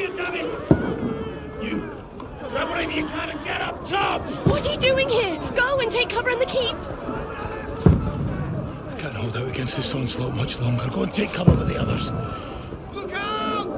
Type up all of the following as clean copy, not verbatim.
you, damn it! You! Grab whatever you can and get up top! What are you doing here? Go and take cover in the keep! I can't hold out against this onslaught much longer. Go and take cover with the others. Look out!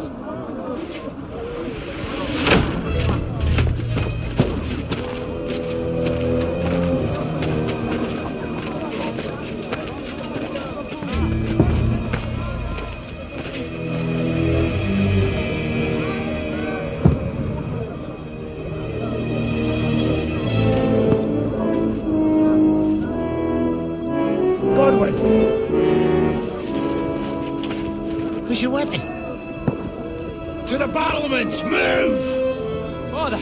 Where's your weapon? To the battlements! Move! Father!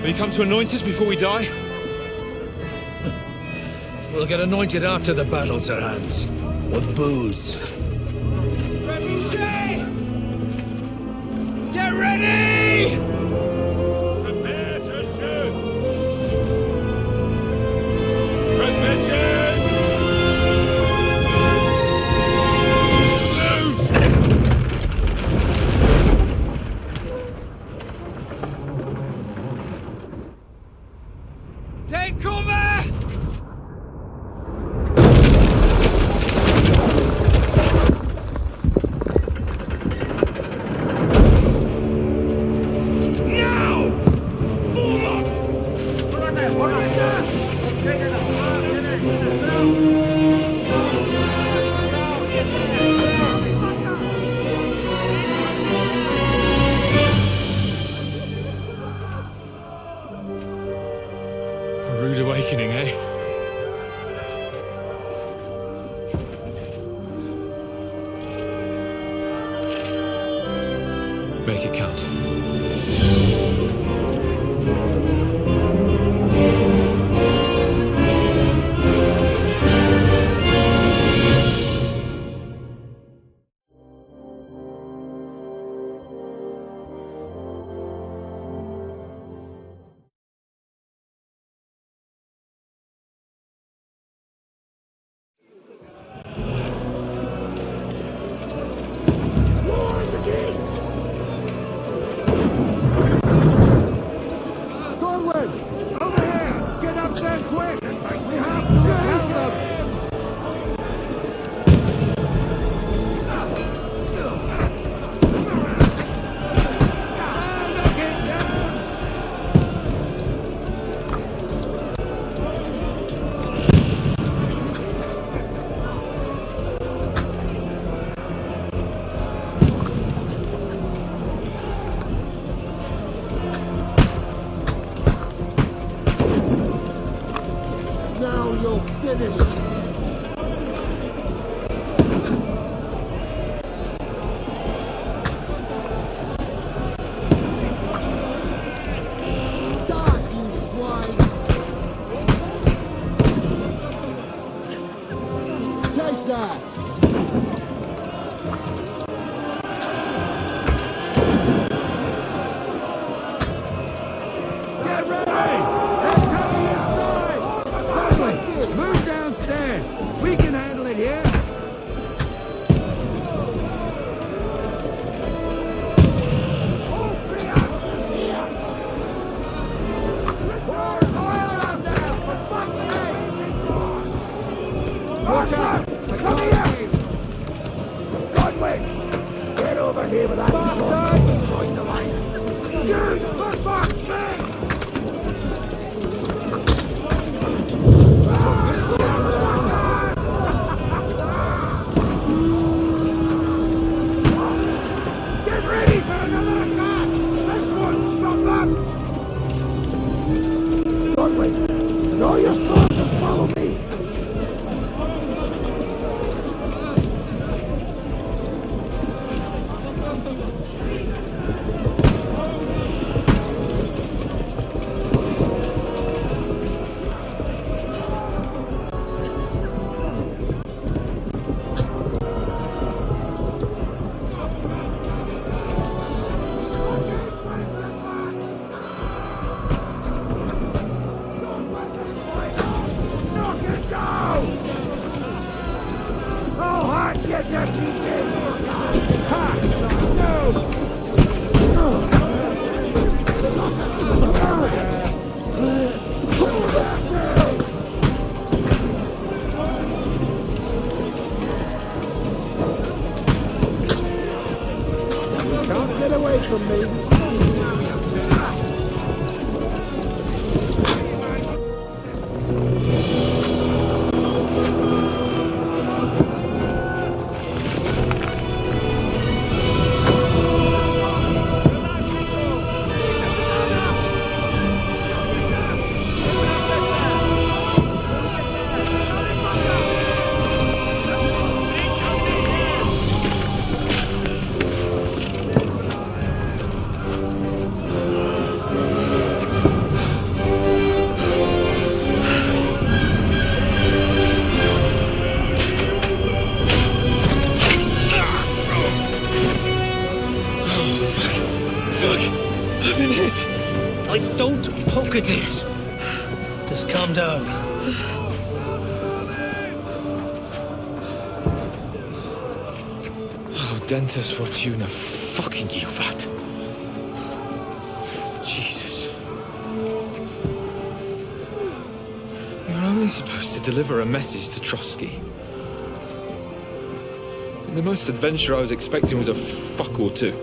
Will you come to anoint us before we die? We'll get anointed after the battle, Sir Hans. With booze. Get ready! Prepare to shoot! Take cover! A rude awakening, eh? Make it count. Can't get away from me. Don't poke at it. Just calm down. Oh, Dentes Fortuna, fucking you, vat. Jesus. We were only supposed to deliver a message to Trotsky. And the most adventure I was expecting was a fuck or two.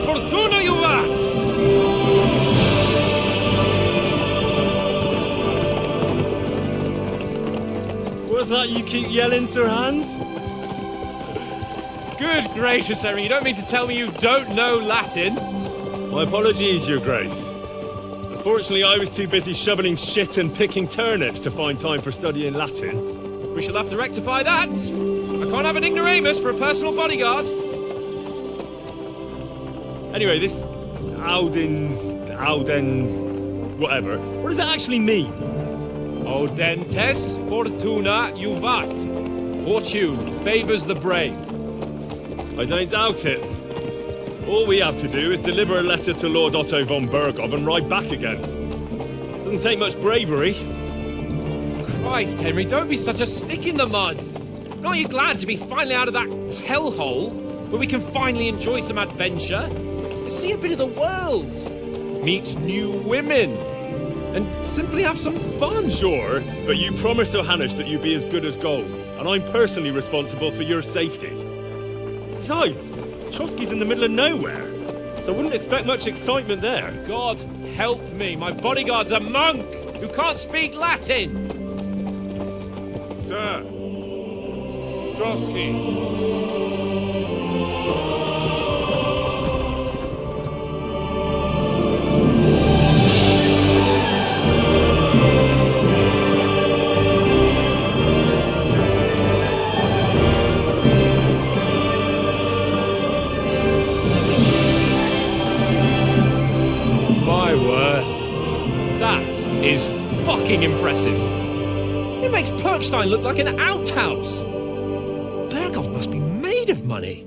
Fortuna, you vat! What's that you keep yelling, Sir Hans? Good gracious, Henry, you don't mean to tell me you don't know Latin? My apologies, Your Grace. Unfortunately, I was too busy shoveling shit and picking turnips to find time for studying Latin. We shall have to rectify that. I can't have an ignoramus for a personal bodyguard. Anyway, this Audens, whatever, what does it actually mean? Audentes Fortuna Juvat. Fortune favours the brave. I don't doubt it. All we have to do is deliver a letter to Lord Otto von Bergov and ride back again. Doesn't take much bravery. Christ, Henry, don't be such a stick in the mud. Aren't you glad to be finally out of that hellhole where we can finally enjoy some adventure? See a bit of the world, meet new women, and simply have some fun. Sure, but you promised Johannes that you'd be as good as gold, and I'm personally responsible for your safety. Besides, Trotsky's in the middle of nowhere, so I wouldn't expect much excitement there. God help me, my bodyguard's a monk who can't speak Latin. Sir, Trotsky. Is fucking impressive. It makes Perkstein look like an outhouse. Bergov must be made of money.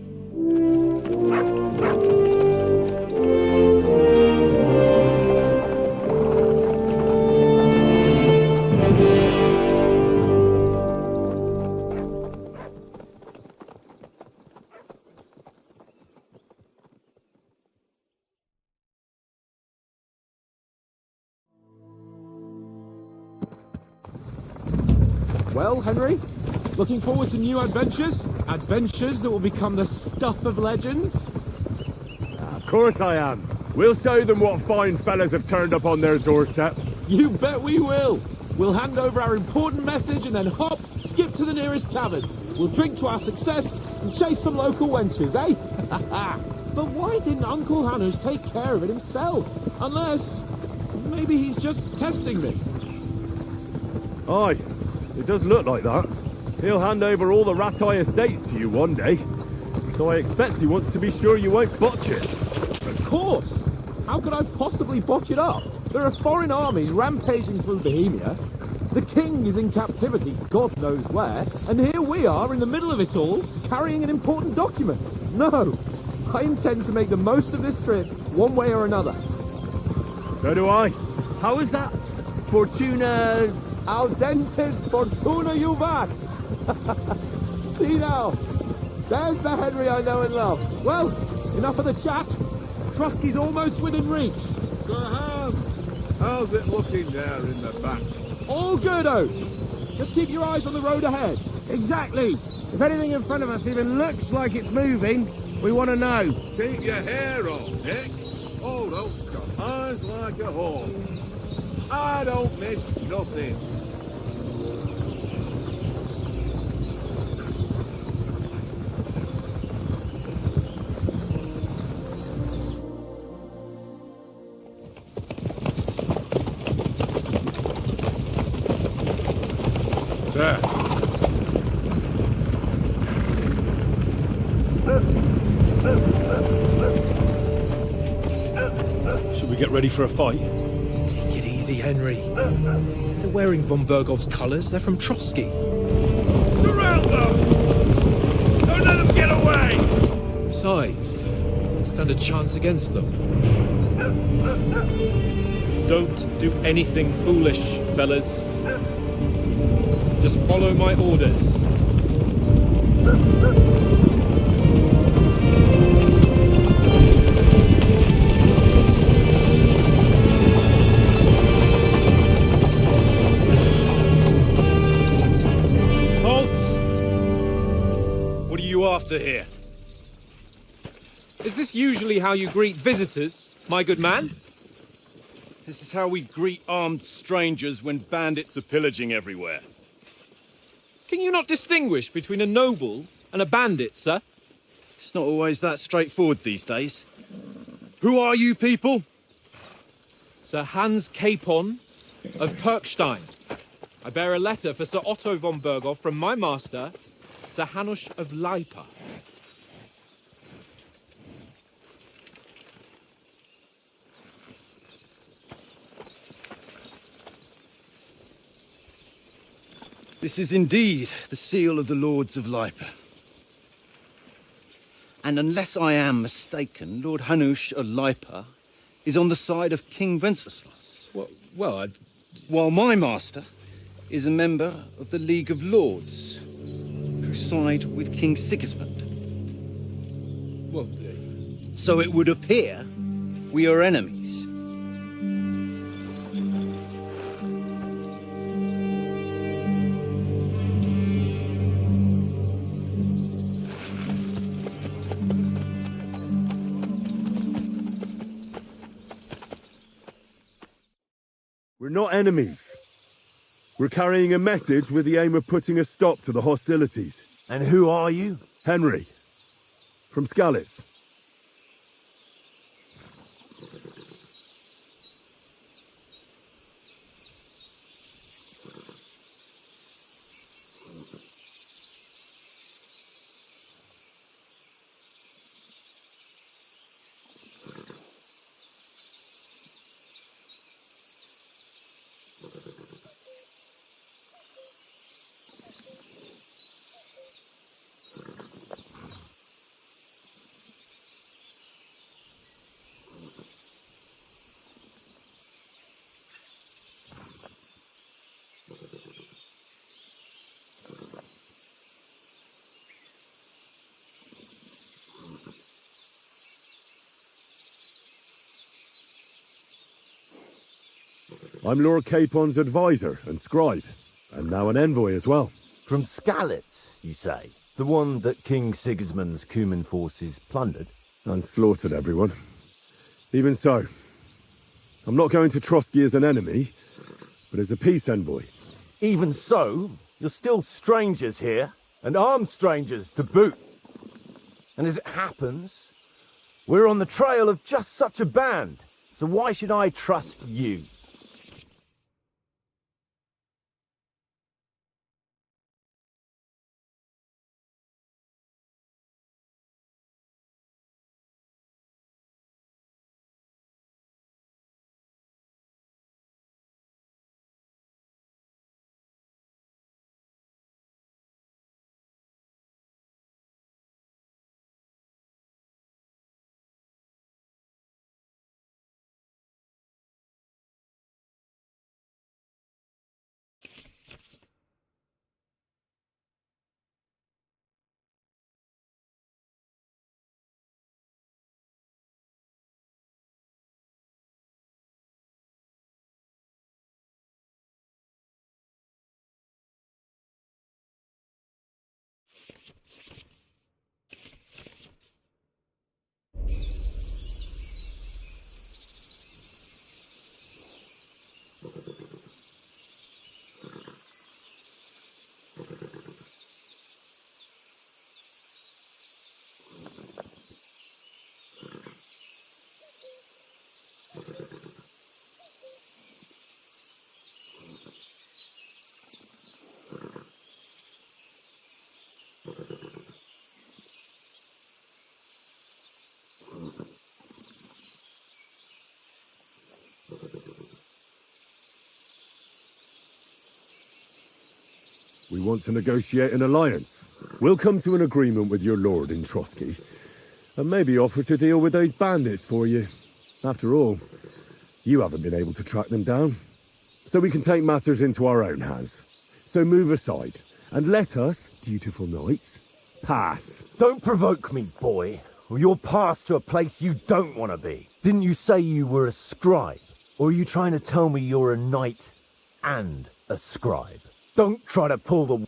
Well, Henry, looking forward to new adventures? Adventures that will become the stuff of legends? Of course I am. We'll show them what fine fellas have turned up on their doorstep. You bet we will. We'll hand over our important message and then hop, skip to the nearest tavern. We'll drink to our success and chase some local wenches, eh? But why didn't Uncle Hanush take care of it himself? Unless, maybe he's just testing me. Aye, it does look like that. He'll hand over all the Ratai estates to you one day. So I expect he wants to be sure you won't botch it. Of course. How could I possibly botch it up? There are foreign armies rampaging through Bohemia. The king is in captivity, God knows where, and here we are in the middle of it all, carrying an important document. No, I intend to make the most of this trip, one way or another. So do I. How is that? Fortuna... Audentes fortuna juvat! See now, there's the Henry I know and love. Well, enough of the chat. Trusky's almost within reach. Sir Hans, how's it looking there in the back? All good, Oates. Just keep your eyes on the road ahead. Exactly. If anything in front of us even looks like it's moving, we want to know. Keep your hair on, Nick. Hold up your eyes like a hawk. I don't miss nothing. Sir. Should we get ready for a fight? Take it easy, Henry. They're wearing von Bergov's colours. They're from Trotsky. Surround them! Don't let them get away! Besides, we stand a chance against them. Don't do anything foolish, fellas. Just follow my orders. After here. Is this usually how you greet visitors, my good man? This is how we greet armed strangers when bandits are pillaging everywhere. Can you not distinguish between a noble and a bandit, sir? It's not always that straightforward these days. Who are you people? Sir Hans Capon of Perkstein. I bear a letter for Sir Otto von Bergov from my master, Sir Hanush of Lipa. This is indeed the seal of the Lords of Lipa. And unless I am mistaken, Lord Hanush of Lipa is on the side of King Wenceslas. While my master is a member of the League of Lords, who side with King Sigismund. So it would appear we are enemies. We're not enemies. We're carrying a message with the aim of putting a stop to the hostilities. And who are you? Henry. From Skalitz. I'm Lord Capon's advisor and scribe, and now an envoy as well. From Skalitz, you say? The one that King Sigismund's Cuman forces plundered? And slaughtered everyone. Even so, I'm not going to Trotsky as an enemy, but as a peace envoy. Even so, you're still strangers here, and armed strangers to boot. And as it happens, we're on the trail of just such a band, so why should I trust you? We want to negotiate an alliance. We'll come to an agreement with your lord in Trotsky, and maybe offer to deal with those bandits for you. After all, you haven't been able to track them down. So we can take matters into our own hands. So move aside, and let us, dutiful knights, pass. Don't provoke me, boy, or you'll pass to a place you don't want to be. Didn't you say you were a scribe? Or are you trying to tell me you're a knight and a scribe? Don't try to pull the...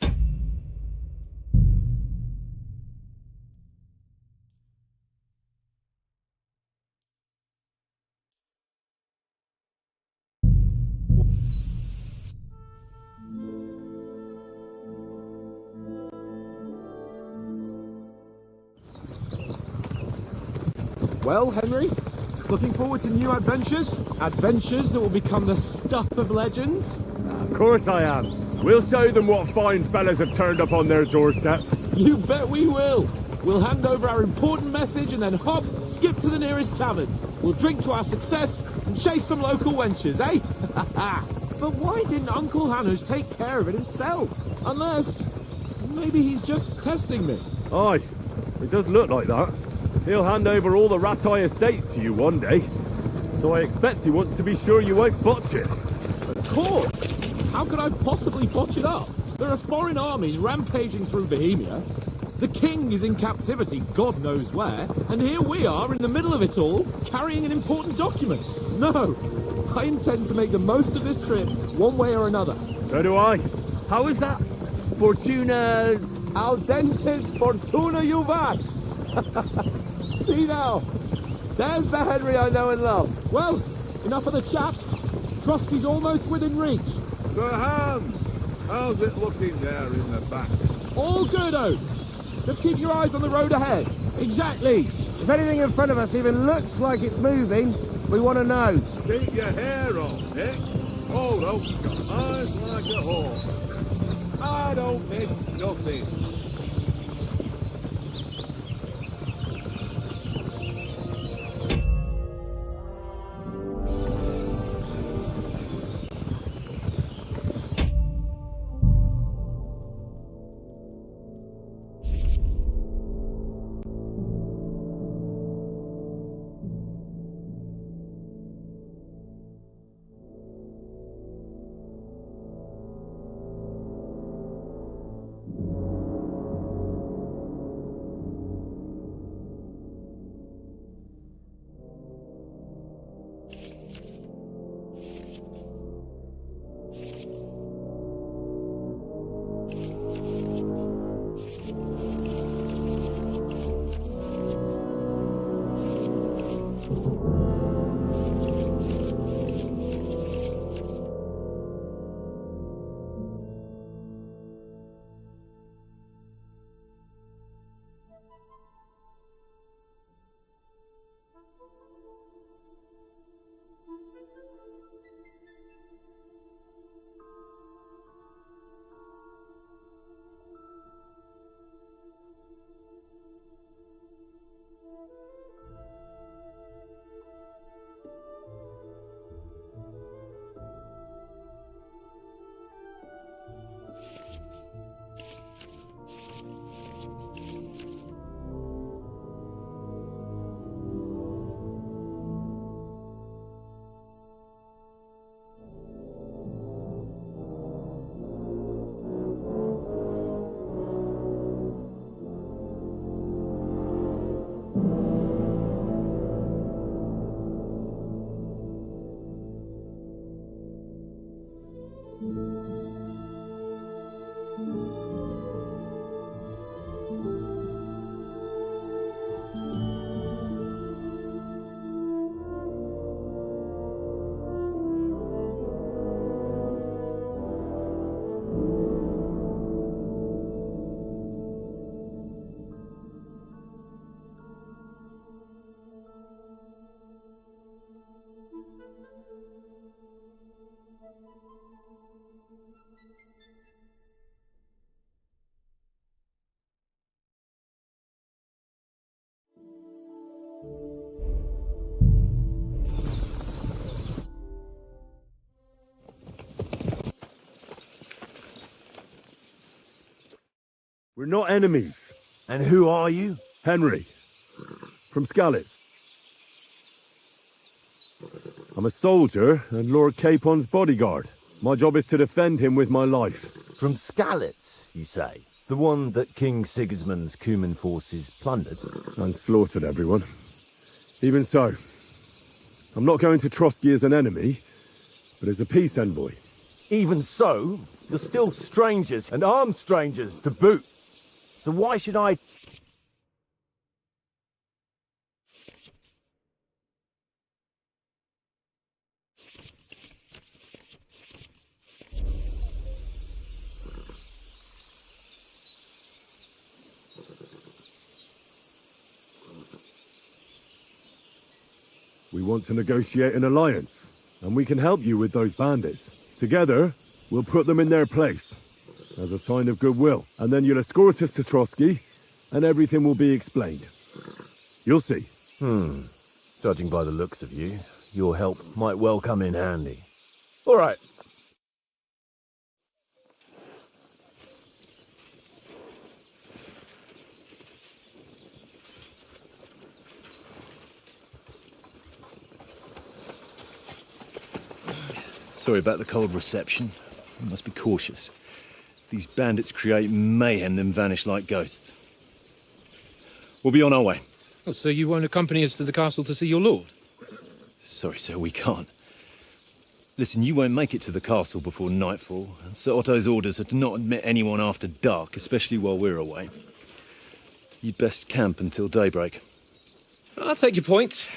Well, Henry, looking forward to new adventures? Adventures that will become the stuff of legends? Of course I am. We'll show them what fine fellas have turned up on their doorstep. You bet we will. We'll hand over our important message and then hop, skip to the nearest tavern. We'll drink to our success and chase some local wenches, eh? But why didn't Uncle Hanush take care of it himself? Unless, maybe he's just testing me. Aye, it does look like that. He'll hand over all the Ratai estates to you one day. So I expect he wants to be sure you won't botch it. Of course! How could I possibly botch it up? There are foreign armies rampaging through Bohemia. The king is in captivity, God knows where, and here we are in the middle of it all, carrying an important document. No, I intend to make the most of this trip, one way or another. So do I. How is that? Fortuna... Audentes fortuna juvat! See now, there's the Henry I know and love. Well, enough of the chat. Trotsky's almost within reach. Sir Hans, how's it looking there in the back? All good, Oates. Just keep your eyes on the road ahead. Exactly. If anything in front of us even looks like it's moving, we want to know. Keep your hair on, Nick. Old Oak's got eyes like a hawk. I don't miss nothing. We're not enemies. And who are you? Henry. From Skalitz. I'm a soldier and Lord Capon's bodyguard. My job is to defend him with my life. From Skalitz, you say? The one that King Sigismund's Cuman forces plundered? And slaughtered everyone. Even so, I'm not going to Trotsky as an enemy, but as a peace envoy. Even so, you're still strangers, and armed strangers to boot. So why should I... We want to negotiate an alliance, and we can help you with those bandits. Together, we'll put them in their place, as a sign of goodwill. And then you'll escort us to Trotsky, and everything will be explained. You'll see. Judging by the looks of you, your help might well come in handy. All right. Sorry about the cold reception. You must be cautious. These bandits create mayhem, then vanish like ghosts. We'll be on our way. Oh, so you won't accompany us to the castle to see your lord? Sorry, sir, we can't. Listen, you won't make it to the castle before nightfall, and Sir Otto's orders are to not admit anyone after dark, especially while we're away. You'd best camp until daybreak. I'll take your point.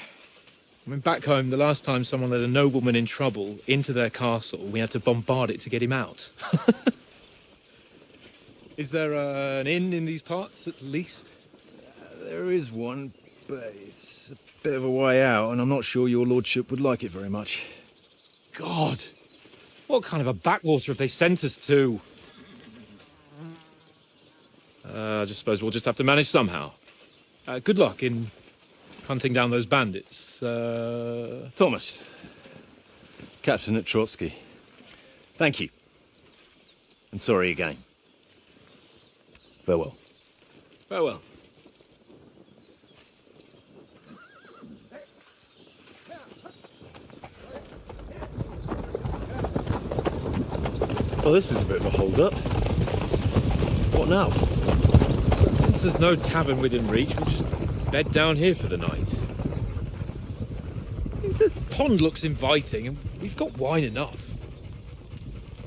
I mean, back home, the last time someone led a nobleman in trouble into their castle, we had to bombard it to get him out. Is there an inn in these parts, at least? There is one, but it's a bit of a way out, and I'm not sure your lordship would like it very much. God! What kind of a backwater have they sent us to? I just suppose we'll just have to manage somehow. Good luck in hunting down those bandits. Thomas, Captain at Trotsky. Thank you. And sorry again. Farewell. Farewell. Well, this is a bit of a hold-up. What now? Since there's no tavern within reach, we'll just bed down here for the night. The pond looks inviting, and we've got wine enough.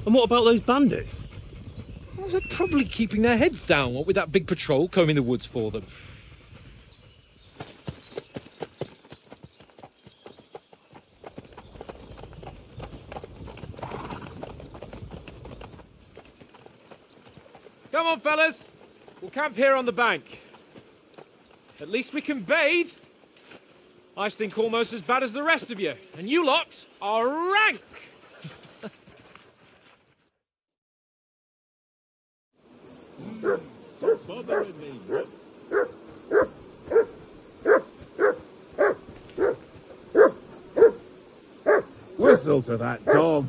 And what about those bandits? Well, they're probably keeping their heads down, what with that big patrol combing the woods for them. Come on, fellas. We'll camp here on the bank. At least we can bathe. I stink almost as bad as the rest of you, and you lot are rank! Stop bothering me. Whistle to that dog.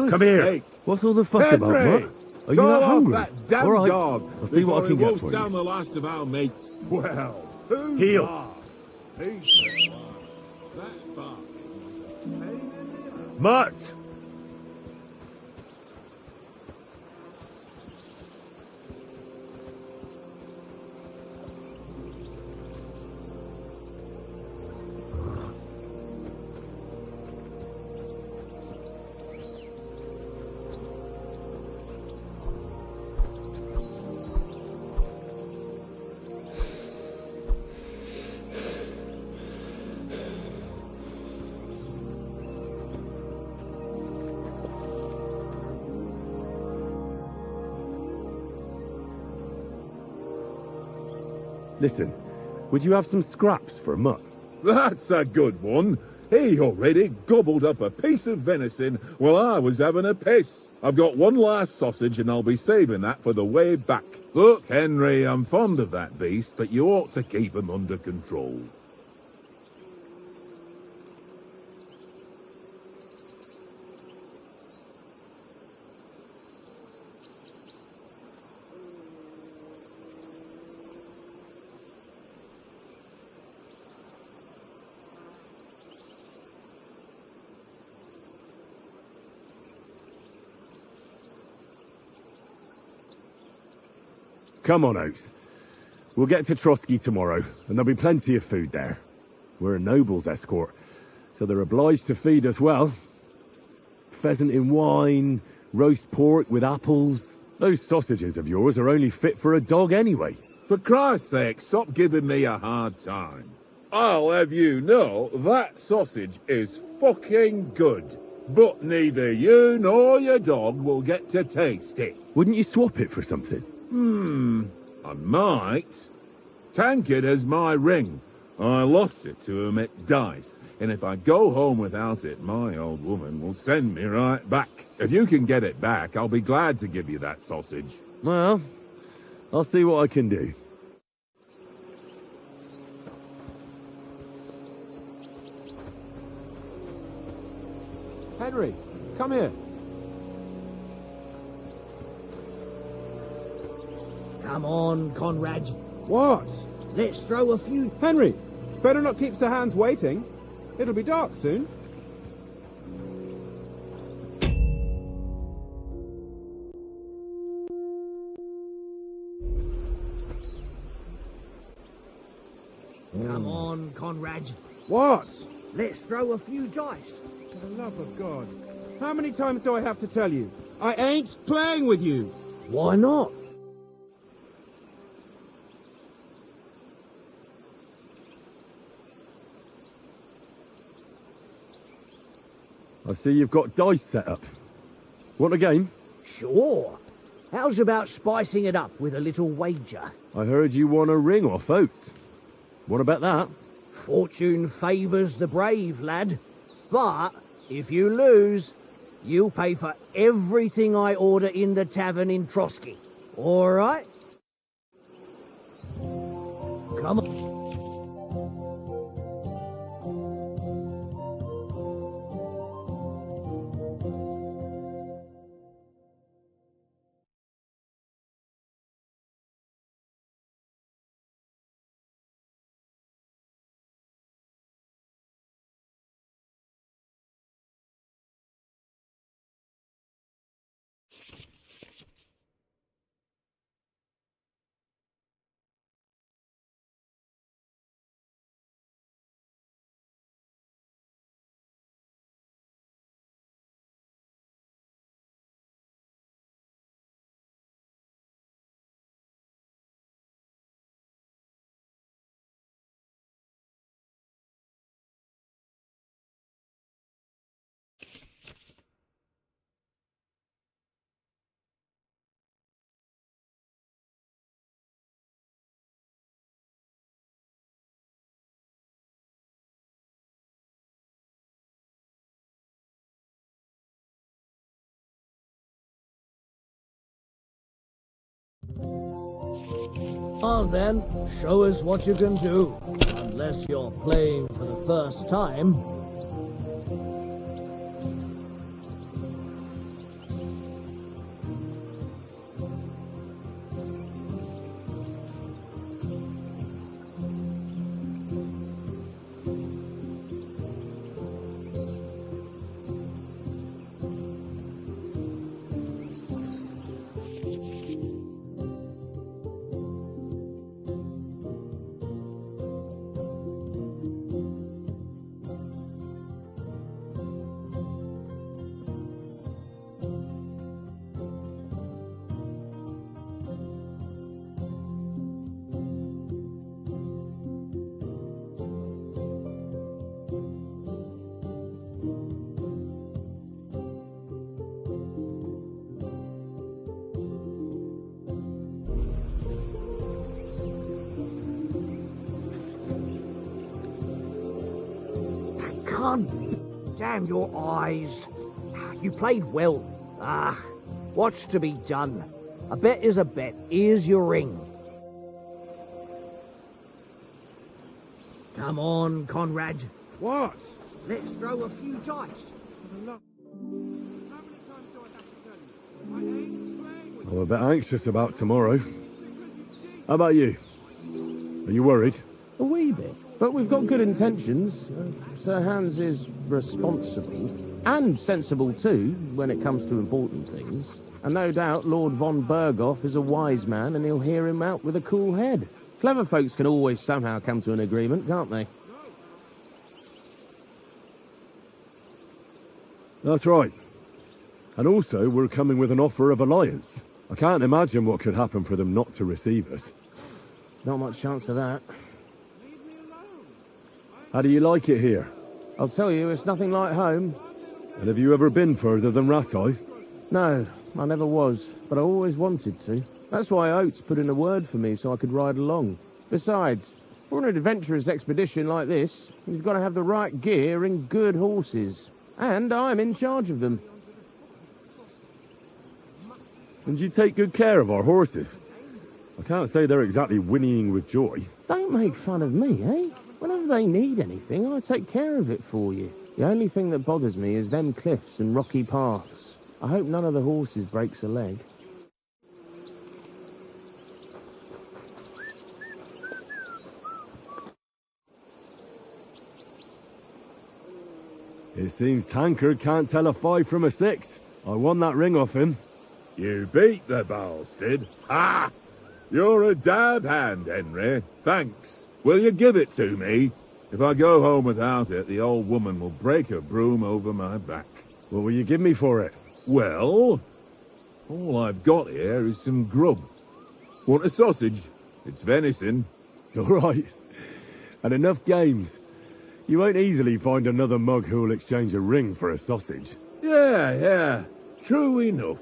Come here. What's all the fuss about, Mutt? Are you that hungry? That damn all right, dog. I'll see what I can get for down you. the last of our mates. Well, who's Heel. that far? Mutt! Listen, would you have some scraps for a Mutt? That's a good one. He already gobbled up a piece of venison while I was having a piss. I've got one last sausage and I'll be saving that for the way back. Look, Henry, I'm fond of that beast, but you ought to keep him under control. Come on, Oates. We'll get to Trotsky tomorrow, and there'll be plenty of food there. We're a noble's escort, so they're obliged to feed us well. Pheasant in wine, roast pork with apples. Those sausages of yours are only fit for a dog anyway. For Christ's sake, stop giving me a hard time. I'll have you know that sausage is fucking good. But neither you nor your dog will get to taste it. Wouldn't you swap it for something? I might. Tankard has my ring. I lost it to him at dice, and if I go home without it, my old woman will send me right back. If you can get it back, I'll be glad to give you that sausage. Well, I'll see what I can do. Henry, come here. Come on, Conrad. What? Let's throw a few... Henry, better not keep Sir Hans waiting. It'll be dark soon. Come on, Conrad. What? Let's throw a few dice. For the love of God. How many times do I have to tell you? I ain't playing with you. Why not? I see you've got dice set up. Want a game? Sure. How's about spicing it up with a little wager? I heard you won a ring off Oates. What about that? Fortune favours the brave, lad. But if you lose, you'll pay for everything I order in the tavern in Trotsky. All right? Come on. On then, show us what you can do. Unless you're playing for the first time. Damn your eyes. You played well. What's to be done? A bet is a bet. Here's your ring. Come on, Conrad. What? Let's throw a few dice. I'm a bit anxious about tomorrow. How about you? Are you worried? A wee bit, But we've got good intentions. Sir Hans is responsible. And sensible too, when it comes to important things. And no doubt Lord von Berghoff is a wise man and he'll hear him out with a cool head. Clever folks can always somehow come to an agreement, can't they? That's right. And also, we're coming with an offer of alliance. I can't imagine what could happen for them not to receive us. Not much chance of that. How do you like it here? I'll tell you, it's nothing like home. And have you ever been further than Rattay? No, I never was, but I always wanted to. That's why Oates put in a word for me so I could ride along. Besides, for an adventurous expedition like this, you've got to have the right gear and good horses. And I'm in charge of them. And you take good care of our horses. I can't say they're exactly whinnying with joy. Don't make fun of me, eh? Whenever they need anything, I take care of it for you. The only thing that bothers me is them cliffs and rocky paths. I hope none of the horses breaks a leg. It seems Tankard can't tell a 5 from a 6. I won that ring off him. You beat the bastard. Ha! You're a dab hand, Henry. Thanks. Will you give it to me? If I go home without it, the old woman will break her broom over my back. What will you give me for it? Well, all I've got here is some grub. Want a sausage? It's venison. All right. And enough games. You won't easily find another mug who'll exchange a ring for a sausage. Yeah. True enough.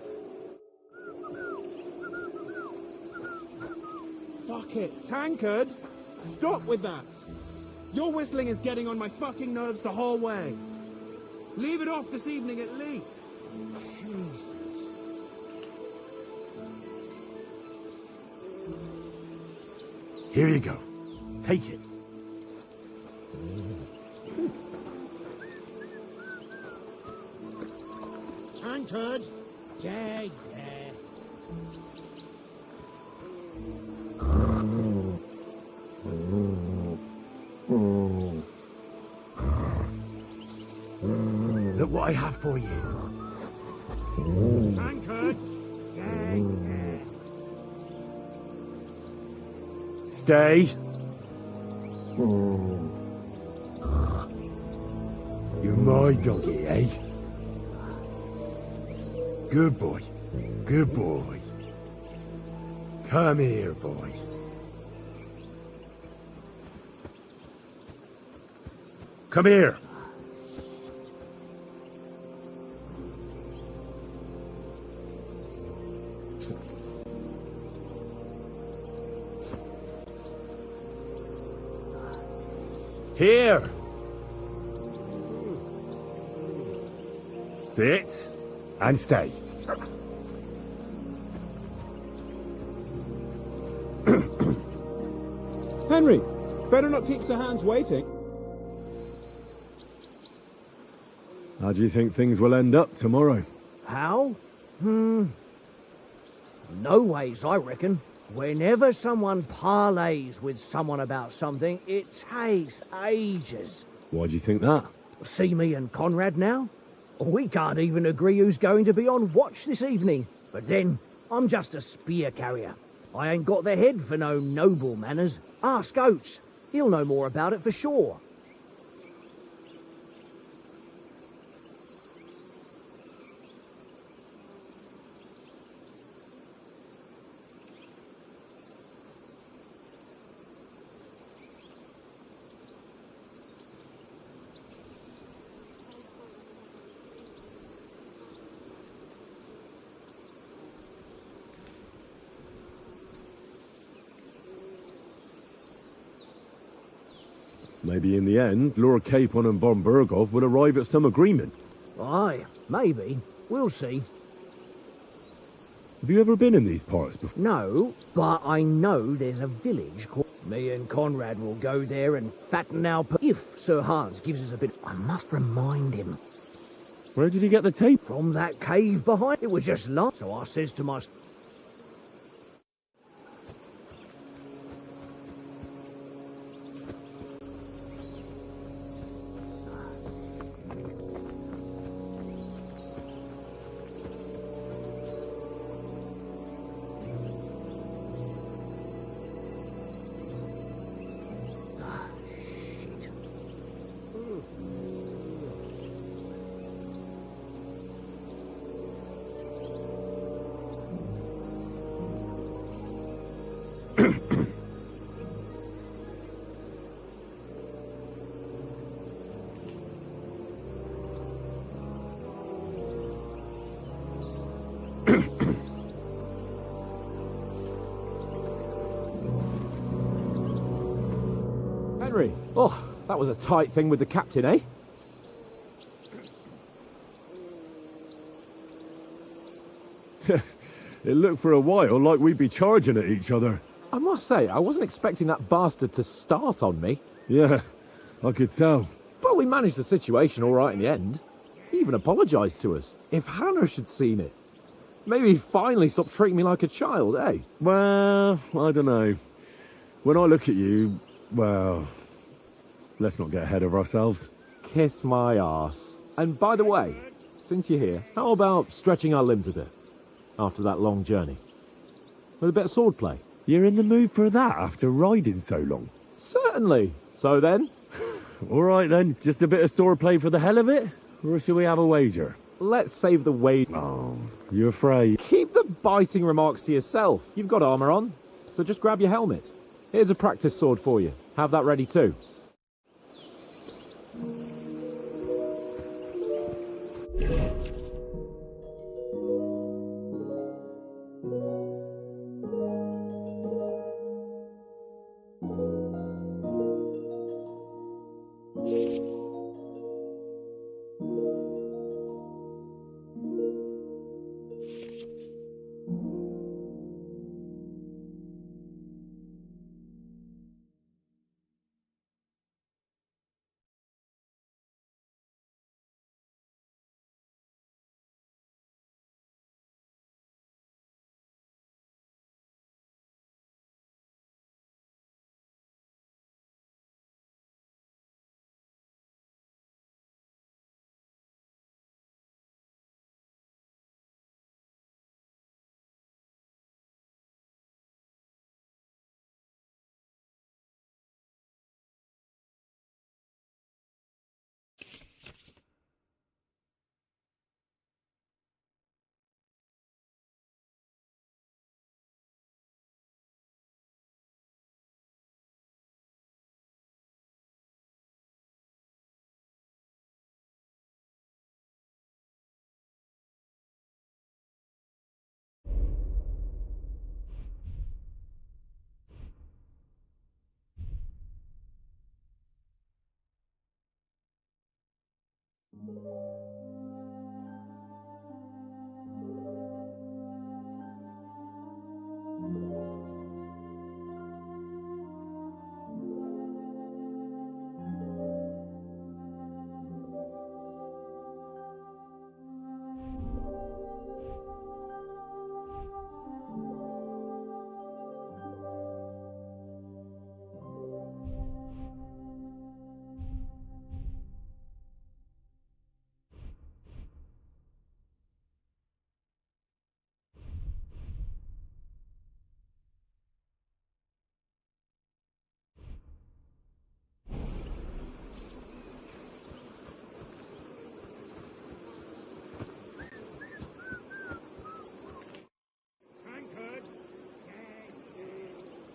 Fuck it. Tankard! Stop with that! Your whistling is getting on my fucking nerves the whole way. Leave it off this evening at least. Jesus. Here you go. Take it. Tankard! Yeah. Look what I have for you. Tankard! Stay. You're my doggy, eh? Good boy. Good boy. Come here, boy. Come here. Here. Sit and stay. Henry, better not keep Sir Hans waiting. How do you think things will end up tomorrow? How? No ways, I reckon. Whenever someone parleys with someone about something, it takes ages. Why do you think that? See me and Conrad now? We can't even agree who's going to be on watch this evening. But then, I'm just a spear carrier. I ain't got the head for no noble manners. Ask Oates. He'll know more about it for sure. Maybe in the end, Lord Capon and von Berghoff will arrive at some agreement. Aye, maybe. We'll see. Have you ever been in these parts before? No, but I know there's a village called... Me and Conrad will go there and fatten our... If Sir Hans gives us a bit... I must remind him. Where did he get the tape? From that cave behind. It was just last. So I says to my... Henry. Oh, that was a tight thing with the captain, eh? It looked for a while like we'd be charging at each other. I must say, I wasn't expecting that bastard to start on me. Yeah, I could tell. But we managed the situation all right in the end. He even apologised to us. If Hanush had seen it, maybe he'd finally stop treating me like a child, eh? Well, I don't know. When I look at you, well, let's not get ahead of ourselves. Kiss my arse. And by the way, since you're here, how about stretching our limbs a bit after that long journey? With a bit of swordplay. You're in the mood for that after riding so long? Certainly. So then? All right then, just a bit of swordplay for the hell of it? Or shall we have a wager? Let's save the wager. Oh, you afraid? Keep the biting remarks to yourself. You've got armour on, so just grab your helmet. Here's a practice sword for you. Have that ready too.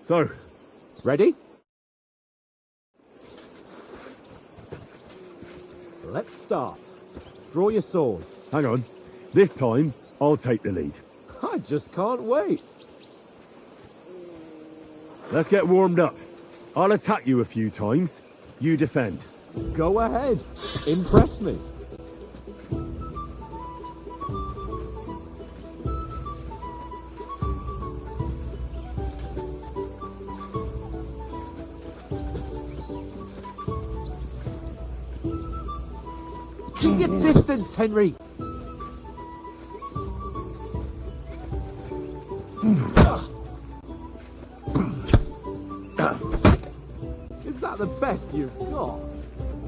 So, ready? Let's start. Draw your sword. Hang on. This time, I'll take the lead. I just can't wait. Let's get warmed up. I'll attack you a few times. You defend. Go ahead. Impress me. Keep your distance, Henry. Is that the best you've got?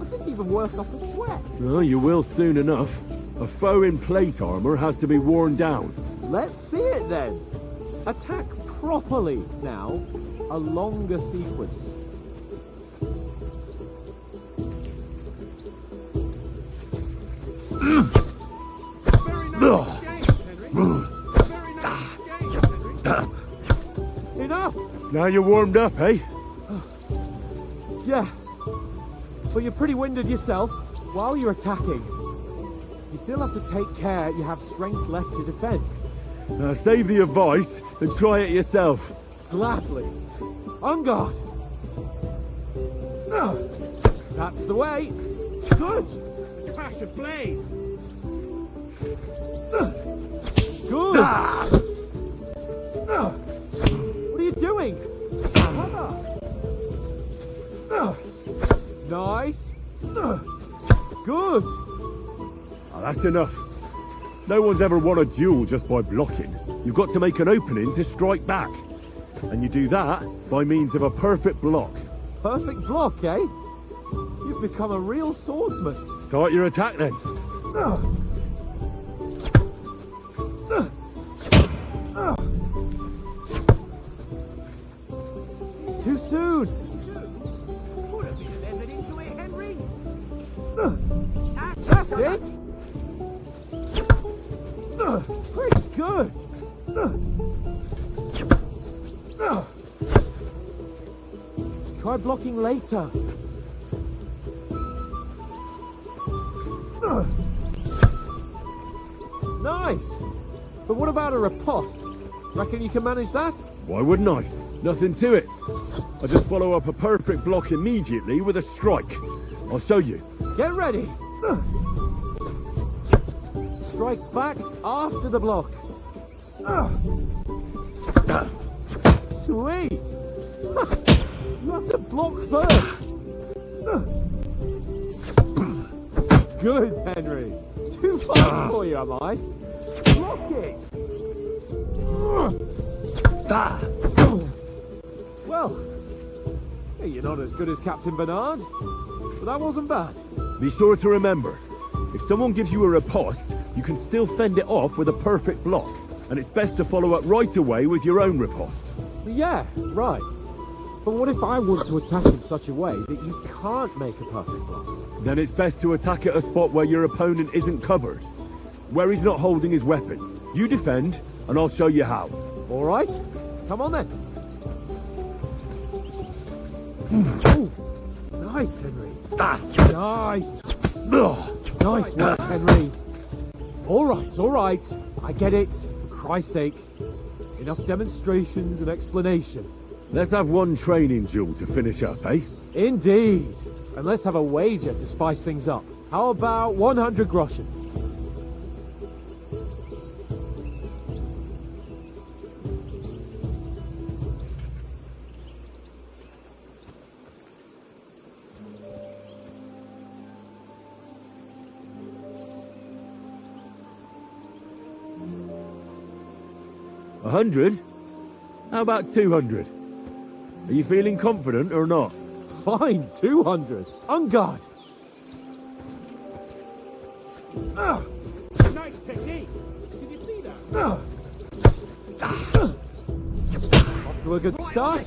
I didn't even work off a sweat. Well, you will soon enough. A foe in plate armor has to be worn down. Let's see it then. Attack properly now. A longer sequence. Enough! Now you're warmed up, eh? Yeah. But you're pretty winded yourself while you're attacking. You still have to take care you have strength left to defend. Save the advice and try it yourself. Gladly. On guard. That's the way. Good. Clash of blades. Good. What are you doing? Cover. Nice. Good. Oh, that's enough. No one's ever won a duel just by blocking. You've got to make an opening to strike back. And you do that by means of a perfect block. Perfect block, eh? You've become a real swordsman. Start your attack then. Too soon. Put a bit of effort into it, Henry. That's it. Pretty good. Try blocking later. Nice. But what about a riposte? Reckon you can manage that? Why wouldn't I? Nothing to it. I just follow up a perfect block immediately with a strike. I'll show you. Get ready. Strike back after the block. Sweet. You have to block first. Good, Henry. Too fast for you, am I? Block it. Well, you're not as good as Captain Bernard, but that wasn't bad. Be sure to remember, if someone gives you a riposte, you can still fend it off with a perfect block, and it's best to follow up right away with your own riposte. Yeah, right. But what if I want to attack in such a way that you can't make a perfect block? Then it's best to attack at a spot where your opponent isn't covered, where he's not holding his weapon. You defend, and I'll show you how. All right, come on then. Ooh, nice, Henry. Nice. Nice work, Henry. All right. I get it. For Christ's sake. Enough demonstrations and explanations. Let's have one training duel to finish up, eh? Indeed. And let's have a wager to spice things up. How about 100 groschen? $100? How about 200? Are you feeling confident or not? Fine, 200. On guard. Nice technique. Did you see that? Off to a good start.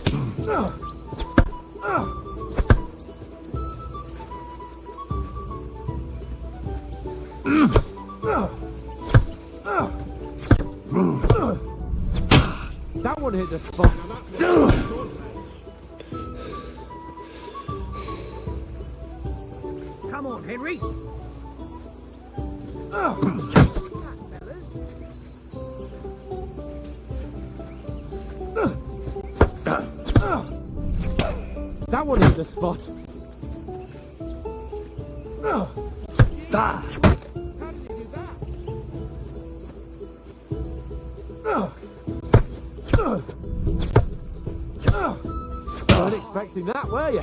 That one hit the spot. Come on, Henry. That one hit the spot. How did you do that? Weren't expecting that, were you?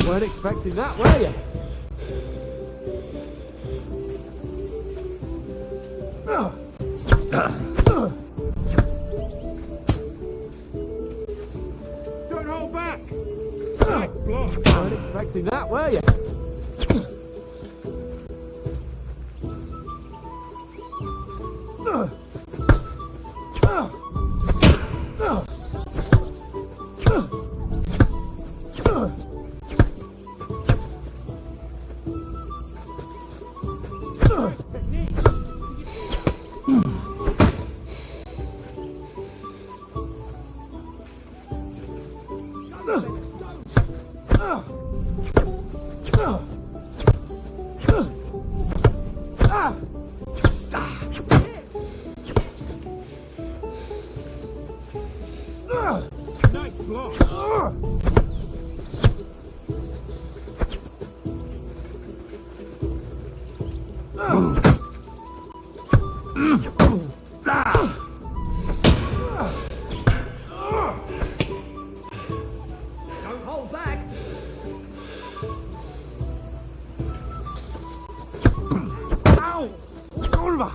Weren't expecting that, were you? Don't hold back. Back block. Weren't expecting that, were you? Nice block. Don't hold back. Ow! Kurwa!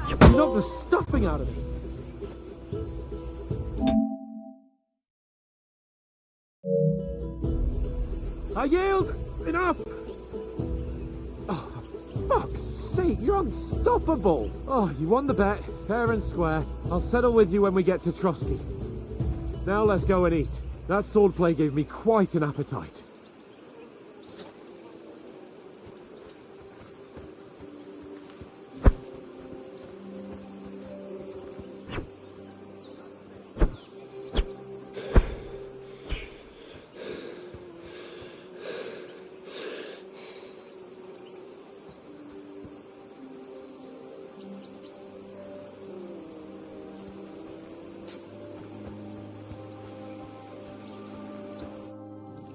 You knocked the stuffing out of me. I yield! Enough! Oh, for fuck's sake, you're unstoppable! Oh, you won the bet, fair and square. I'll settle with you when we get to Trotsky. Now let's go and eat. That swordplay gave me quite an appetite.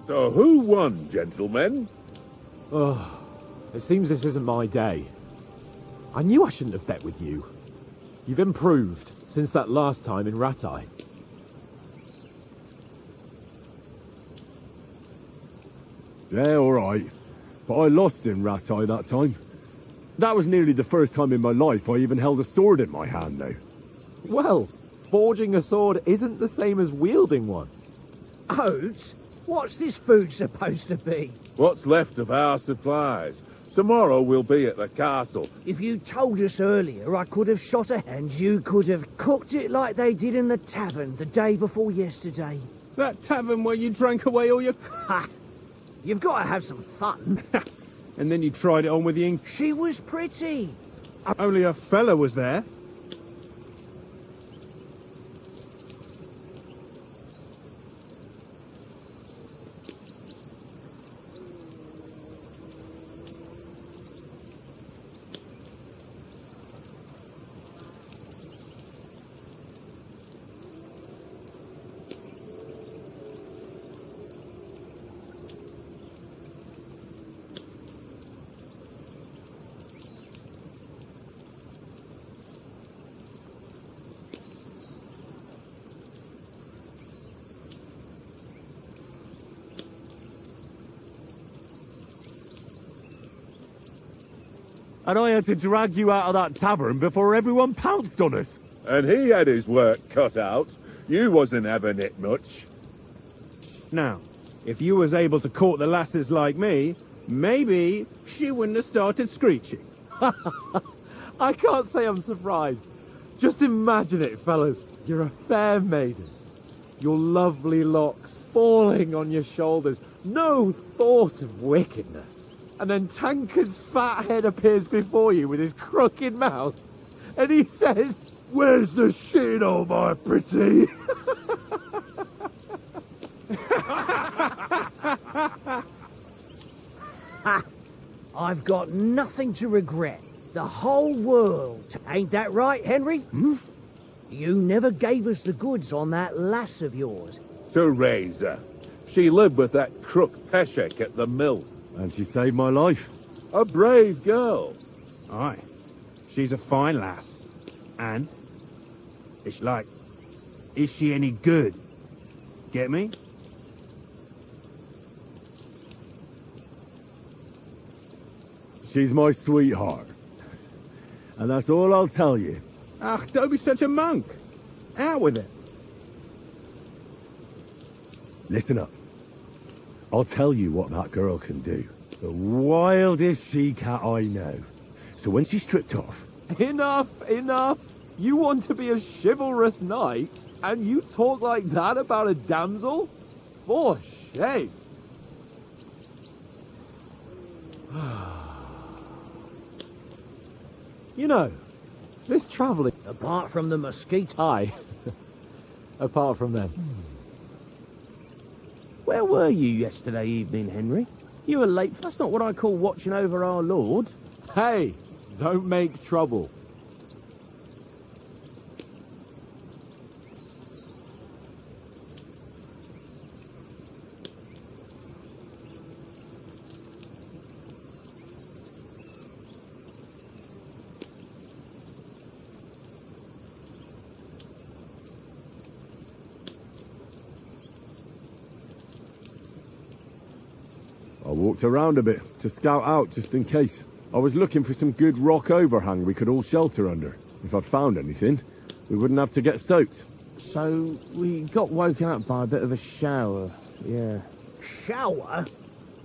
So who won, gentlemen? Oh, it seems this isn't my day. I knew I shouldn't have bet with you. You've improved since that last time in Ratai. Yeah, alright. But I lost in Ratai that time. That was nearly the first time in my life I even held a sword in my hand now. Well, forging a sword isn't the same as wielding one. Oats? What's this food supposed to be? What's left of our supplies? Tomorrow we'll be at the castle. If you told us earlier, I could have shot a hand. You could have cooked it like they did in the tavern the day before yesterday. That tavern where you drank away all your... Ha! You've got to have some fun. And then you tried it on with the ink. She was pretty. Only a fella was there. And I had to drag you out of that tavern before everyone pounced on us. And he had his work cut out. You wasn't having it much. Now, if you was able to court the lasses like me, maybe she wouldn't have started screeching. I can't say I'm surprised. Just imagine it, fellas. You're a fair maiden. Your lovely locks falling on your shoulders. No thought of wickedness. And then Tankard's fat head appears before you with his crooked mouth. And he says, "Where's the shit, oh my pretty?" I've got nothing to regret. The whole world. Ain't that right, Henry? You never gave us the goods on that lass of yours. Teresa. She lived with that crook Peshek at the mill. And she saved my life. A brave girl. Aye. She's a fine lass. And? It's like, is she any good? Get me? She's my sweetheart. And that's all I'll tell you. Ah, don't be such a monk. Out with it. Listen up. I'll tell you what that girl can do. The wildest she-cat I know. So when she's stripped off... Enough, enough. You want to be a chivalrous knight, and you talk like that about a damsel? For shame. You know, this travelling... Apart from the mosquito. Aye. Apart from them. Where were you yesterday evening, Henry? You were late. That's not what I call watching over our Lord. Hey, don't make trouble. I walked around a bit to scout out just in case. I was looking for some good rock overhang we could all shelter under. If I'd found anything, we wouldn't have to get soaked. So we got woken up by a bit of a shower, yeah. Shower?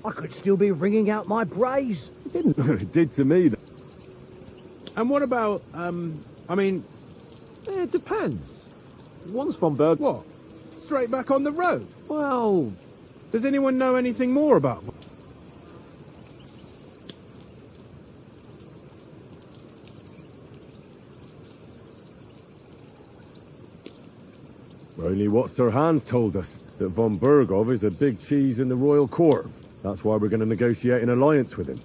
I could still be wringing out my brace. It didn't. It did to me. And what about, I mean... It depends. Once von Berg... What? Straight back on the road? Well... Does anyone know anything more about... Only what Sir Hans told us, that von Bergov is a big cheese in the royal court. That's why we're going to negotiate an alliance with him.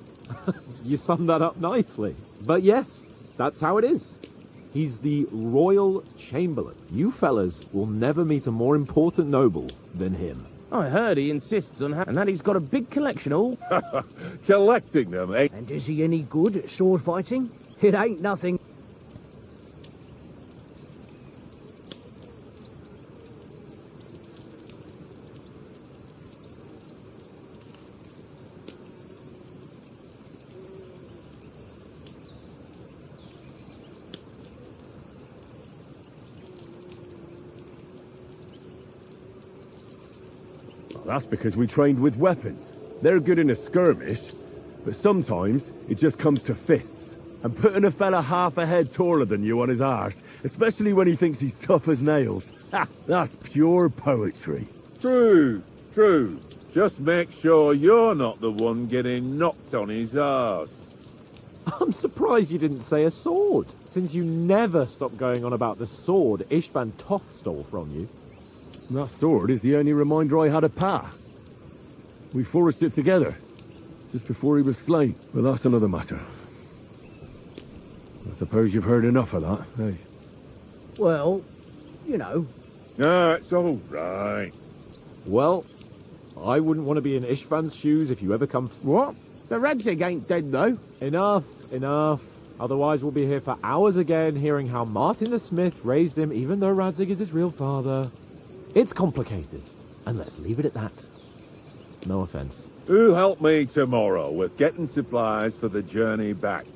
You summed that up nicely. But yes, that's how it is. He's the royal chamberlain. You fellas will never meet a more important noble than him. I heard he insists on and that he's got a big collection all. Collecting them, eh? And is he any good at sword fighting? It ain't nothing. That's because we trained with weapons. They're good in a skirmish, but sometimes it just comes to fists. And putting a fella half a head taller than you on his arse, especially when he thinks he's tough as nails, that's pure poetry. True, true. Just make sure you're not the one getting knocked on his arse. I'm surprised you didn't say a sword, since you never stop going on about the sword Ishvan Toth stole from you. That sword is the only reminder I had of Pa. We forged it together, just before he was slain. But that's another matter. I suppose you've heard enough of that, eh? Well, you know. No, it's all right. Well, I wouldn't want to be in Ishvan's shoes if you ever come... What? So Radzig ain't dead, though? Enough, enough. Otherwise we'll be here for hours again, hearing how Martin the Smith raised him, even though Radzig is his real father. It's complicated, and let's leave it at that. No offense. Who'll help me tomorrow with getting supplies for the journey back?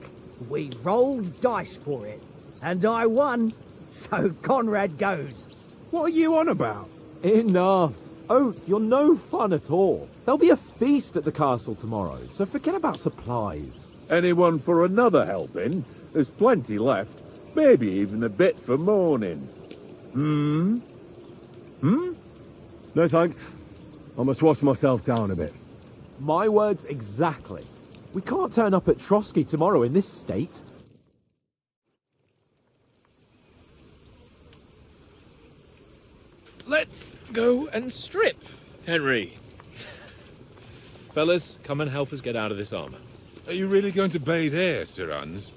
We rolled dice for it, and I won, so Conrad goes. What are you on about? Enough. Oath, you're no fun at all. There'll be a feast at the castle tomorrow, so forget about supplies. Anyone for another helping? There's plenty left. Maybe even a bit for morning. No thanks. I must wash myself down a bit. My words exactly. We can't turn up at Trotsky tomorrow in this state. Let's go and strip, Henry. Fellas, come and help us get out of this armor. Are you really going to bathe here, Sir Hans?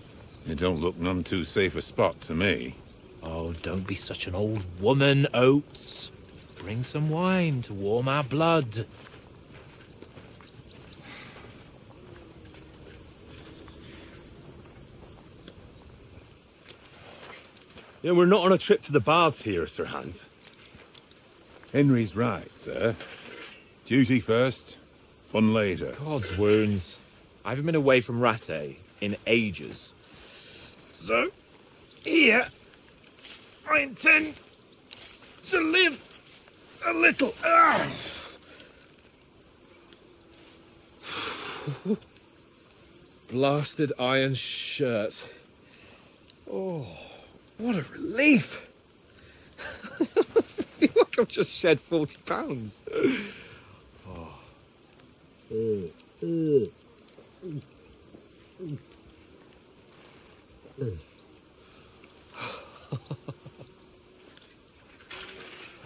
It don't look none too safe a spot to me. Oh, don't be such an old woman, Oates. Bring some wine to warm our blood. Yeah, we're not on a trip to the baths here, Sir Hans. Henry's right, sir. Duty first, fun later. God's wounds. I haven't been away from Rattay in ages. So, here, I intend to live a little. Blasted iron shirt. Oh, what a relief. I feel like I've just shed 40 pounds.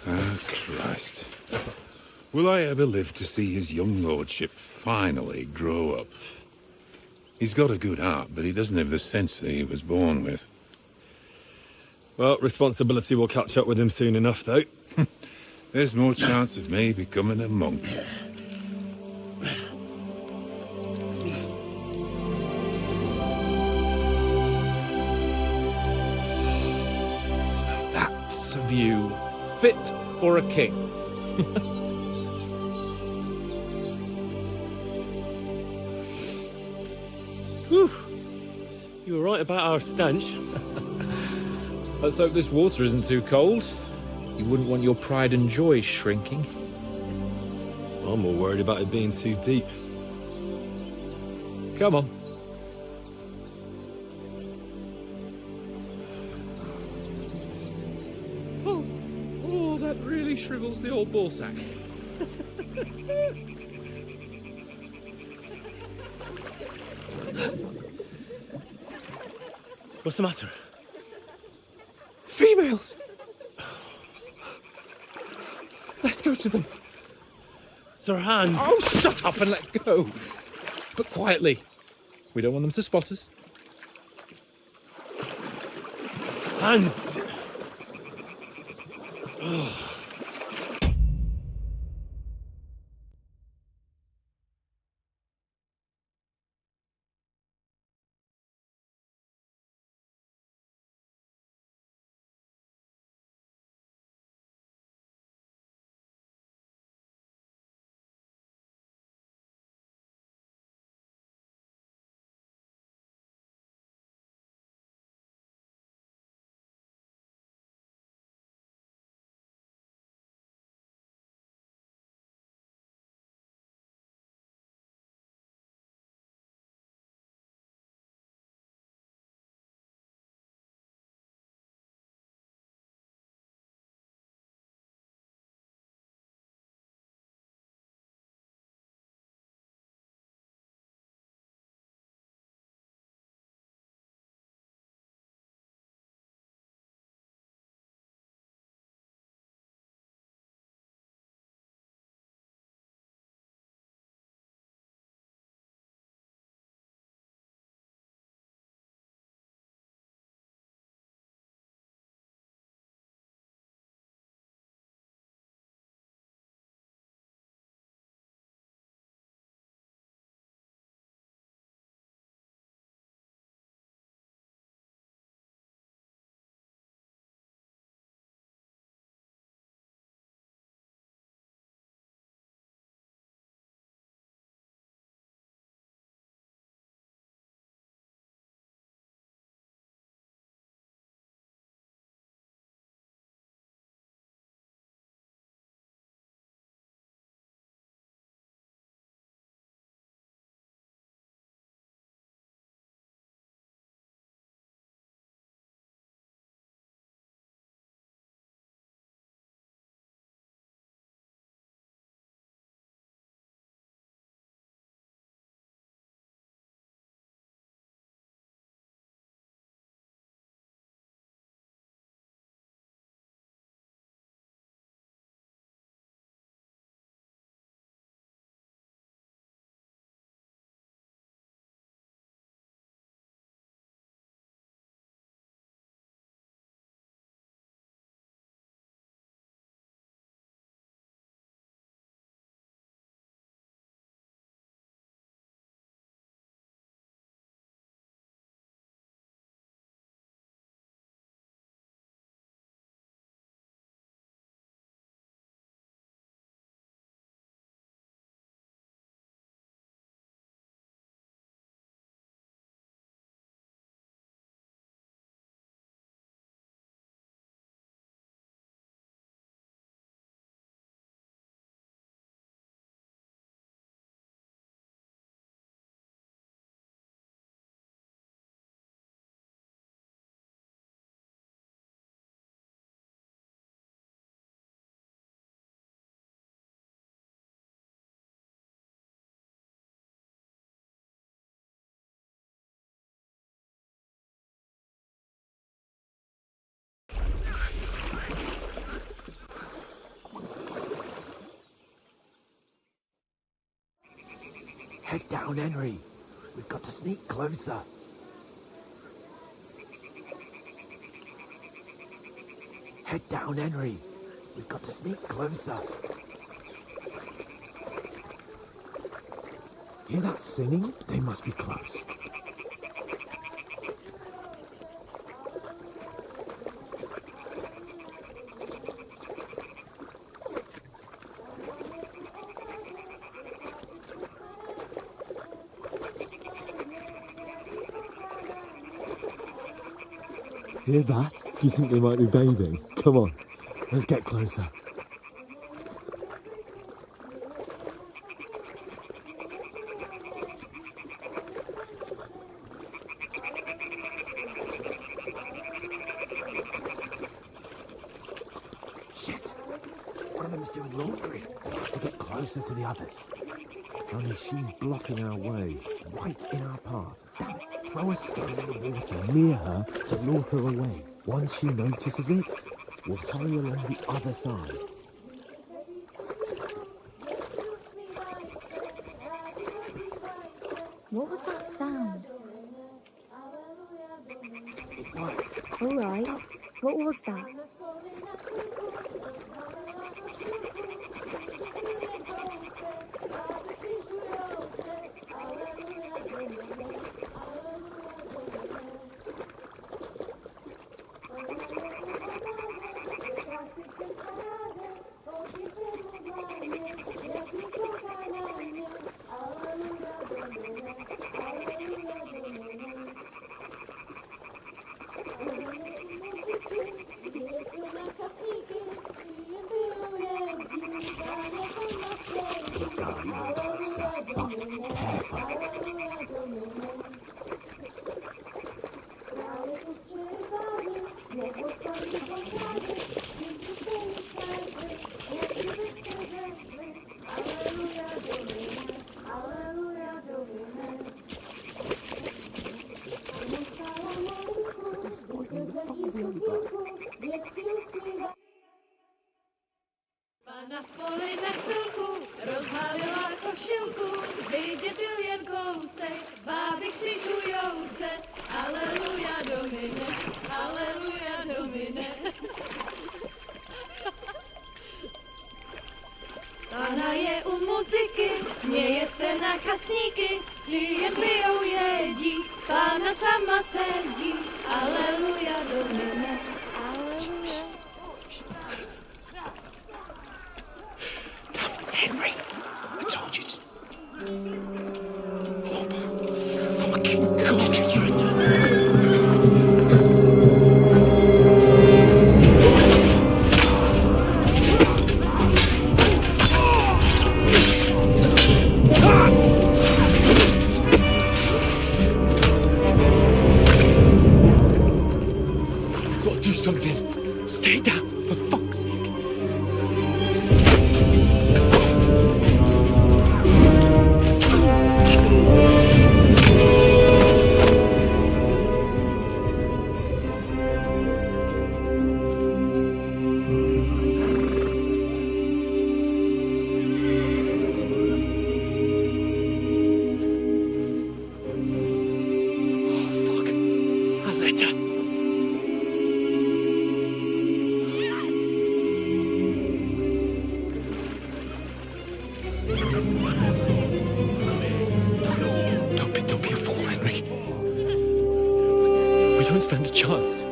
Ah, Christ. Will I ever live to see his young lordship finally grow up? He's got a good heart, but he doesn't have the sense that he was born with. Well, responsibility will catch up with him soon enough, though. There's more chance of me becoming a monk. That's a view fit for a king. Whew. You were right about our stench. Let's hope this water isn't too cold. You wouldn't want your pride and joy shrinking. I'm more worried about it being too deep. Come on. Oh, that really shrivels the old ball sack. What's the matter? Females! Let's go to them. Sir Hans! Oh, shut up and let's go. But quietly. We don't want them to spot us. Hans! Head down, Henry. We've got to sneak closer. Head down, Henry. We've got to sneak closer. Hear that singing? They must be close. Hear that? Do you think they might be bathing? Come on, let's get closer. Shit! One of them's doing laundry. We'll have to get closer to the others. Only she's blocking our way, right in our path. Damn it! Throw a stone in the water near her to lure her away. Once she notices it, we'll hurry along the other side. What was that sound? What? All right. What was that? Pana v poli na chvilku rozhalila košilku, vidět byl jen kousek, báby křikujou se, aleluja domine, aleluja domine. Pana je u muziky, směje se na kasníky, ti jen pijou jedí, Pána sama sedí, aleluja domine, aleluja. Henry, I told you to... Oh my fucking God, you're a... You've got to do something. Stay down, for fuck's sake. Don't be a fool, Henry. We don't stand a chance.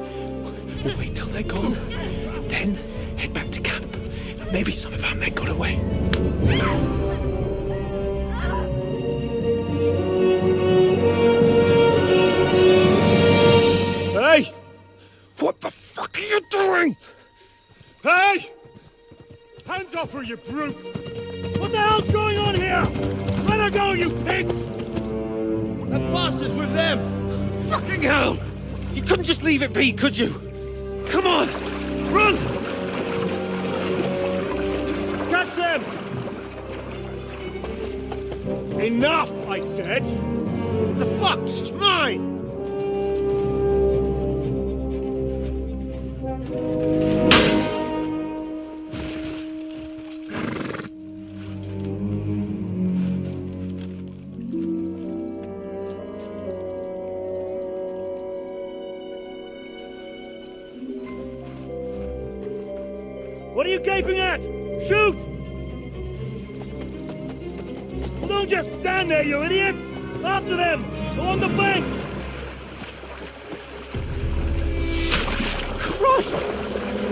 We'll wait till they're gone, and then head back to camp. Maybe some of our men got away. Hey! What the fuck are you doing? Hey! Hands off her, you brute! What the hell's going on here? Let her go, you pig! That bastard's with them! Fucking hell! You couldn't just leave it be, could you? Come on! Run! Catch them! Enough, I said! What the fuck? She's mine! you gaping at? Shoot! Well, don't just stand there, you idiot! After them! Along the bank! Christ!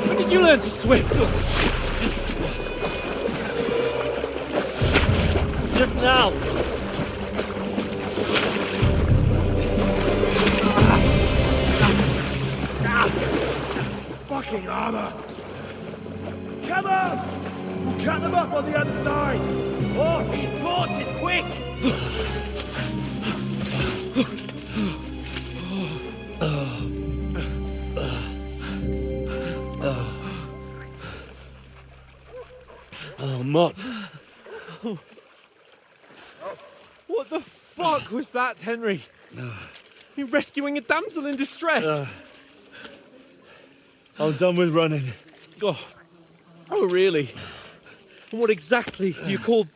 When did you learn to swim? Just now! Fucking armor! Come on! We'll cut them up on the other side! Oh, these torches, quick! Oh, Mott. What the fuck was that, Henry? You're rescuing a damsel in distress. I'm done with running. Oh, really? And what exactly do you call...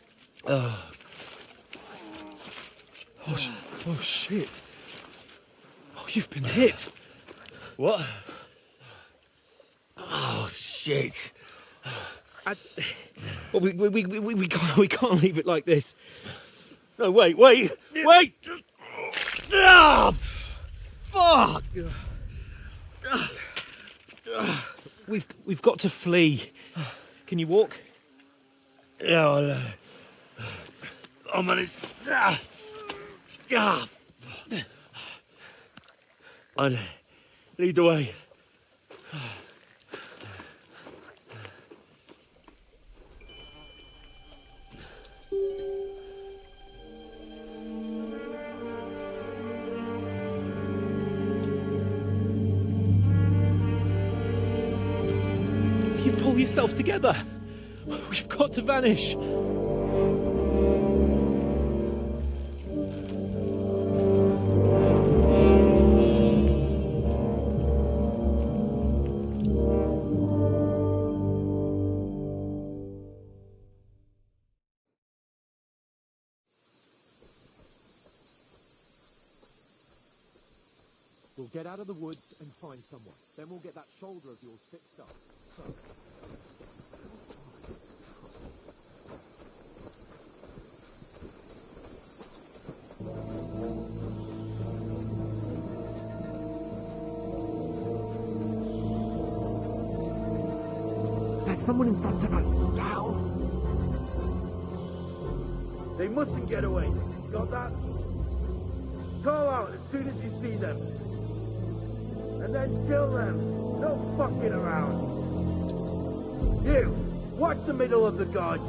Oh, shit. Oh, you've been hit. What? Oh, shit. Well, we can't leave it like this. No, wait! Ah, fuck! We've got to flee. Can you walk? Yeah, I'll manage. I'll lead the way. You pull yourself together. We've got to vanish. We'll get out of the woods and find someone. Then we'll get that shoulder of yours fixed up. There's someone in front of us. Down. They mustn't get away. Got that? Call out as soon as you see them. And then kill them. No fucking around. You, watch the middle of the gorge.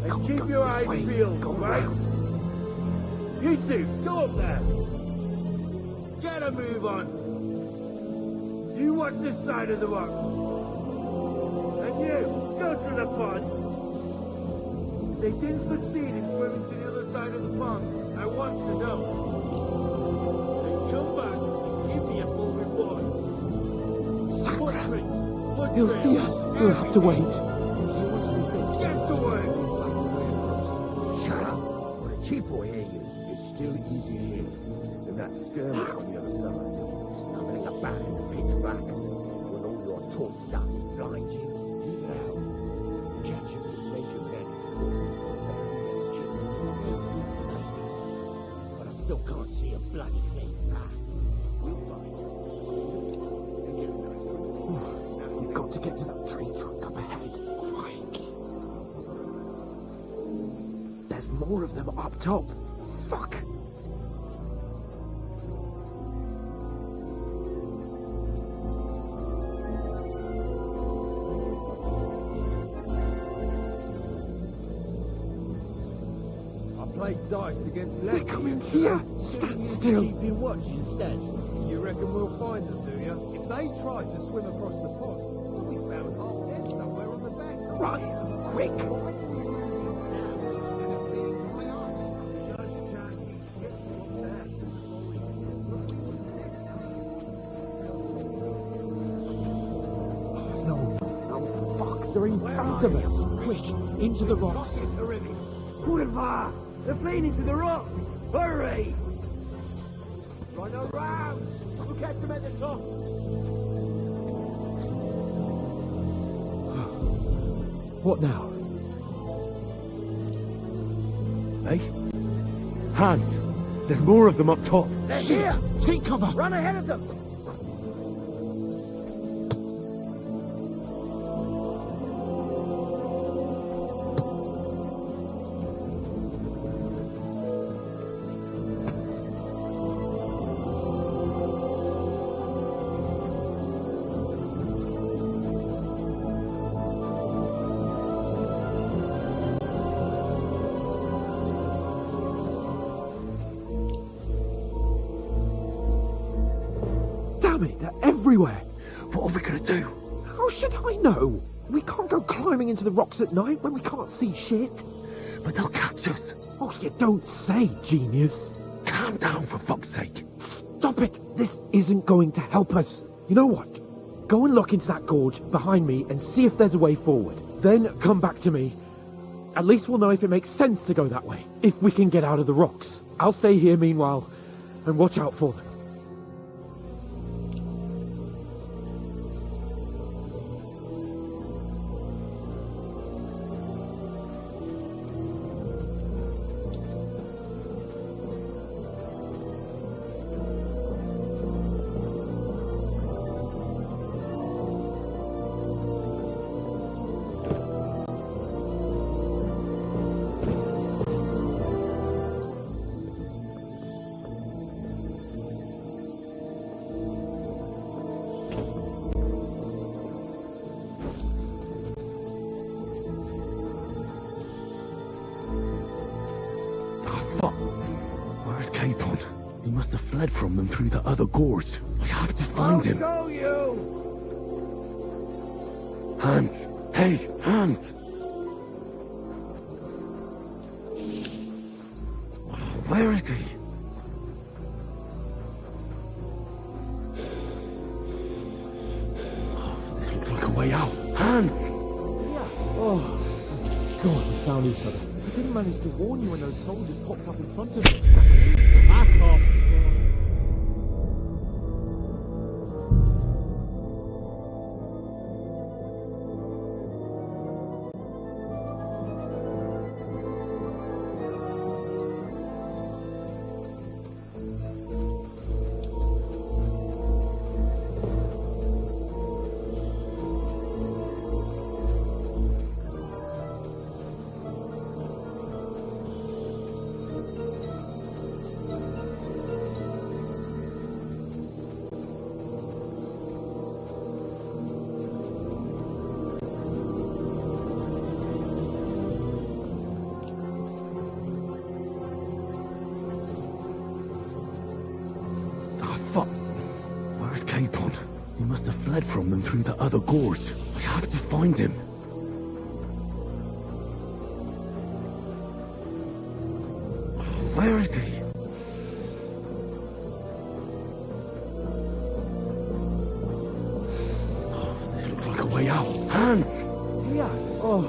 And keep your eyes peeled, right? You two, go up there. Get a move on. You watch this side of the rocks. And you, go to the pond. If they didn't succeed in swimming to the other side of the pond, I want to know. Then come back and give me a full report. Footprints, He'll see us. We'll have to wait. Get to work! Shut up! Or the chief will hear you. It's still easier here than that skirmish on the other side. Snuggling about in the pitch black when all your talk doesn't blind you. Even out. Catch you and make you ready. But I still can't see a bloody thing. We'll find it. We've got to get to that tree trunk up ahead. Quick. There's more of them up top. Fuck. Play dice against They're coming here. Stand still. Keep your watch instead. You reckon we'll find them, do you? If they tried to swim across the pond, we'll be found half dead somewhere on the bank. Run, quick. No, fuck, they're in front of us. Quick, into the rocks. Boulevard! They're fleeing into the rocks! Hurry! Run around! We'll catch them at the top! What now? Hey? Hans! There's more of them up top. They're here! Take cover! Run ahead of them! Damn it, they're everywhere! What are we gonna do? How should I know? We can't go climbing into the rocks at night when we can't see shit. But they'll catch us. Oh, you don't say, genius. Calm down, for fuck's sake. Stop it! This isn't going to help us. You know what? Go and look into that gorge behind me and see if there's a way forward. Then come back to me. At least we'll know if it makes sense to go that way. If we can get out of the rocks. I'll stay here meanwhile and watch out for them. Where's Capon? He must have fled from them through the other gorge. I have to find him. I'll show you! Hans! Hey, Hans! Where is he? Oh, this looks like a way out. Hans! Oh, God, we found each other. I didn't manage to warn you when those soldiers popped up in front of me. Back off. Capon. He must have fled from them through the other gorge. I have to find him. Where is he? Oh, this looks like a way out. Hans! Yeah. Oh,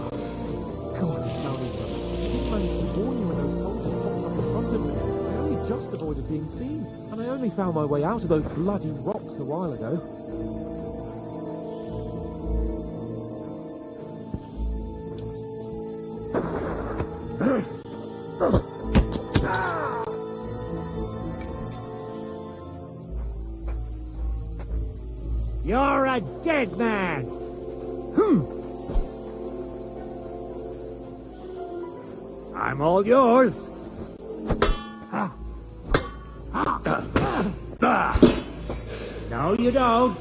God, we found each other. I didn't manage to warn you when those soldiers popped up in front of me. I only just avoided being seen. And I only found my way out of those bloody rocks a while ago. You're a dead man! I'm all yours! No, you don't!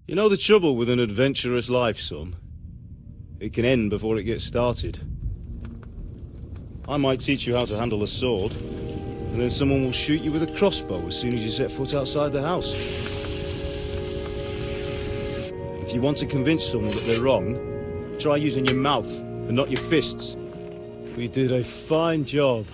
You know the trouble with an adventurous life, son? It can end before it gets started. I might teach you how to handle a sword, and then someone will shoot you with a crossbow as soon as you set foot outside the house. If you want to convince someone that they're wrong, try using your mouth and not your fists. We did a fine job.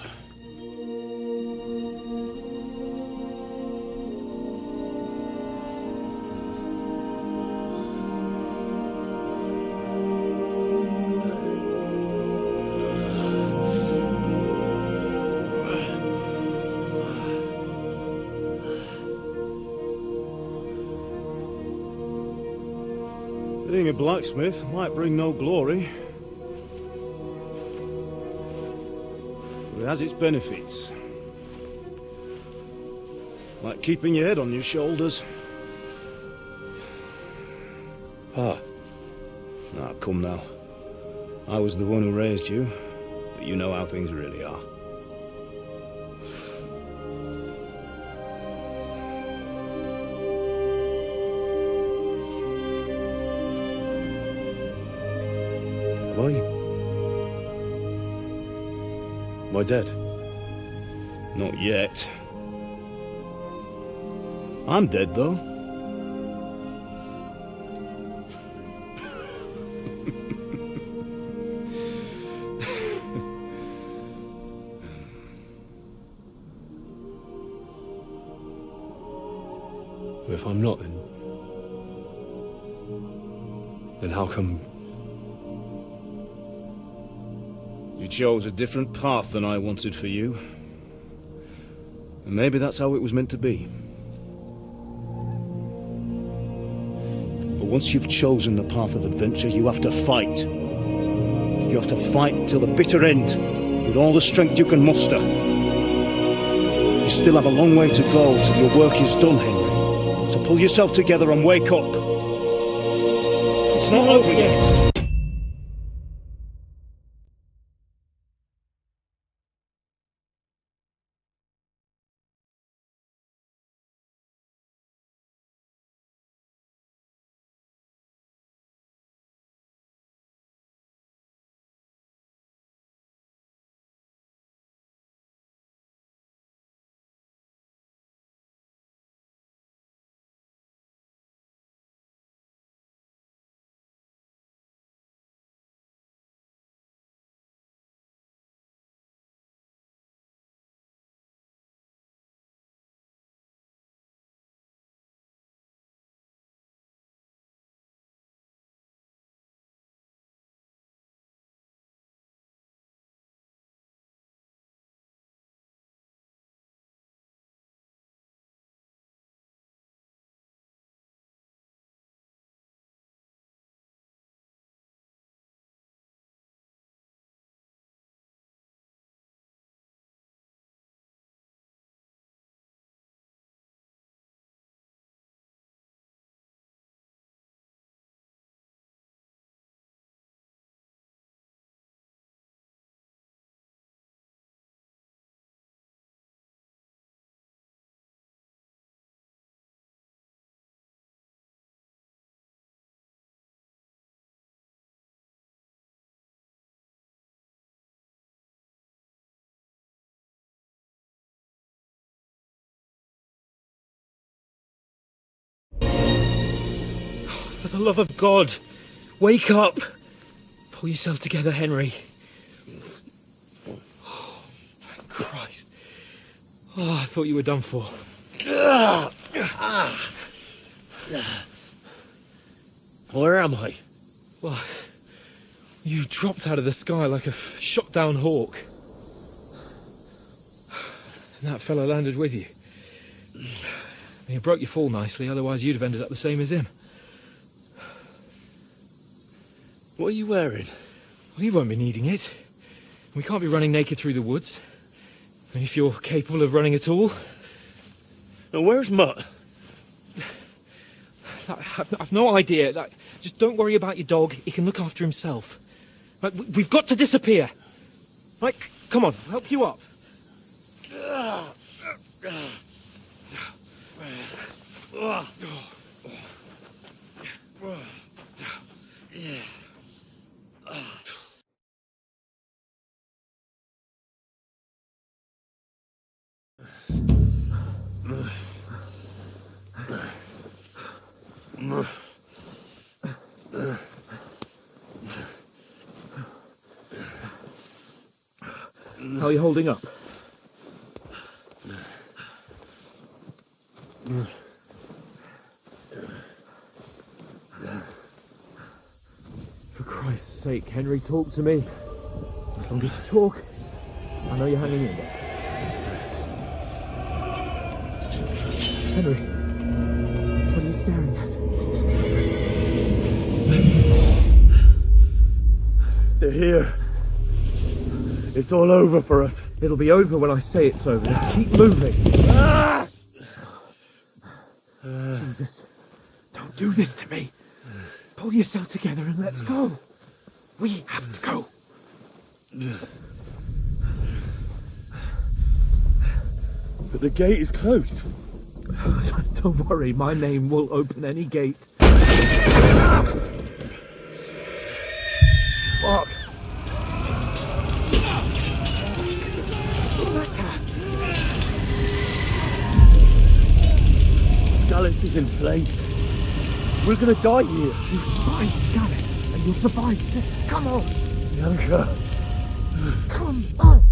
Being a blacksmith might bring no glory, but it has its benefits. Like keeping your head on your shoulders. Pa. Ah, come now. I was the one who raised you, but you know how things really are. Am I dead? Not yet. I'm dead, though. If I'm not, then how come... You chose a different path than I wanted for you. And maybe that's how it was meant to be. But once you've chosen the path of adventure, you have to fight. You have to fight till the bitter end, with all the strength you can muster. You still have a long way to go till your work is done, Henry. So pull yourself together and wake up. It's not over yet. For the love of God, wake up! Pull yourself together, Henry. Oh, thank Christ. Oh, I thought you were done for. Where am I? Well, you dropped out of the sky like a shot-down hawk. And that fella landed with you. You broke your fall nicely, otherwise you'd have ended up the same as him. What are you wearing? Well, you won't be needing it. We can't be running naked through the woods. And if you're capable of running at all. And where's Mutt? I've no idea. Just don't worry about your dog. He can look after himself. Right, we've got to disappear. Right, come on, I'll help you up. How are you holding up? For Christ's sake, Henry, talk to me. As long as you talk, I know you're hanging in there. Henry, what are you staring at? They're here. It's all over for us. It'll be over when I say it's over. Now keep moving. Jesus, don't do this to me. Pull yourself together and let's go. We have to go. But the gate is closed. Don't worry, my name will open any gate. Fuck. What's the matter? Scallis is in flames. We're gonna die here. You survived Scallis, and you'll survive this. Come on. Bianca. Come on.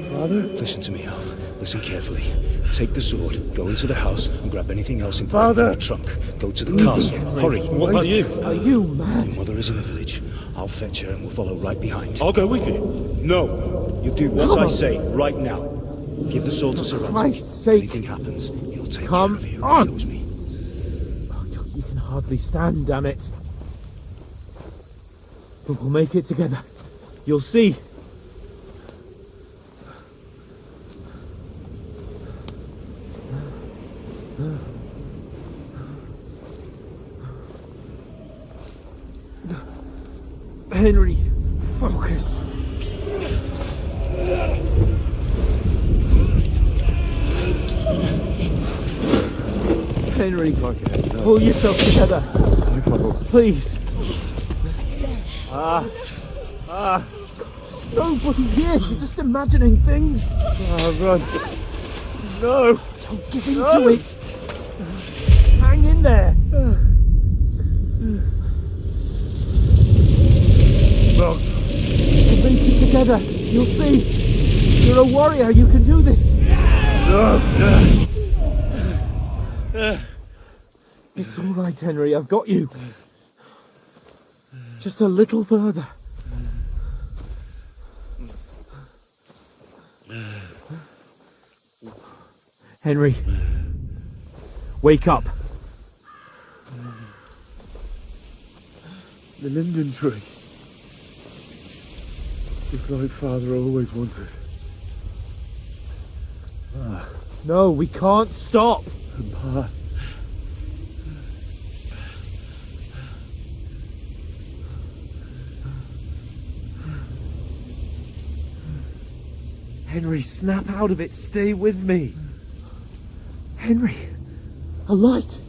Father? Listen to me, Al. Listen carefully. Take the sword, go into the house, and grab anything else in Father! the trunk. Go to the castle. Hurry. What about you? Are you mad? Your mother is in the village. I'll fetch her and we'll follow right behind. I'll go with you. No. You do what I say right now. Give the sword to Sir For Anthony. Christ's sake. Anything happens, he'll take Come care of you. on. He knows me. Oh, you can hardly stand, damn it. But we'll make it together. You'll see. Henry, focus. Henry, pull yourself together. Please. There's nobody here. You're just imagining things. Run. No. Don't give into it. Hang in there. Well, We'll make it together. You'll see. You're a warrior. You can do this. It's all right, Henry. I've got you. Just a little further. Henry, wake up. the linden tree. Just like Father always wanted. No, we can't stop. And Pa. Henry, snap out of it. Stay with me. Henry, a light.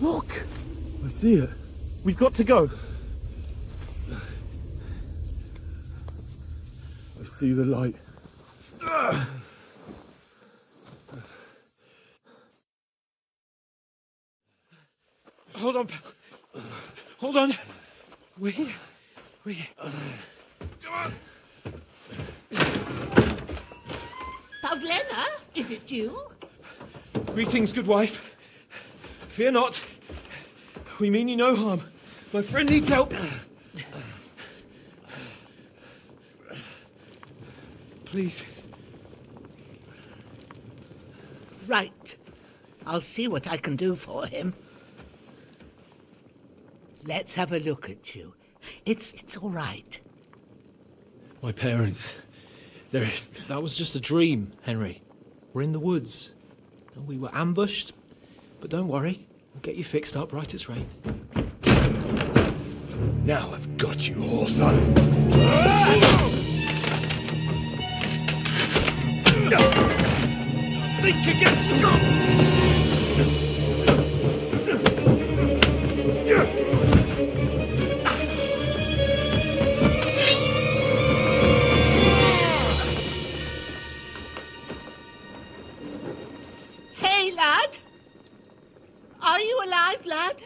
Look. I see it. We've got to go. I see the light. Hold on, pal. Hold on. We're here. We're here. Come on. Pavlena, is it you? Greetings, good wife. Fear not. We mean you no harm. My friend needs help. Please. Right. I'll see what I can do for him. Let's have a look at you. It's all right. My parents. That was just a dream, Henry. We're in the woods. We were ambushed, but don't worry. We'll get you fixed up right as rain. Now I've got you, whoresons. think against God! Hey, lad! Are you alive, lad?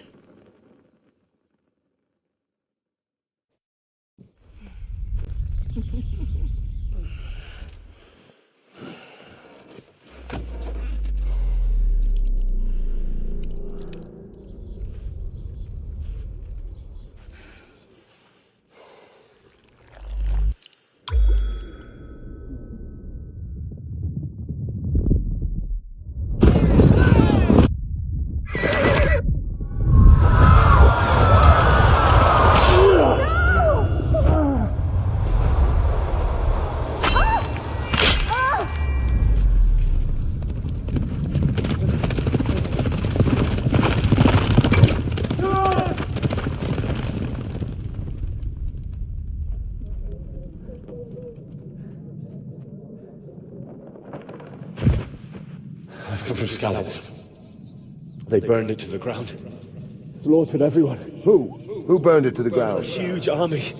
I've come from Scallops. They burned it to the ground. Slaughtered everyone. Who? Who burned it to the ground? A huge army.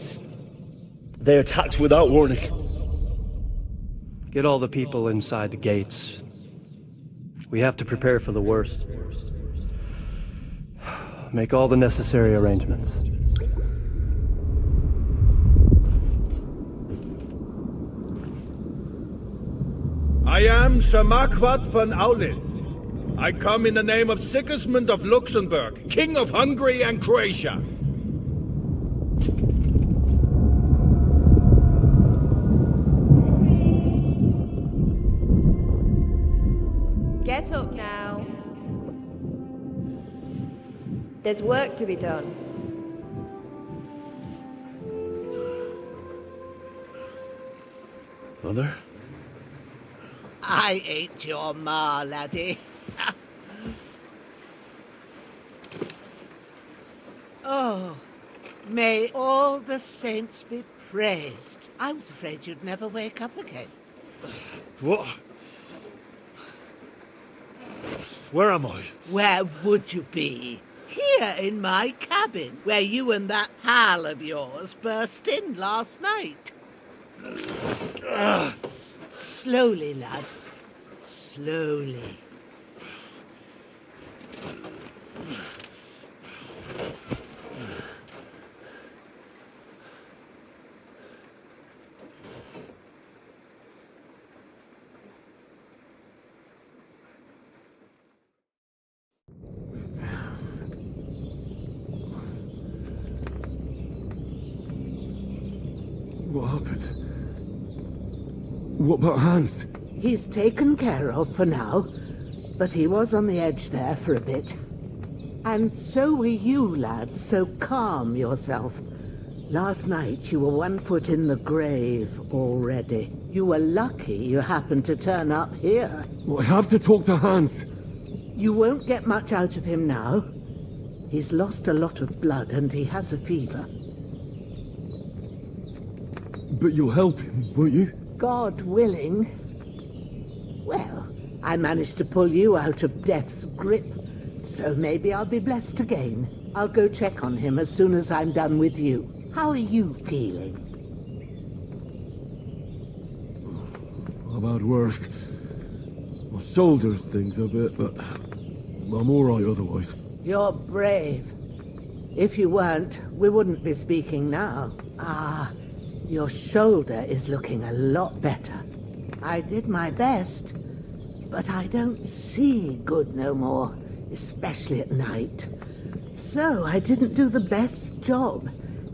They attacked without warning. Get all the people inside the gates. We have to prepare for the worst. Make all the necessary arrangements. I am Sir Marquardt von Aulitz. I come in the name of Sigismund of Luxembourg, King of Hungary and Croatia. Get up now. There's work to be done. Mother? I ain't your ma, laddie. Oh, may all the saints be praised. I was afraid you'd never wake up again. What? Where am I? Where would you be? Here in my cabin, where you and that pal of yours burst in last night. Slowly, lad. Slowly. What happened? What about Hans? He's taken care of for now, but he was on the edge there for a bit. And so were you, lad, so calm yourself. Last night you were 1 foot in the grave already. You were lucky you happened to turn up here. Well, I have to talk to Hans. You won't get much out of him now. He's lost a lot of blood and he has a fever. But you'll help him, won't you? God willing. Well, I managed to pull you out of death's grip, so maybe I'll be blessed again. I'll go check on him as soon as I'm done with you. How are you feeling? I've had worse. My shoulder's things a bit, but I'm alright otherwise. You're brave. If you weren't, we wouldn't be speaking now. Ah, your shoulder is looking a lot better. I did my best, but I don't see good no more, especially at night. So I didn't do the best job.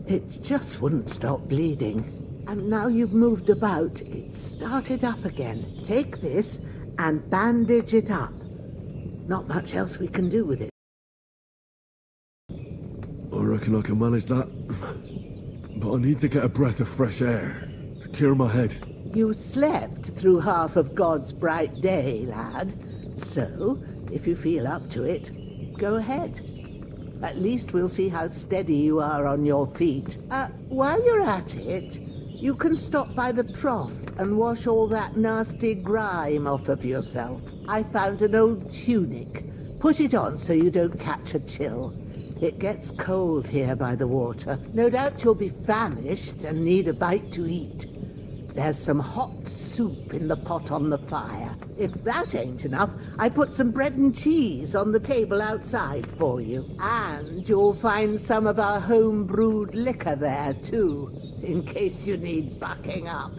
It just wouldn't stop bleeding. And now you've moved about, it's started up again. Take this and bandage it up. Not much else we can do with it. I reckon I can manage that. But I need to get a breath of fresh air to clear my head. You slept through half of God's bright day, lad. So, if you feel up to it, go ahead. At least we'll see how steady you are on your feet. While you're at it, You can stop by the trough and wash all that nasty grime off of yourself. I found an old tunic. Put it on so you don't catch a chill. It gets cold here by the water. No doubt you'll be famished and need a bite to eat. There's some hot soup in the pot on the fire. If that ain't enough, I put some bread and cheese on the table outside for you. And you'll find some of our home-brewed liquor there, too, in case you need bucking up.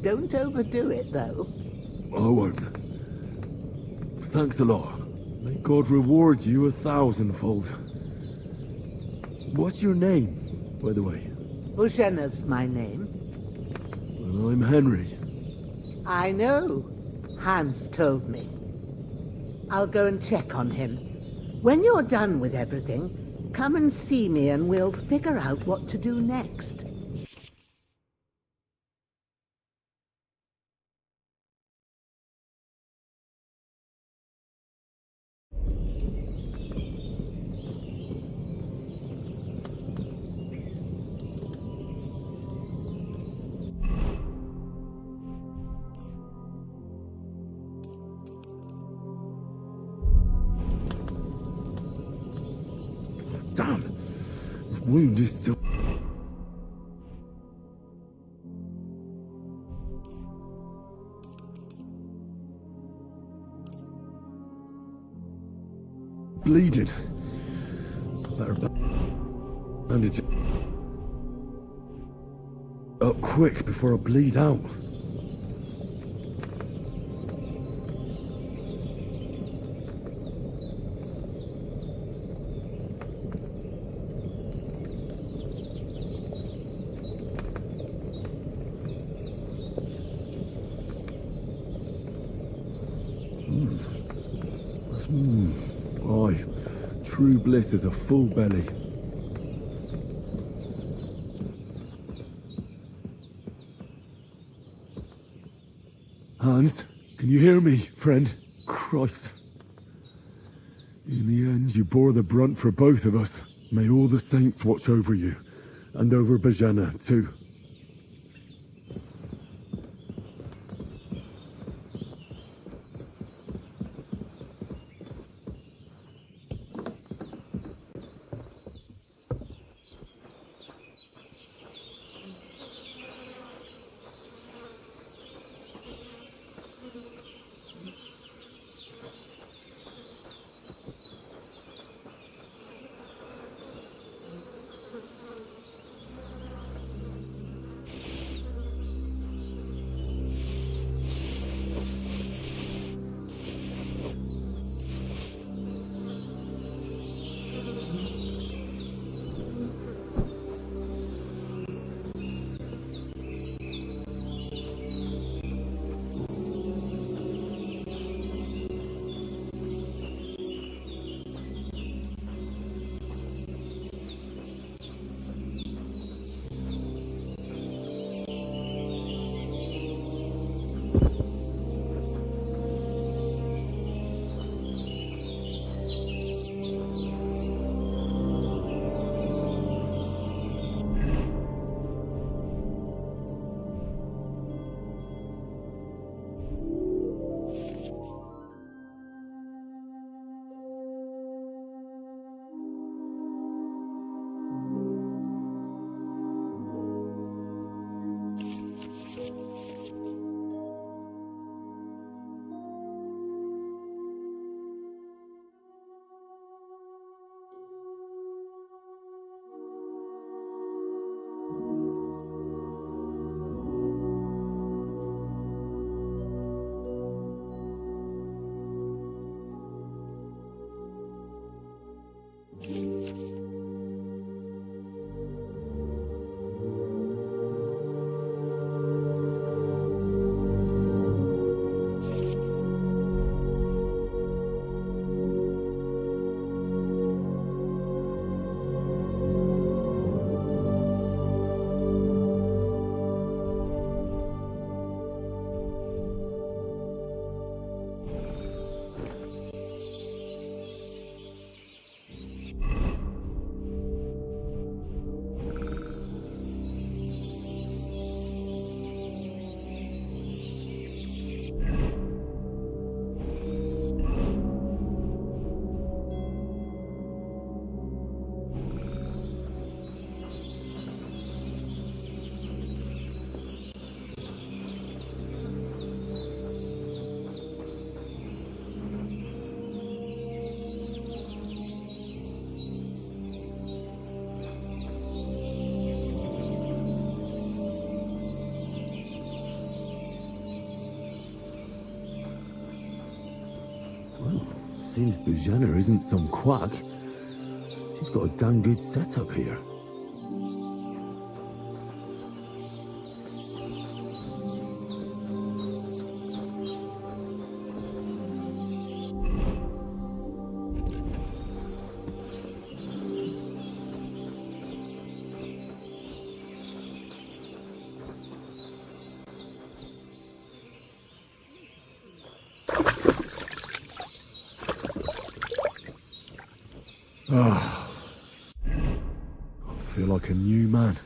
Don't overdo it, though. I won't. Thanks a lot. May God reward you 1,000-fold. What's your name, by the way? Ushena's my name. Well, I'm Henry. I know. Hans told me. I'll go and check on him. When you're done with everything, come and see me and we'll figure out what to do next. Damn! His wound is still... bleeding. Better bandage it up quick before I bleed out. Aye, true bliss is a full belly. Hans, can you hear me, friend? Christ. In the end, you bore the brunt for both of us. May all the saints watch over you, and over Bajana, too. Since Bujana isn't some quack, she's got a damn good setup here. I feel like a new man.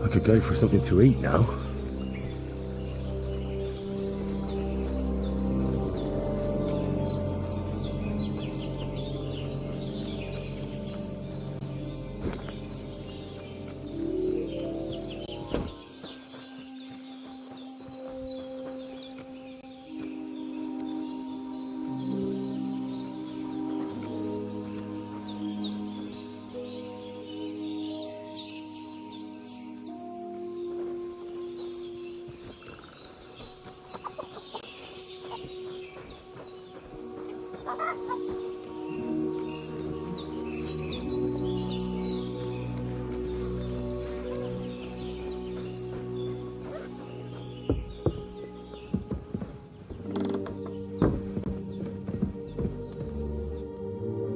I could go for something to eat now.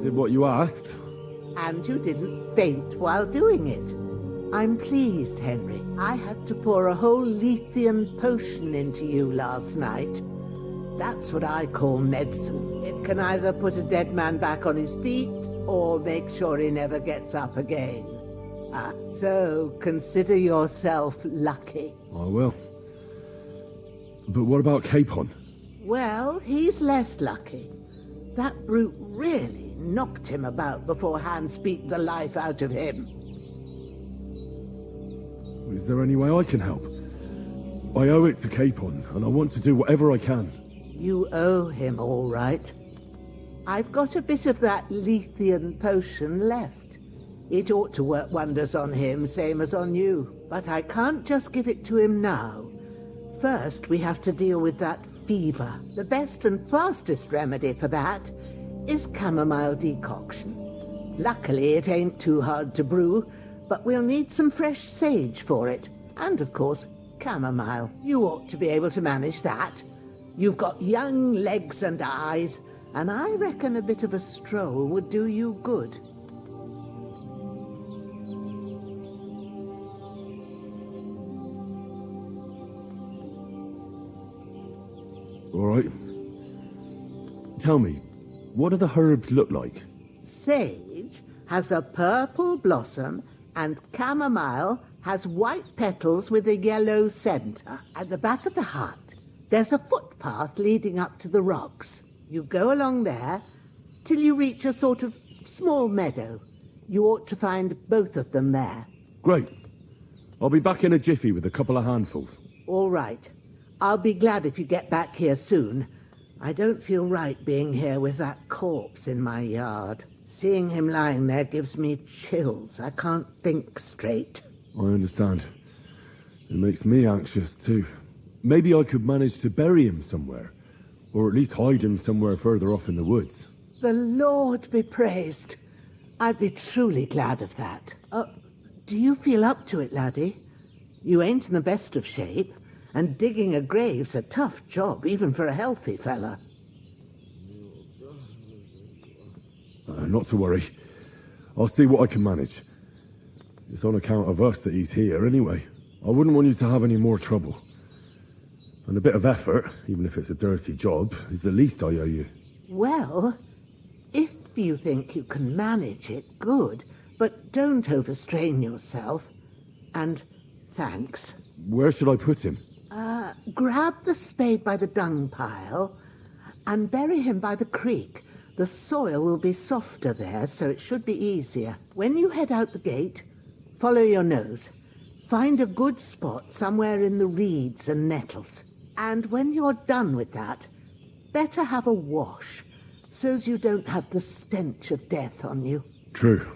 Did what you asked. And you didn't faint while doing it. I'm pleased, Henry. I had to pour a whole Lethean potion into you last night. That's what I call medicine. It can either put a dead man back on his feet, or make sure he never gets up again. So consider yourself lucky. I will. But what about Capon? Well, he's less lucky. That brute really knocked him about before Hans beat the life out of him. Is there any way I can help? I owe it to Capon, and I want to do whatever I can. You owe him, all right. I've got a bit of that Lethean potion left. It ought to work wonders on him, same as on you. But I can't just give it to him now. First, we have to deal with that fever. The best and fastest remedy for that is chamomile decoction. Luckily, it ain't too hard to brew, but we'll need some fresh sage for it. And, of course, chamomile. You ought to be able to manage that. You've got young legs and eyes, and I reckon a bit of a stroll would do you good. All right. Tell me, what do the herbs look like? Sage has a purple blossom, and chamomile has white petals with a yellow centre. At the back of the hut, there's a footpath leading up to the rocks. You go along there till you reach a sort of small meadow. You ought to find both of them there. Great. I'll be back in a jiffy with a couple of handfuls. All right. I'll be glad if you get back here soon. I don't feel right being here with that corpse in my yard. Seeing him lying there gives me chills. I can't think straight. I understand. It makes me anxious too. Maybe I could manage to bury him somewhere. Or at least hide him somewhere further off in the woods. The Lord be praised. I'd be truly glad of that. Do you feel up to it, laddie? You ain't in the best of shape, and digging a grave's a tough job, even for a healthy fella. Not to worry. I'll see what I can manage. It's on account of us that he's here anyway. I wouldn't want you to have any more trouble. And a bit of effort, even if it's a dirty job, is the least I owe you. Well, if you think you can manage it, good. But don't overstrain yourself. And thanks. Where should I put him? Grab the spade by the dung pile and bury him by the creek. The soil will be softer there, so it should be easier. When you head out the gate, follow your nose. Find a good spot somewhere in the reeds and nettles. And when you're done with that, better have a wash, so's you don't have the stench of death on you. True.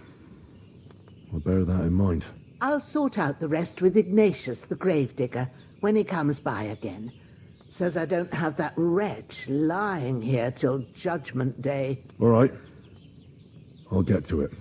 I'll bear that in mind. I'll sort out the rest with Ignatius, the gravedigger, when he comes by again, so's I don't have that wretch lying here till Judgment Day. All right. I'll get to it.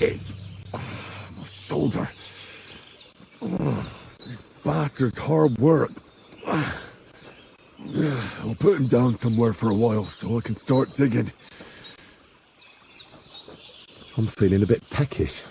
bitches! My shoulder. This bastard's hard work. I'll put him down somewhere for a while so I can start digging. I'm feeling a bit peckish.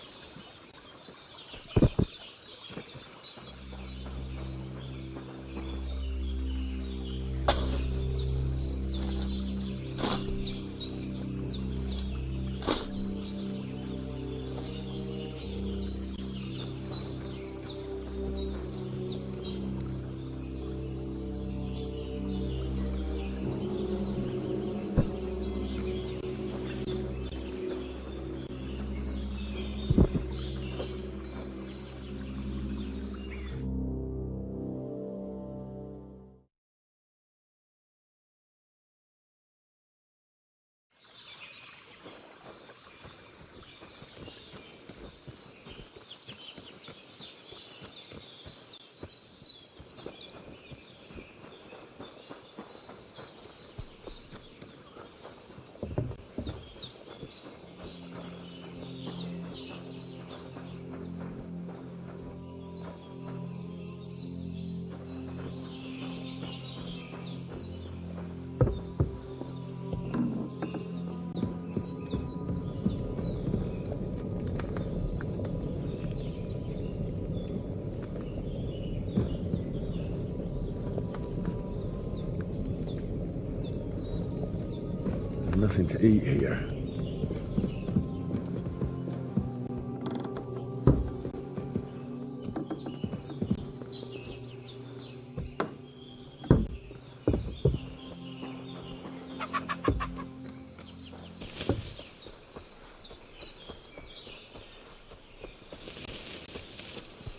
Nothing to eat here.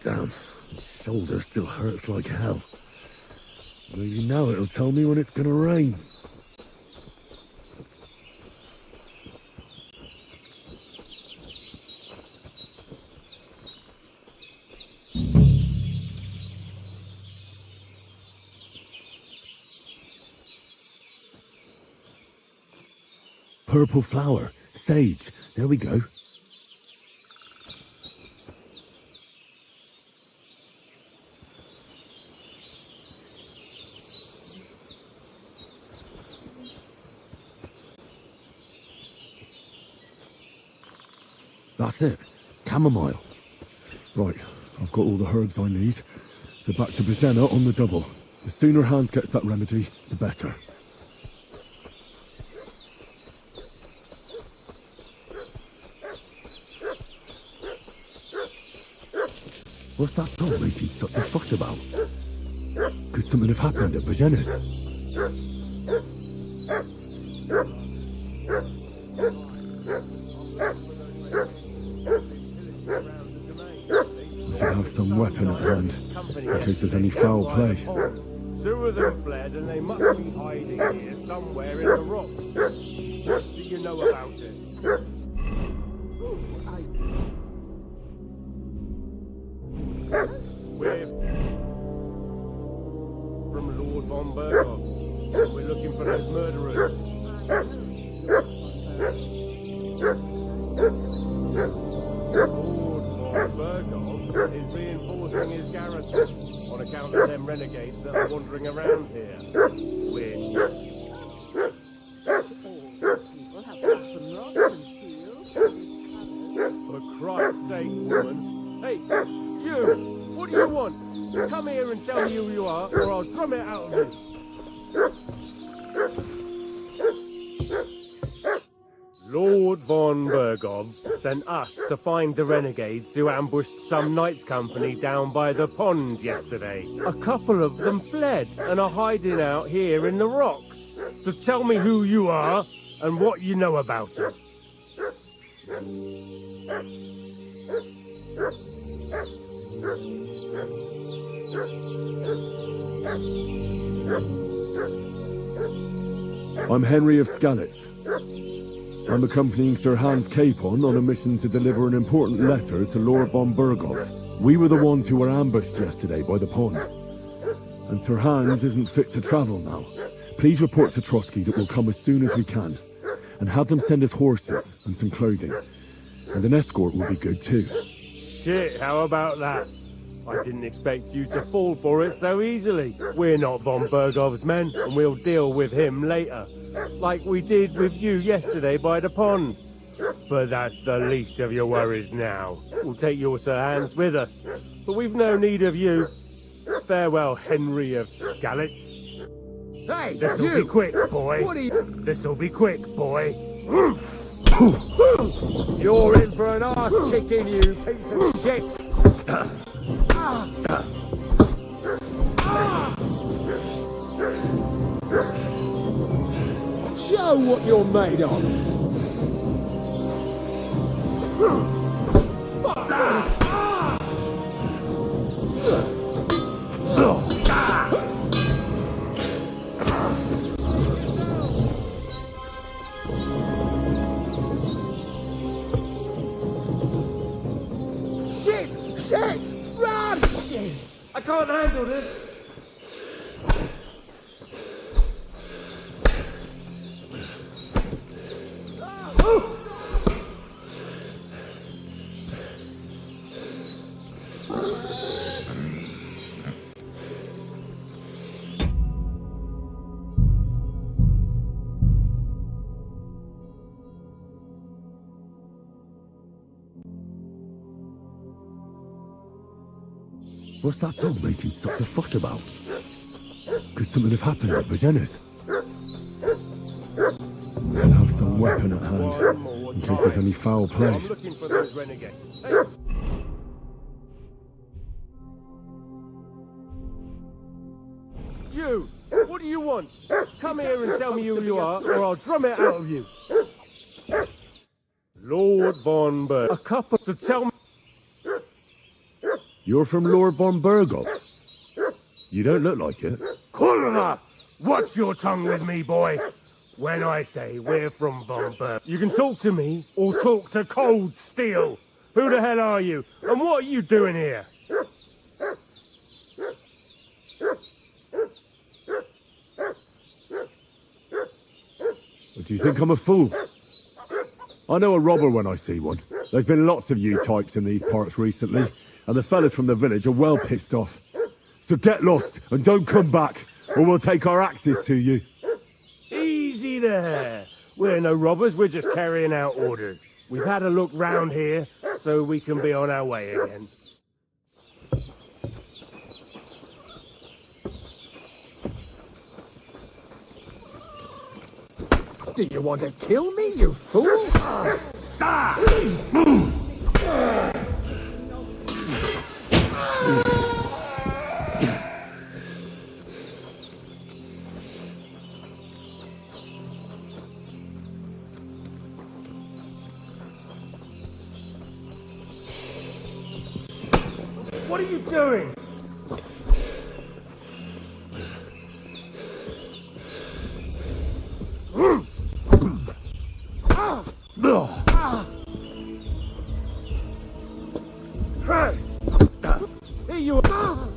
Damn, my shoulder still hurts like hell. Maybe now it'll tell me when it's gonna rain. Purple flower, sage, there we go. That's it, chamomile. Right, I've got all the herbs I need, so back to Bozena on the double. The sooner Hans gets that remedy, the better. What's that dog making such a fuss about? Could something have happened at Bozena's? I should have some weapon at hand, in case there's any foul play. Two of them fled and they must be hiding here somewhere in the rocks. What do you know about it? We're from Lord von Berghoff. We're looking for those murderers. Lord von Berghoff is reinforcing his garrison on account of them renegades that are wandering around here. For Christ's sake, woman. Hey! You! What do you want? Come here and tell me who you are, or I'll drum it out of you. Lord von Berghoff sent us to find the renegades who ambushed some knights' company down by the pond yesterday. A couple of them fled and are hiding out here in the rocks. So tell me who you are and what you know about it. I'm Henry of Skalitz. I'm accompanying Sir Hans Capon on a mission to deliver an important letter to Lord von Berghoff. We were the ones who were ambushed yesterday by the pond. And Sir Hans isn't fit to travel now. Please report to Trotsky that we'll come as soon as we can. And have them send us horses and some clothing. And an escort would be good too. Shit, how about that? I didn't expect you to fall for it so easily. We're not von Bergov's men, and we'll deal with him later. Like we did with you yesterday by the pond. But that's the least of your worries now. We'll take your Sir Hans with us, but we've no need of you. Farewell, Henry of Skalitz. Hey, This'll be quick, boy. What are you... This'll be quick, boy. You're in for an arse kicking, you piece of shit. Show what you're made of. Shit! Run! Shit! I can't handle this. What's that dog making such a fuss about? Could something have happened at Bajena's? Should have some weapon at hand, in case there's any foul play. I'm looking for those renegades. Hey. You! What do you want? Come here and tell me who you are, or I'll drum it out of you. Lord von Berg. A couple, so tell me. You're from Lord von Bergov? You don't look like it. Kulva! Watch your tongue with me, boy. When I say we're from von Berg, you can talk to me or talk to cold steel. Who the hell are you? And what are you doing here? Do you think I'm a fool? I know a robber when I see one. There's been lots of you types in these parts recently, and the fellas from the village are well pissed off. So get lost and don't come back, or we'll take our axes to you. Easy there. We're no robbers, we're just carrying out orders. We've had a look round here, so we can be on our way again. Do you want to kill me, you fool? What are you doing? Here you are.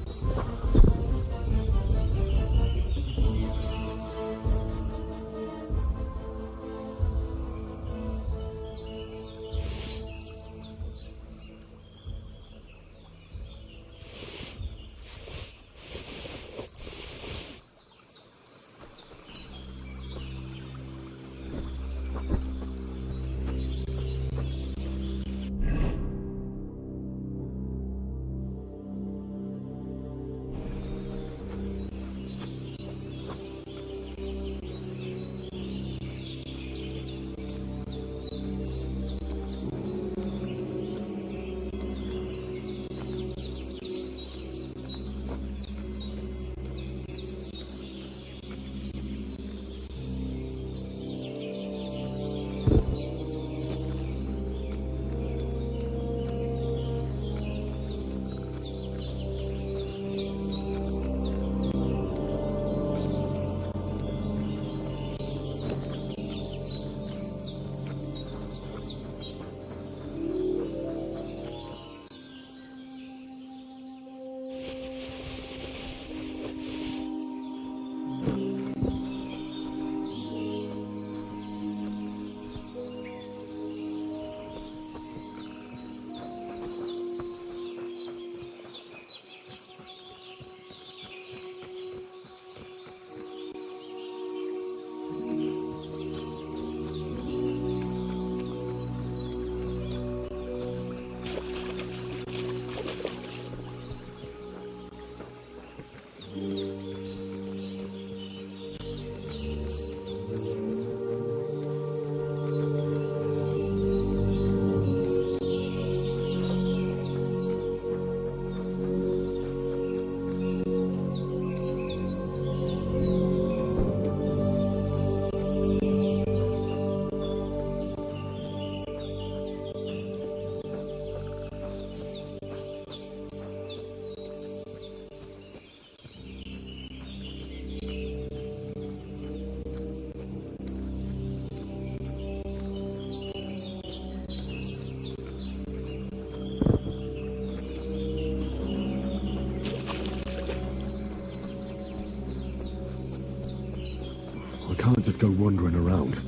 just go wandering around.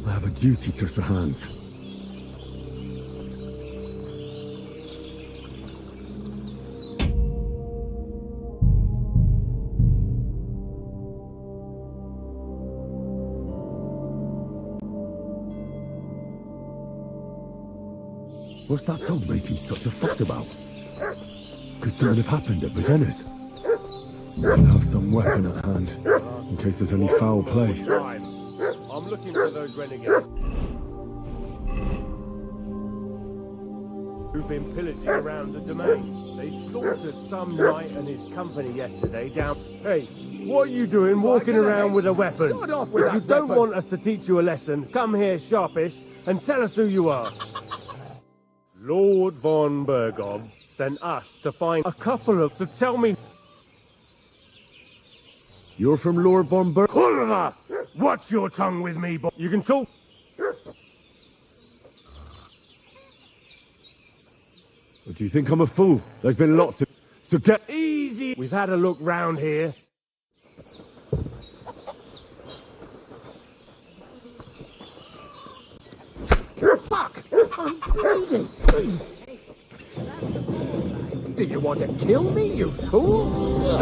I have a duty to Sir Hans. What's that dog making such a fuss about? Could something have happened at Bazena's? Should have some weapon at hand, in case there's any foul play. I'm looking for those renegades who've been pillaging around the domain. They slaughtered some knight and his company yesterday down... Hey, what are you doing walking around with a weapon? If you don't want us to teach you a lesson, come here sharpish and tell us who you are. Lord von Bergov sent us to find a couple of... So tell me... You're from Lord von Bergov? Kulva! Watch your tongue with me, boy. You can talk... Do you think I'm a fool? There's been lots of... So get... Easy! We've had a look round here. Fuck! I'm bleeding! Do you want to kill me, you fool?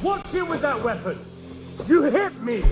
Watch it with that weapon! You hit me!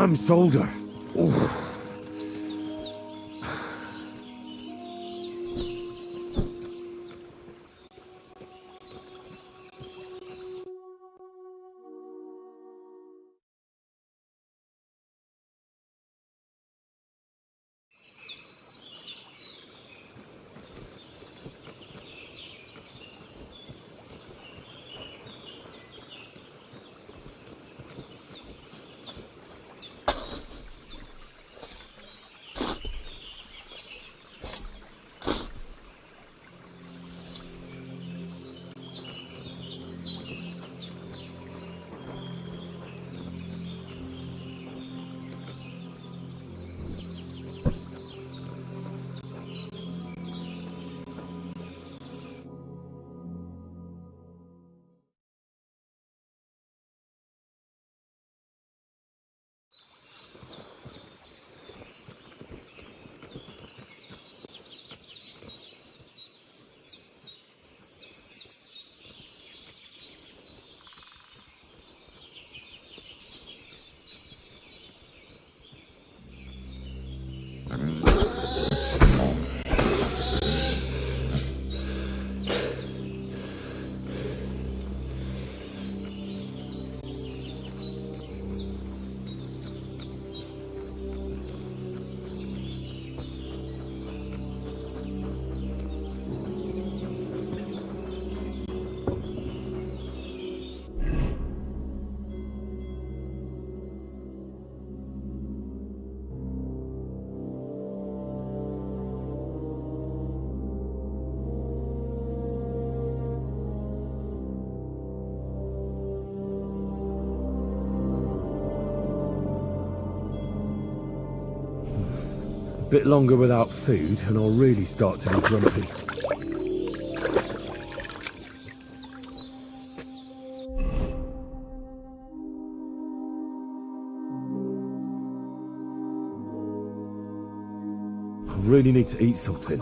damn shoulder. Oof. Bit longer without food, and I'll really start to be grumpy. I really need to eat something.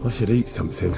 I should eat something.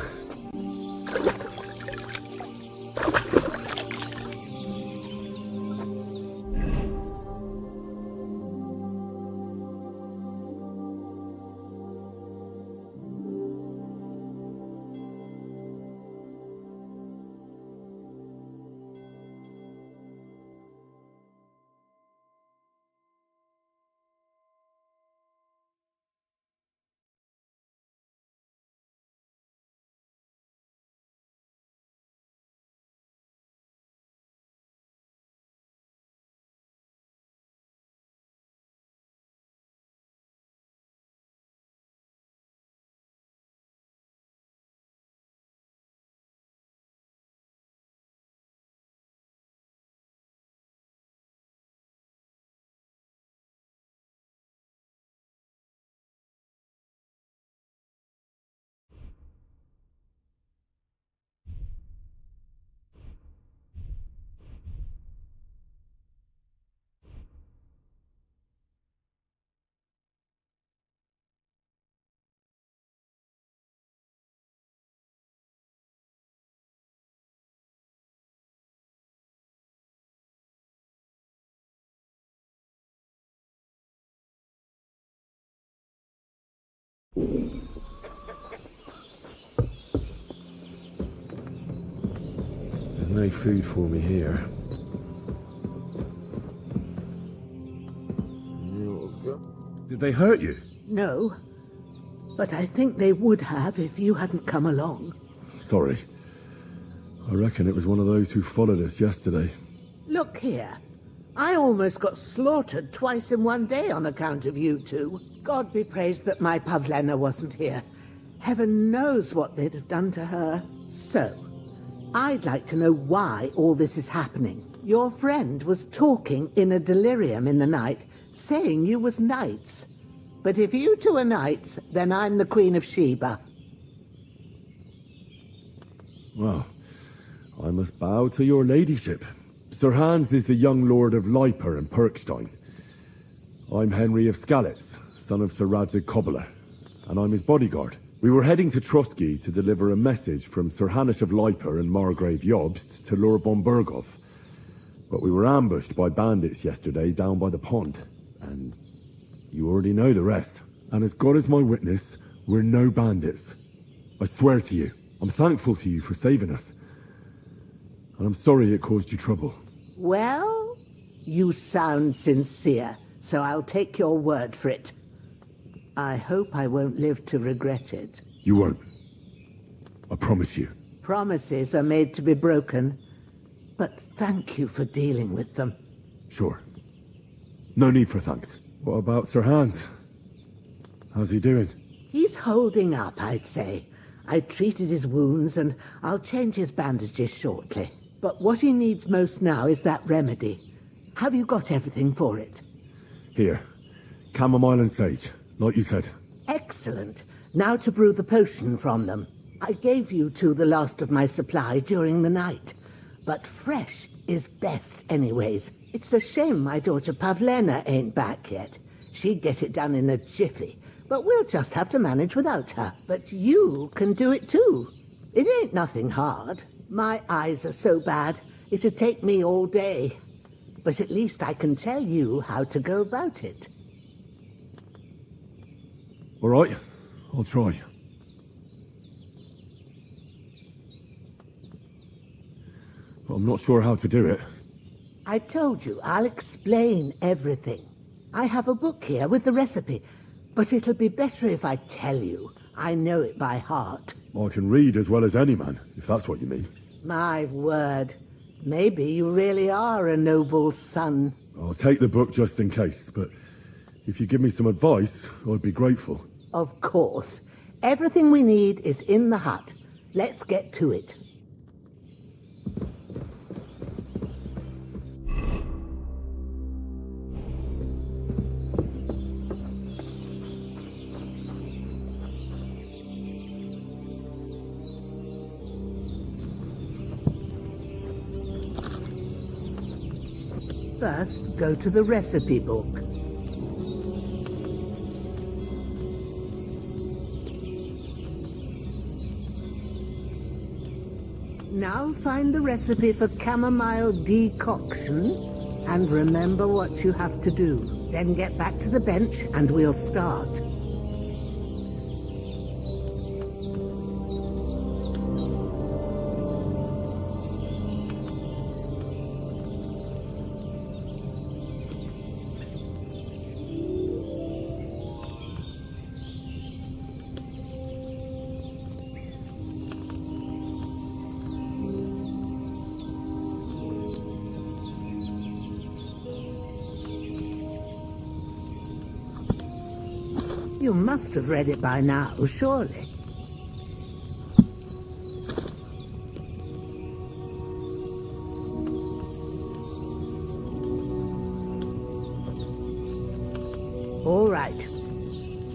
There's no food for me here. Did they hurt you? No, but I think they would have if you hadn't come along. Sorry. I reckon it was one of those who followed us yesterday. Look here. I almost got slaughtered twice in one day on account of you two. God be praised that my Pavlena wasn't here. Heaven knows what they'd have done to her. So, I'd like to know why all this is happening. Your friend was talking in a delirium in the night, saying you was knights. But if you two are knights, then I'm the Queen of Sheba. Well, I must bow to your ladyship. Sir Hans is the young lord of Leiper and Perkstein. I'm Henry of Skalitz, son of Sir Radzig Cobbler, and I'm his bodyguard. We were heading to Trotsky to deliver a message from Sir Hanush of Leiper and Margrave Jobst to Lord Bombergov. But we were ambushed by bandits yesterday down by the pond, and you already know the rest. And as God is my witness, we're no bandits. I swear to you, I'm thankful to you for saving us. And I'm sorry it caused you trouble. Well, you sound sincere, so I'll take your word for it. I hope I won't live to regret it. You won't. I promise you. Promises are made to be broken, but thank you for dealing with them. Sure. No need for thanks. What about Sir Hans? How's he doing? He's holding up, I'd say. I treated his wounds, and I'll change his bandages shortly. But what he needs most now is that remedy. Have you got everything for it? Here. Chamomile and sage, like you said. Excellent. Now to brew the potion from them. I gave you two the last of my supply during the night. But fresh is best anyways. It's a shame my daughter Pavlena ain't back yet. She'd get it done in a jiffy. But we'll just have to manage without her. But you can do it too. It ain't nothing hard. My eyes are so bad, it'd take me all day. But at least I can tell you how to go about it. All right, I'll try. But I'm not sure how to do it. I told you, I'll explain everything. I have a book here with the recipe, but it'll be better if I tell you. I know it by heart. I can read as well as any man, if that's what you mean. My word. Maybe you really are a noble son. I'll take the book just in case, but if you give me some advice, I'd be grateful. Of course. Everything we need is in the hut. Let's get to it. First, go to the recipe book. Now find the recipe for chamomile decoction and remember what you have to do. Then get back to the bench and we'll start. You must have read it by now, surely. All right.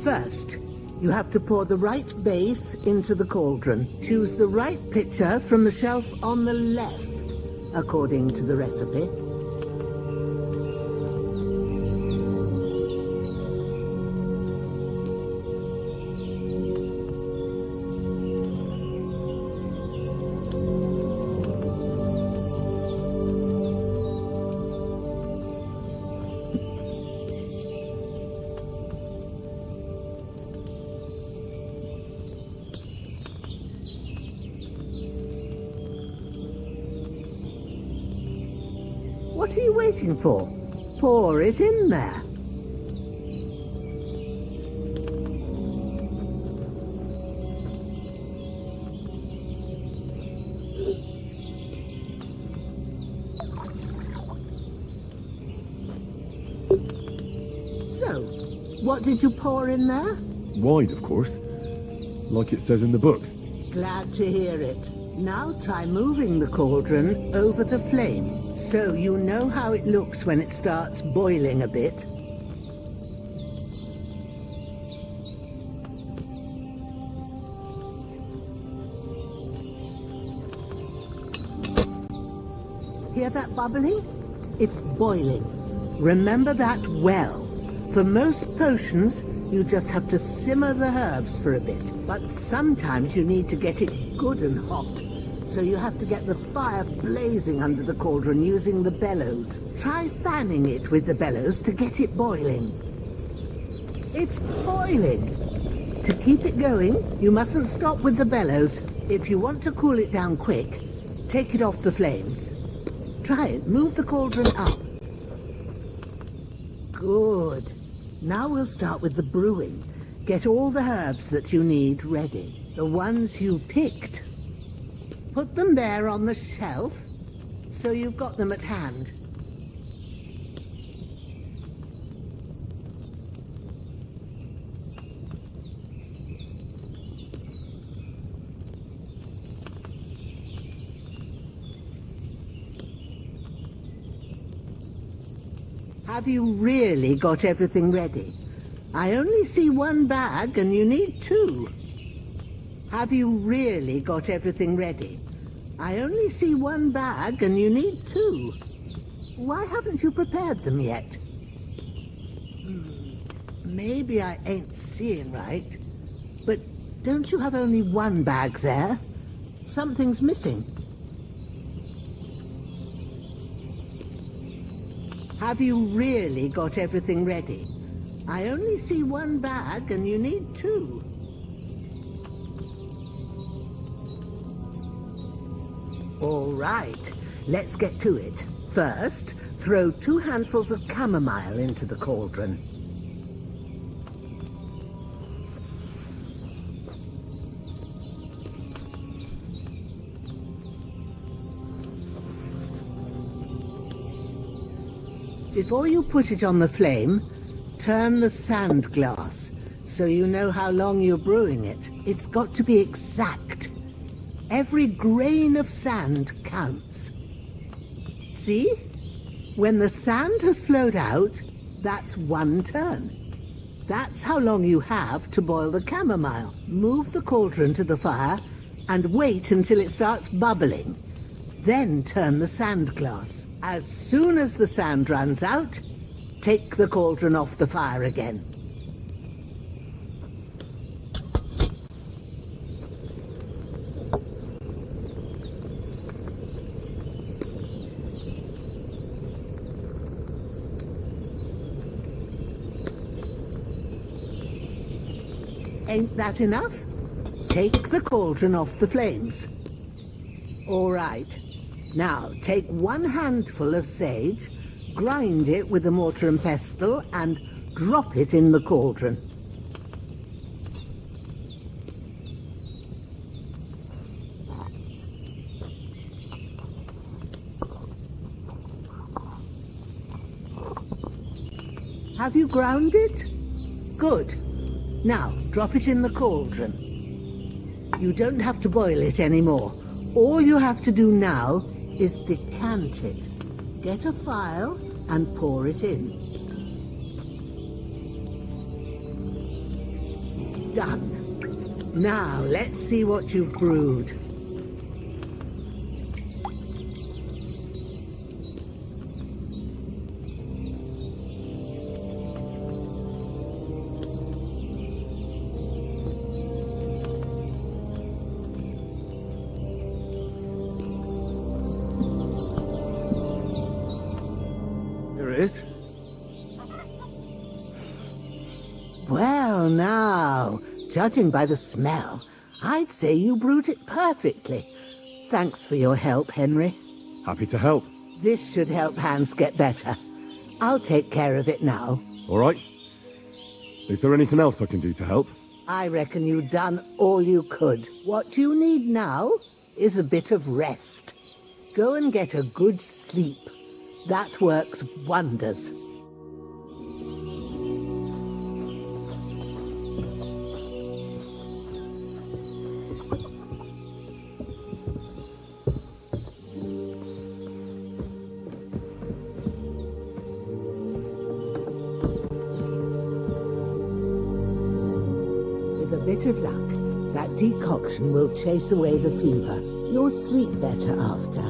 First, you have to pour the right base into the cauldron. Choose the right pitcher from the shelf on the left, according to the recipe. What are you waiting for? Pour it in there. So, what did you pour in there? Wine, of course. Like it says in the book. Glad to hear it. Now try moving the cauldron over the flame, so you know how it looks when it starts boiling a bit. Hear that bubbling? It's boiling. Remember that well. For most potions, you just have to simmer the herbs for a bit. But sometimes you need to get it good and hot. So you have to get the fire blazing under the cauldron using the bellows. Try fanning it with the bellows to get it boiling. It's boiling. To keep it going, you mustn't stop with the bellows. If you want to cool it down quick, take it off the flames. Try it. Move the cauldron up. Good. Now we'll start with the brewing. Get all the herbs that you need ready. The ones you picked. Put them there on the shelf, so you've got them at hand. Have you really got everything ready? I only see one bag and you need two. Have you really got everything ready? I only see one bag and you need two. Why haven't you prepared them yet? Maybe I ain't seeing right. But don't you have only one bag there? Something's missing. Have you really got everything ready? I only see one bag and you need two. All right, let's get to it. First, throw 2 handfuls of chamomile into the cauldron. Before you put it on the flame, turn the sand glass so you know how long you're brewing it. It's got to be exact. Every grain of sand counts. See? When the sand has flowed out, that's 1 turn. That's how long you have to boil the chamomile. Move the cauldron to the fire and wait until it starts bubbling. Then turn the sand glass. As soon as the sand runs out, take the cauldron off the fire again. Ain't that enough? Take the cauldron off the flames. All right. Now, take 1 handful of sage, grind it with a mortar and pestle, and drop it in the cauldron. Have you ground it? Good. Now, drop it in the cauldron. You don't have to boil it anymore. All you have to do now is decant it. Get a phial and pour it in. Done. Now, let's see what you've brewed. Well, now, judging by the smell, I'd say you brewed it perfectly. Thanks for your help, Henry. Happy to help. This should help Hans get better. I'll take care of it now. All right. Is there anything else I can do to help? I reckon you've done all you could. What you need now is a bit of rest. Go and get a good sleep. That works wonders. With a bit of luck, that decoction will chase away the fever. You'll sleep better after,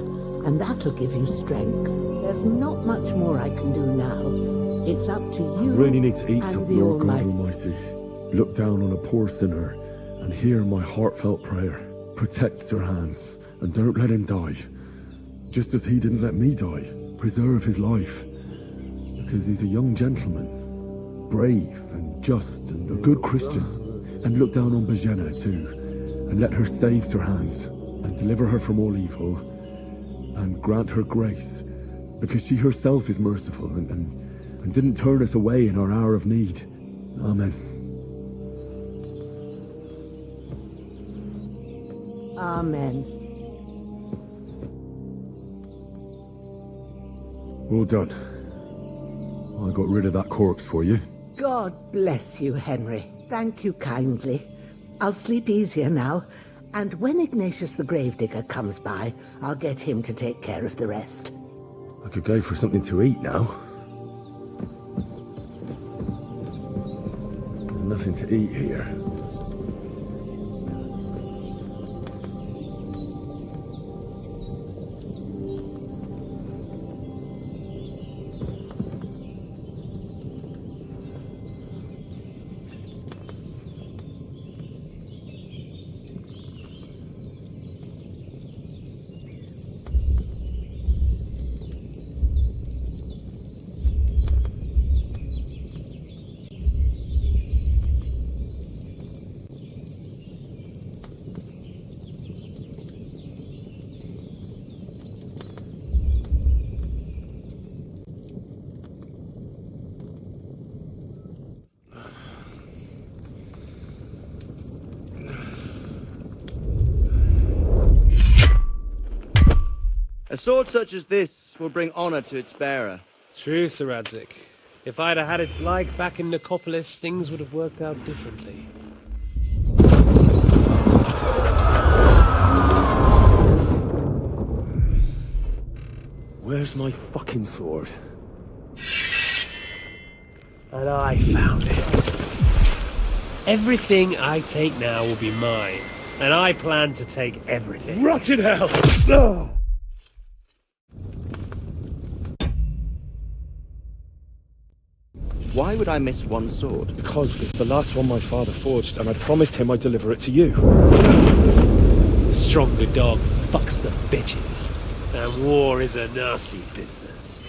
and that'll give you strength. There's not much more I can do now. It's up to you. I really need to eat and something, the Lord God Almighty. Almighty. Look down on a poor sinner and hear my heartfelt prayer. Protect Sir Hans and don't let him die. Just as he didn't let me die. Preserve his life. Because he's a young gentleman. Brave and just and a good Christian. And look down on Bajena too. And let her save Sir Hans. And deliver her from all evil. And grant her grace. Because she herself is merciful and didn't turn us away in our hour of need. Amen. Amen. Well done. I got rid of that corpse for you. God bless you, Henry. Thank you kindly. I'll sleep easier now, and when Ignatius the Gravedigger comes by, I'll get him to take care of the rest. I could go for something to eat now. There's nothing to eat here. A sword such as this will bring honor to its bearer. True, Sir Radzik. If I'd have had its like back in Nicopolis, things would have worked out differently. Where's my fucking sword? And I found it. Everything I take now will be mine, and I plan to take everything. Rot in hell! Ugh. Why would I miss one sword? Because it's the last one my father forged, and I promised him I'd deliver it to you. Stronger dog fucks the bitches, and war is a nasty business.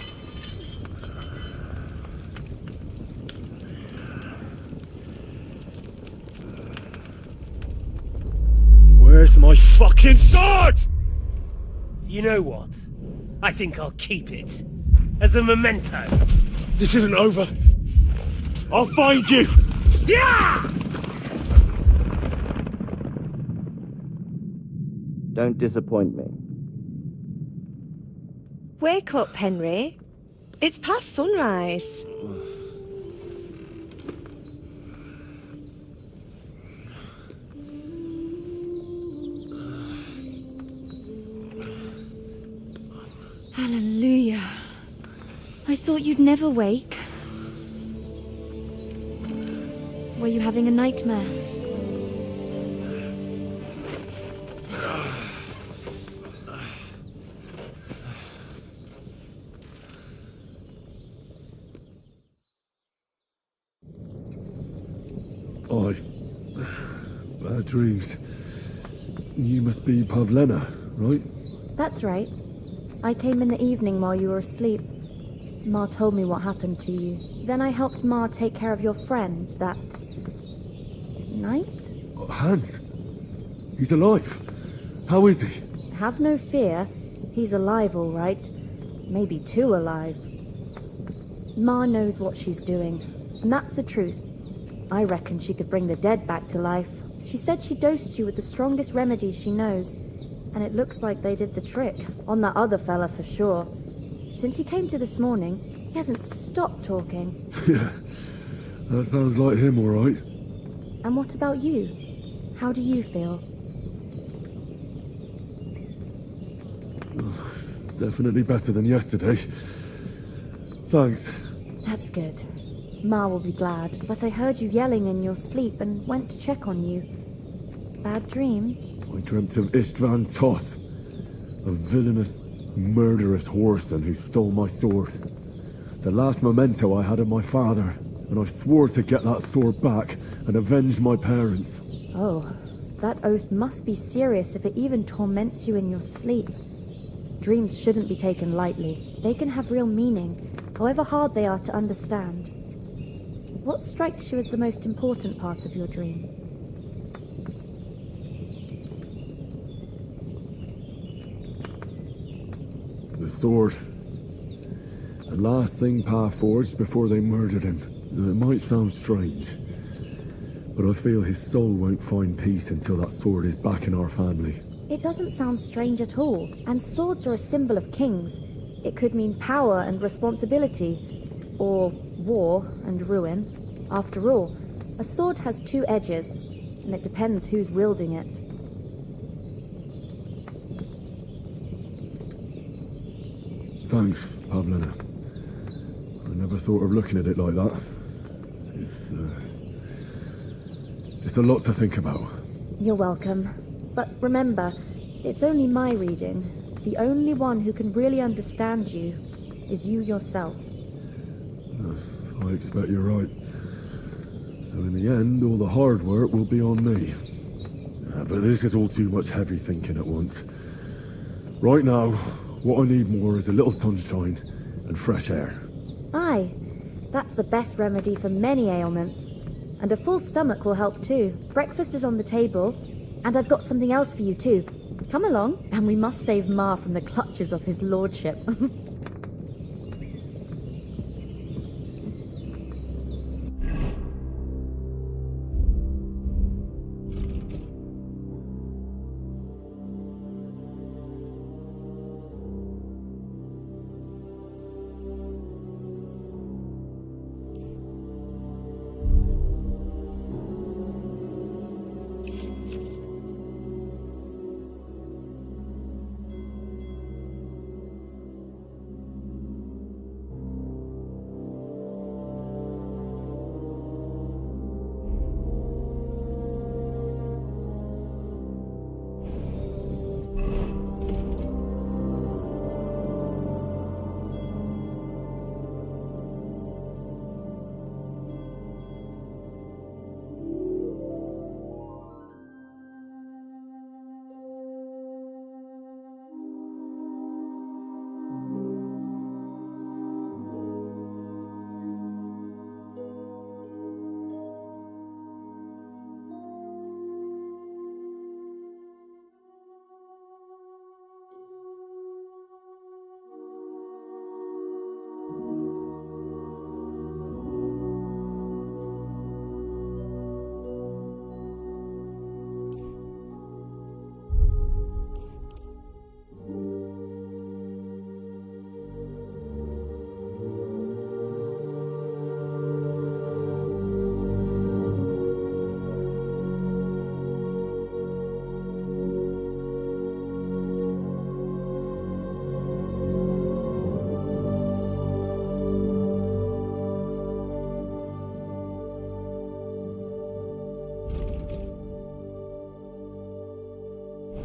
Where's my fucking sword? You know what? I think I'll keep it. As a memento. This isn't over. I'll find you! Yeah! Don't disappoint me. Wake up, Henry. It's past sunrise. Hallelujah. I thought you'd never wake. Were you having a nightmare? Bad dreams. You must be Pavlena, right? That's right. I came in the evening while you were asleep. Ma told me what happened to you. Then I helped Ma take care of your friend that night? Hans? He's alive. How is he? Have no fear. He's alive, all right. maybe 2 alive. Ma knows what she's doing, and that's the truth. I reckon she could bring the dead back to life. She said she dosed you with the strongest remedies she knows, and it looks like they did the trick. On that other fella for sure. Since he came to this morning, he hasn't stopped talking. Yeah, that sounds like him, all right. And what about you? How do you feel? Definitely better than yesterday. Thanks. That's good. Ma will be glad, but I heard you yelling in your sleep and went to check on you. Bad dreams? I dreamt of Istvan Toth, a villainous, murderous whoreson who stole my sword. The last memento I had of my father, and I swore to get that sword back and avenge my parents. Oh, that oath must be serious if it even torments you in your sleep. Dreams shouldn't be taken lightly. They can have real meaning, however hard they are to understand. What strikes you as the most important part of your dream? The sword. The last thing Pa forged before they murdered him. It might sound strange, but I feel his soul won't find peace until that sword is back in our family. It doesn't sound strange at all, and swords are a symbol of kings. It could mean power and responsibility, or war and ruin. After all, a sword has 2 edges, and it depends who's wielding it. Thanks, Pavlina. I never thought of looking at it like that. It's a lot to think about. You're welcome. But remember, it's only my reading. The only one who can really understand you is you yourself. I expect you're right. So in the end, all the hard work will be on me. But this is all too much heavy thinking at once. Right now, what I need more is a little sunshine and fresh air. Aye, that's the best remedy for many ailments. And a full stomach will help too. Breakfast is on the table, and I've got something else for you too. Come along, and we must save Ma from the clutches of his lordship.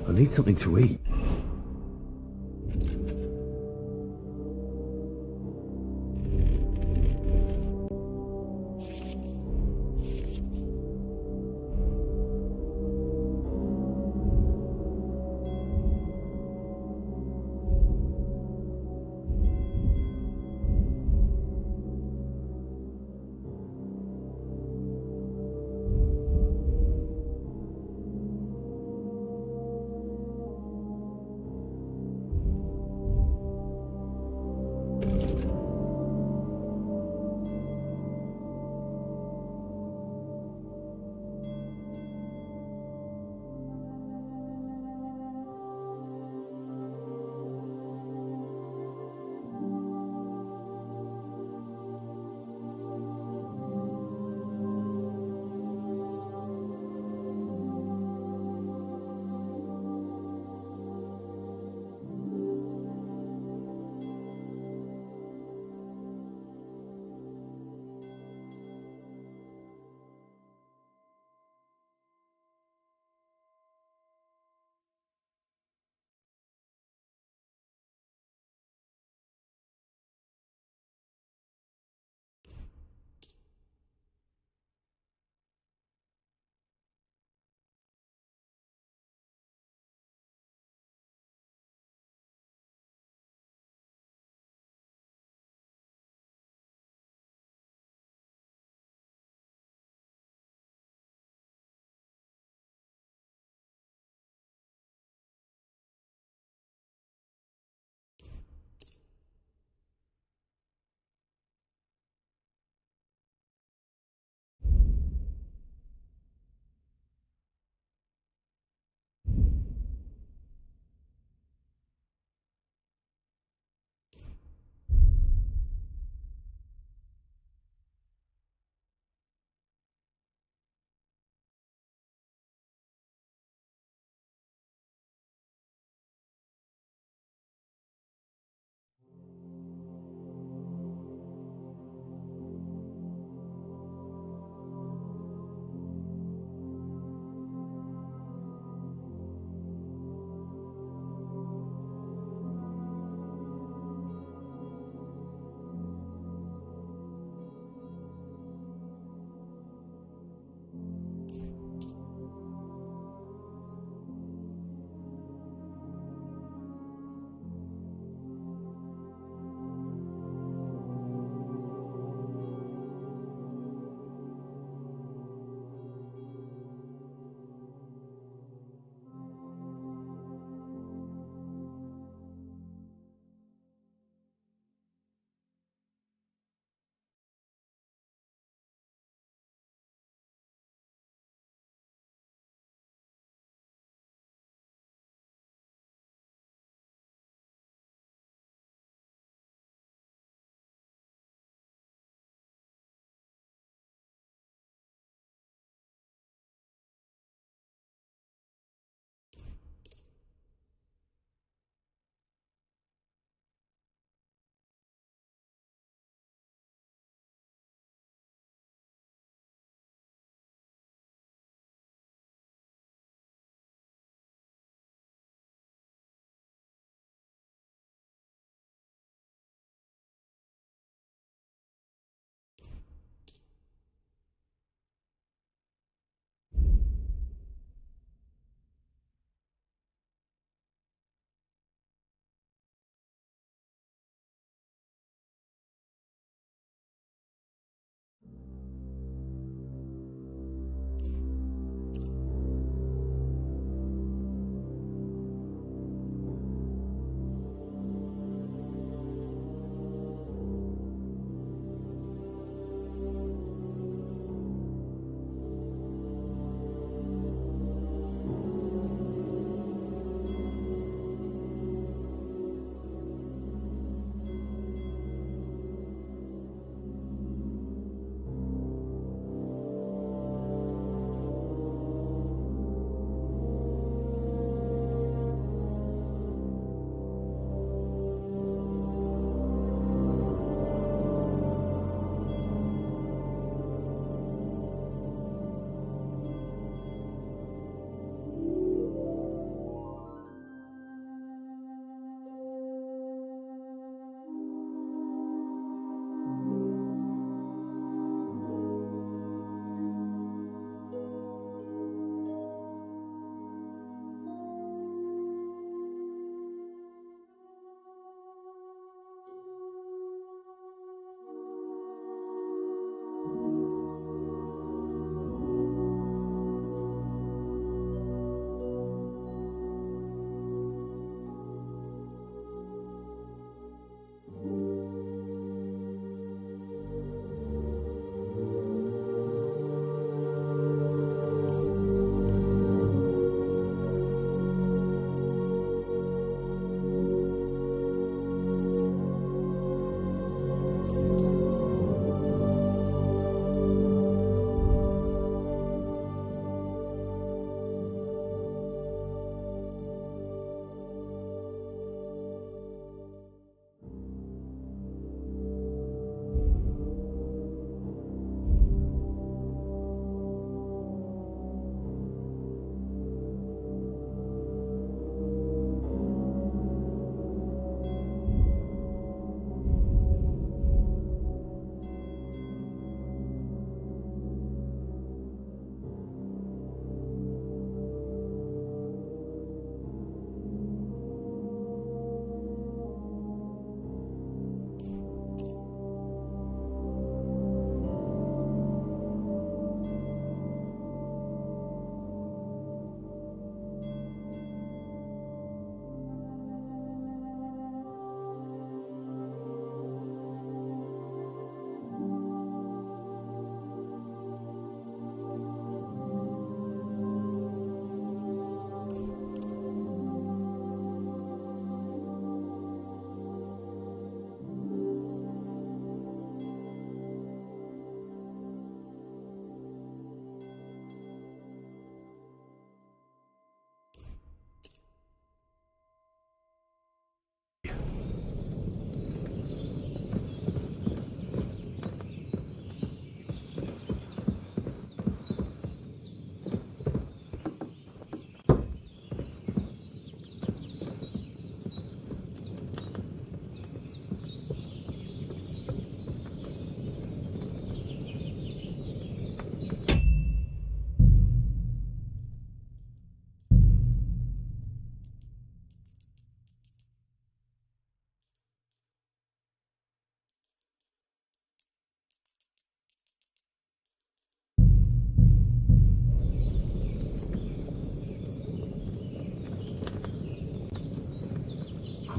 I need something to eat.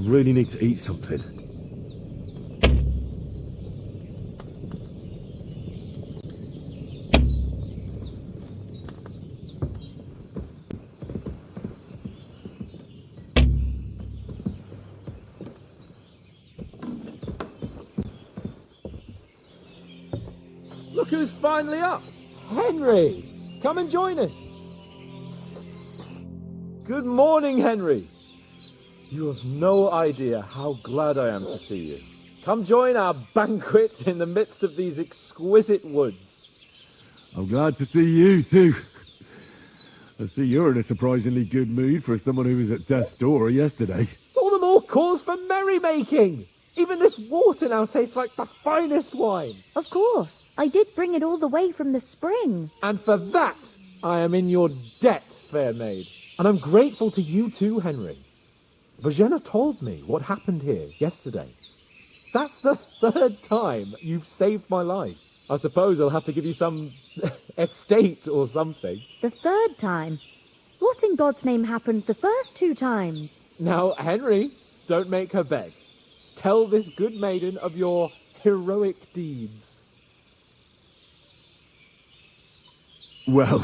really need to eat something. Look who's finally up! Henry! Come and join us! Good morning, Henry! You have no idea how glad I am to see you. Come join our banquet in the midst of these exquisite woods. I'm glad to see you, too. I see you're in a surprisingly good mood for someone who was at death's door yesterday. All the more cause for merrymaking! Even this water now tastes like the finest wine. Of course. I did bring it all the way from the spring. And for that, I am in your debt, fair maid. And I'm grateful to you too, Henry. Bojena told me what happened here yesterday. That's the 3rd time you've saved my life. I suppose I'll have to give you some estate or something. The 3rd time? What in God's name happened the first 2 times? Now, Henry, don't make her beg. Tell this good maiden of your heroic deeds. Well,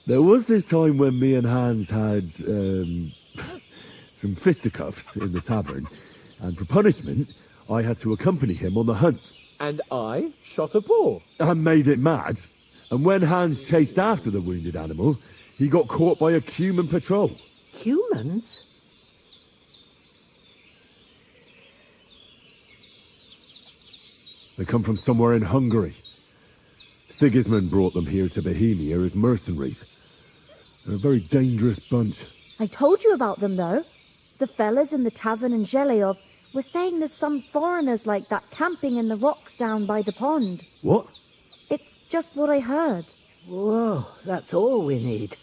there was this time when me and Hans had some fisticuffs in the tavern, and for punishment, I had to accompany him on the hunt. And I shot a boar. And made it mad. And when Hans chased after the wounded animal, he got caught by a human patrol. Humans? They come from somewhere in Hungary. Sigismund brought them here to Bohemia as mercenaries. They're a very dangerous bunch. I told you about them, though. The fellas in the tavern in Zheleov were saying there's some foreigners like that camping in the rocks down by the pond. What? It's just what I heard. Whoa, that's all we need.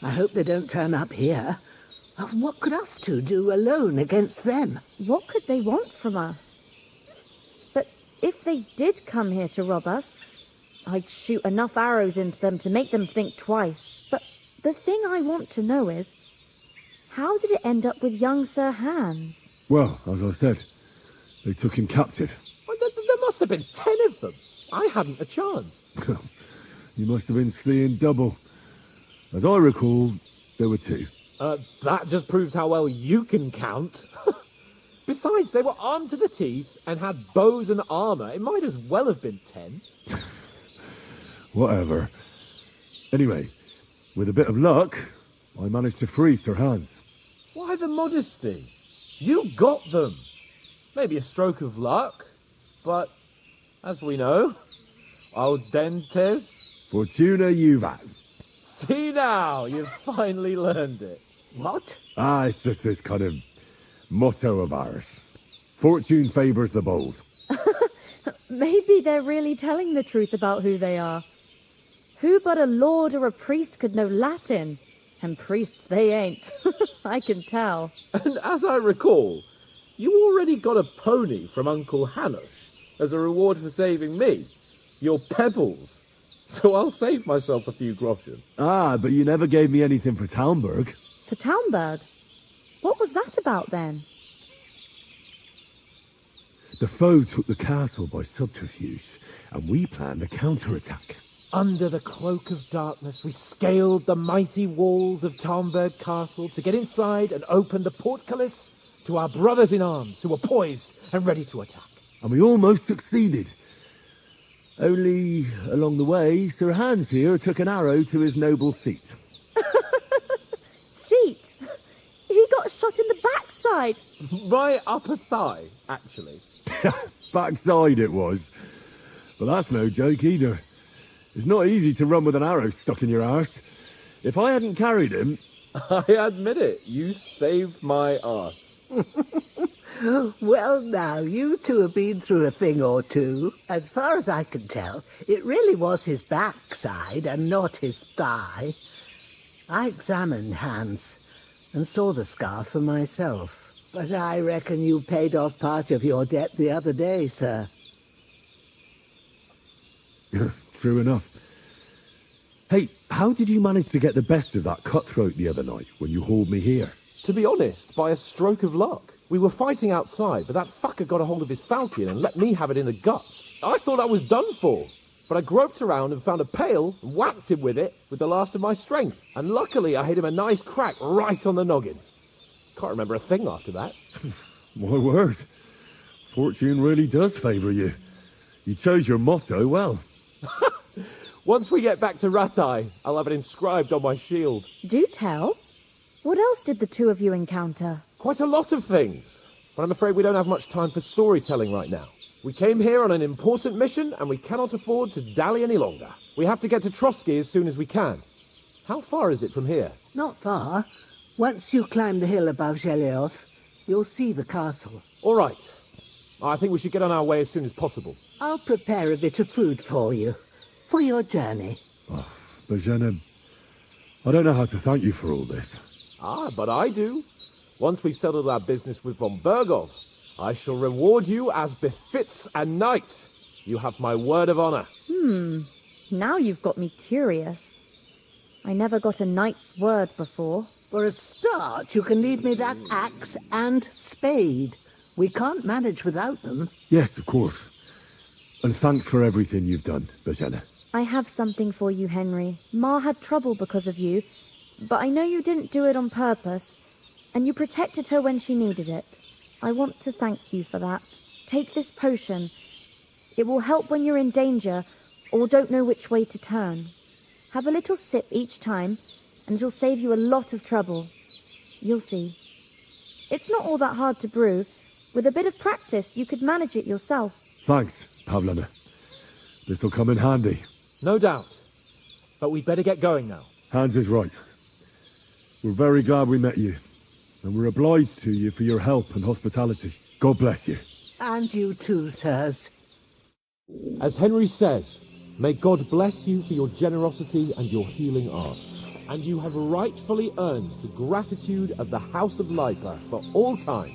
I hope they don't turn up here. What could us two do alone against them? What could they want from us? But if they did come here to rob us, I'd shoot enough arrows into them to make them think twice. But the thing I want to know is, how did it end up with young Sir Hans? Well, as I said, they took him captive. Well, there must have been 10 of them. I hadn't a chance. You must have been seeing double. As I recall, there were 2. That just proves how well you can count. Besides, they were armed to the teeth and had bows and armour. It might as well have been 10. Whatever. Anyway, with a bit of luck, I managed to free Sir Hans. Why the modesty? You got them. Maybe a stroke of luck, but as we know, audentes Fortuna juvat. See now, you've finally learned it. What? It's just this kind of motto of ours. Fortune favours the bold. Maybe they're really telling the truth about who they are. Who but a lord or a priest could know Latin? And priests they ain't. I can tell. And as I recall, you already got a pony from Uncle Hanush as a reward for saving me. Your pebbles. So I'll save myself a few groschen. But you never gave me anything for Talmberg. For Talmberg? What was that about then? The foe took the castle by subterfuge, and we planned a counterattack. Under the cloak of darkness, we scaled the mighty walls of Talmberg Castle to get inside and open the portcullis to our brothers in arms who were poised and ready to attack. And we almost succeeded. Only, along the way, Sir Hans here took an arrow to his noble seat. Seat? He got shot in the backside. My upper thigh, actually. Backside it was. But that's no joke either. It's not easy to run with an arrow stuck in your arse. If I hadn't carried him... I admit it, you saved my arse. Well, now, you two have been through a thing or two. As far as I can tell, it really was his backside and not his thigh. I examined Hans and saw the scar for myself. But I reckon you paid off part of your debt the other day, sir. True enough. Hey, how did you manage to get the best of that cutthroat the other night when you hauled me here? To be honest, by a stroke of luck. We were fighting outside, but that fucker got a hold of his falcon and let me have it in the guts. I thought I was done for. But I groped around and found a pail and whacked him with it with the last of my strength. And luckily I hit him a nice crack right on the noggin. Can't remember a thing after that. My word. Fortune really does favour you. You chose your motto well. Once we get back to Ratai, I'll have it inscribed on my shield. Do tell. What else did the two of you encounter? Quite a lot of things. But I'm afraid we don't have much time for storytelling right now. We came here on an important mission, and we cannot afford to dally any longer. We have to get to Trotsky as soon as we can. How far is it from here? Not far. Once you climb the hill above Zheleov, you'll see the castle. All right. I think we should get on our way as soon as possible. I'll prepare a bit of food for you, for your journey. Oh, Bozhena, I don't know how to thank you for all this. Ah, but I do. Once we've settled our business with von Bergov, I shall reward you as befits a knight. You have my word of honor. Now you've got me curious. I never got a knight's word before. For a start, you can leave me that axe and spade. We can't manage without them. Yes, of course. And thanks for everything you've done, Bozhena. I have something for you, Henry. Ma had trouble because of you, but I know you didn't do it on purpose, and you protected her when she needed it. I want to thank you for that. Take this potion. It will help when you're in danger or don't know which way to turn. Have a little sip each time, and it'll save you a lot of trouble. You'll see. It's not all that hard to brew. With a bit of practice, you could manage it yourself. Thanks, Pavlana. This'll come in handy. No doubt. But we'd better get going now. Hans is right. We're very glad we met you. And we're obliged to you for your help and hospitality. God bless you. And you too, sirs. As Henry says, may God bless you for your generosity and your healing arts. And you have rightfully earned the gratitude of the House of Lipa for all time.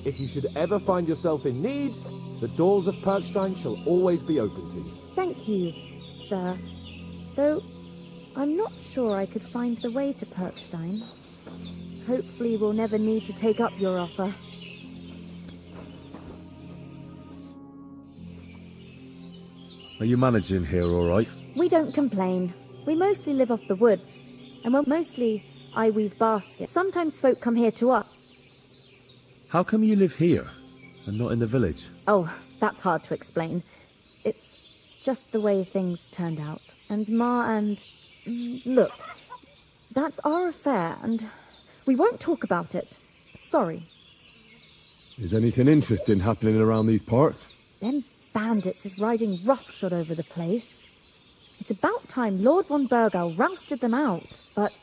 If you should ever find yourself in need, the doors of Perkstein shall always be open to you. Thank you, sir. Though, I'm not sure I could find the way to Perkstein. Hopefully we'll never need to take up your offer. Are you managing here all right? We don't complain. We mostly live off the woods, and I weave baskets. Sometimes folk come here to us. How come you live here and not in the village? Oh, that's hard to explain. It's just the way things turned out. And Ma and... Look, that's our affair, and we won't talk about it. Sorry. Is anything interesting happening around these parts? Them bandits is riding roughshod over the place. It's about time Lord von Bergau rousted them out, but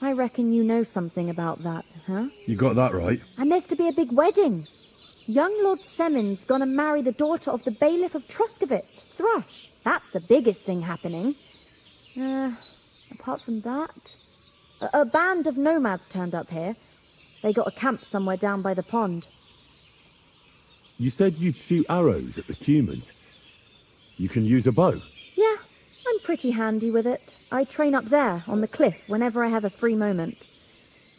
I reckon you know something about that, huh? You got that right. And there's to be a big wedding. Young Lord Semon's gonna marry the daughter of the bailiff of Troskowitz, Thrush. That's the biggest thing happening. Apart from that... A band of nomads turned up here. They got a camp somewhere down by the pond. You said you'd shoot arrows at the humans. You can use a bow? Yeah, I'm pretty handy with it. I train up there, on the cliff, whenever I have a free moment.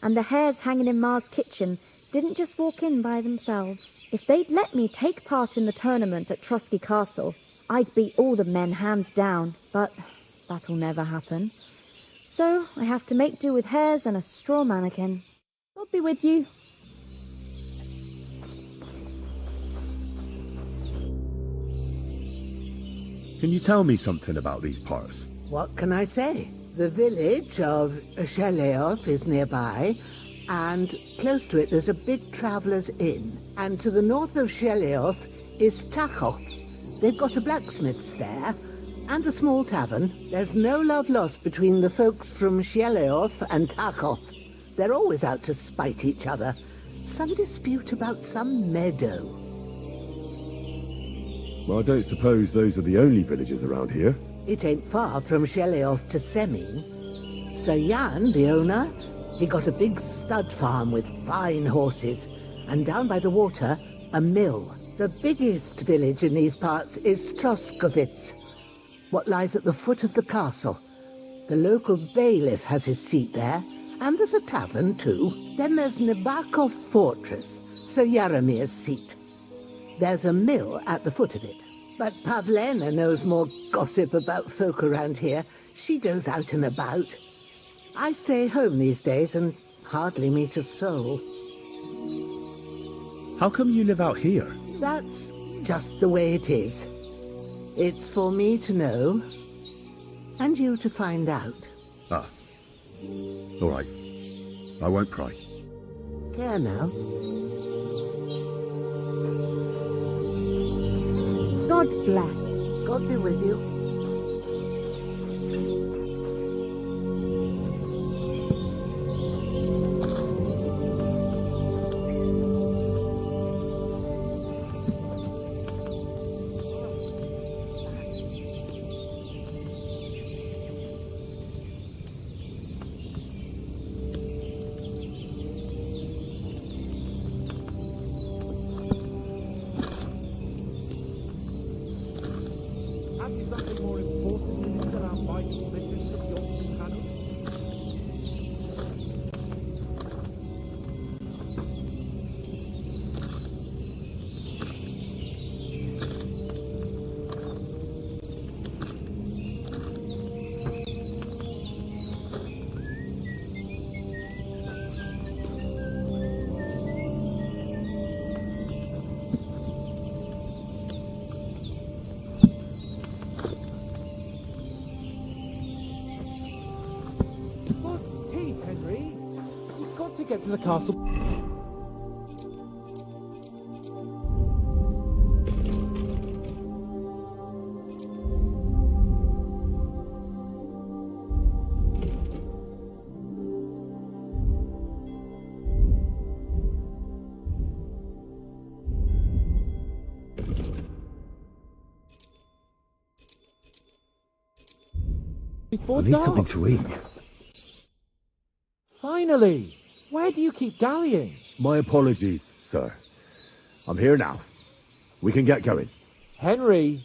And the hares hanging in Ma's kitchen didn't just walk in by themselves. If they'd let me take part in the tournament at Trotsky Castle, I'd beat all the men hands down, but that'll never happen. So I have to make do with hares and a straw mannequin. God be with you. Can you tell me something about these parts? What can I say? The village of Zheleov is nearby, and close to it there's a big traveller's inn. And to the north of Zheleov is Takhov. They've got a blacksmith's there, and a small tavern. There's no love lost between the folks from Zheleov and Takhov. They're always out to spite each other. Some dispute about some meadow. Well, I don't suppose those are the only villages around here. It ain't far from Zheleov to Semin. Sir Jan, the owner, he got a big stud farm with fine horses, and down by the water, a mill. The biggest village in these parts is Troskowitz, what lies at the foot of the castle. The local bailiff has his seat there, And there's a tavern, too. Then there's Nabokov Fortress, Sir Yaramir's seat. There's a mill at the foot of it. But Pavlena knows more gossip about folk around here. She goes out and about. I stay home these days and hardly meet a soul. How come you live out here? That's just the way it is. It's for me to know, and you to find out. Ah. All right. I won't pry. Care now. God bless. God be with you. Get to the castle. Before I need dark. something to eat. Finally! Where do you keep dallying? My apologies, sir. I'm here now. We can get going. Henry,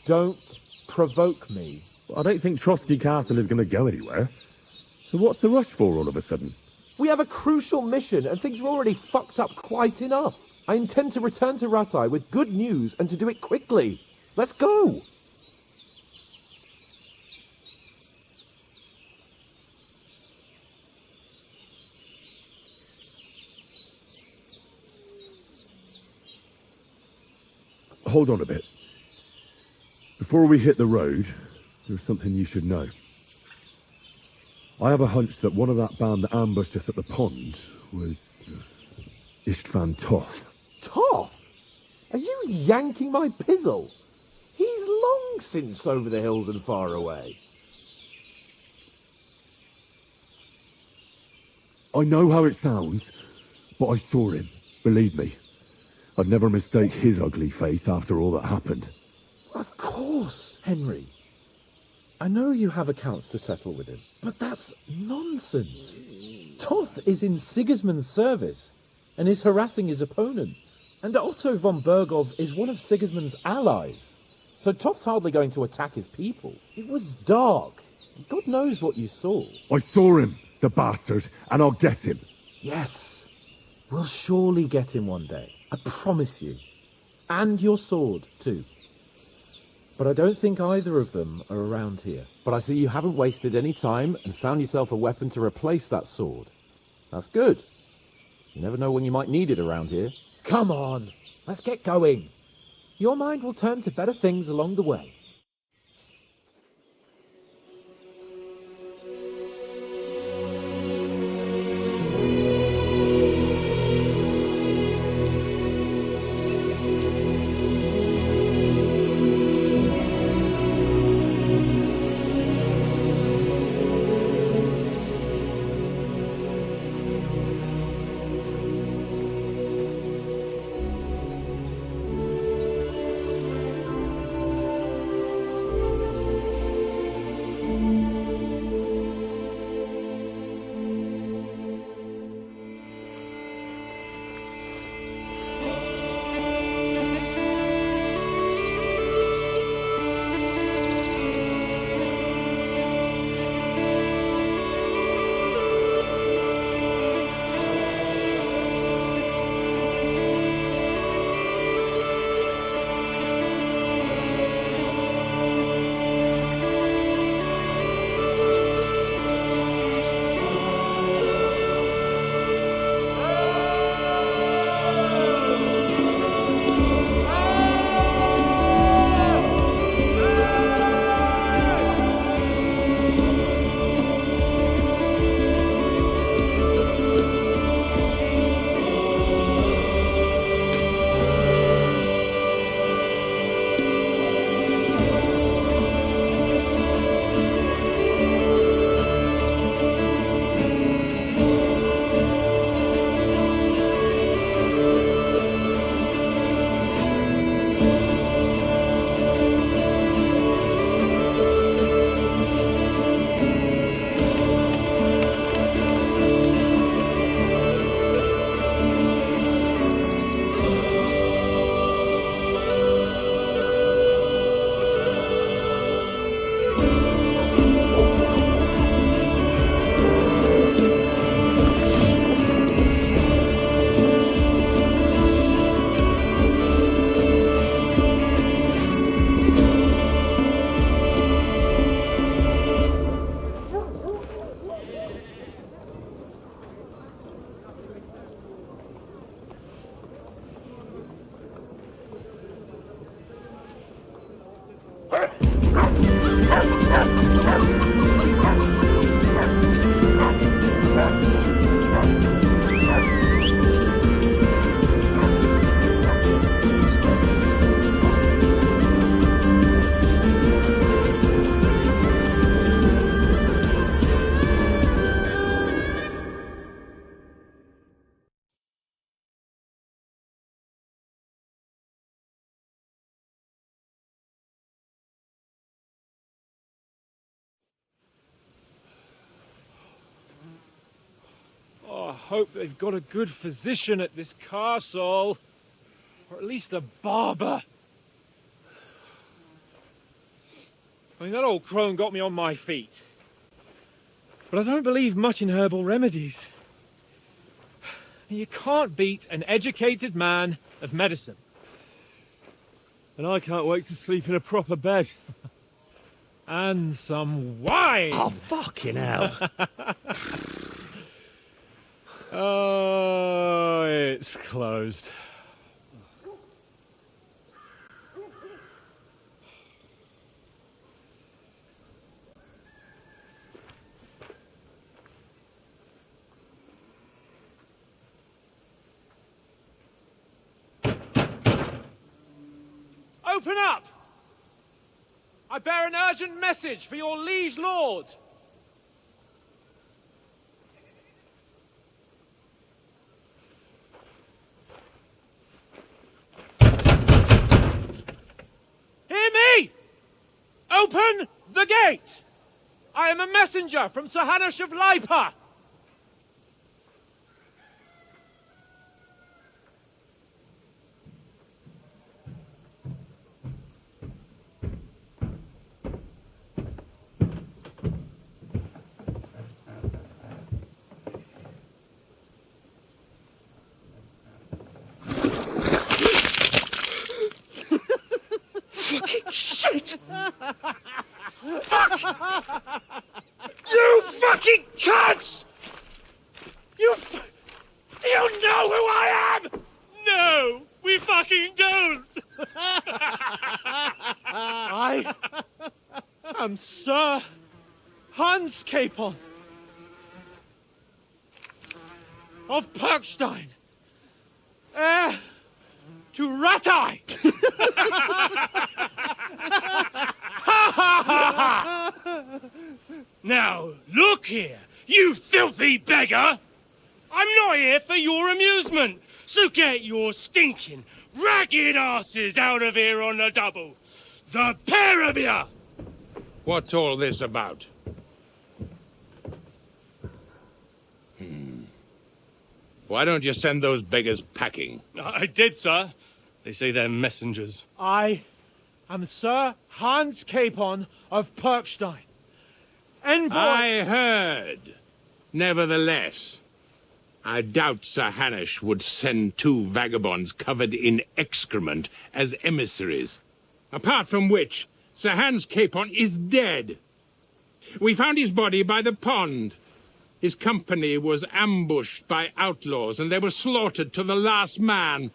don't provoke me. I don't think Trotsky Castle is going to go anywhere. So what's the rush for all of a sudden? We have a crucial mission, and things are already fucked up quite enough. I intend to return to Ratai with good news, and to do it quickly. Let's go! Hold on a bit. Before we hit the road, there's something you should know. I have a hunch that one of that band that ambushed us at the pond was Istvan Toth. Toth? Are you yanking my pizzle? He's long since over the hills and far away. I know how it sounds, but I saw him, believe me. I'd never mistake his ugly face after all that happened. Of course, Henry. I know you have accounts to settle with him, but that's nonsense. Toth is in Sigismund's service and is harassing his opponents. And Otto von Bergov is one of Sigismund's allies. So Toth's hardly going to attack his people. It was dark. God knows what you saw. I saw him, the bastard, and I'll get him. Yes. We'll surely get him one day. I promise you. And your sword, too. But I don't think either of them are around here. But I see you haven't wasted any time and found yourself a weapon to replace that sword. That's good. You never know when you might need it around here. Come on, let's get going. Your mind will turn to better things along the way. hope they've got a good physician at this castle. Or at least a barber. I mean, that old crone got me on my feet. But I don't believe much in herbal remedies. You can't beat an educated man of medicine. And I can't wait to sleep in a proper bed. And some wine! Oh, fucking hell. Oh, it's closed. Open up! I bear an urgent message for your liege lord. Hear me! Open the gate! I am a messenger from Sir Hanush of Lipa. Fucking shit! Fuck! You fucking cunts! Do you know who I am? No, we fucking don't! I am Sir Hans Capon of Perkstein, heir to Ratai! Now, look here, you filthy beggar! I'm not here for your amusement, so get your stinking, ragged asses out of here on the double. The pair of you! What's all this about? Why don't you send those beggars packing? I did, sir. They say they're messengers. I am Sir Hans Capon of Perkstein. Envoy... I heard. Nevertheless, I doubt Sir Hanush would send two vagabonds covered in excrement as emissaries. Apart from which, Sir Hans Capon is dead. We found his body by the pond. His company was ambushed by outlaws, and they were slaughtered to the last man.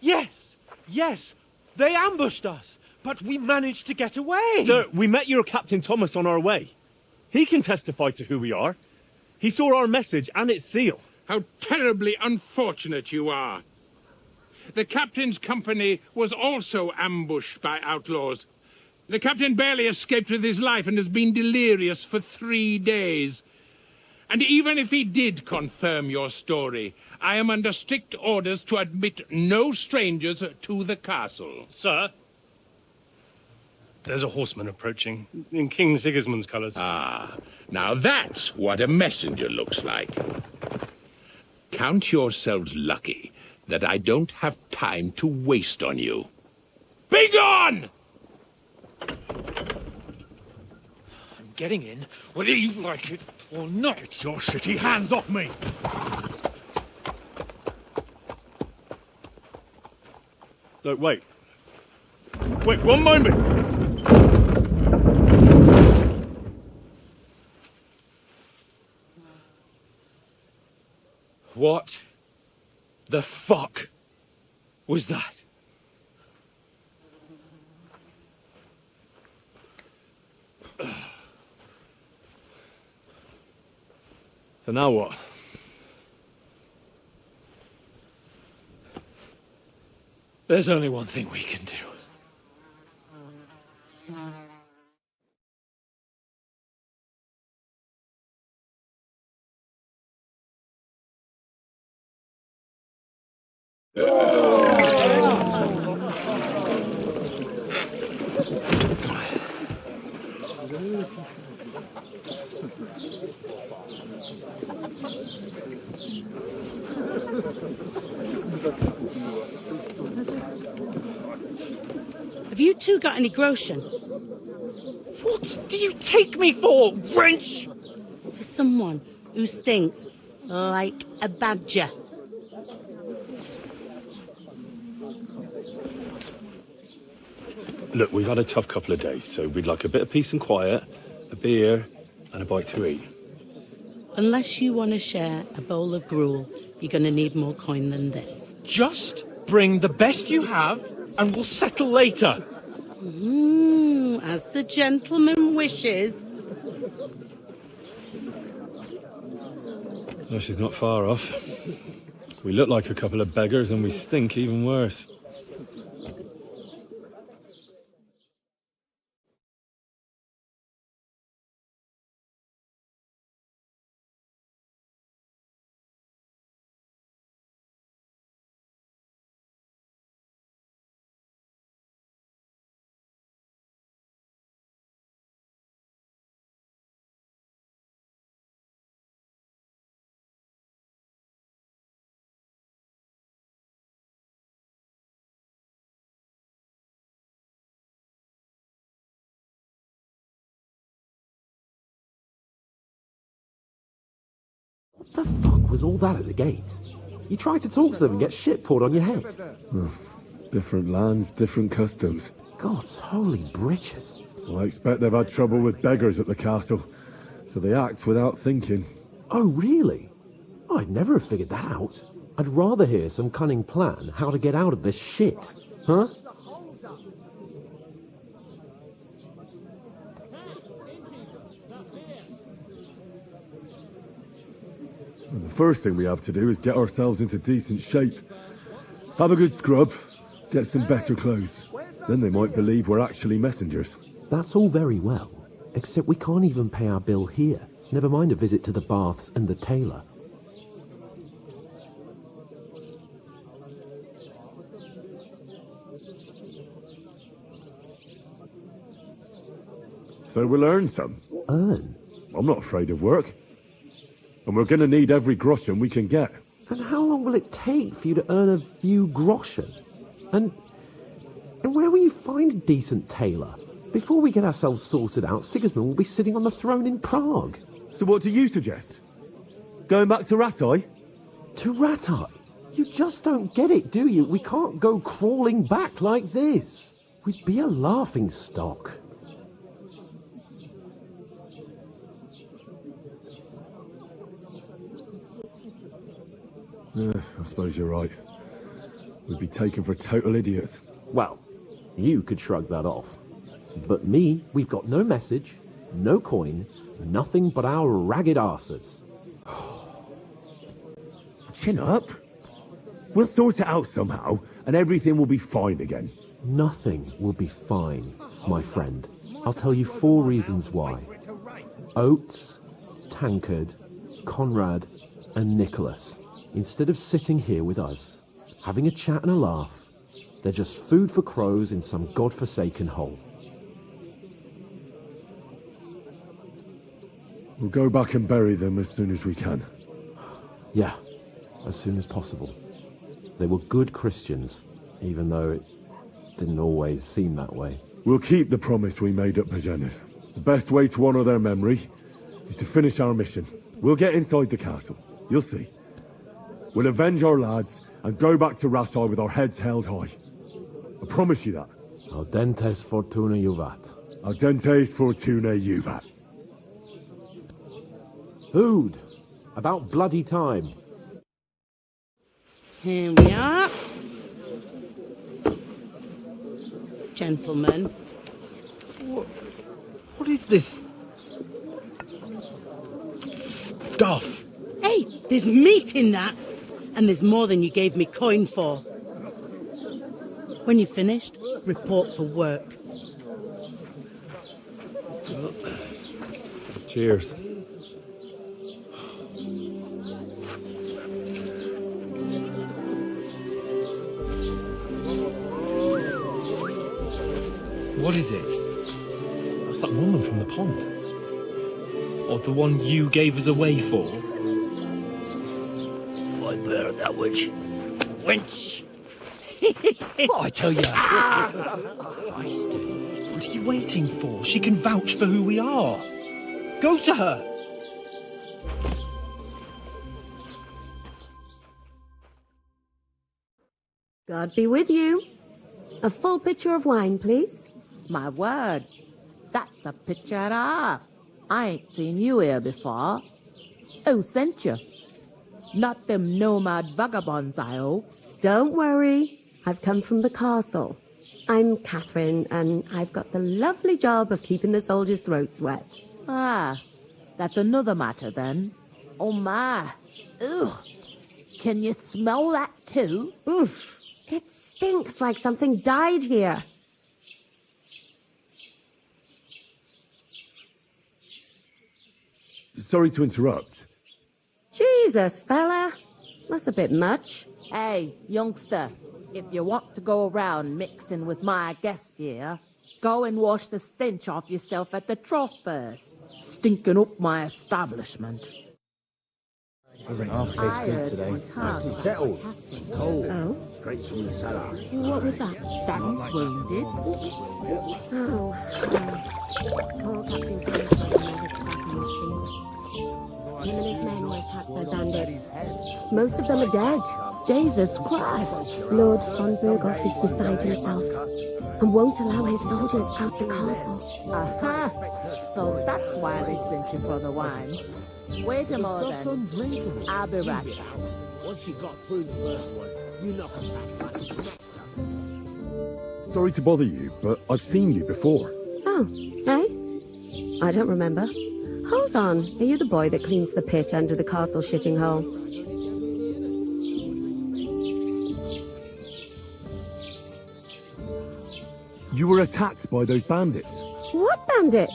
Yes, they ambushed us, but we managed to get away. Sir, we met your Captain Thomas on our way. He can testify to who we are. He saw our message and its seal. How terribly unfortunate you are. The captain's company was also ambushed by outlaws. The captain barely escaped with his life and has been delirious for 3 days. And even if he did confirm your story, I am under strict orders to admit no strangers to the castle. Sir, there's a horseman approaching in King Sigismund's colours. Ah, now that's what a messenger looks like. Count yourselves lucky that I don't have time to waste on you. Be gone! I'm getting in, whether you like it or not. Get your shitty hands off me! Look, wait. Wait, 1 moment! What the fuck was that? So now what? There's only one thing we can do. Have you two got any groschen? What do you take me for, wench? For someone who stinks like a badger. Look, we've had a tough couple of days, so we'd like a bit of peace and quiet, a beer, and a bite to eat. Unless you want to share a bowl of gruel, you're going to need more coin than this. Just bring the best you have, and we'll settle later. As the gentleman wishes. No, she's not far off. We look like a couple of beggars, and we stink even worse. What the fuck was all that at the gate? You try to talk to them and get shit poured on your head. Different lands, different customs. God's holy britches. Well, I expect they've had trouble with beggars at the castle, so they act without thinking. Oh, really? I'd never have figured that out. I'd rather hear some cunning plan how to get out of this shit. Huh? And the first thing we have to do is get ourselves into decent shape. Have a good scrub, get some better clothes. Then they might believe we're actually messengers. That's all very well, except we can't even pay our bill here. Never mind a visit to the baths and the tailor. So we'll earn some. Earn? I'm not afraid of work. And we're going to need every groschen we can get. And how long will it take for you to earn a few groschen? And where will you find a decent tailor? Before we get ourselves sorted out, Sigismund will be sitting on the throne in Prague. So what do you suggest? Going back to Ratai? To Ratai? You just don't get it, do you? We can't go crawling back like this. We'd be a laughing stock. I suppose you're right. We'd be taken for total idiots. Well, you could shrug that off. But me, we've got no message, no coin, nothing but our ragged arses. Chin up. We'll sort it out somehow, and everything will be fine again. Nothing will be fine, my friend. I'll tell you 4 reasons why. Oates, Tankard, Conrad, and Nicholas. Instead of sitting here with us, having a chat and a laugh, they're just food for crows in some godforsaken hole. We'll go back and bury them as soon as we can. Yeah, as soon as possible. They were good Christians, even though it didn't always seem that way. We'll keep the promise we made at Pagenis. The best way to honour their memory is to finish our mission. We'll get inside the castle. You'll see. We'll avenge our lads and go back to Ratai with our heads held high. I promise you that. Audentes fortuna juvat. Audentes fortuna juvat. Food. About bloody time. Here we are. Gentlemen. What is this stuff? Hey, there's meat in that. And there's more than you gave me coin for. When you're finished, report for work. Cheers. What is it? That's that woman from the pond. Or the one you gave us away for? Find bear that witch. Wench! What I tell you? What are you waiting for? She can vouch for who we are. Go to her. God be with you. A full pitcher of wine, please. My word, that's a picture and a half. I ain't seen you here before. Who sent you? Not them nomad vagabonds, I hope. Don't worry. I've come from the castle. I'm Catherine, and I've got the lovely job of keeping the soldiers' throats wet. Ah, that's another matter then. Oh my. Ugh. Can you smell that too? Oof. It stinks like something died here. Sorry to interrupt. Jesus, fella. That's a bit much. Hey, youngster, if you want to go around mixing with my guests here, go and wash the stench off yourself at the trough first. Stinking up my establishment. Half tastes good today. Nicely settled. Cold. Oh? Straight from the cellar. What was that? Daddy's wounded. Oh. Poor Captain Thomas had another crack on his feet. Him and his men were attacked by bandits. Most of them are dead. Jesus Christ. Lord von Berghoff is beside himself and won't allow his soldiers out the castle. Aha! So that's why they sent you for the wine. Wait a moment. I'll be right back. Once you got through the first one, you knock them back like a nectar. Sorry to bother you, but I've seen you before. Oh, eh? I don't remember. Hold on. Are you the boy that cleans the pit under the castle shitting hole? You were attacked by those bandits. What bandits?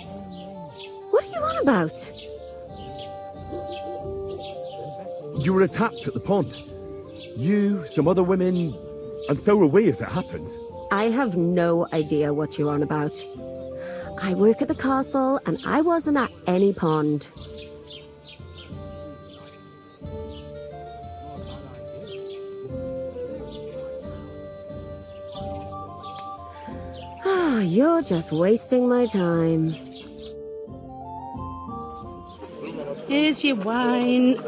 What are you on about? You were attacked at the pond. You, some other women, and so were we, as it happens. I have no idea what you're on about. I work at the castle, and I wasn't at any pond. Ah, you're just wasting my time. Here's your wine.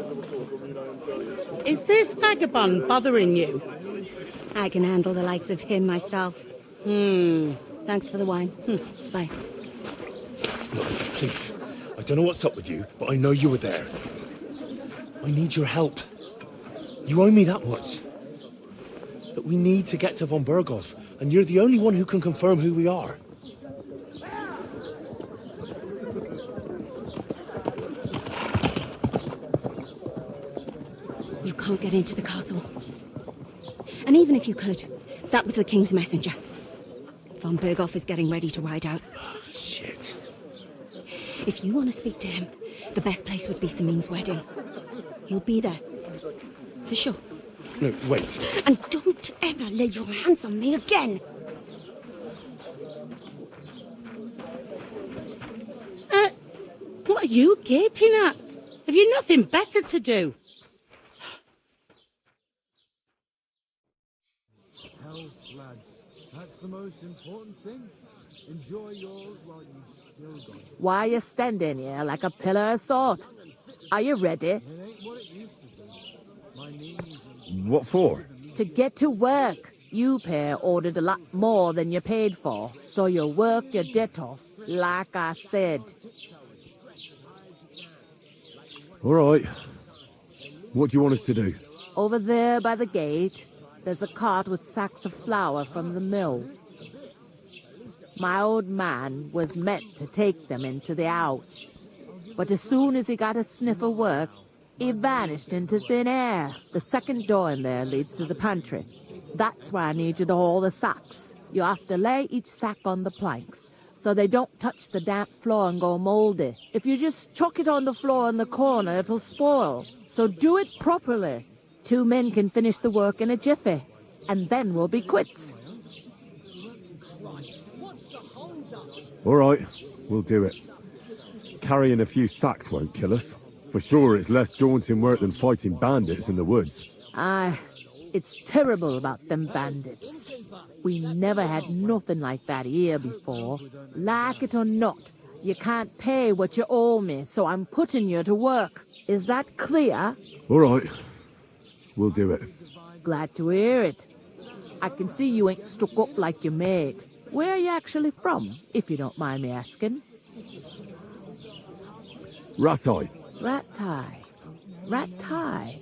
Is this vagabond bothering you? I can handle the likes of him myself. Thanks for the wine. Bye. Look, please. I don't know what's up with you, but I know you were there. I need your help. You owe me that much. But we need to get to von Berghoff, and you're the only one who can confirm who we are. You can't get into the castle. And even if you could, that was the King's messenger. Von Berghoff is getting ready to ride out. Oh, shit. If you want to speak to him, the best place would be Samin's wedding. He'll be there. For sure. No, wait. And don't ever lay your hands on me again! What are you gaping at? Have you nothing better to do? Health, lads. That's the most important thing. Enjoy yours while you still got it. Why are you standing here like a pillar of salt? Are you ready? It ain't what it used to be. My knees and... What for? To get to work. You pair ordered a lot more than you paid for, so you'll work your debt off, like I said. All right. What do you want us to do? Over there by the gate, there's a cart with sacks of flour from the mill. My old man was meant to take them into the house, but as soon as he got a sniff of work, he vanished into thin air. The second door in there leads to the pantry. That's why I need you to haul the sacks. You have to lay each sack on the planks, so they don't touch the damp floor and go mouldy. If you just chuck it on the floor in the corner, it'll spoil. So do it properly. 2 men can finish the work in a jiffy, and then we'll be quits. All right, we'll do it. Carrying a few sacks won't kill us. For sure, it's less daunting work than fighting bandits in the woods. Aye, It's terrible about them bandits. We never had nothing like that here before. Like it or not, you can't pay what you owe me, so I'm putting you to work. Is that clear? All right. We'll do it. Glad to hear it. I can see you ain't stuck up like your mate. Where are you actually from, if you don't mind me asking? Ratai. Ratai. Ratai.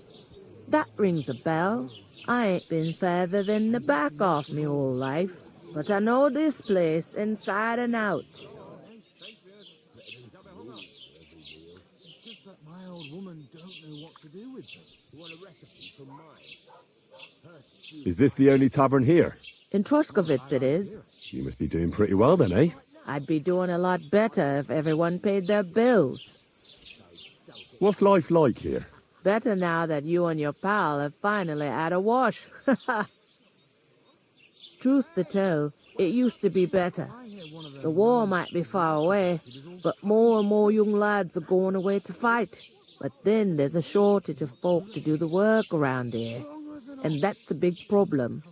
That rings a bell. I ain't been further than the back off me whole life, but I know this place inside and out. It's just that my old woman don't know what to do with them. You want a recipe from mine? Is this the only tavern here? In Troskovitz it is. You must be doing pretty well then, eh? I'd be doing a lot better if everyone paid their bills. What's life like here? Better now that you and your pal have finally had a wash. Truth to tell, it used to be better. The war might be far away, but more and more young lads are going away to fight. But then there's a shortage of folk to do the work around here. And that's a big problem.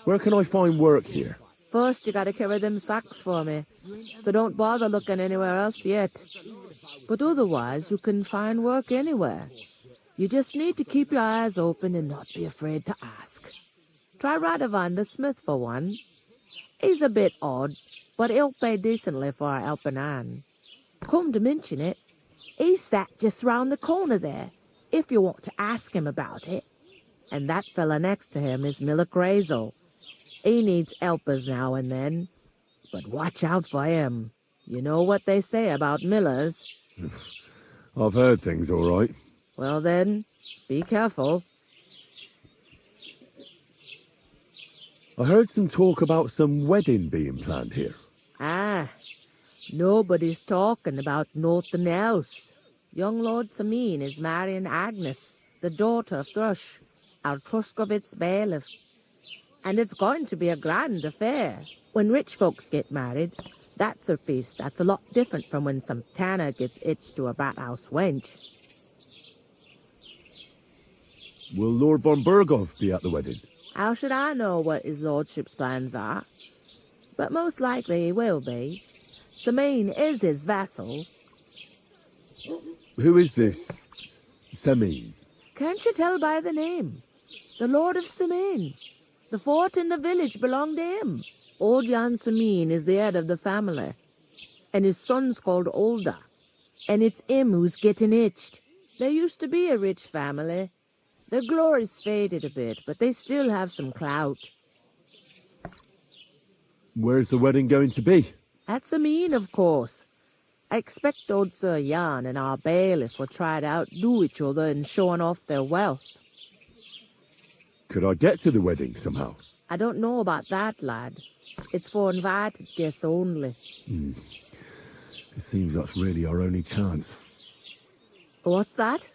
Where can I find work here? First, you gotta carry them sacks for me, so don't bother looking anywhere else yet. But otherwise, you can find work anywhere. You just need to keep your eyes open and not be afraid to ask. Try Radovan the smith for one. He's a bit odd, but he'll pay decently for a helping hand. Come to mention it, he's sat just round the corner there, if you want to ask him about it. And that fella next to him is Miller Crazel. He needs helpers now and then, but watch out for him. You know what they say about Millers. I've heard things, all right. Well then, be careful. I heard some talk about some wedding being planned here. Ah, nobody's talking about nothing else. Young Lord Samin is marrying Agnes, the daughter of Thrush, our Truskovitz bailiff. And it's going to be a grand affair. When rich folks get married, that's a feast that's a lot different from when some tanner gets hitched to a bathouse wench. Will Lord von Burgov be at the wedding? How should I know what his lordship's plans are? But most likely he will be. Samin is his vassal. Who is this Samin? Can't you tell by the name? The Lord of Samin. The fort in the village belonged to him. Old Jan Samin is the head of the family, and his son's called Olda, and it's him who's getting itched. There used to be a rich family. Their glory's faded a bit, but they still have some clout. Where's the wedding going to be? At Samin, of course. I expect old Sir Jan and our bailiff will try to outdo each other in showing off their wealth. Could I get to the wedding somehow? I don't know about that, lad. It's for invited guests only. It seems that's really our only chance. What's that?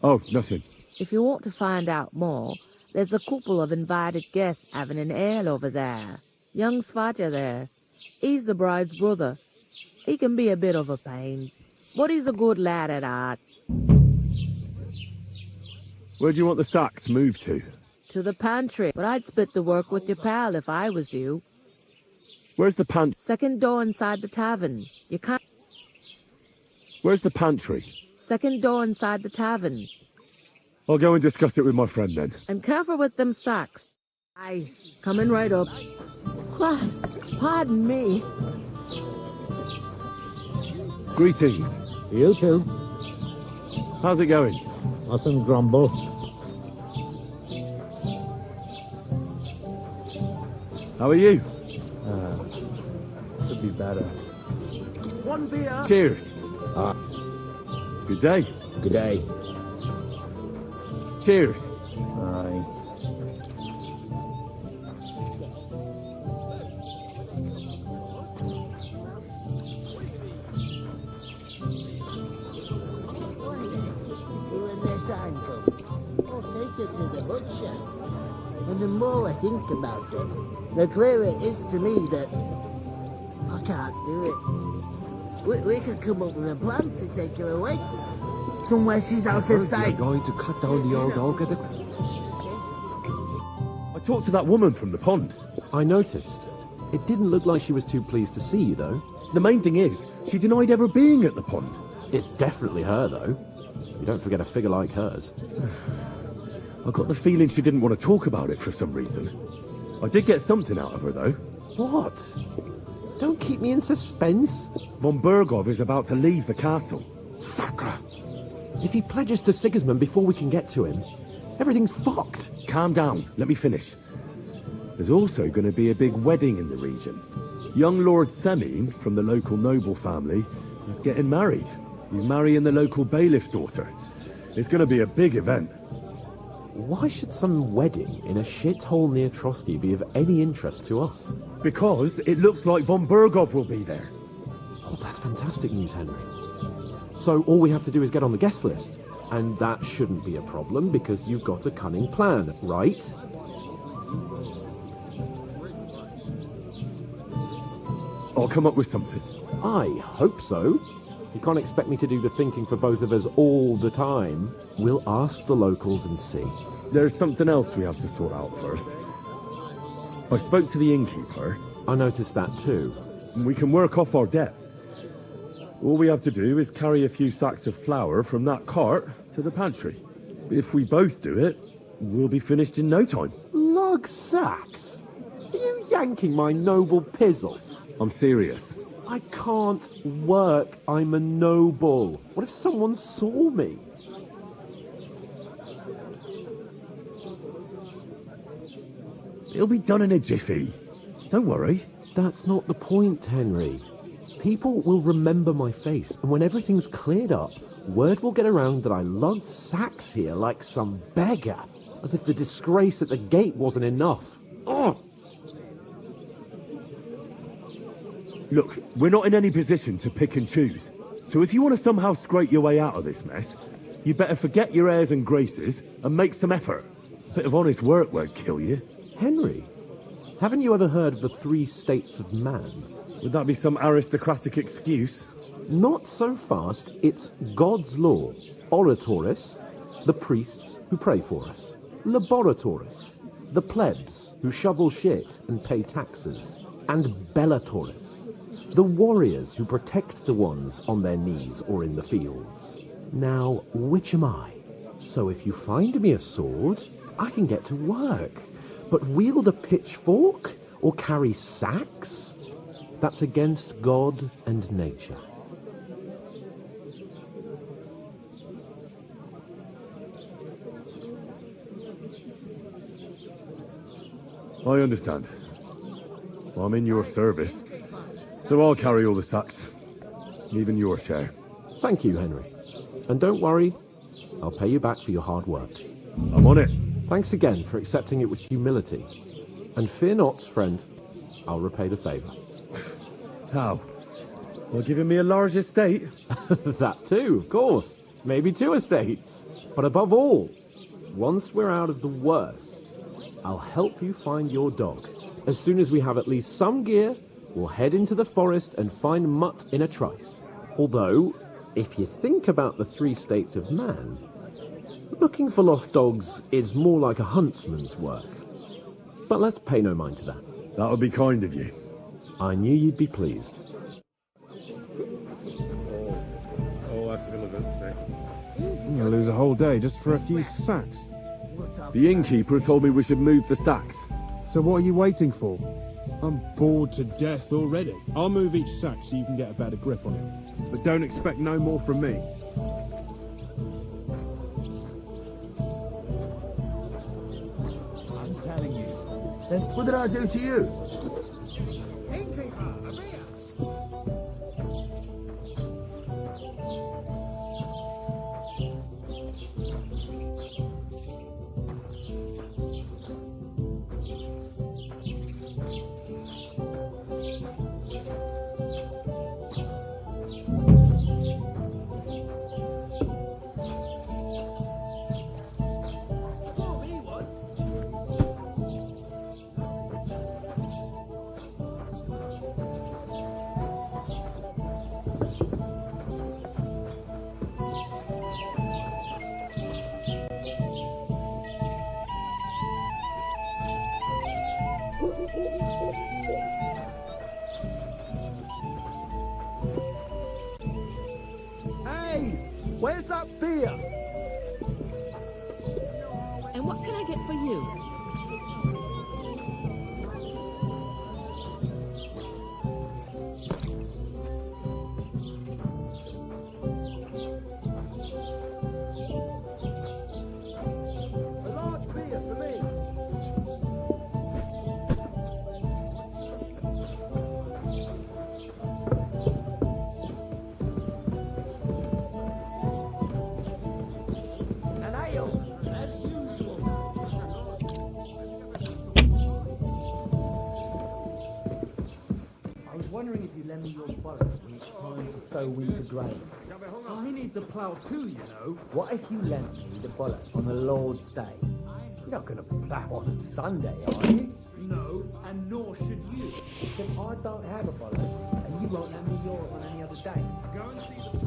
Oh, nothing. If you want to find out more, there's a couple of invited guests having an ale over there. Young Svatja there. He's the bride's brother. He can be a bit of a pain, but he's a good lad at heart. Where do you want the sacks moved to? To the pantry, but I'd split the work with your pal if I was you. Where's the pantry? Second door inside the tavern. You can't... Where's the pantry? Second door inside the tavern. I'll go and discuss it with my friend then. And careful with them sacks. Aye, coming right up. Christ, pardon me. Greetings. You too. How's it going? Mustn't grumble. How are you? Could be better. One beer. Cheers. Good day. Good day. Cheers. Aye. When that time comes, I'll take you to the bookshop. And the more I think about it, the clearer it is to me that I can't do it. We could come up with a plan to take you away from somewhere she's out of sight. You're going to cut down the old dog at the... I talked to that woman from the pond. I noticed. It didn't look like she was too pleased to see you, though. The main thing is, she denied ever being at the pond. It's definitely her, though. You don't forget a figure like hers. I got the feeling she didn't want to talk about it for some reason. I did get something out of her, though. What? Don't keep me in suspense. Von Bergov is about to leave the castle. Sacra! If he pledges to Sigismund before we can get to him, everything's fucked. Calm down. Let me finish. There's also going to be a big wedding in the region. Young Lord Semine, from the local noble family, is getting married. He's marrying the local bailiff's daughter. It's going to be a big event. Why should some wedding in a shithole near Trotsky be of any interest to us? Because it looks like Von Bergov will be there. Oh, that's fantastic news, Henry. So all we have to do is get on the guest list. And that shouldn't be a problem because you've got a cunning plan, right? I'll come up with something. I hope so. You can't expect me to do the thinking for both of us all the time. We'll ask the locals and see. There's something else we have to sort out first. I spoke to the innkeeper. I noticed that too. We can work off our debt. All we have to do is carry a few sacks of flour from that cart to the pantry. If we both do it, we'll be finished in no time. Lug sacks? Are you yanking my noble pizzle? I'm serious. I can't work. I'm a noble. What if someone saw me? It'll be done in a jiffy. Don't worry. That's not the point, Henry. People will remember my face, and when everything's cleared up, word will get around that I lugged sacks here like some beggar, as if the disgrace at the gate wasn't enough. Ugh! Look, we're not in any position to pick and choose. So if you want to somehow scrape your way out of this mess, you better forget your airs and graces and make some effort. A bit of honest work won't kill you. Henry, haven't you ever heard of the 3 states of man? Would that be some aristocratic excuse? Not so fast. It's God's law. Oratoris, the priests who pray for us. Laboratoris, the plebs who shovel shit and pay taxes. And Bellatoris, the warriors who protect the ones on their knees or in the fields. Now, which am I? So if you find me a sword, I can get to work. But wield a pitchfork or carry sacks? That's against God and nature. I understand. I'm in your service, so I'll carry all the sacks, even your share. Thank you, Henry. And don't worry, I'll pay you back for your hard work. I'm on it. Thanks again for accepting it with humility. And fear not, friend, I'll repay the favour. How? By giving me a large estate? That too, of course. Maybe 2 estates. But above all, once we're out of the worst, I'll help you find your dog. As soon as we have at least some gear, we'll head into the forest and find Mutt in a trice. Although, if you think about the 3 states of man, looking for lost dogs is more like a huntsman's work. But let's pay no mind to that. That would be kind of you. I knew you'd be pleased. Oh, I feel a bit sick. You're gonna lose a whole day just for a few sacks. The innkeeper told me we should move the sacks. So what are you waiting for? I'm bored to death already. I'll move each sack so you can get a better grip on it. But don't expect no more from me. I'm telling you. What did I do to you? Hey, where's that beer? And what can I get for you? A large beer for me. An ale, as usual. I was wondering if you'd lend me your bollocks when it's time to sow winter grains. I need to plough too, you know. What if you lent me the bollocks on the Lord's Day? You're not going to plough on Sunday, are you? No, and nor should you. Except I don't have a bollock, and you won't lend me yours on any other day. Go and see the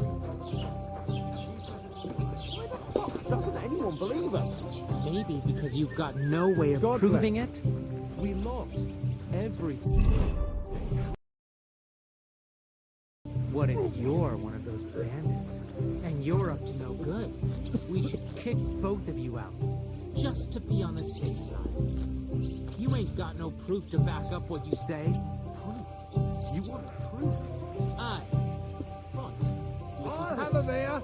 Why the fuck doesn't anyone believe us? Maybe because you've got no way of proving it. We lost everything. What if you're one of those bandits and you're up to no good? We should kick both of you out just to be on the safe side. You ain't got no proof to back up what you say. Proof? You want proof? Aye. I'll have a beer.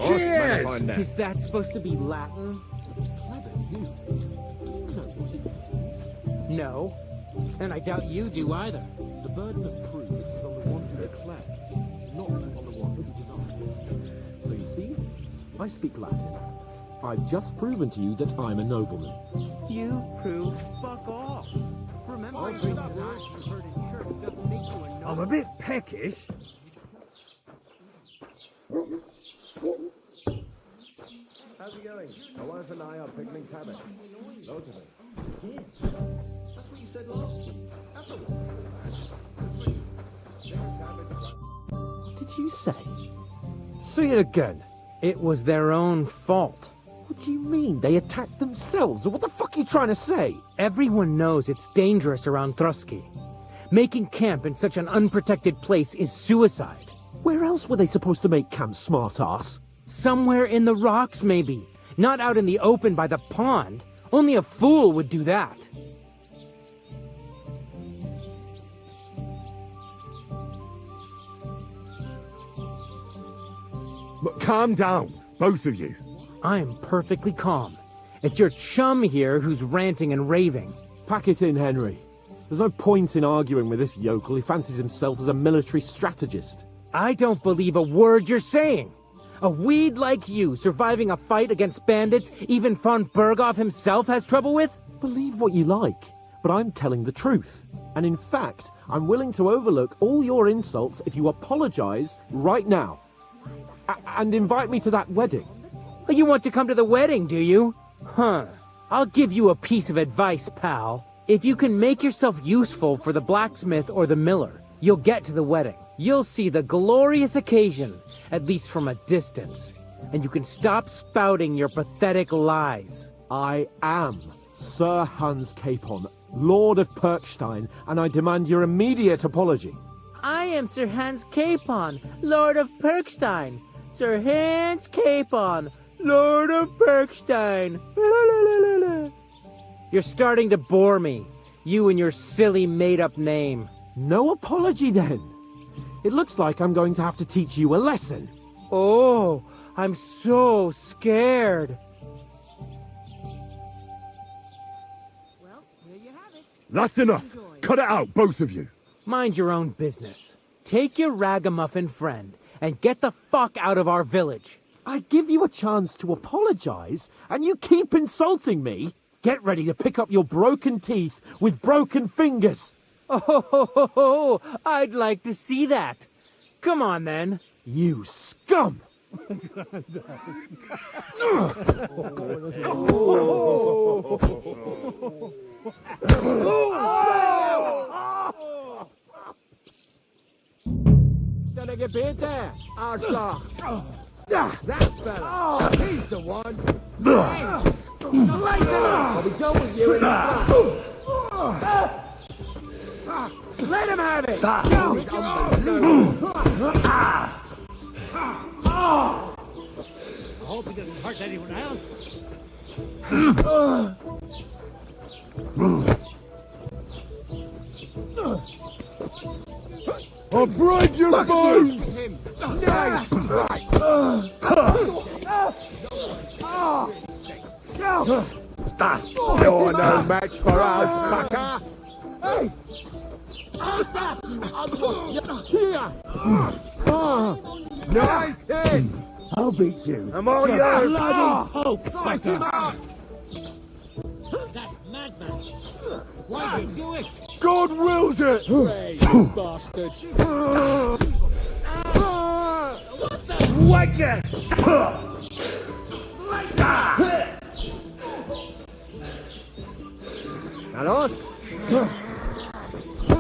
Cheers! Is that supposed to be Latin? No. And I doubt you do either. The burden of proof is on the one who declares, not on the one who denies. So you see, I speak Latin. I've just proven to you that I'm a nobleman. You prove fuck off. Remember that words you heard in church doesn't make you a nobleman. I'm a bit peckish. How's it going? I wanted to lie up picnic cabbage. Loads of it. Yeah. That's what you said last week. That's a What did you say? Say it again. It was their own fault. What do you mean? They attacked themselves? What the fuck are you trying to say? Everyone knows it's dangerous around Trotsky. Making camp in such an unprotected place is suicide. Where else were they supposed to make camp, smart-ass? Somewhere in the rocks, maybe. Not out in the open by the pond. Only a fool would do that. But calm down, both of you. I'm perfectly calm. It's your chum here who's ranting and raving. Pack it in, Henry. There's no point in arguing with this yokel. He fancies himself as a military strategist. I don't believe a word you're saying. A weed like you surviving a fight against bandits even von Berghoff himself has trouble with? Believe what you like, but I'm telling the truth. And in fact, I'm willing to overlook all your insults if you apologize right now. And invite me to that wedding. You want to come to the wedding, do you? Huh. I'll give you a piece of advice, pal. If you can make yourself useful for the blacksmith or the miller, you'll get to the wedding. You'll see the glorious occasion, at least from a distance. And you can stop spouting your pathetic lies. I am Sir Hans Capon, Lord of Perkstein, and I demand your immediate apology. I am Sir Hans Capon, Lord of Perkstein. Sir Hans Capon, Lord of Perkstein. You're starting to bore me. You and your silly made-up name. No apology, then. It looks like I'm going to have to teach you a lesson. Oh, I'm so scared. Well, there you have it. That's enough. Cut it out, both of you. Mind your own business. Take your ragamuffin friend and get the fuck out of our village. I give you a chance to apologize, and you keep insulting me. Get ready to pick up your broken teeth with broken fingers. Oh, I'd like to see that. Come on, then. You scum! Stelle Gebete, Arschloch! That fella! He's the one! I'll be done with you in a flash. Let him have it! I hope he doesn't hurt anyone else. I'll break your bones! Nice! You're no match for us, fucker! Hey! Here! Nice hit! I'll beat you. I'm all yours! Bloody hope, Slice him fucker. up! That madman! Why did he do it? God wills it! Hey, you bastard! What the? Whack it! Carlos? I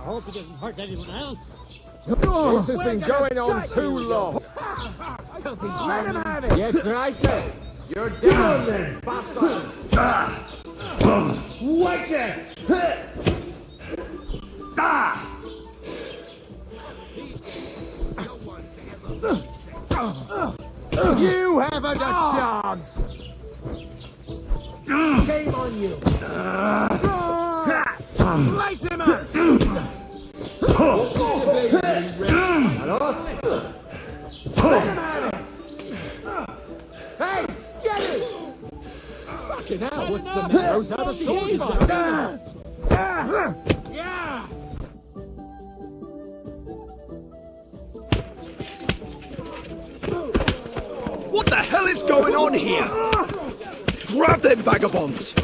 hope he doesn't hurt anyone else. This has been going on too long. Let him have it! Yes, right there. You're Come on down. then! Bastard. Whack it! You haven't a chance. Shame on you! Slice him up! Hey, get it! Fucking hell, what's the marrows out of sword fight? Yeah! What the hell is going on here? Grab them vagabonds!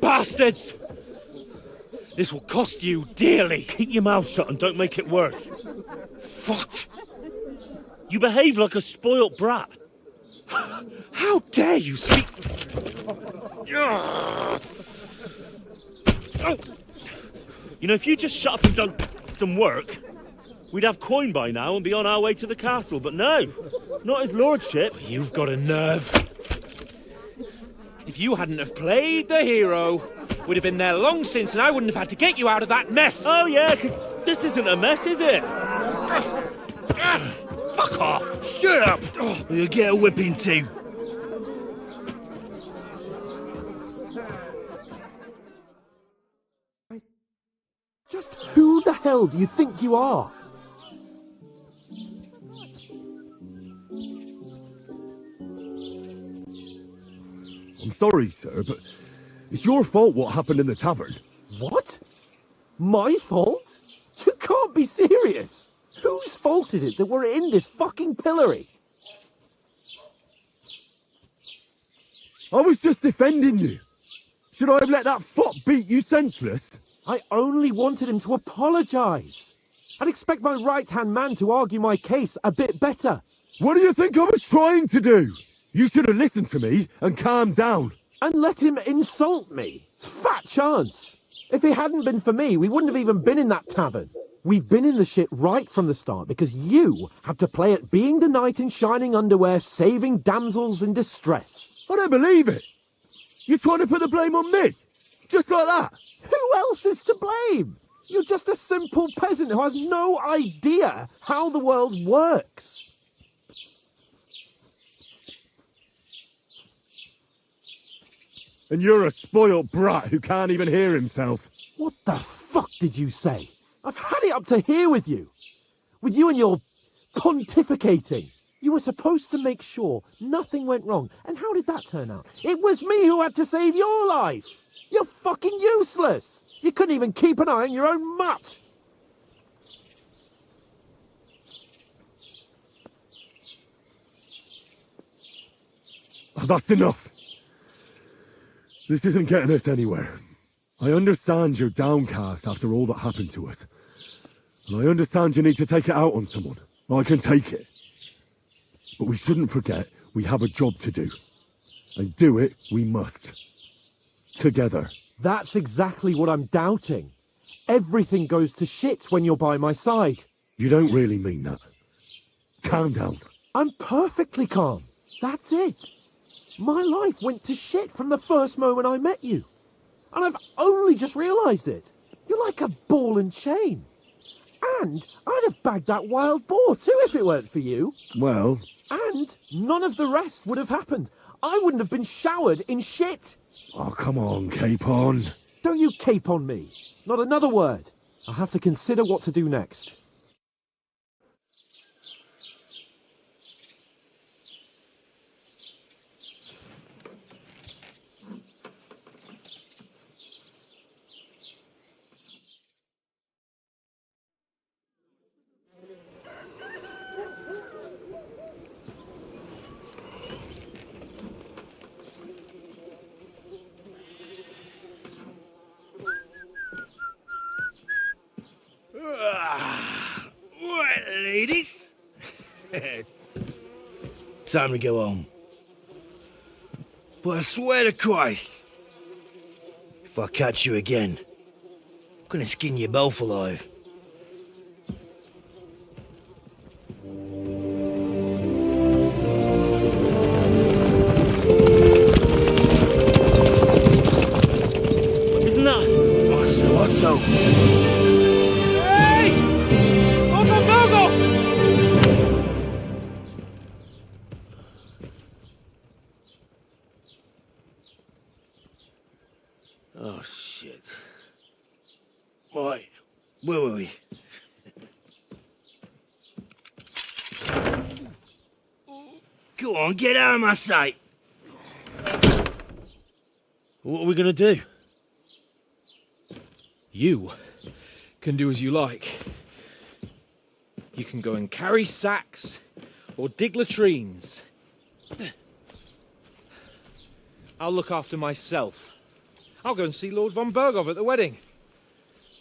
Bastards! This will cost you dearly. Keep your mouth shut and don't make it worse. What? You behave like a spoilt brat. How dare you speak? You know, if you just shut up and done some work, we'd have coin by now and be on our way to the castle. But no, not his lordship. You've got a nerve. If you hadn't have played the hero, we'd have been there long since and I wouldn't have had to get you out of that mess. Oh yeah, because this isn't a mess, is it? Fuck off. Shut up! Or you'll get a whipping too. Just who the hell do you think you are? I'm sorry, sir, but it's your fault what happened in the tavern. What? My fault? You can't be serious. Whose fault is it that we're in this fucking pillory? I was just defending you. Should I have let that fop beat you senseless? I only wanted him to apologise. I'd expect my right-hand man to argue my case a bit better. What do you think I was trying to do? You should have listened to me and calmed down. And let him insult me. Fat chance. If it hadn't been for me, we wouldn't have even been in that tavern. We've been in the shit right from the start because you had to play at being the knight in shining underwear, saving damsels in distress. I don't believe it. You're trying to put the blame on me? Just like that? Who else is to blame? You're just a simple peasant who has no idea how the world works. And you're a spoilt brat who can't even hear himself. What the fuck did you say? I've had it up to here with you. With you and your pontificating. You were supposed to make sure nothing went wrong. And how did that turn out? It was me who had to save your life. You're fucking useless. You couldn't even keep an eye on your own mutt. Oh, that's enough. This isn't getting us anywhere. I understand you're downcast after all that happened to us. And I understand you need to take it out on someone. I can take it. But we shouldn't forget we have a job to do. And do it we must. Together. That's exactly what I'm doubting. Everything goes to shit when you're by my side. You don't really mean that. Calm down. I'm perfectly calm. That's it. My life went to shit from the first moment I met you. And I've only just realised it. You're like a ball and chain. And I'd have bagged that wild boar too if it weren't for you. Well... And none of the rest would have happened. I wouldn't have been showered in shit. Oh, come on, Capon. Don't you cape on me. Not another word. I'll have to consider what to do next. Right, ladies. Time to go home. But I swear to Christ, if I catch you again, I'm gonna skin you both alive. Isn't that? Otto. Oh, shit. Right, where were we? Go on, get out of my sight. What are we gonna do? You can do as you like. You can go and carry sacks or dig latrines. I'll look after myself. I'll go and see Lord von Berghoff at the wedding.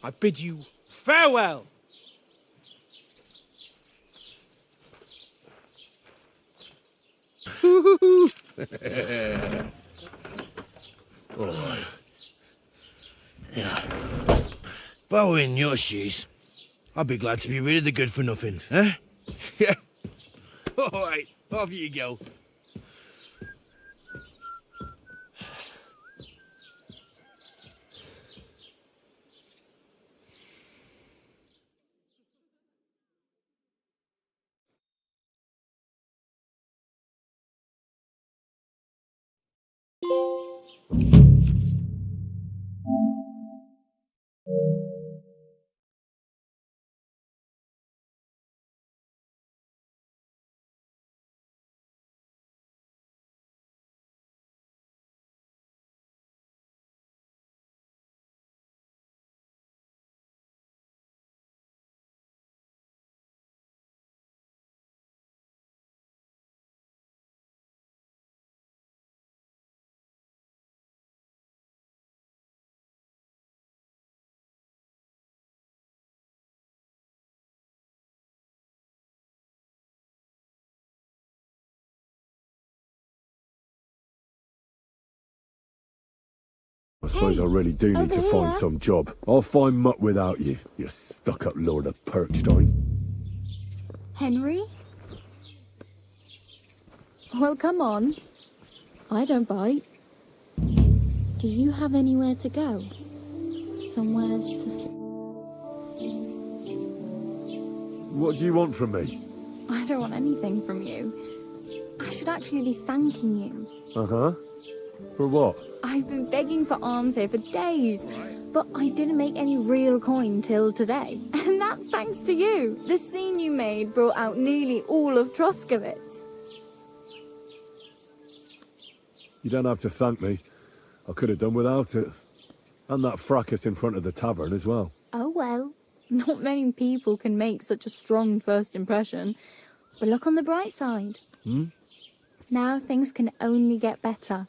I bid you farewell. Oh. Yeah. If I were in your shoes, I'd be glad to be rid of the good for nothing, eh? Yeah. All right, off you go. I suppose I really do need to find some job. I'll find mutt without you, you stuck-up Lord of Perkstein. Henry? Well, come on. I don't bite. Do you have anywhere to go? Somewhere to sleep? What do you want from me? I don't want anything from you. I should actually be thanking you. Uh-huh. For what? I've been begging for alms here for days, but I didn't make any real coin till today. And that's thanks to you. The scene you made brought out nearly all of Troskowitz. You don't have to thank me. I could have done without it. And that fracas in front of the tavern as well. Oh well, not many people can make such a strong first impression. But look on the bright side. Now things can only get better.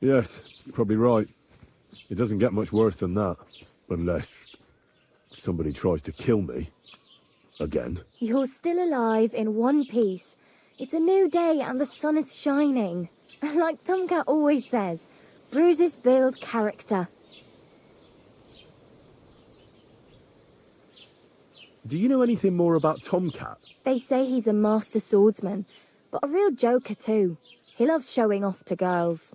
Yes, you're probably right. It doesn't get much worse than that. Unless... somebody tries to kill me. Again. You're still alive in one piece. It's a new day and the sun is shining. Like Tomcat always says, bruises build character. Do you know anything more about Tomcat? They say he's a master swordsman, but a real joker too. He loves showing off to girls.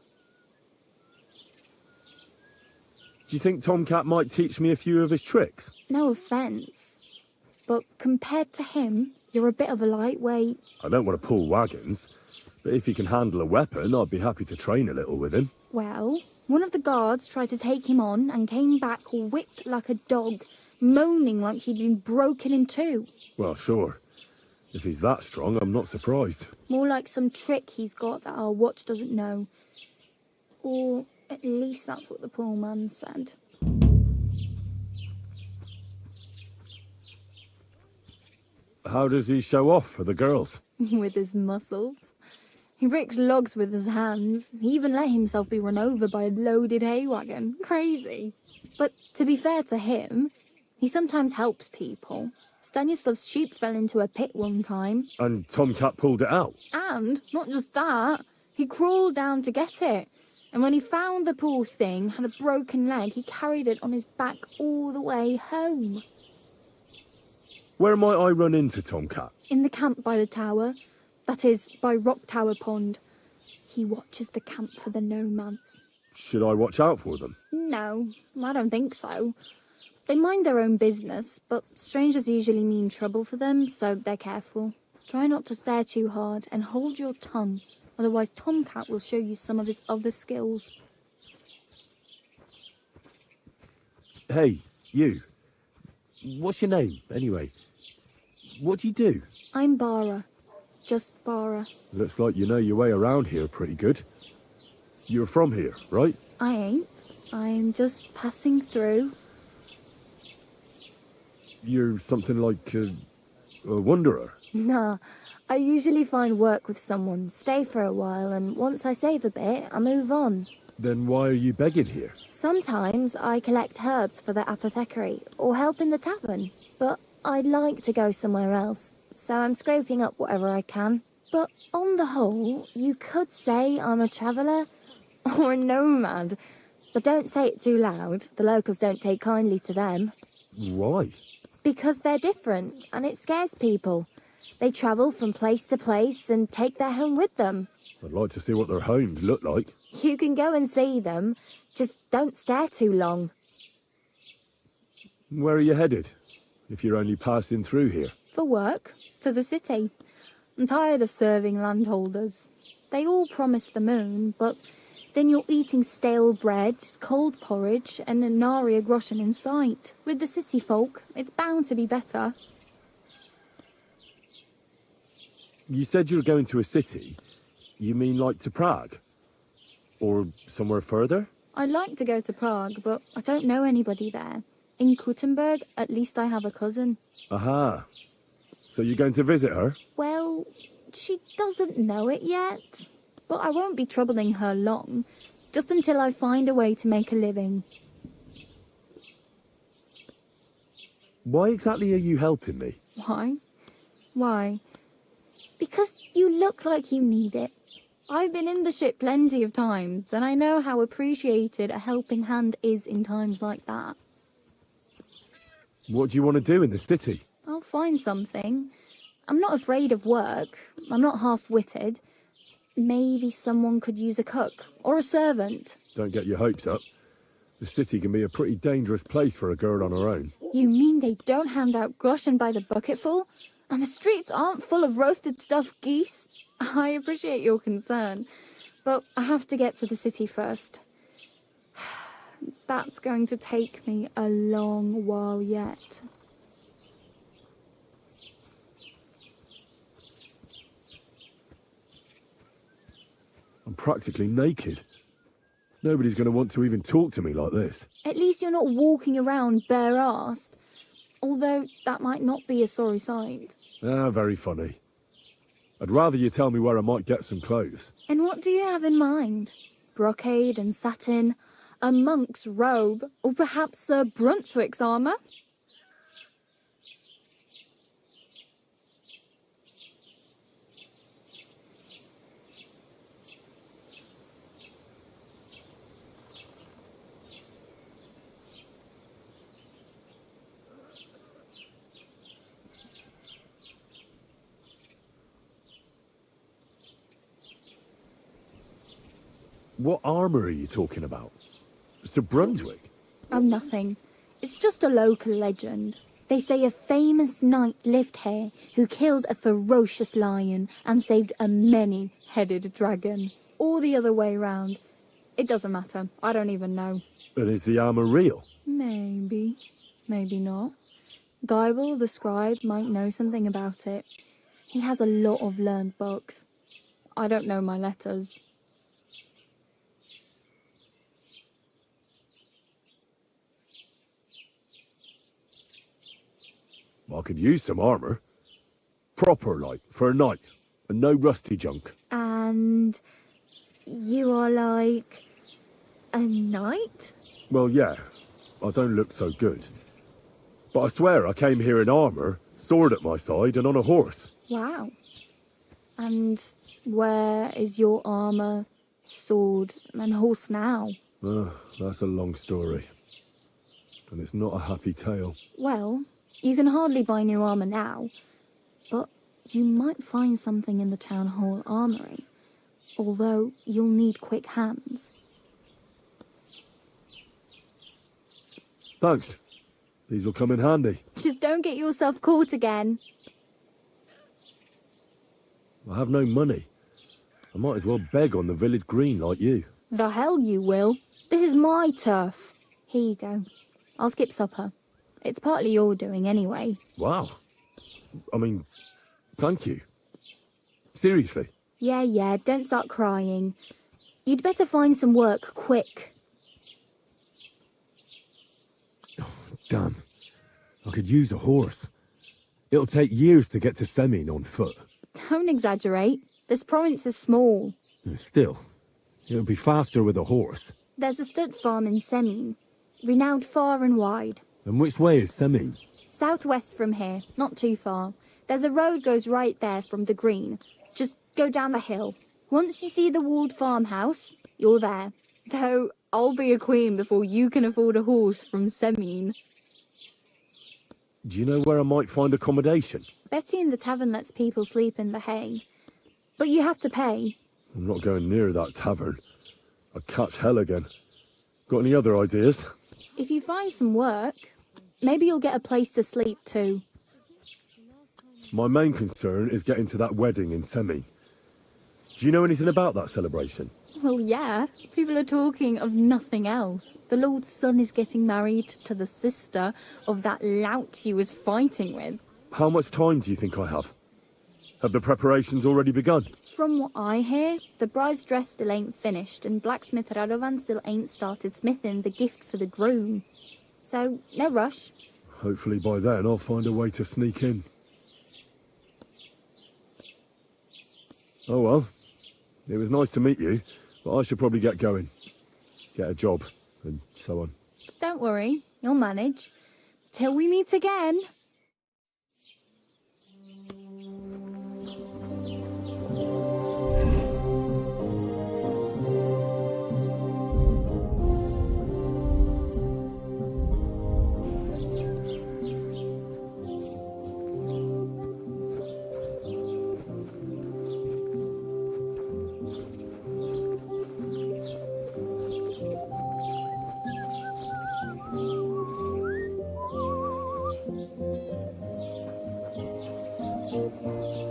Do you think Tomcat might teach me a few of his tricks? No offence, but compared to him, you're a bit of a lightweight. I don't want to pull wagons, but if he can handle a weapon, I'd be happy to train a little with him. Well, one of the guards tried to take him on and came back whipped like a dog, moaning like he'd been broken in two. Well, sure. If he's that strong, I'm not surprised. More like some trick he's got that our watch doesn't know. Or at least that's what the poor man said. How does he show off for the girls? With his muscles. He breaks logs with his hands. He even let himself be run over by a loaded hay wagon. Crazy. But to be fair to him, he sometimes helps people. Stanislav's sheep fell into a pit one time. And Tomcat pulled it out? And, not just that, he crawled down to get it. And when he found the poor thing had a broken leg, he carried it on his back all the way home. Where might I run into Tomcat? In the camp by the tower. That is, by Rock Tower Pond. He watches the camp for the nomads. Should I watch out for them? No, I don't think so. They mind their own business, but strangers usually mean trouble for them, so they're careful. Try not to stare too hard and hold your tongue, otherwise Tomcat will show you some of his other skills. Hey, you. What's your name, anyway? What do you do? I'm Bara. Just Bara. Looks like you know your way around here pretty good. You're from here, right? I ain't. I'm just passing through. You're something like a wanderer? Nah, I usually find work with someone, stay for a while, and once I save a bit, I move on. Then why are you begging here? Sometimes I collect herbs for the apothecary, or help in the tavern, but I'd like to go somewhere else, so I'm scraping up whatever I can. But on the whole, you could say I'm a traveller, or a nomad. But don't say it too loud, the locals don't take kindly to them. Why? Because they're different, and it scares people. They travel from place to place and take their home with them. I'd like to see what their homes look like. You can go and see them, just don't stare too long. Where are you headed, if you're only passing through here? For work, to the city. I'm tired of serving landholders. They all promise the moon, but then you're eating stale bread, cold porridge, and a nary a groschen in sight. With the city folk, it's bound to be better. You said you were going to a city. You mean like to Prague? Or somewhere further? I'd like to go to Prague, but I don't know anybody there. In Kuttenberg, at least I have a cousin. Aha. So you're going to visit her? Well, she doesn't know it yet. But I won't be troubling her long, just until I find a way to make a living. Why exactly are you helping me? Why? Why? Because you look like you need it. I've been in the ship plenty of times, and I know how appreciated a helping hand is in times like that. What do you want to do in the city? I'll find something. I'm not afraid of work. I'm not half-witted. Maybe someone could use a cook or a servant. Don't get your hopes up. The city can be a pretty dangerous place for a girl on her own. You mean they don't hand out groschen by the bucketful? And the streets aren't full of roasted stuffed geese? I appreciate your concern, but I have to get to the city first. That's going to take me a long while yet. I'm practically naked. Nobody's going to want to even talk to me like this. At least you're not walking around bare-assed. Although that might not be a sorry sight. Ah, very funny. I'd rather you tell me where I might get some clothes. And what do you have in mind? Brocade and satin? A monk's robe? Or perhaps Sir Brunswick's armour? What armour are you talking about? Sir Brunswick? Oh, nothing. It's just a local legend. They say a famous knight lived here who killed a ferocious lion and saved a many-headed dragon. Or the other way round. It doesn't matter. I don't even know. And is the armour real? Maybe. Maybe not. Geibel, the scribe, might know something about it. He has a lot of learned books. I don't know my letters. I could use some armour. Proper, like, for a knight. And no rusty junk. And you are like a knight? Well, yeah. I don't look so good. But I swear I came here in armour, sword at my side, and on a horse. Wow. And where is your armour, sword, and horse now? That's a long story. And it's not a happy tale. Well, you can hardly buy new armour now, but you might find something in the town hall armoury, although you'll need quick hands. Thanks. These'll come in handy. Just don't get yourself caught again. I have no money. I might as well beg on the village green like you. The hell you will. This is my turf. Here you go. I'll skip supper. It's partly your doing anyway. Wow. I mean, thank you. Seriously. Yeah, don't start crying. You'd better find some work quick. Damn. I could use a horse. It'll take years to get to Semin on foot. Don't exaggerate. This province is small. Still, it'll be faster with a horse. There's a stud farm in Semin, renowned far and wide. And which way is Semin? Southwest from here, not too far. There's a road goes right there from the green. Just go down the hill. Once you see the walled farmhouse, you're there. Though I'll be a queen before you can afford a horse from Semin. Do you know where I might find accommodation? Betty in the tavern lets people sleep in the hay. But you have to pay. I'm not going near that tavern. I'd catch hell again. Got any other ideas? If you find some work, maybe you'll get a place to sleep too. My main concern is getting to that wedding in Semin. Do you know anything about that celebration? Well, yeah. People are talking of nothing else. The Lord's son is getting married to the sister of that lout he was fighting with. How much time do you think I have? Have the preparations already begun? From what I hear, the bride's dress still ain't finished, and blacksmith Radovan still ain't started smithing the gift for the groom. So, no rush. Hopefully by then I'll find a way to sneak in. Oh well, it was nice to meet you, but I should probably get going. Get a job, and so on. Don't worry, you'll manage. Till we meet again.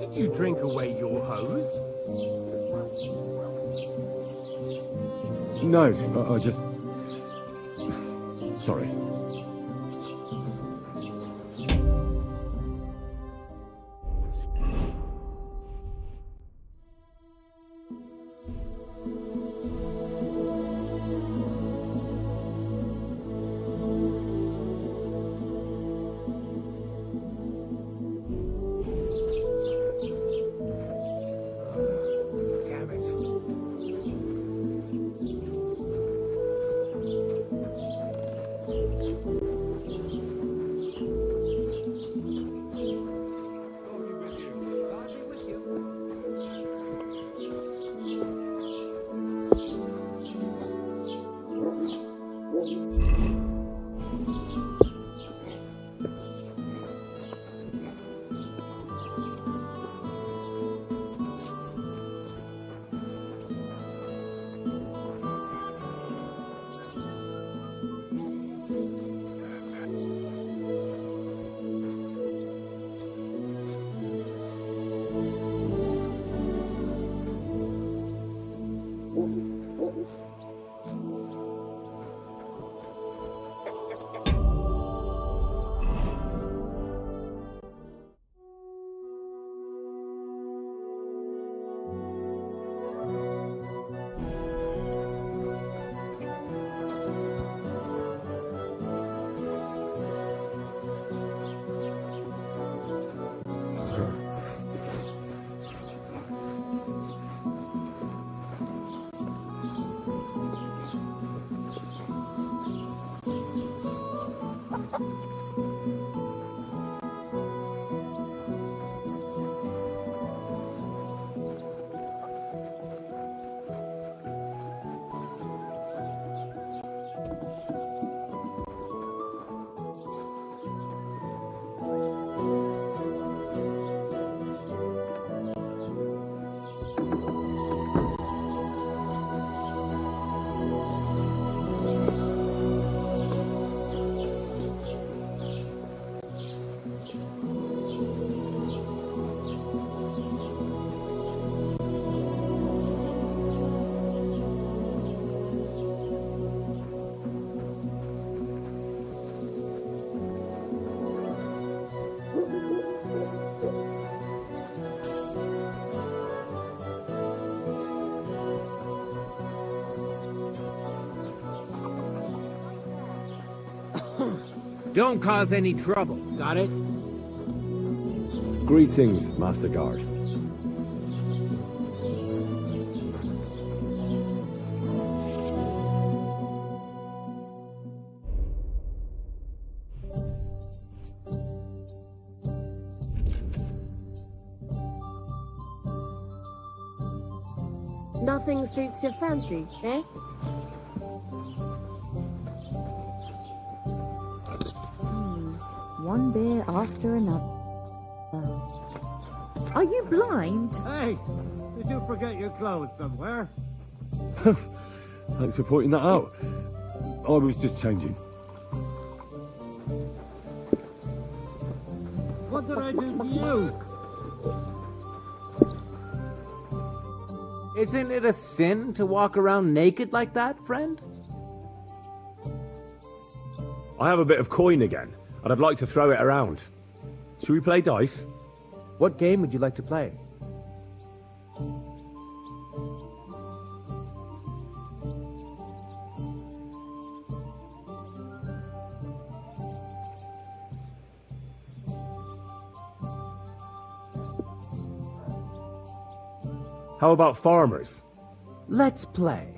Did you drink away your hose? No, I just... Sorry. Don't cause any trouble. Got it? Greetings, Master Guard. Nothing suits your fancy, eh? One beer after another. Are you blind? Hey, did you forget your clothes somewhere? Thanks for pointing that out. I was just changing. What did I do to you? Isn't it a sin to walk around naked like that, friend? I have a bit of coin again, and I'd like to throw it around. Should we play dice? What game would you like to play? How about farmers? Let's play.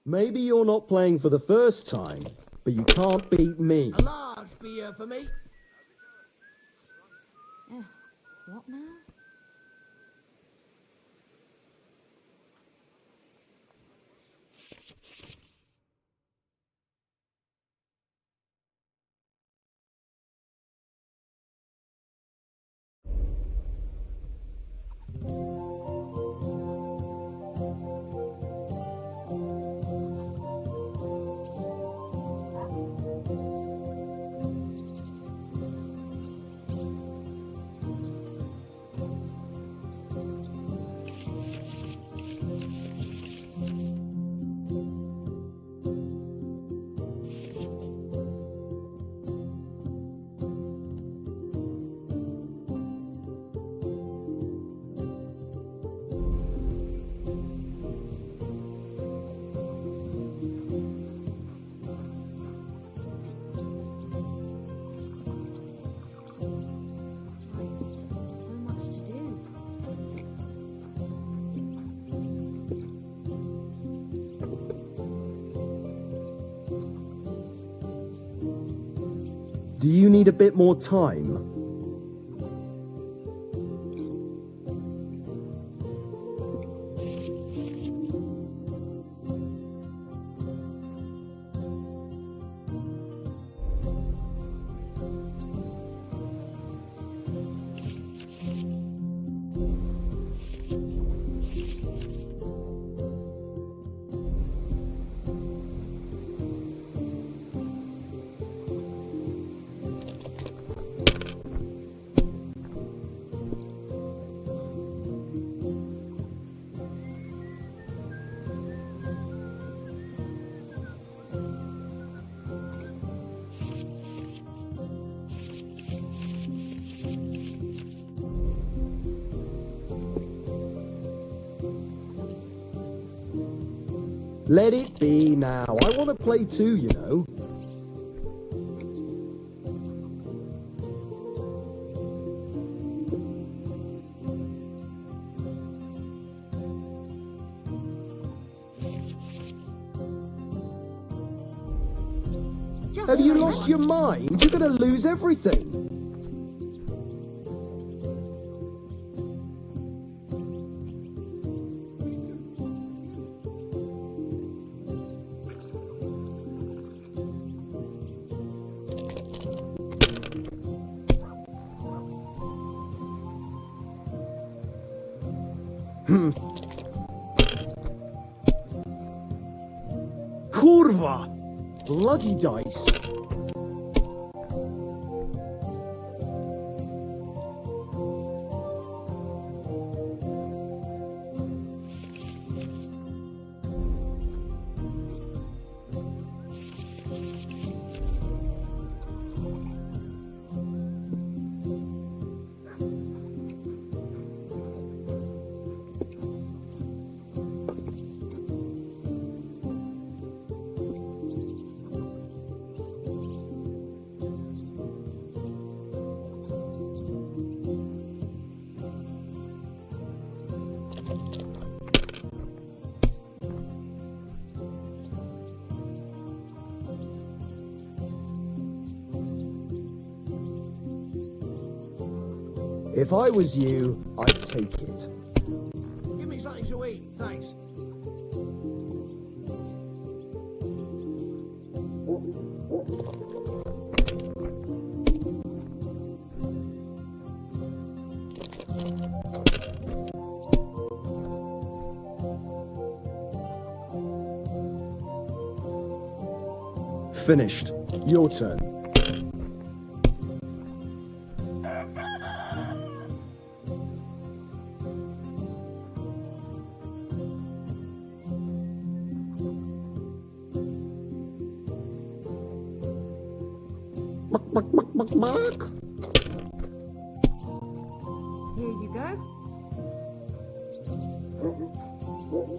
Maybe you're not playing for the first time, but you can't beat me. A large beer for me. What now? Do you need a bit more time? Let it be now. I want to play too, you know. Have you lost your mind? You're going to lose everything. Kurva! Bloody dice. If I was you, I'd take it. Give me something to eat, thanks. Finished. Your turn. Here you go.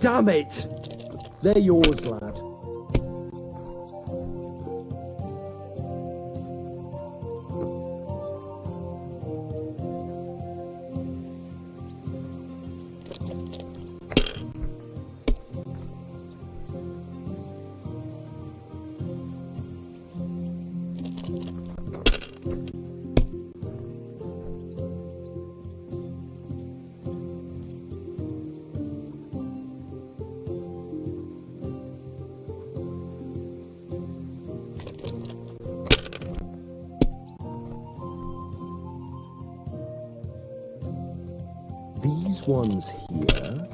Damn it! They're yours, lad. These ones here.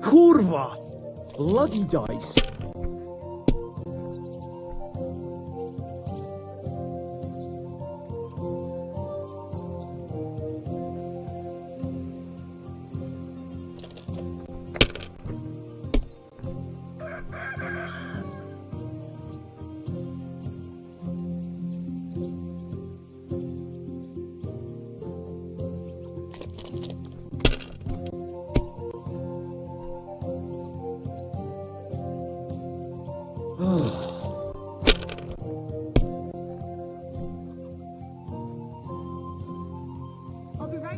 Kurva! Bloody dice.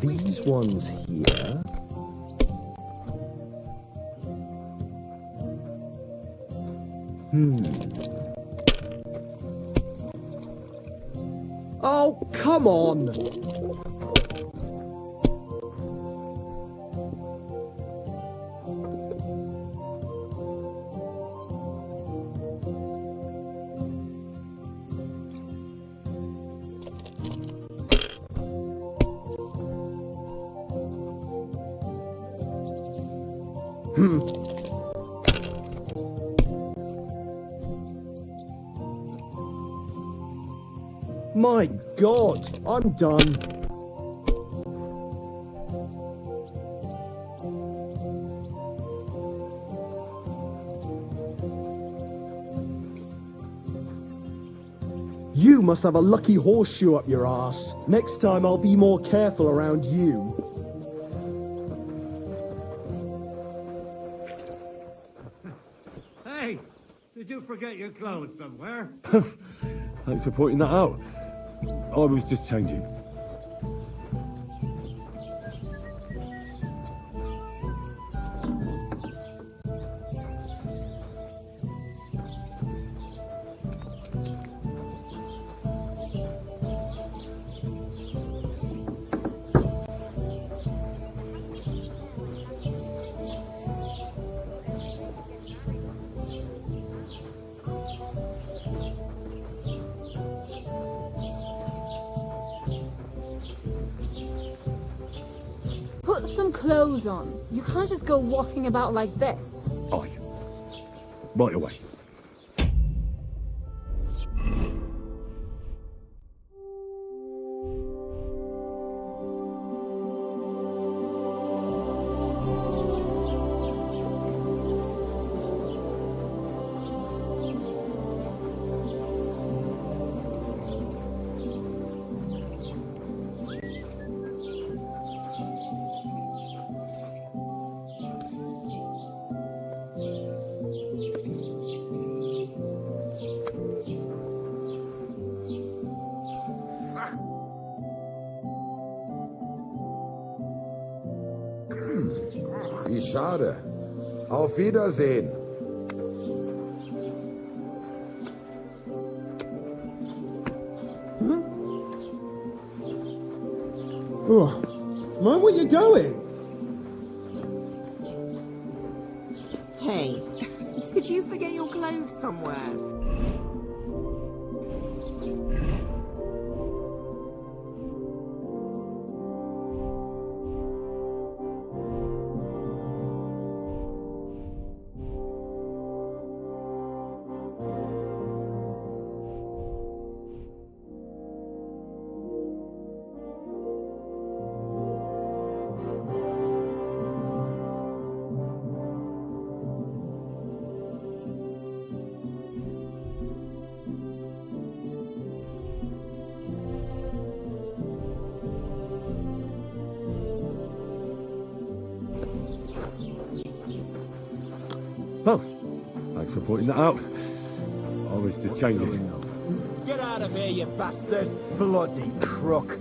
These ones here. Oh, come on! My God, I'm done. You must have a lucky horseshoe up your ass. Next time I'll be more careful around you. Hey, did you forget your clothes somewhere? Thanks for pointing that out. I was just changing. Put some clothes on. You can't just go walking about like this. Aye. Right away. Wie schade. Auf Wiedersehen. Oh, mind where you're going? Hey, did you forget your clothes somewhere? Oh, thanks for pointing that out. I was just changing. Get out of here, you bastard! Bloody crook!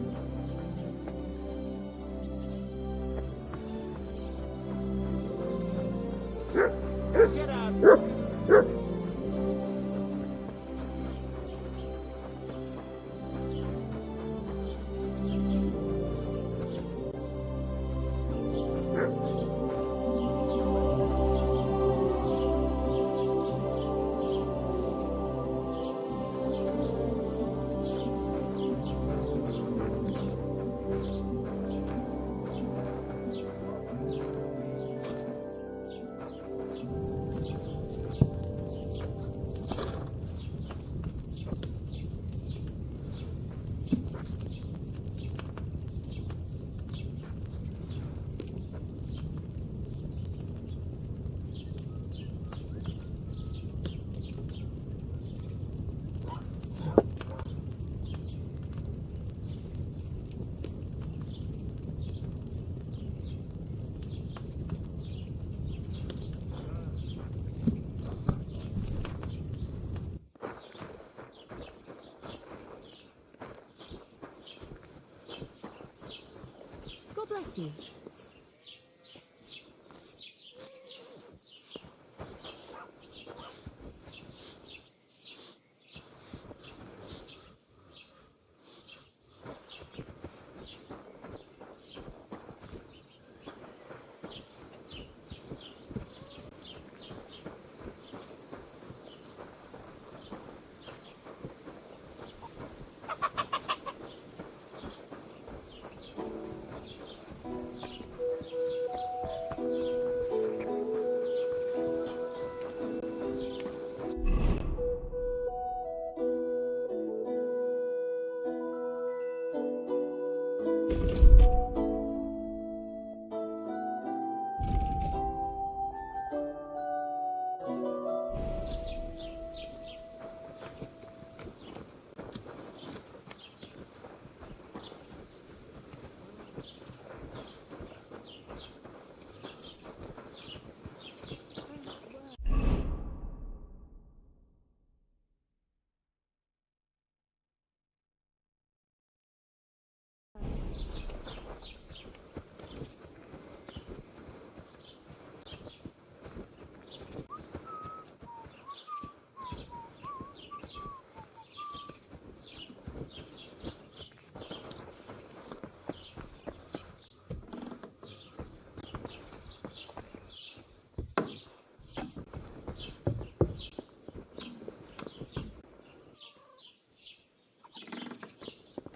Get out! God bless you.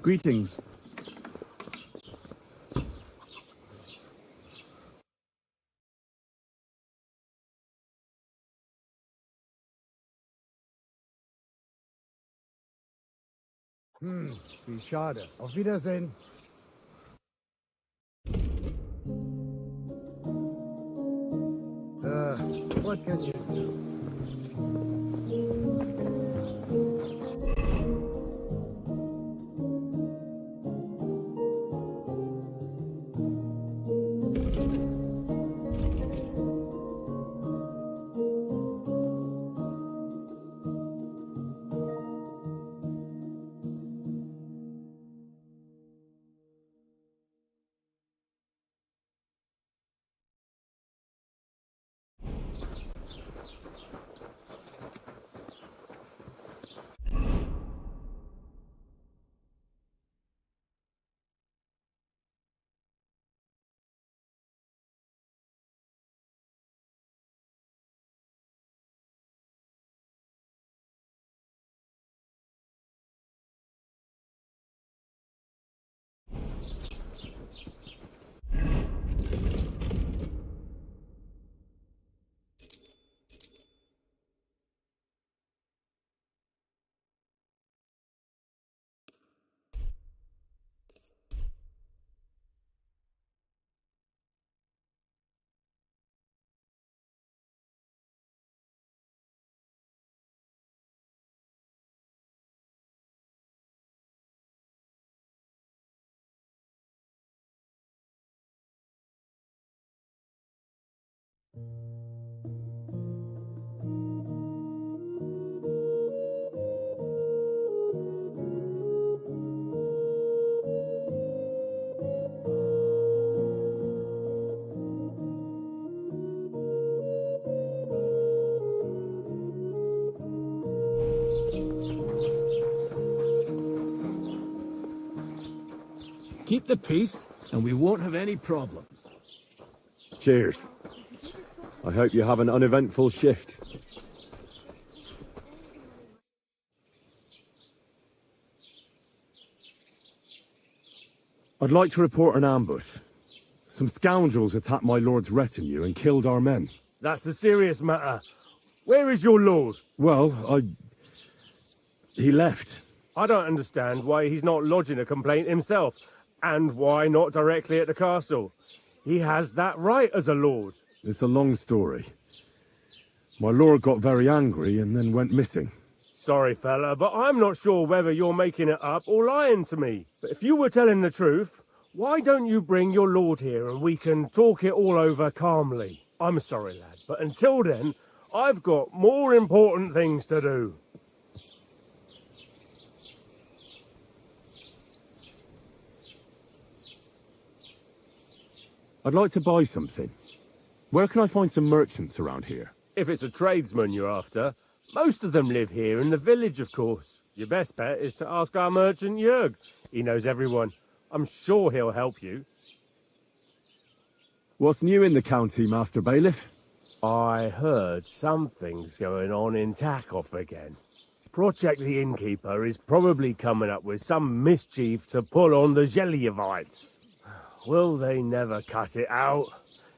Greetings. Wie schade. Auf Wiedersehen. What can you do? Keep the peace, and we won't have any problems. Cheers. I hope you have an uneventful shift. I'd like to report an ambush. Some scoundrels attacked my lord's retinue and killed our men. That's a serious matter. Where is your lord? Well, he left. I don't understand why he's not lodging a complaint himself, and why not directly at the castle. He has that right as a lord. It's a long story. My lord got very angry and then went missing. Sorry, fella, but I'm not sure whether you're making it up or lying to me. But if you were telling the truth, why don't you bring your lord here and we can talk it all over calmly? I'm sorry, lad, but until then, I've got more important things to do. I'd like to buy something. Where can I find some merchants around here? If it's a tradesman you're after, most of them live here in the village, of course. Your best bet is to ask our merchant Jörg. He knows everyone. I'm sure he'll help you. What's new in the county, Master Bailiff? I heard something's going on in Takoff again. Project the Innkeeper is probably coming up with some mischief to pull on the Zhelyevites. Will they never cut it out?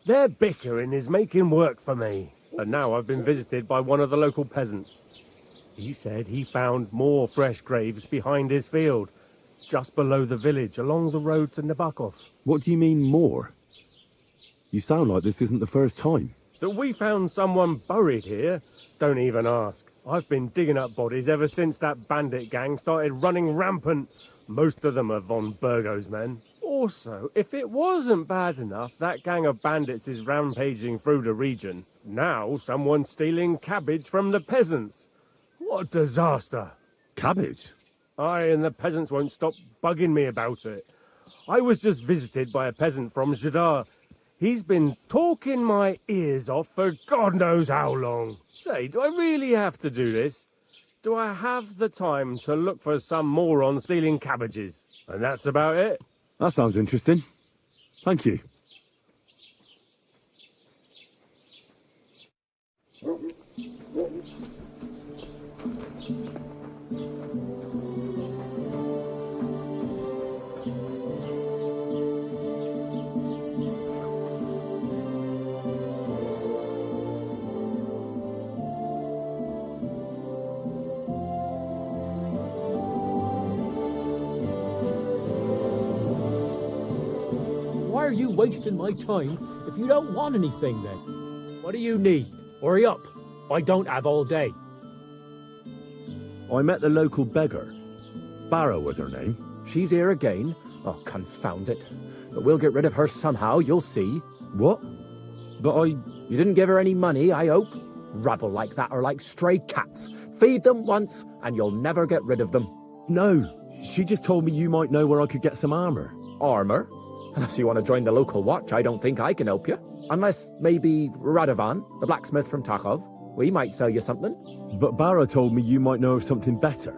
Their bickering is making work for me. And now I've been visited by one of the local peasants. He said he found more fresh graves behind his field, just below the village, along the road to Nabokov. What do you mean, more? You sound like this isn't the first time. That we found someone buried here? Don't even ask. I've been digging up bodies ever since that bandit gang started running rampant. Most of them are von Burgo's men. Also, if it wasn't bad enough that gang of bandits is rampaging through the region, now someone's stealing cabbage from the peasants. What a disaster. Cabbage? Aye, and the peasants won't stop bugging me about it. I was just visited by a peasant from Jadar. He's been talking my ears off for God knows how long. Say, do I really have to do this? Do I have the time to look for some moron stealing cabbages? And that's about it. That sounds interesting. Thank you. Why are you wasting my time if you don't want anything then? What do you need? Hurry up. I don't have all day. I met the local beggar. Barra was her name. She's here again. Oh, confound it. But we'll get rid of her somehow, you'll see. What? But You didn't give her any money, I hope? Rabble like that are like stray cats. Feed them once, and you'll never get rid of them. No, she just told me you might know where I could get some armor. Armor? Unless you want to join the local watch, I don't think I can help you. Unless maybe Radovan, the blacksmith from Takhov. We might sell you something. But Barra told me you might know of something better.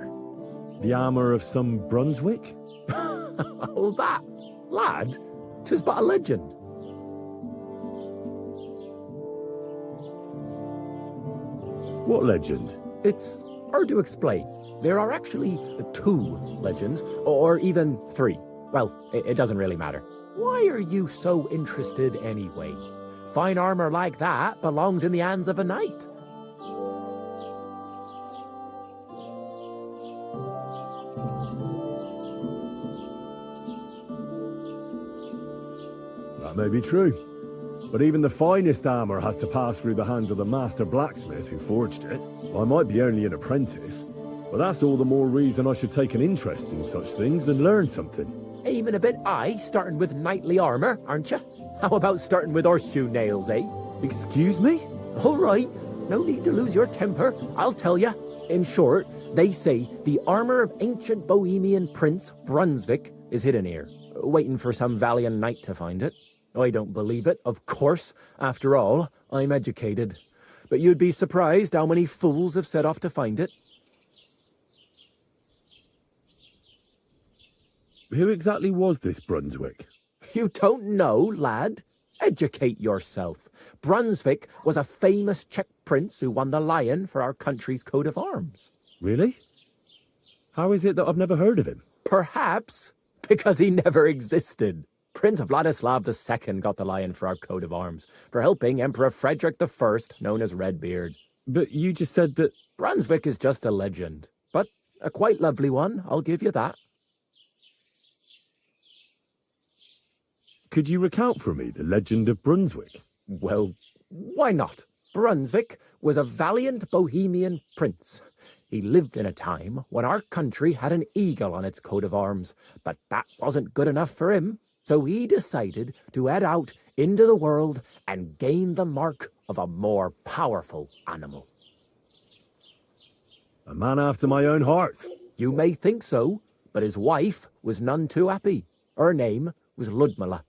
The armor of some Brunswick? Oh, that, lad, 'tis but a legend. What legend? It's hard to explain. There are actually 2 legends, or even 3. Well, it doesn't really matter. Why are you so interested anyway? Fine armor like that belongs in the hands of a knight. That may be true. But even the finest armor has to pass through the hands of the master blacksmith who forged it. I might be only an apprentice, but that's all the more reason I should take an interest in such things and learn something. Aiming a bit high, starting with knightly armor, aren't you? How about starting with horseshoe nails, eh? Excuse me? All right, no need to lose your temper, I'll tell you. In short, they say the armor of ancient Bohemian prince Brunswick is hidden here, waiting for some valiant knight to find it. I don't believe it, of course. After all, I'm educated. But you'd be surprised how many fools have set off to find it. Who exactly was this Brunswick? You don't know, lad? Educate yourself. Brunswick was a famous Czech prince who won the lion for our country's coat of arms. Really? How is it that I've never heard of him? Perhaps because he never existed. Prince Vladislav II got the lion for our coat of arms for helping Emperor Frederick I, known as Redbeard. But you just said that... Brunswick is just a legend, but a quite lovely one, I'll give you that. Could you recount for me the legend of Brunswick? Well, why not? Brunswick was a valiant Bohemian prince. He lived in a time when our country had an eagle on its coat of arms, but that wasn't good enough for him. So he decided to head out into the world and gain the mark of a more powerful animal. A man after my own heart. You may think so, but his wife was none too happy. Her name was Ludmilla,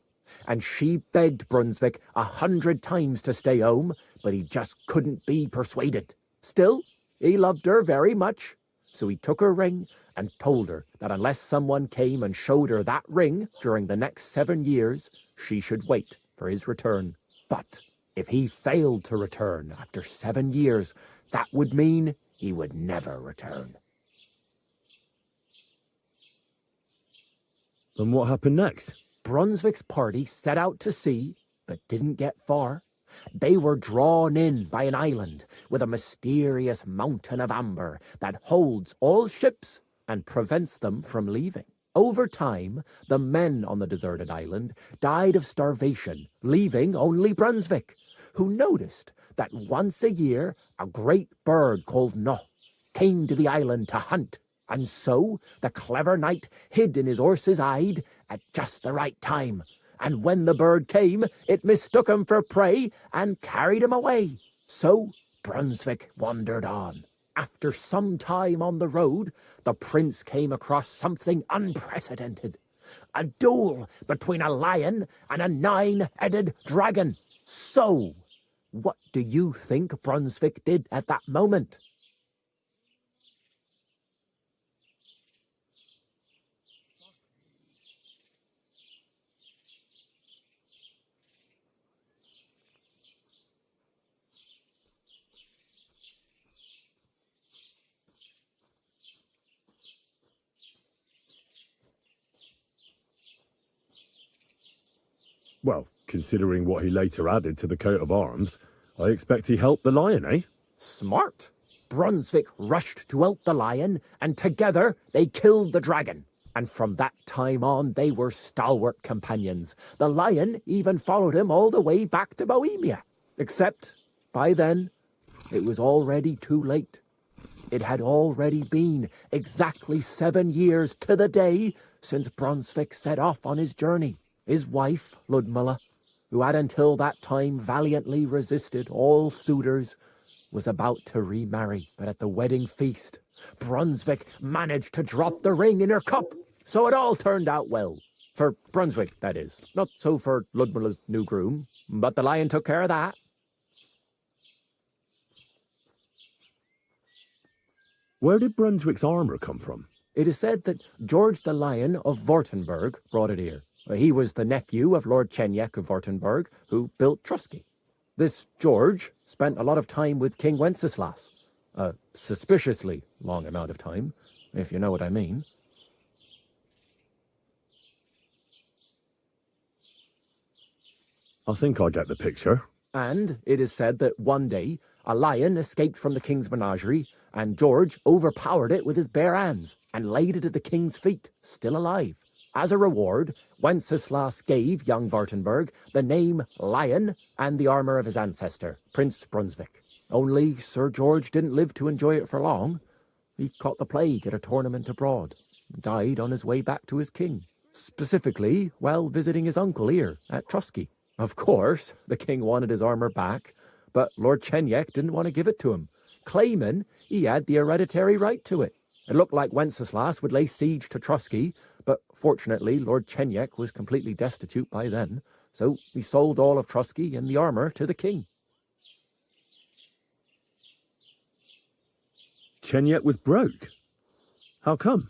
and she begged Brunswick 100 times to stay home, but he just couldn't be persuaded. Still, he loved her very much, so he took her ring and told her that unless someone came and showed her that ring during the next 7 years, she should wait for his return. But if he failed to return after 7 years, that would mean he would never return. And what happened next? Brunswick's party set out to sea, but didn't get far. They were drawn in by an island with a mysterious mountain of amber that holds all ships and prevents them from leaving. Over time, the men on the deserted island died of starvation, leaving only Brunswick, who noticed that once a year a great bird called No came to the island to hunt, and so the clever knight hid in his horse's hide at just the right time. And when the bird came, it mistook him for prey and carried him away. So Brunswick wandered on. After some time on the road, the prince came across something unprecedented. A duel between a lion and a 9-headed dragon. So, what do you think Brunswick did at that moment? Well, considering what he later added to the coat of arms, I expect he helped the lion, eh? Smart. Brunswick rushed to help the lion, and together they killed the dragon. and from that time on they were stalwart companions. The lion even followed him all the way back to Bohemia. Except, by then, it was already too late. It had already been exactly 7 years to the day since Brunswick set off on his journey. His wife, Ludmilla, who had until that time valiantly resisted all suitors, was about to remarry. But at the wedding feast, Brunswick managed to drop the ring in her cup, so it all turned out well. For Brunswick, that is. Not so for Ludmilla's new groom, but the lion took care of that. Where did Brunswick's armour come from? It is said that George the Lion of Württemberg brought it here. He was the nephew of Lord Chenyek of Württemberg, who built Trusky. This George spent a lot of time with King Wenceslas. A suspiciously long amount of time, if you know what I mean. I think I get the picture. And it is said that one day a lion escaped from the king's menagerie, and George overpowered it with his bare hands and laid it at the king's feet, still alive. As a reward, Wenceslas gave young Württemberg the name Lion and the armour of his ancestor, Prince Brunswick. Only Sir George didn't live to enjoy it for long. He caught the plague at a tournament abroad, and died on his way back to his king, specifically while visiting his uncle here at Trusky. Of course, the king wanted his armour back, but Lord Chenyek didn't want to give it to him, claiming he had the hereditary right to it. It looked like Wenceslas would lay siege to Trusky, but fortunately Lord Chenyek was completely destitute by then, so he sold all of Trusky and the armour to the king. Chenyek was broke. How come?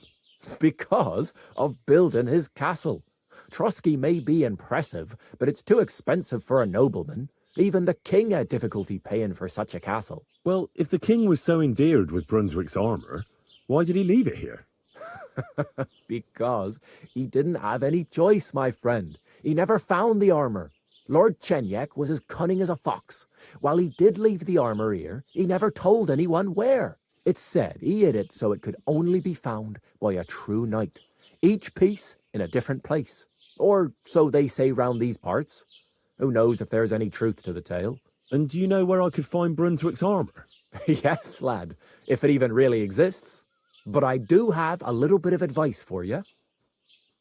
Because of building his castle. Trusky may be impressive, but it's too expensive for a nobleman. Even the king had difficulty paying for such a castle. Well, if the king was so endeared with Brunswick's armour, why did he leave it here? Because he didn't have any choice, my friend. He never found the armour. Lord Chenyek was as cunning as a fox. While he did leave the armour here, he never told anyone where. It's said he hid it so it could only be found by a true knight. Each piece in a different place. Or so they say round these parts. Who knows if there's any truth to the tale? And do you know where I could find Brunswick's armour? Yes, lad, if it even really exists. But I do have a little bit of advice for you.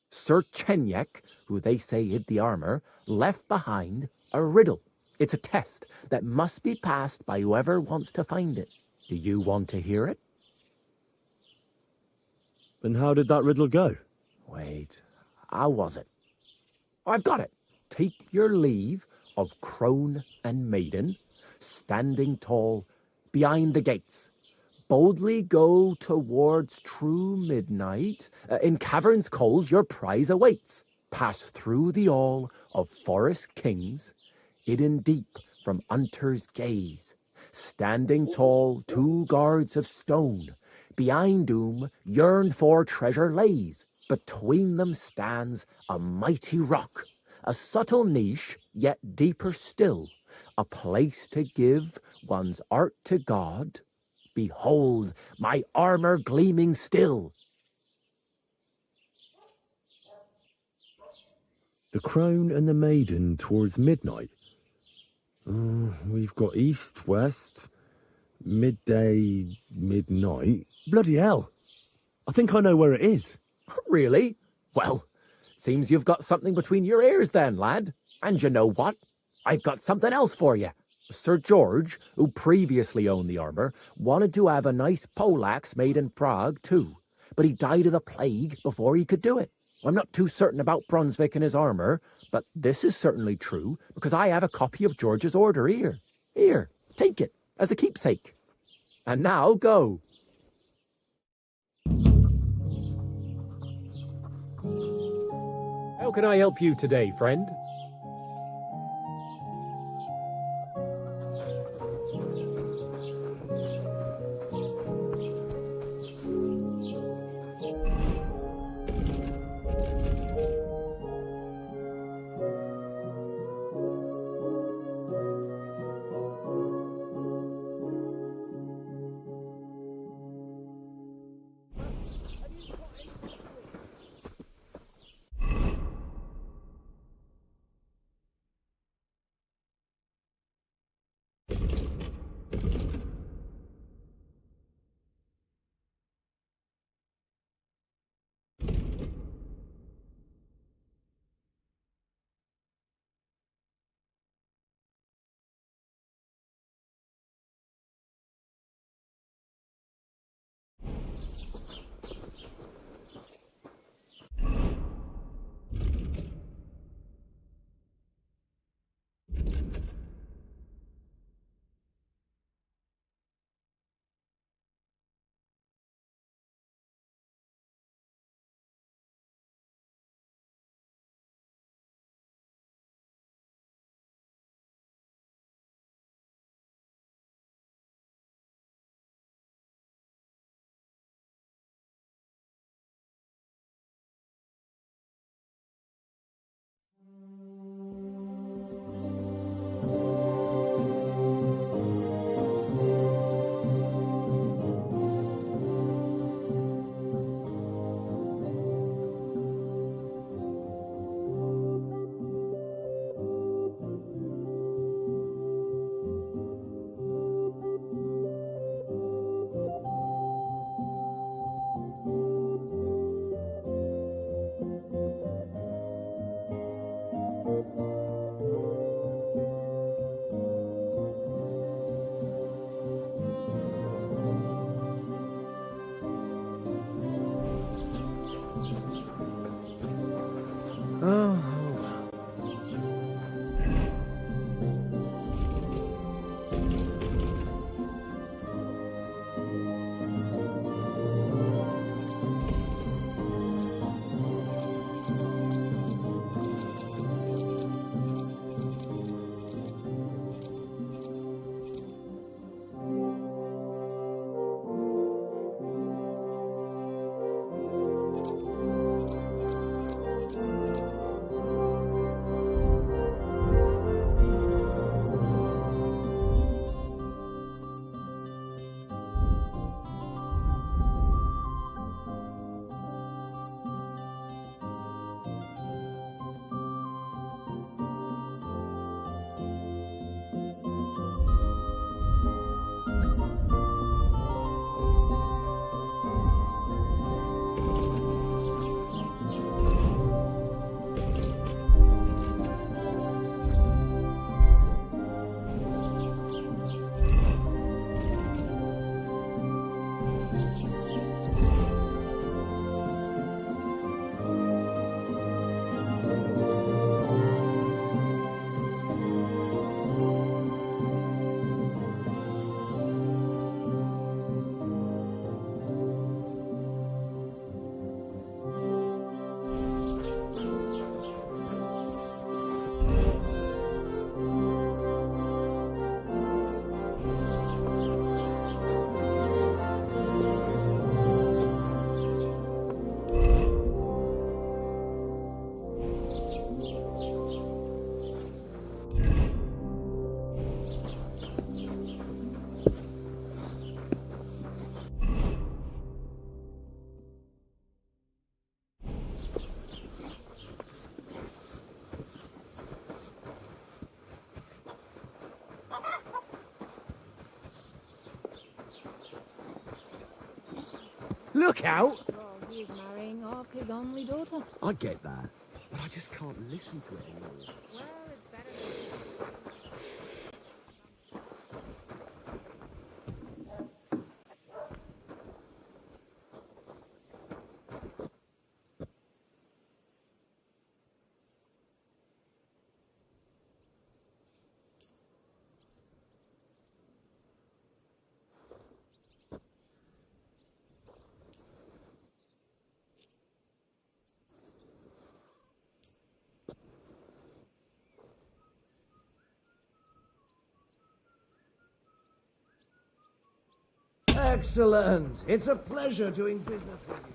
Sir Chenyek, who they say hid the armour, left behind a riddle. It's a test that must be passed by whoever wants to find it. Do you want to hear it? And how did that riddle go? Wait, how was it? I've got it. Take your leave of crone and maiden, standing tall behind the gates. Boldly go towards true midnight. In caverns cold your prize awaits. Pass through the all of forest kings, hidden deep from hunter's gaze. Standing tall, 2 guards of stone, behind whom yearned for treasure lays. Between them stands a mighty rock, a subtle niche, yet deeper still, a place to give one's art to God. Behold, my armour gleaming still. The crone and the maiden towards midnight. We've got east, west, midday, midnight. Bloody hell. I think I know where it is. Really? Well, seems you've got something between your ears then, lad. And you know what? I've got something else for you. Sir George, who previously owned the armour, wanted to have a nice poleaxe made in Prague too, but he died of the plague before he could do it. I'm not too certain about Brunswick and his armour, but this is certainly true, because I have a copy of George's order here. Here, take it, as a keepsake. And now go. How can I help you today, friend? Look out! Well, he is marrying off his only daughter. I get that, but I just can't listen to it anymore. Well, it's better. Excellent! It's a pleasure doing business with you.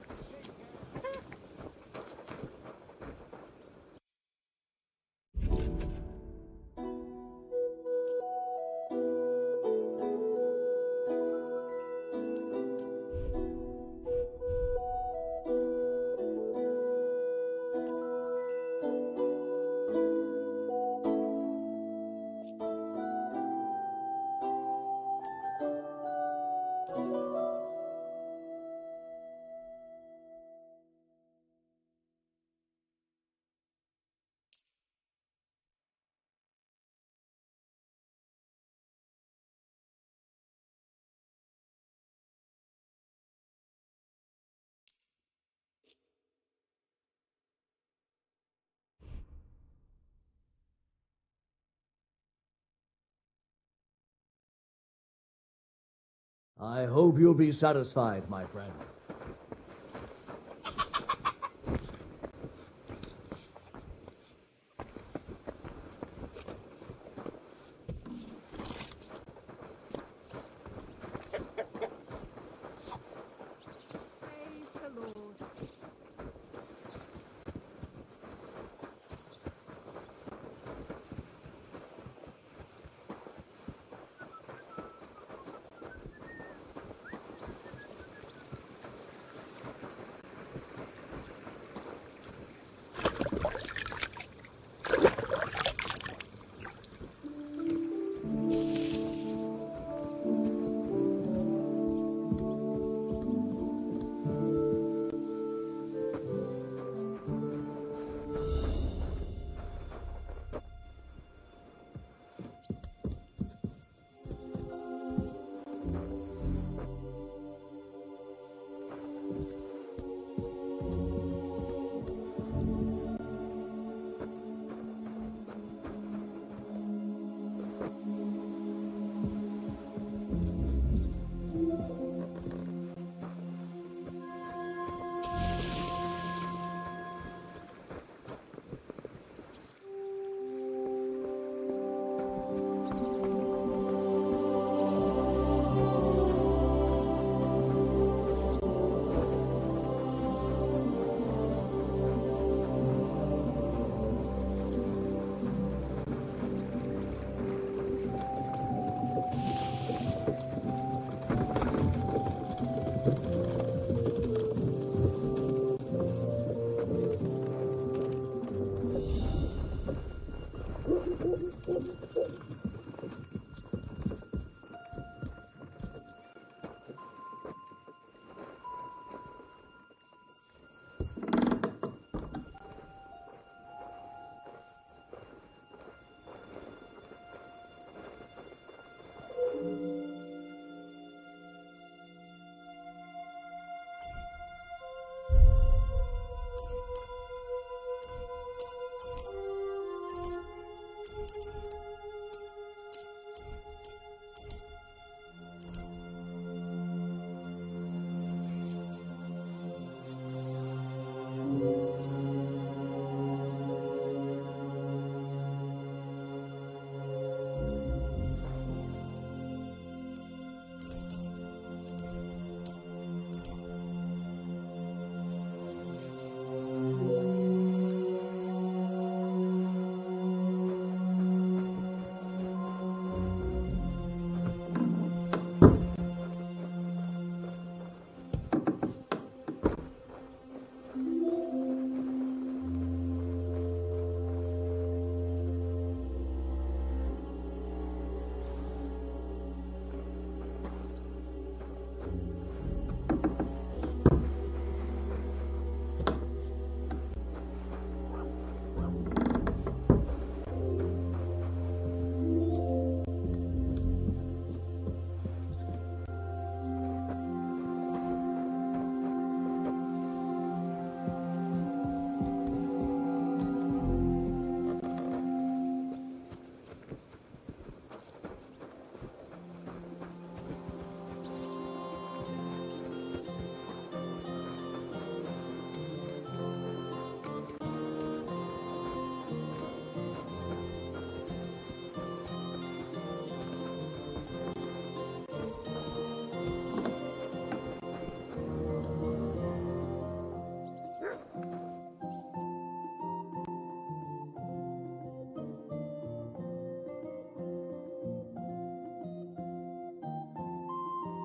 I hope you'll be satisfied, my friend. Praise the Lord.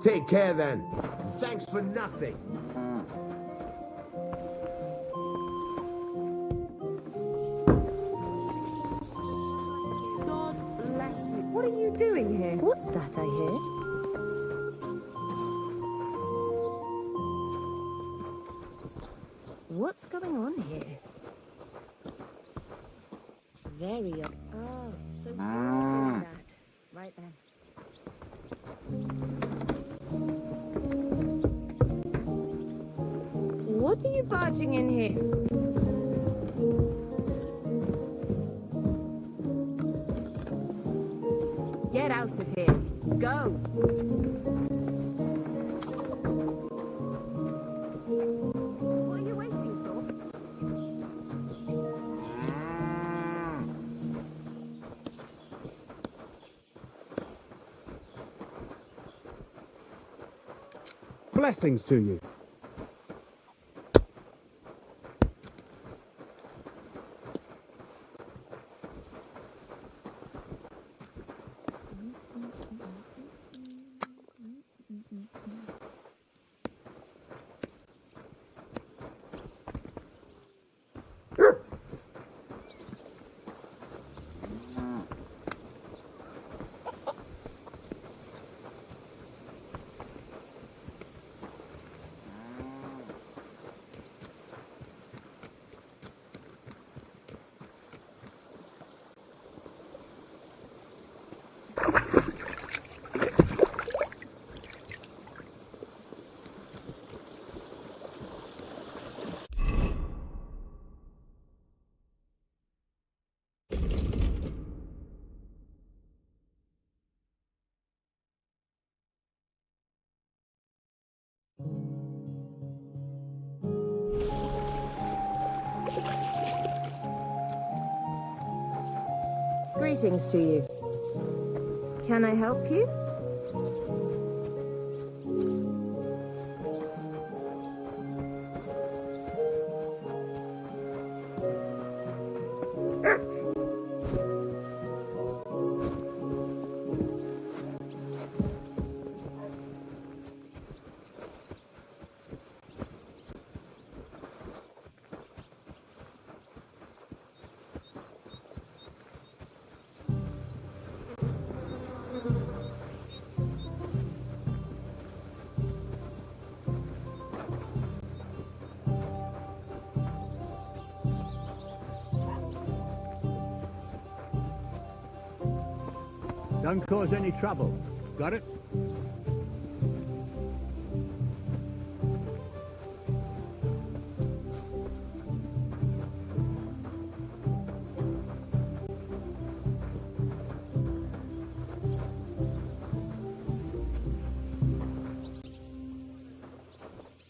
Take care then. Thanks for nothing. God bless you. What are you doing here? What's that I hear? What's going on here? Very odd. Oh, so you're doing that. Right then. What are you barging in here? Get out of here. Go. What are you waiting for? Blessings to you. Greetings to you. Can I help you? Don't cause any trouble. Got it?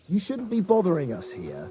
You shouldn't be bothering us here.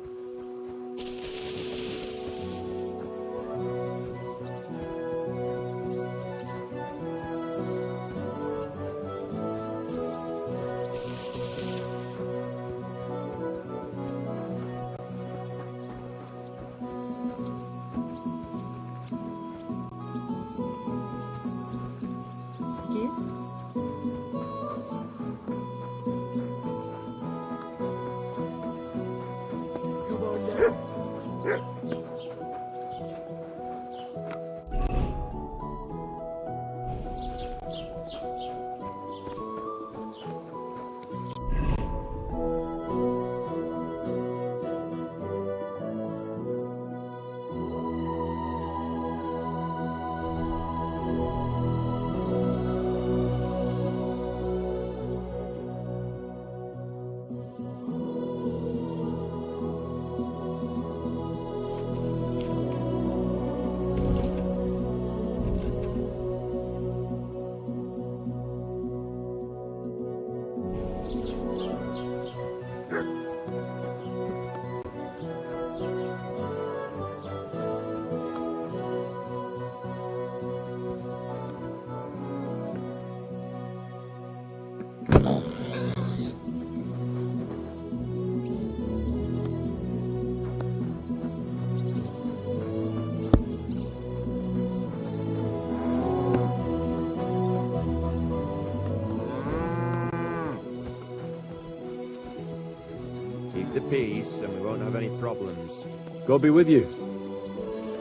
Keep the peace, and we won't have any problems. God be with you.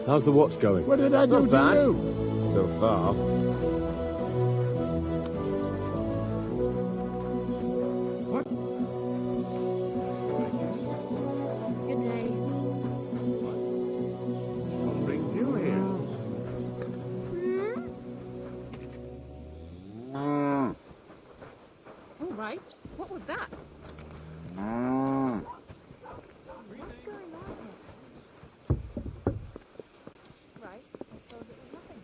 How's the watch going? What did I do Not to bad. you? So far. Good day. What brings you here? All right. What was that? What's going on here? Right. I suppose it was nothing.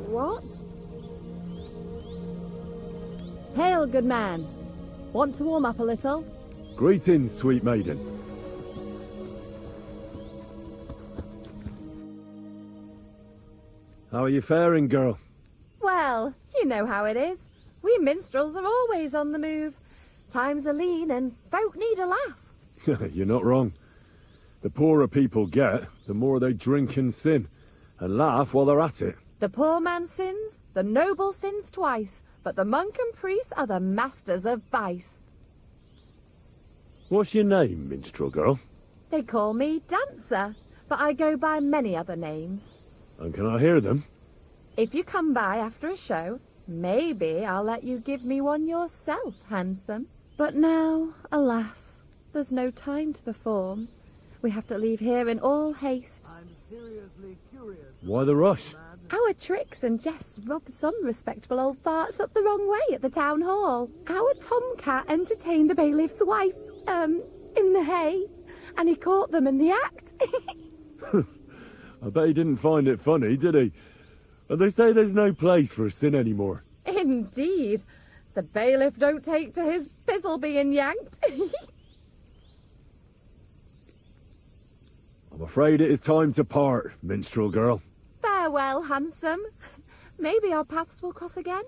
What? Hail, good man. Want to warm up a little? Greetings, sweet maiden. How are you faring, girl? Well, you know how it is. We minstrels are always on the move. Times are lean and folk need a laugh. You're not wrong. The poorer people get, the more they drink and sin, and laugh while they're at it. The poor man sins, the noble sins twice, but the monk and priest are the masters of vice. What's your name, minstrel girl? They call me Dancer, but I go by many other names. And can I hear them? If you come by after a show, maybe I'll let you give me one yourself, handsome. But now, alas, there's no time to perform. We have to leave here in all haste. I'm seriously curious. Why the rush? Our tricks and jests rubbed some respectable old farts up the wrong way at the town hall. Our tomcat entertained the bailiff's wife, in the hay, and he caught them in the act. I bet he didn't find it funny, did he? And they say there's no place for sin anymore. Indeed. The bailiff don't take to his pizzle being yanked. I'm afraid it is time to part, minstrel girl. Farewell, handsome. Maybe our paths will cross again.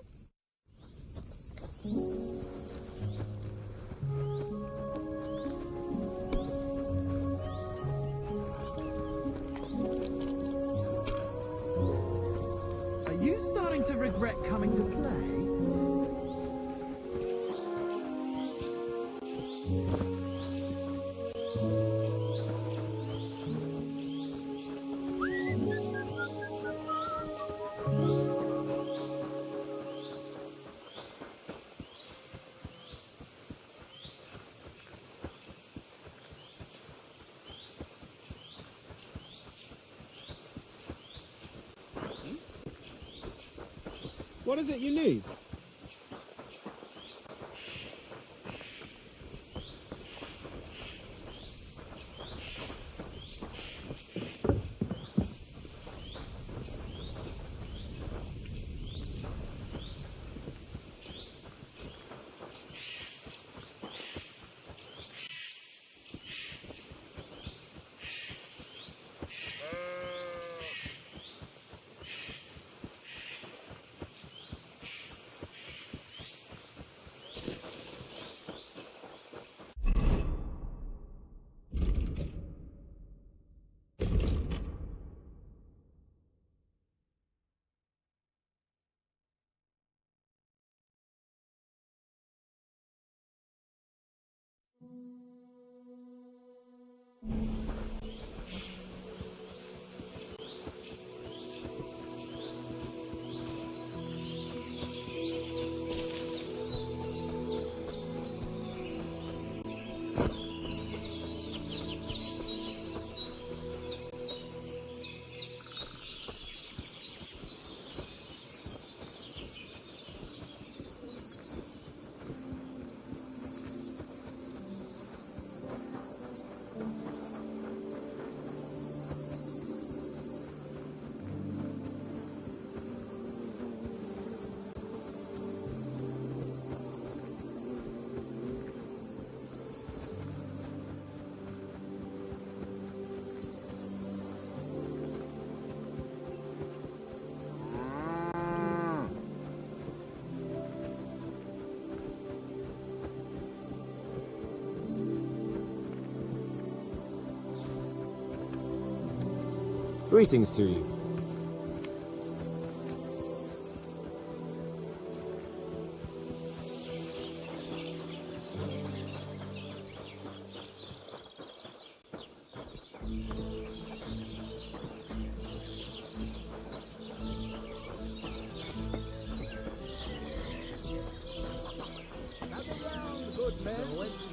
Are you starting to regret coming to play? What is it you need? Greetings to you.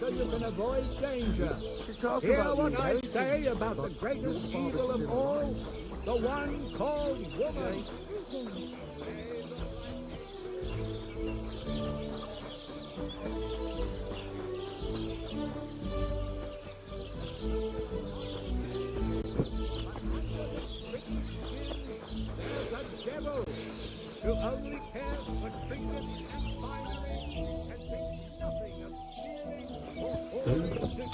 So you can avoid danger. Hear what I say about the greatest evil of all, the one called woman. There's a devil who only cares for trinkets and finery and thinks nothing of stealing or hoarding.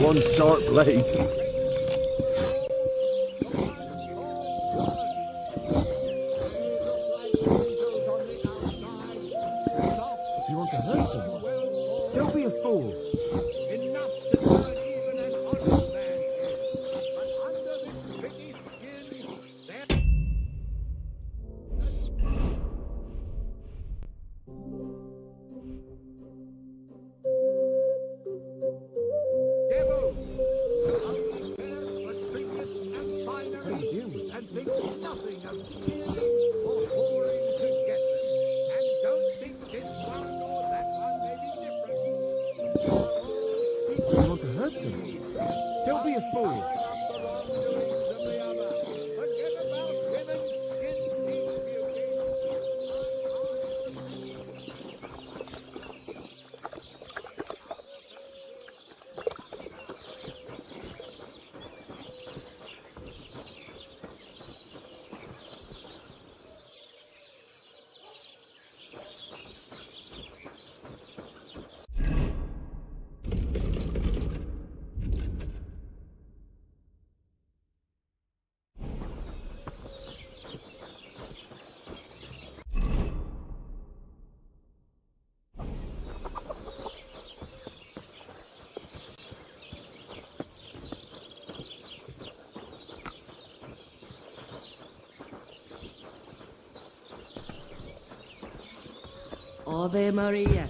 one sharp blade. You want to hurt someone? Don't be a fool. Enough to turn even an honest man's head. But under this pretty skin, there... Devil! Ugly bears for trinkets and finery, and think nothing of stealing or whoring to get them. And don't think this one or that one may be different. You want to hurt someone? Don't be a fool. Forget about women's skin-deep beauty. Ave Maria.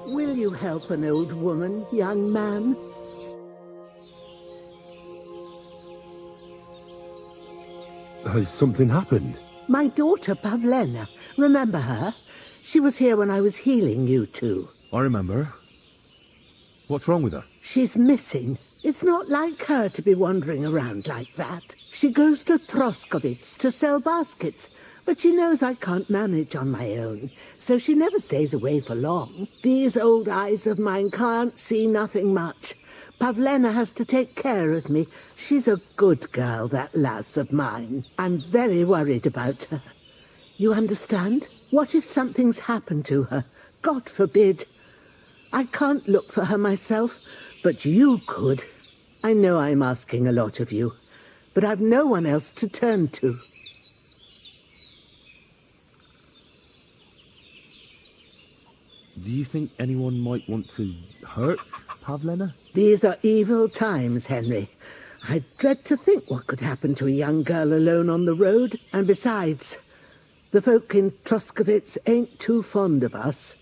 Will you help an old woman, young man? Has something happened? My daughter, Pavlena. Remember her? She was here when I was healing you two. I remember. What's wrong with her? She's missing. It's not like her to be wandering around like that. She goes to Troskovitz to sell baskets, but she knows I can't manage on my own, so she never stays away for long. These old eyes of mine can't see nothing much. Pavlena has to take care of me. She's a good girl, that lass of mine. I'm very worried about her. You understand? What if something's happened to her? God forbid. I can't look for her myself, but you could. I know I'm asking a lot of you, but I've no one else to turn to. Do you think anyone might want to hurt Pavlena? These are evil times, Henry. I dread to think what could happen to a young girl alone on the road. And besides, The folk in Troskovitz ain't too fond of us.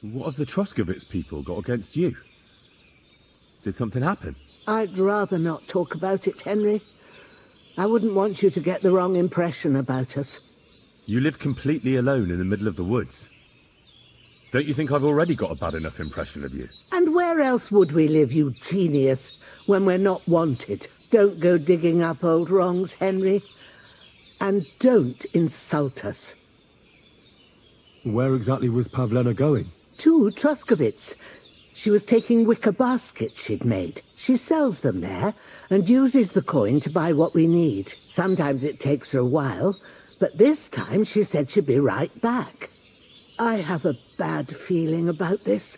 What have the Troskovitz people got against you? Did something happen? I'd rather not talk about it, Henry. I wouldn't want you to get the wrong impression about us. You live completely alone in the middle of the woods. Don't you think I've already got a bad enough impression of you? And where else would we live, you genius, when we're not wanted? Don't go digging up old wrongs, Henry. And don't insult us. Where exactly was Pavlena going? To Troskovitz. She was taking wicker baskets she'd made. She sells them there and uses the coin to buy what we need. Sometimes it takes her a while, but this time she said she'd be right back. I have a bad feeling about this.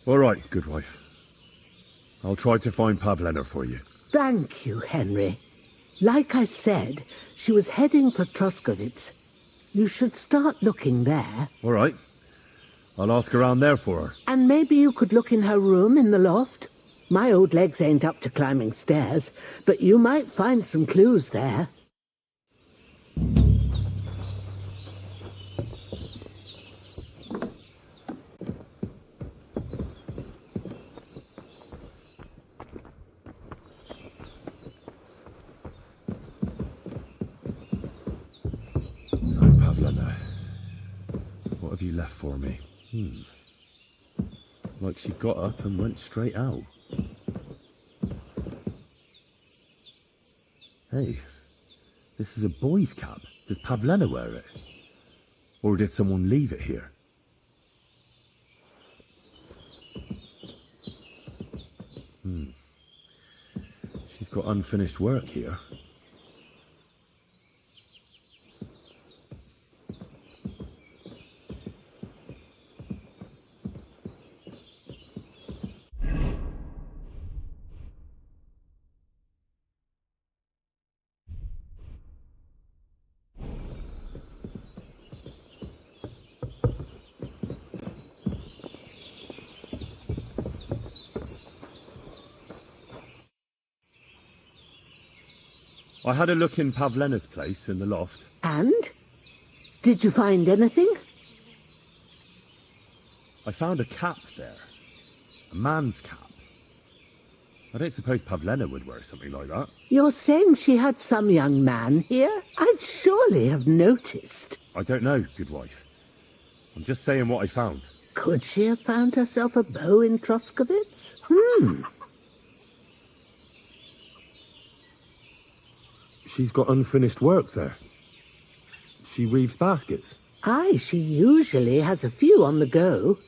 All right, good wife. I'll try to find Pavlena for you. Thank you, Henry. Like I said, she was heading for Troskovitz. You should start looking there. All right. I'll ask around there for her. And maybe you could look in her room in the loft. My old legs ain't up to climbing stairs, but you might find some clues there. So, Pavlena, what have you left for me? Like she got up and went straight out. Hey, this is a boy's cap. Does Pavlena wear it? Or did someone leave it here? She's got unfinished work here. I had a look in Pavlena's place in the loft. And? Did you find anything? I found a cap there. A man's cap. I don't suppose Pavlena would wear something like that. You're saying she had some young man here? I'd surely have noticed. I don't know, good wife. I'm just saying what I found. Could she have found herself a beau in Troskovitz? She's got unfinished work there. She weaves baskets. Aye, she usually has a few on the go.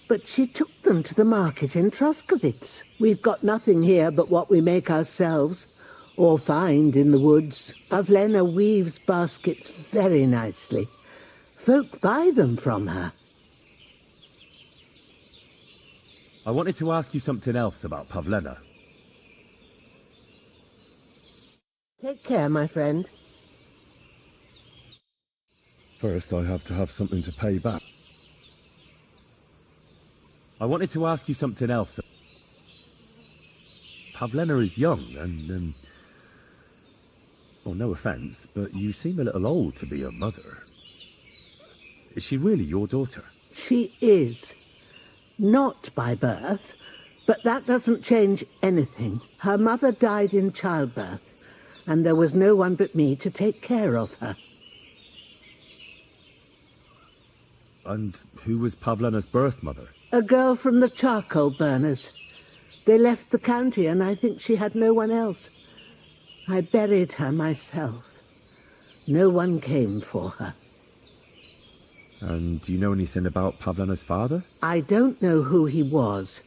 But she took them to the market in Troskovitz. We've got nothing here but what we make ourselves, or find in the woods. Pavlena weaves baskets very nicely. Folk buy them from her. I wanted to ask you something else about Pavlena. Take care, my friend. First, I have to have something to pay back. I wanted to ask you something else. Pavlena is young and, well, no offence, but you seem a little old to be a mother. Is she really your daughter? She is. Not by birth, but that doesn't change anything. Her mother died in childbirth, and there was no one but me to take care of her. And who was Pavlena's birth mother? A girl from the charcoal burners. They left the county, and I think she had no one else. I buried her myself. No one came for her. And do you know anything about Pavlena's father? I don't know who he was.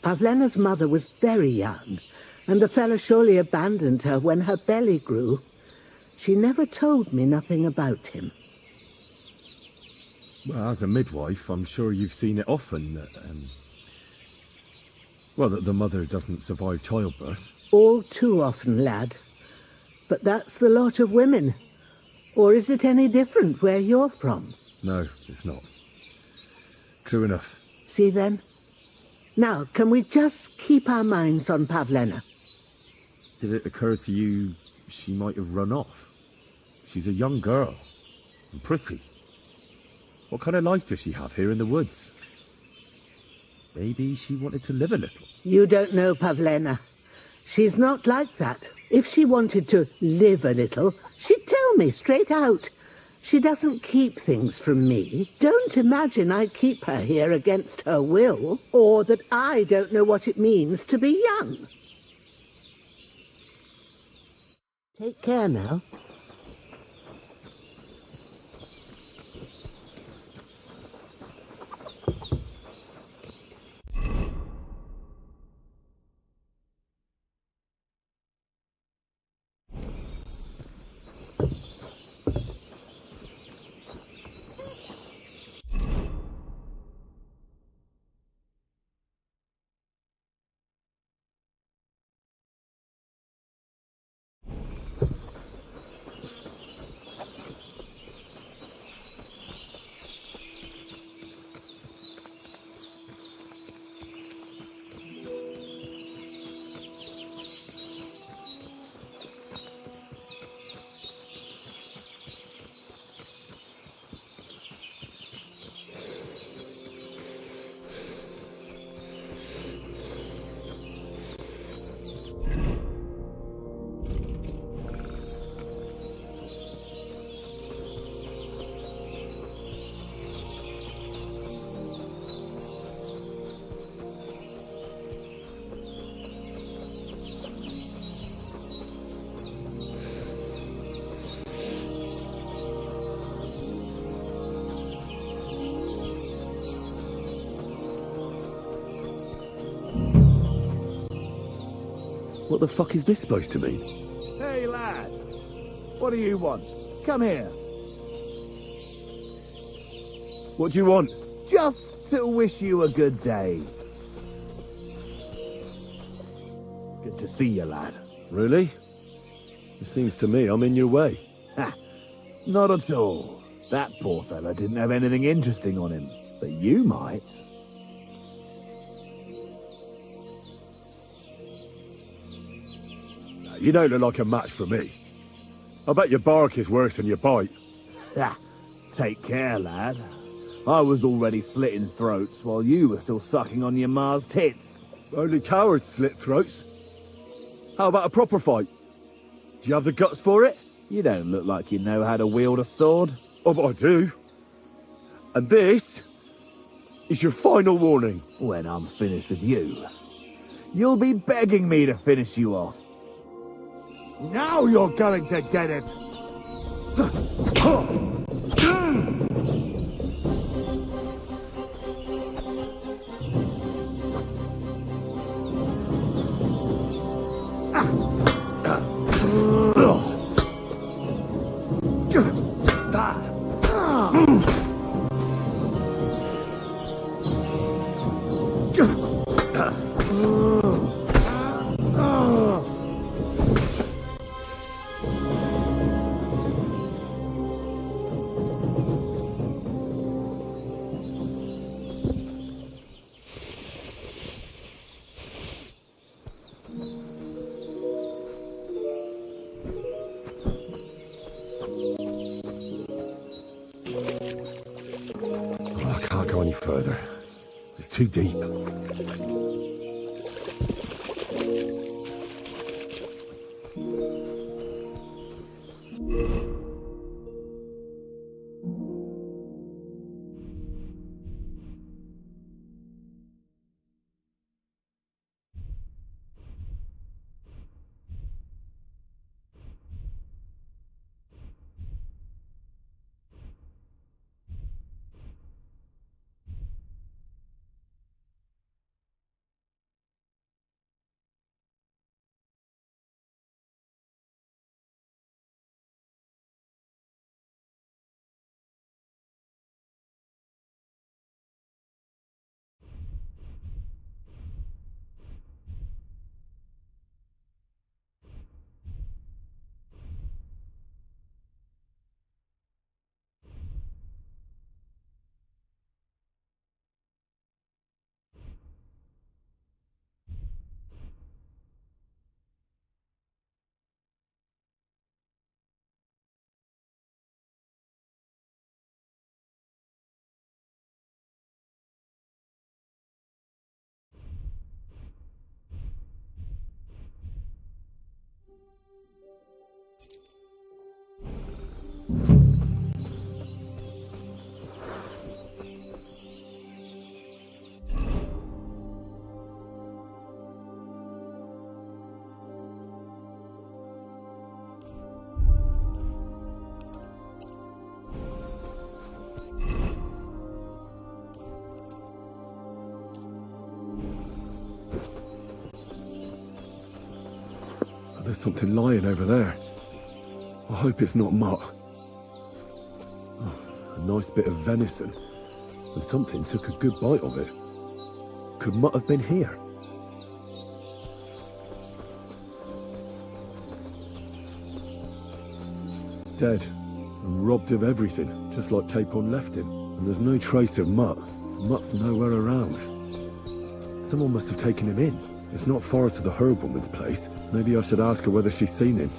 Pavlena's mother was very young, and the fella surely abandoned her when her belly grew. She never told me nothing about him. Well, as a midwife, I'm sure you've seen it often. Well, that the mother doesn't survive childbirth. All too often, lad. But that's the lot of women. Or is it any different where you're from? No, it's not. True enough. See then? Now, can we just keep our minds on Pavlena? Did it occur to you she might have run off? She's a young girl. And pretty. What kind of life does she have here in the woods? Maybe she wanted to live a little. You don't know Pavlena. She's not like that. If she wanted to live a little, she'd tell me straight out. She doesn't keep things from me. Don't imagine I keep her here against her will, or that I don't know what it means to be young. Take care now. What the fuck is this supposed to mean? Hey, lad. What do you want? Come here. What do you want? Just to wish you a good day. Good to see you, lad. Really? It seems to me I'm in your way. Ha! Not at all. That poor fella didn't have anything interesting on him. But you might. You don't look like a match for me. I bet your bark is worse than your bite. Ha! Take care, lad. I was already slitting throats while you were still sucking on your ma's tits. Only cowards slit throats. How about a proper fight? Do you have the guts for it? You don't look like you know how to wield a sword. Oh, but I do. And this is your final warning. When I'm finished with you, you'll be begging me to finish you off. Now you're going to get it! I can't go any further. It's too deep. there's something lying over there. I hope it's not mutt. Oh, a nice bit of venison. And something took a good bite of it. Could mutt have been here? Dead. And robbed of everything, just like Capon left him. And there's no trace of mutt. Mutt's nowhere around. Someone must have taken him in. It's not far to the herb woman's place. Maybe I should ask her whether she's seen him.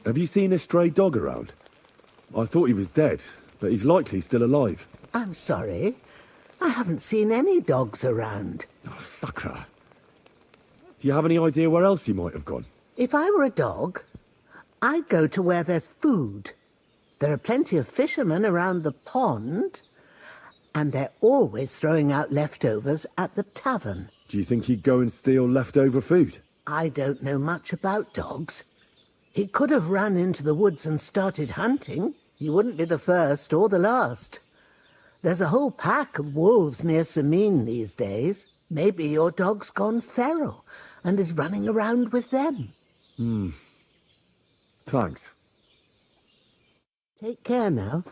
Have you seen a stray dog around? I thought he was dead, but he's likely still alive. I'm sorry. I haven't seen any dogs around. Oh, Sakra. Do you have any idea where else he might have gone? If I were a dog, I'd go to where there's food. There are plenty of fishermen around the pond, and they're always throwing out leftovers at the tavern. Do you think he'd go and steal leftover food? I don't know much about dogs. He could have run into the woods and started hunting. He wouldn't be the first or the last. There's a whole pack of wolves near Samine these days. Maybe your dog's gone feral and is running around with them. Thanks. Take care now.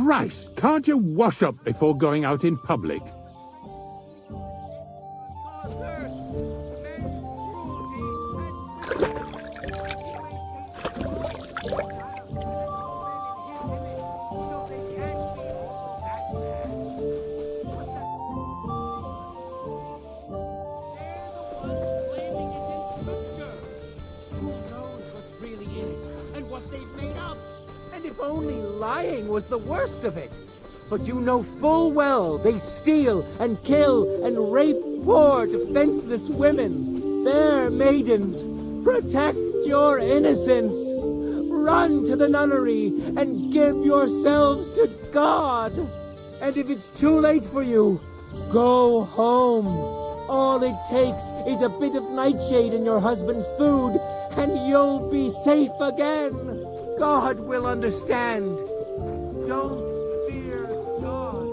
Christ, can't you wash up before going out in public? Only lying was the worst of it. But you know full well they steal and kill and rape poor defenseless women, fair maidens. Protect your innocence. Run to the nunnery and give yourselves to God. And if it's too late for you, go home. All it takes is a bit of nightshade in your husband's food, and you'll be safe again. God will understand. Don't fear God.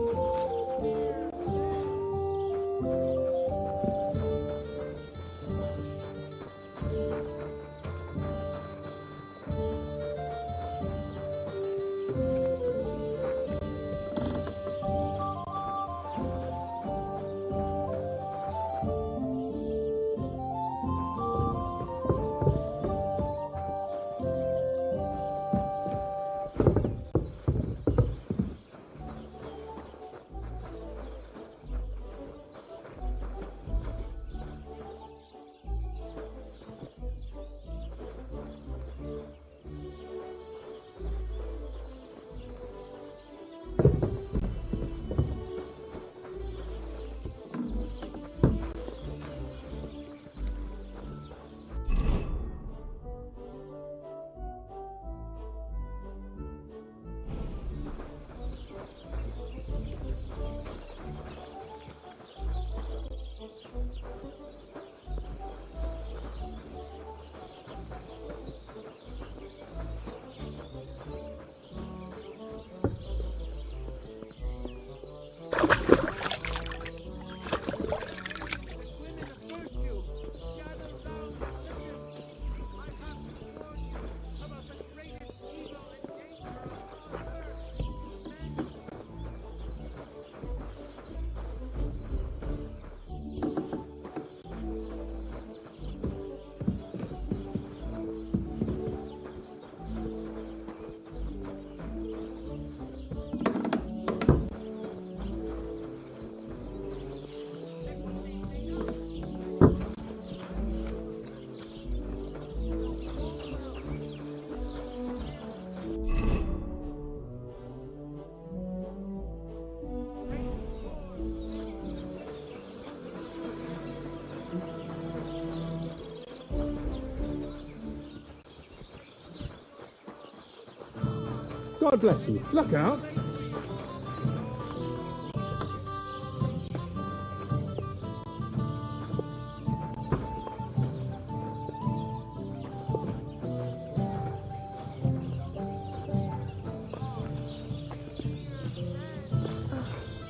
God bless you. Look out.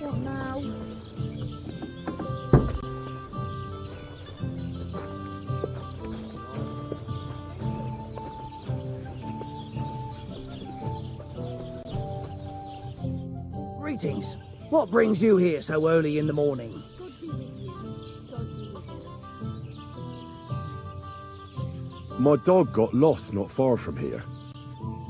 What now? Greetings. What brings you here so early in the morning? My dog got lost not far from here.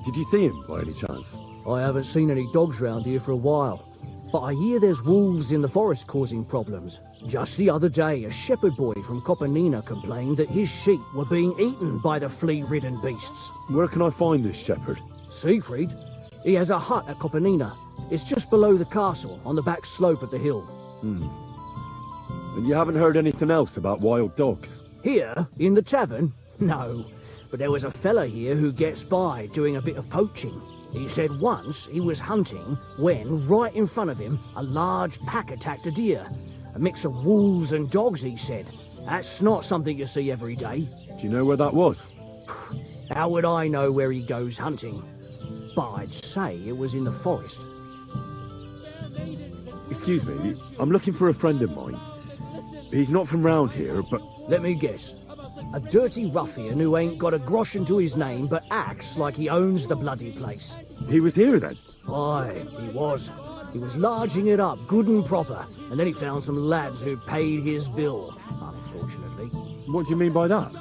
Did you see him by any chance? I haven't seen any dogs round here for a while, but I hear there's wolves in the forest causing problems. Just the other day, a shepherd boy from Copenina complained that his sheep were being eaten by the flea-ridden beasts. Where can I find this shepherd? Siegfried? He has a hut at Copenina. It's just below the castle, on the back slope of the hill. And you haven't heard anything else about wild dogs? Here, in the tavern? No. But there was a fella here who gets by doing a bit of poaching. He said once he was hunting when, right in front of him, a large pack attacked a deer. A mix of wolves and dogs, he said. That's not something you see every day. Do you know where that was? How would I know where he goes hunting? But I'd say it was in the forest. Excuse me, I'm looking for a friend of mine. He's not from round here, but... Let me guess. A dirty ruffian who ain't got a groschen to his name but acts like he owns the bloody place. He was here then? Aye, he was. He was larging it up, good and proper, and then he found some lads who paid his bill, unfortunately. What do you mean by that?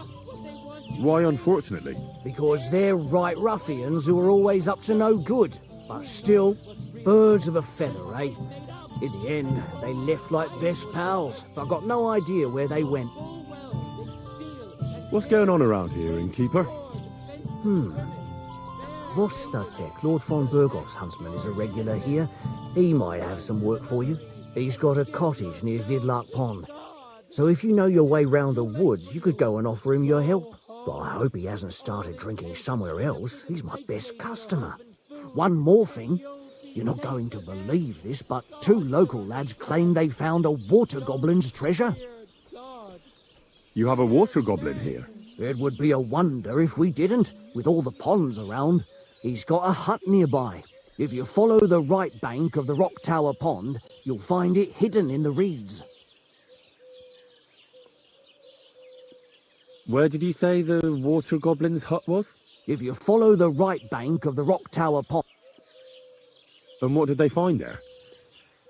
Why unfortunately? Because they're right ruffians who are always up to no good. But still, birds of a feather, eh? In the end, they left like best pals, but I've got no idea where they went. What's going on around here, innkeeper? Vostatek, Lord von Berghoff's huntsman, is a regular here. He might have some work for you. He's got a cottage near Vidlark Pond. So if you know your way round the woods, you could go and offer him your help. But I hope he hasn't started drinking somewhere else. He's my best customer. One more thing. You're not going to believe this, but 2 local lads claim they found a water goblin's treasure. You have a water goblin here? It would be a wonder if we didn't, with all the ponds around. He's got a hut nearby. If you follow the right bank of the Rock Tower Pond, you'll find it hidden in the reeds. Where did you say the water goblin's hut was? If you follow the right bank of the Rock Tower Pond... And what did they find there?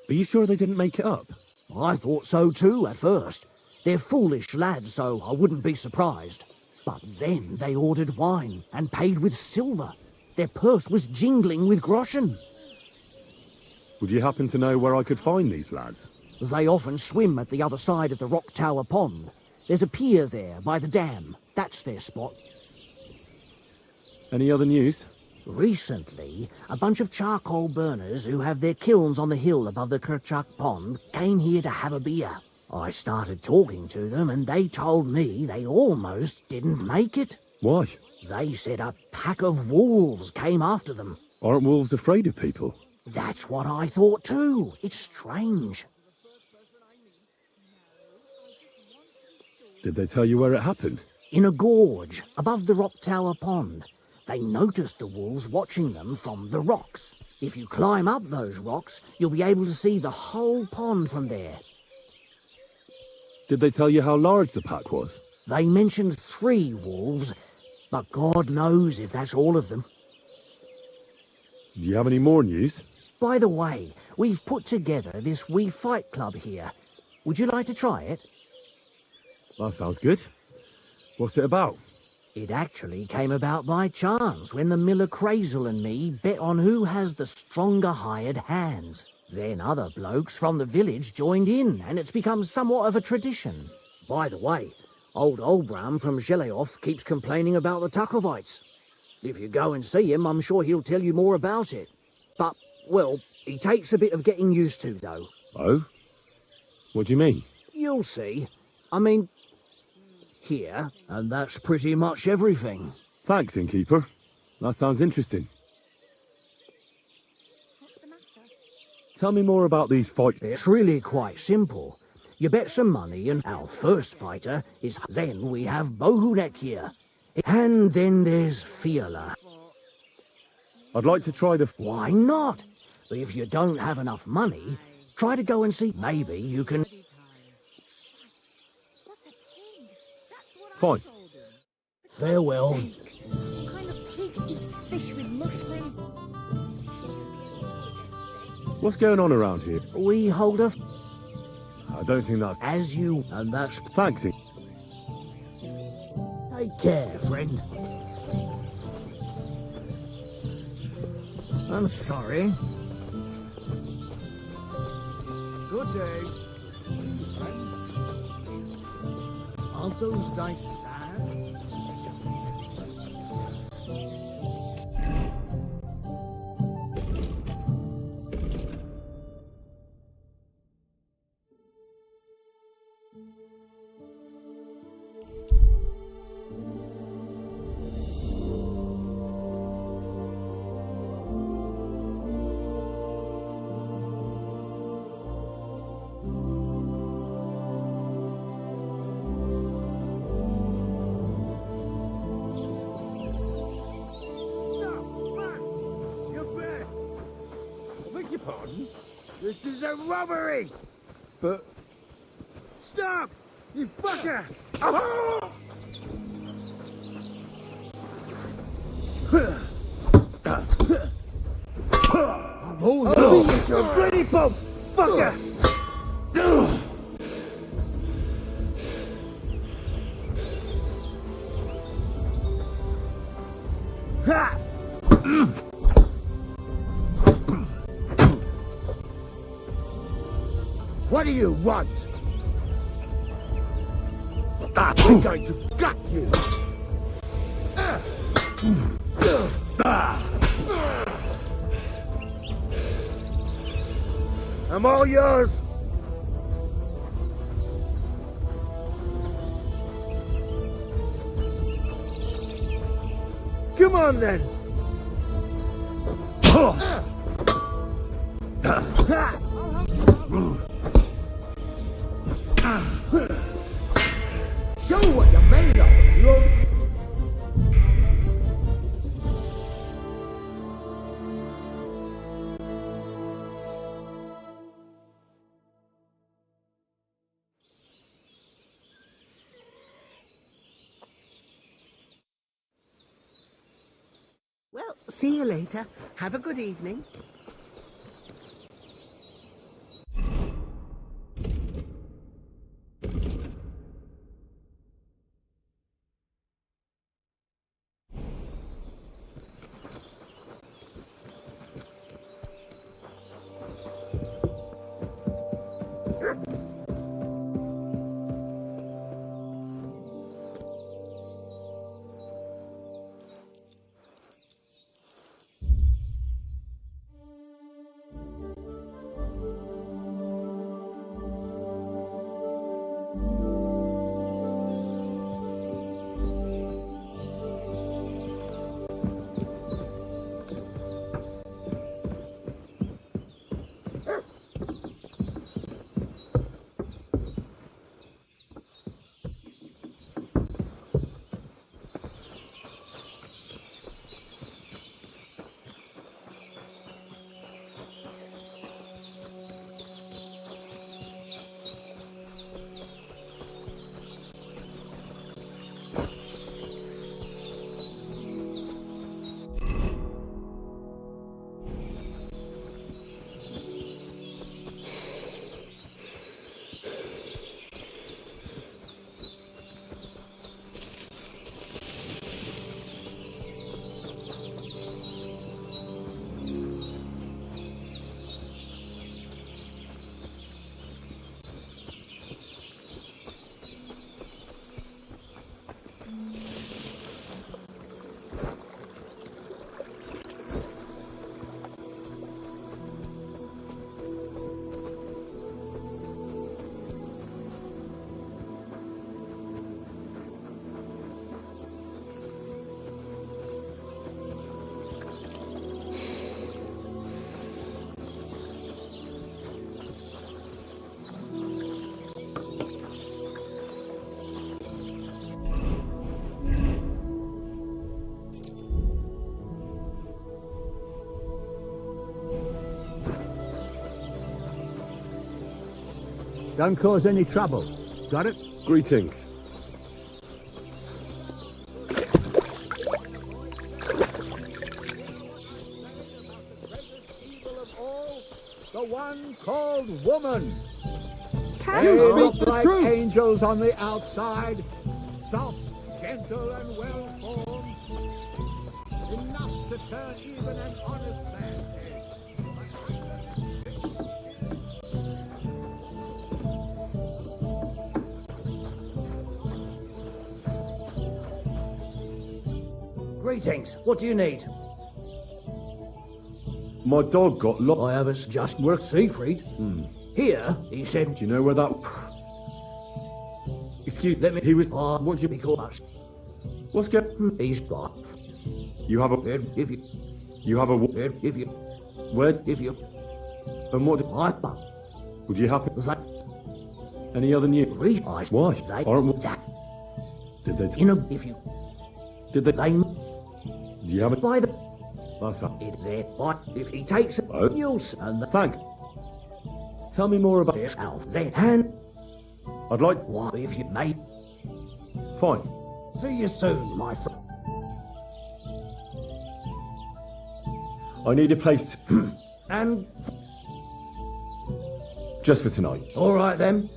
Are you sure they didn't make it up? I thought so too, at first. They're foolish lads, so I wouldn't be surprised. But then they ordered wine and paid with silver. Their purse was jingling with groschen. Would you happen to know where I could find these lads? They often swim at the other side of the Rock Tower Pond. There's a pier there by the dam. That's their spot. Any other news? Recently, a bunch of charcoal burners who have their kilns on the hill above the Kerchak Pond came here to have a beer. I started talking to them and they told me they almost didn't make it. Why? They said a pack of wolves came after them. Aren't wolves afraid of people? That's what I thought too. It's strange. Did they tell you where it happened? In a gorge above the Rock Tower Pond. They noticed the wolves watching them from the rocks. If you climb up those rocks, you'll be able to see the whole pond from there. Did they tell you how large the pack was? They mentioned 3 wolves, but God knows if that's all of them. Do you have any more news? By the way, we've put together this wee fight club here. Would you like to try it? That sounds good. What's it about? It actually came about by chance when the miller Crazel and me bet on who has the stronger hired hands. Then other blokes from the village joined in, and it's become somewhat of a tradition. By the way, old Olbram from Zheleov keeps complaining about the Takovites. If you go and see him, I'm sure he'll tell you more about it. But, well, he takes a bit of getting used to, though. Oh? What do you mean? You'll see. I mean, here, and that's pretty much everything. Thanks, innkeeper. That sounds interesting. Tell me more about these fights. It's really quite simple. You bet some money and our first fighter is... Then we have Bohunek here. And then there's Fiala. I'd like to try the... Why not? But if you don't have enough money, try to go and see. Maybe you can... Fine. Farewell. What kind of pig eats fish with mushrooms? What's going on around here? We hold a... I don't think that's... As you... And that's... Thanks. Take care, friend. I'm sorry. Good day. Aren't those dice sad? This is a robbery! But... Stop! You fucker! Oh! balls. Oh, it's a bloody pump! Fucker! Ha! What do you want? We're going to gut you! I'm all yours! Come on then! Show what you're made of, look! Well, see you later. Have a good evening. Don't cause any trouble. Got it? Greetings. The one called woman. Can They you look speak the like truth? angels on the outside, soft, gentle, and well-formed. Enough to turn even an honest man's head. Greetings. What do you need? My dog got lost. I haven't just worked Siegfried. Here, he said... Do you know where that... Excuse Let me... He was... what do you call us? What's going... He's got... You have a... If you... You have a... If you... Where... If you... And what... I... Would you happen... That... Any other news? I... Why? They... Aren't... That... Did they... You know, if you... Did they... They... Do you have it? By the... That's up. It's there. But if he takes it, Oh. you'll... And the... Thank. Tell me more about... Yourself there. And... I'd like... What if you made... Fine. See you soon, my friend. I need a place to... And Just for tonight. all right then,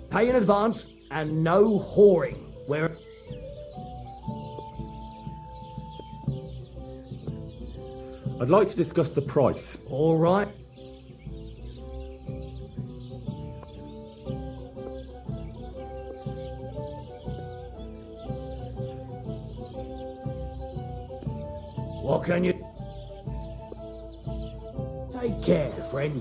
pay in advance and no whoring. Where? I'd like to discuss the price. All right. What can you... Take care, friend.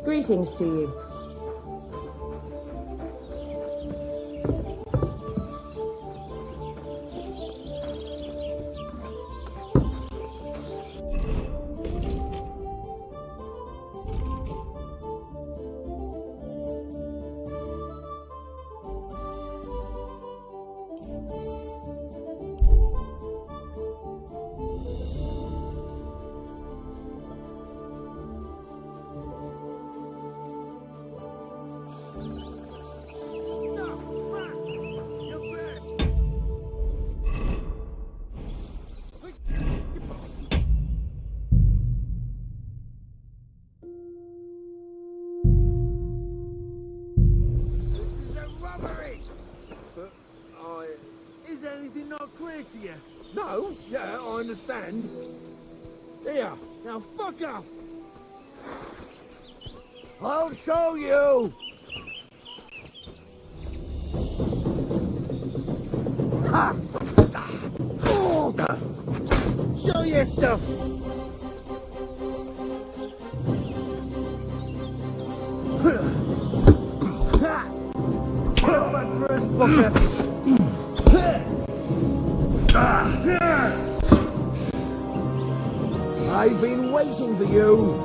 Greetings to you. Is anything not clear to you? No? Yeah, I understand. Here, now fuck off! I'll show you! Ha! Oh. Show your stuff! Come on, first fucker! I've been waiting for you.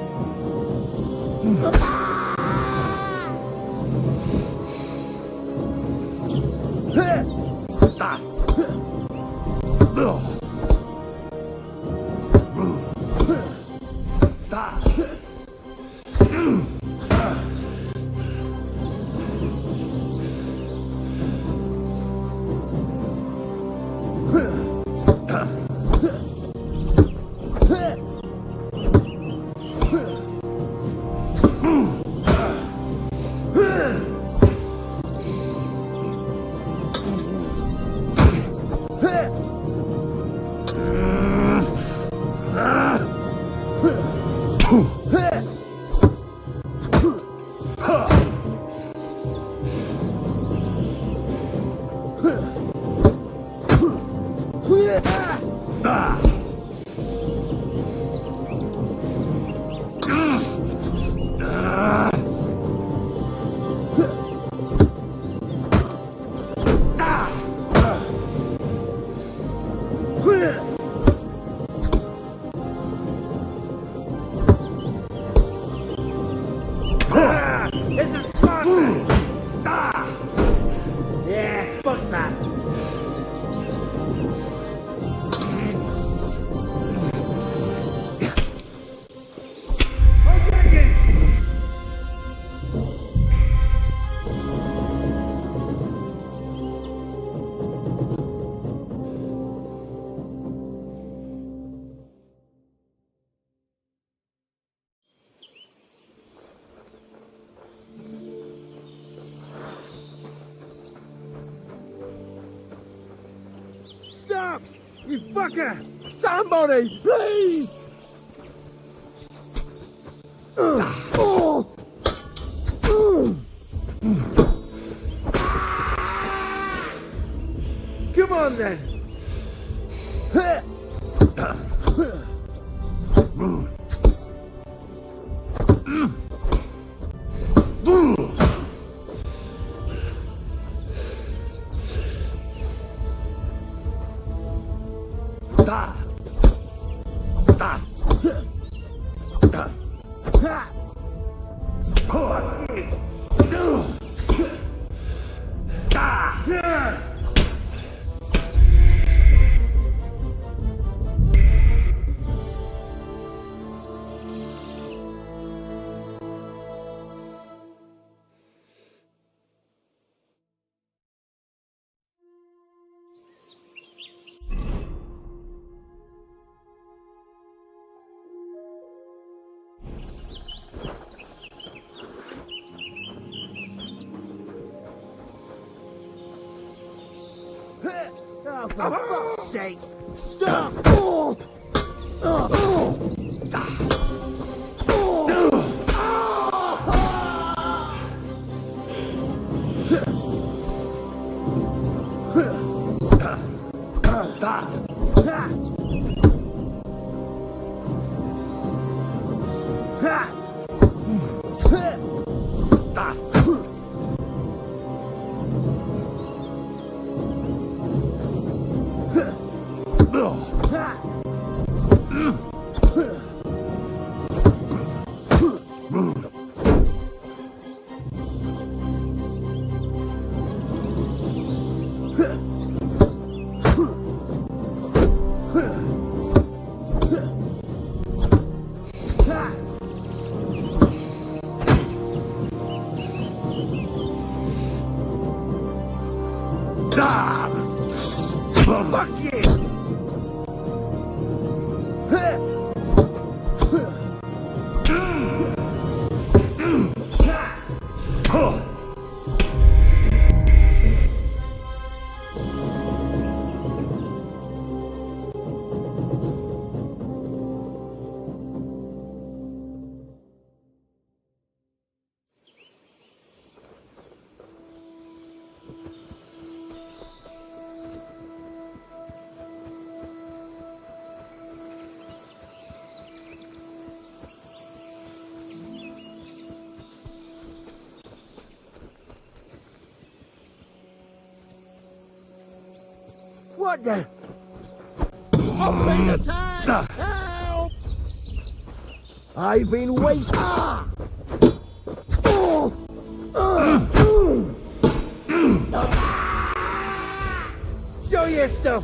It's a smart man! Yeah, fuck that! Stop! You fucker! Somebody, please! Come on then! Oh, for fuck's sake! Stop! Fuck you! What the? I'm being attacked! Help! I've been wasting. Show your stuff!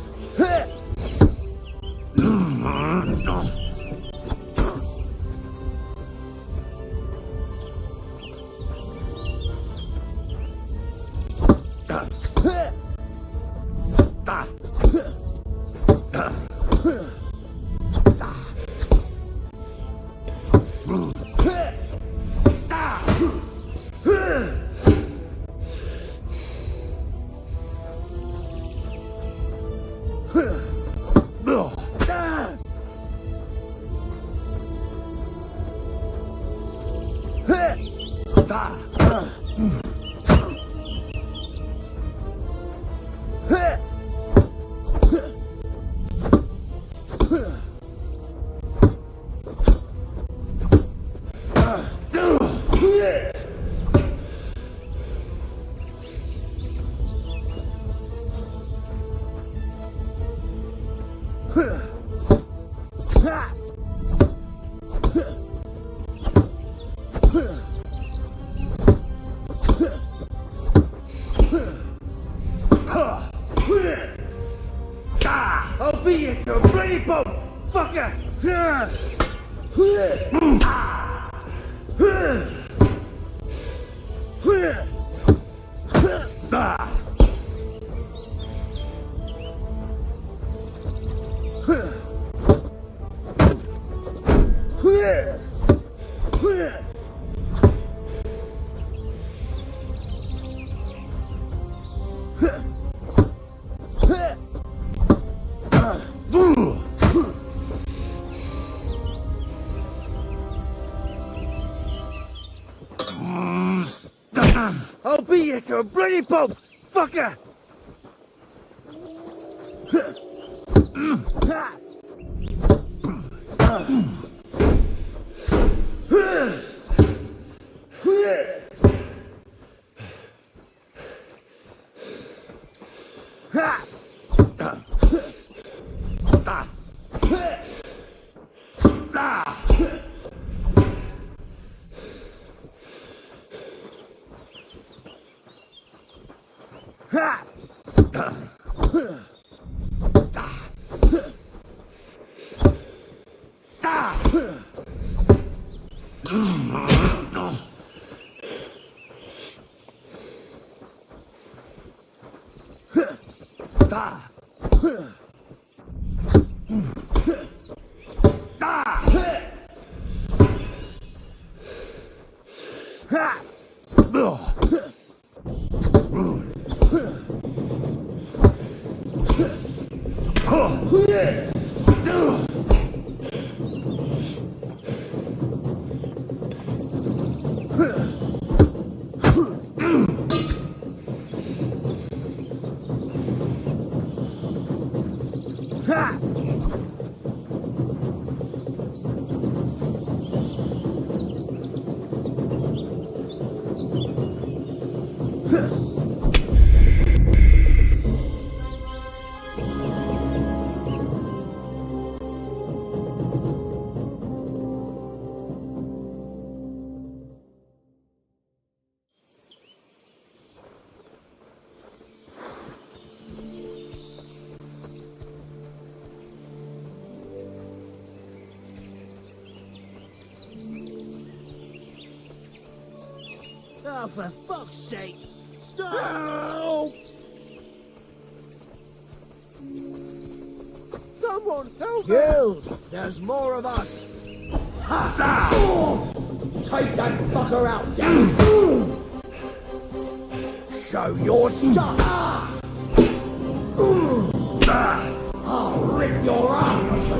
I'll beat you to a bloody pulp, fucker! I'll beat you to a bloody pulp, fucker! Oh, for fuck's sake! Stop! Someone help! You! There's more of us! Take that fucker out, damn it! Show your stuff! I'll rip your arms!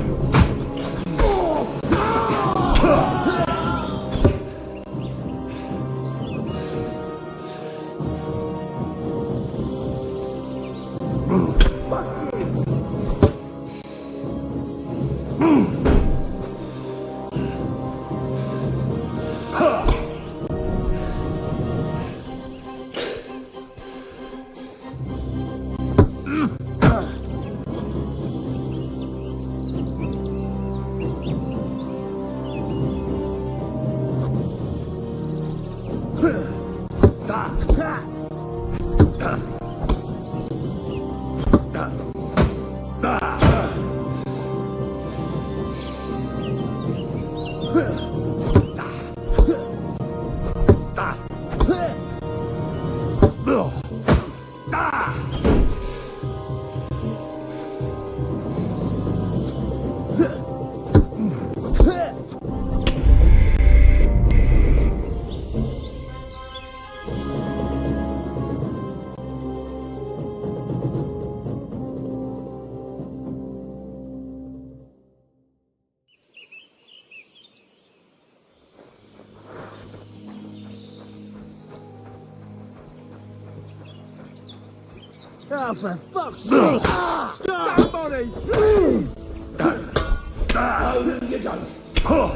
Oh, for fuck's sake! Stop! Somebody! Please! No, you don't. Come on!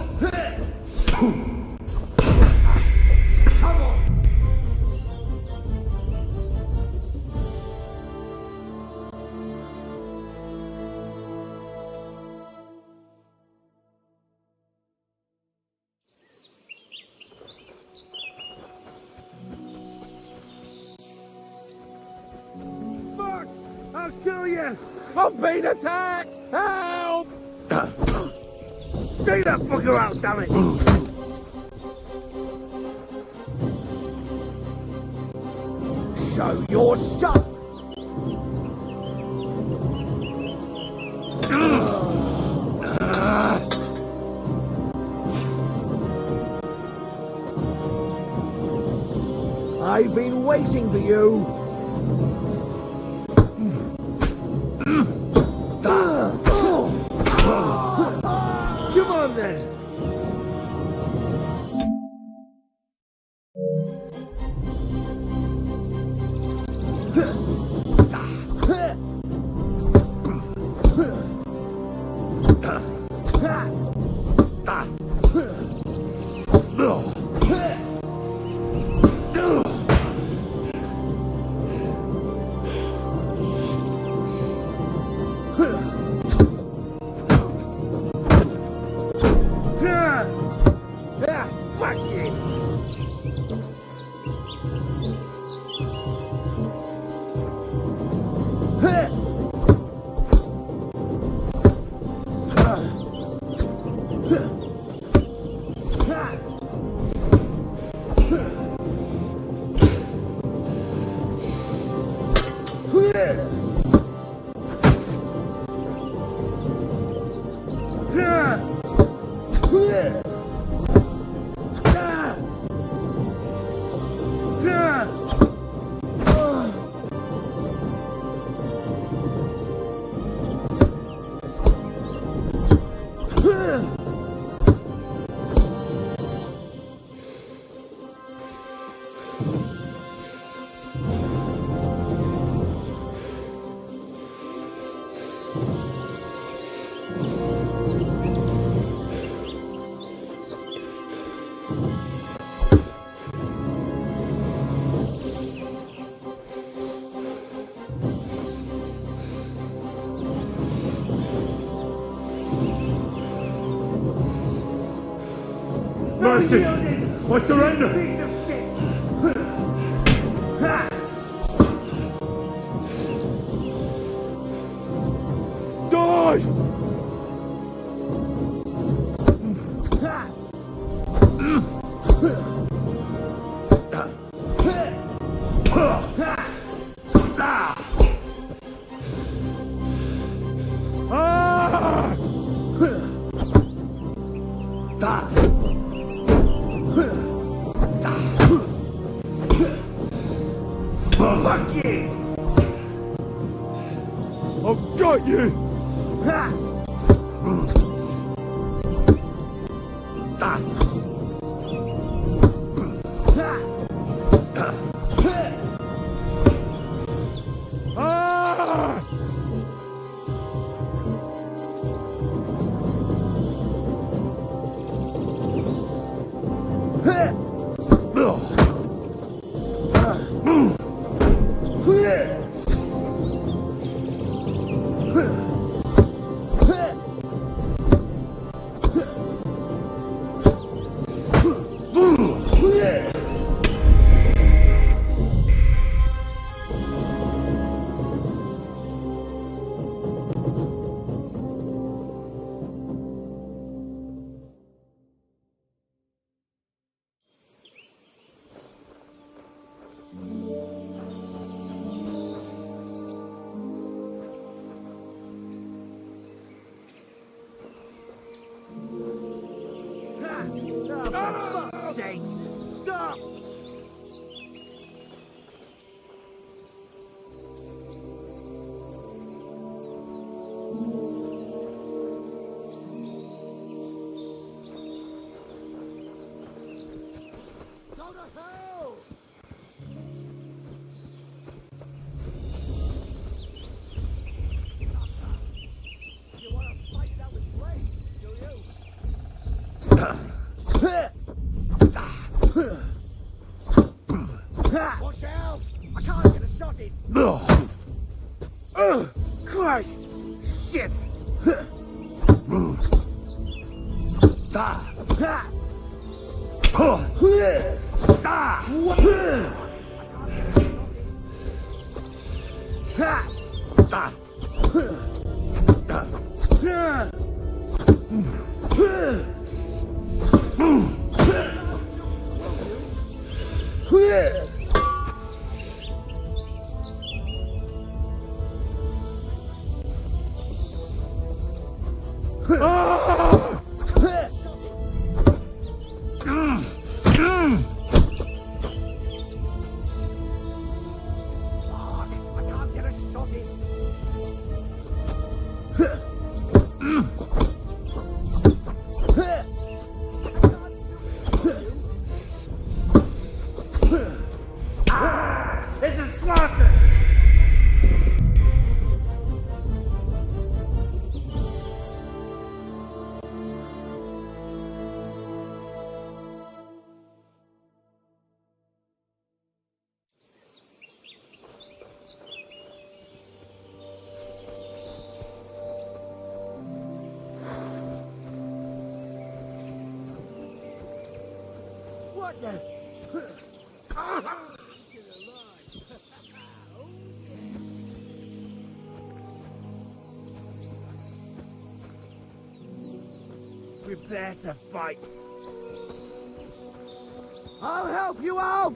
Fuck! I'll kill you! I'm being attacked! Help! Take that fucker out, damn it! Show your stuff! I've been waiting for you! Come on then! Mercy! I surrender! Fuck you! I've got you! Oh, for fuck's sake! Stop! Go to hell! You want to fight it out with blades, do you? Watch out! I can't get a shot in! Christ! Shit! It's a slaughter! What the? Prepare to fight. I'll help you out.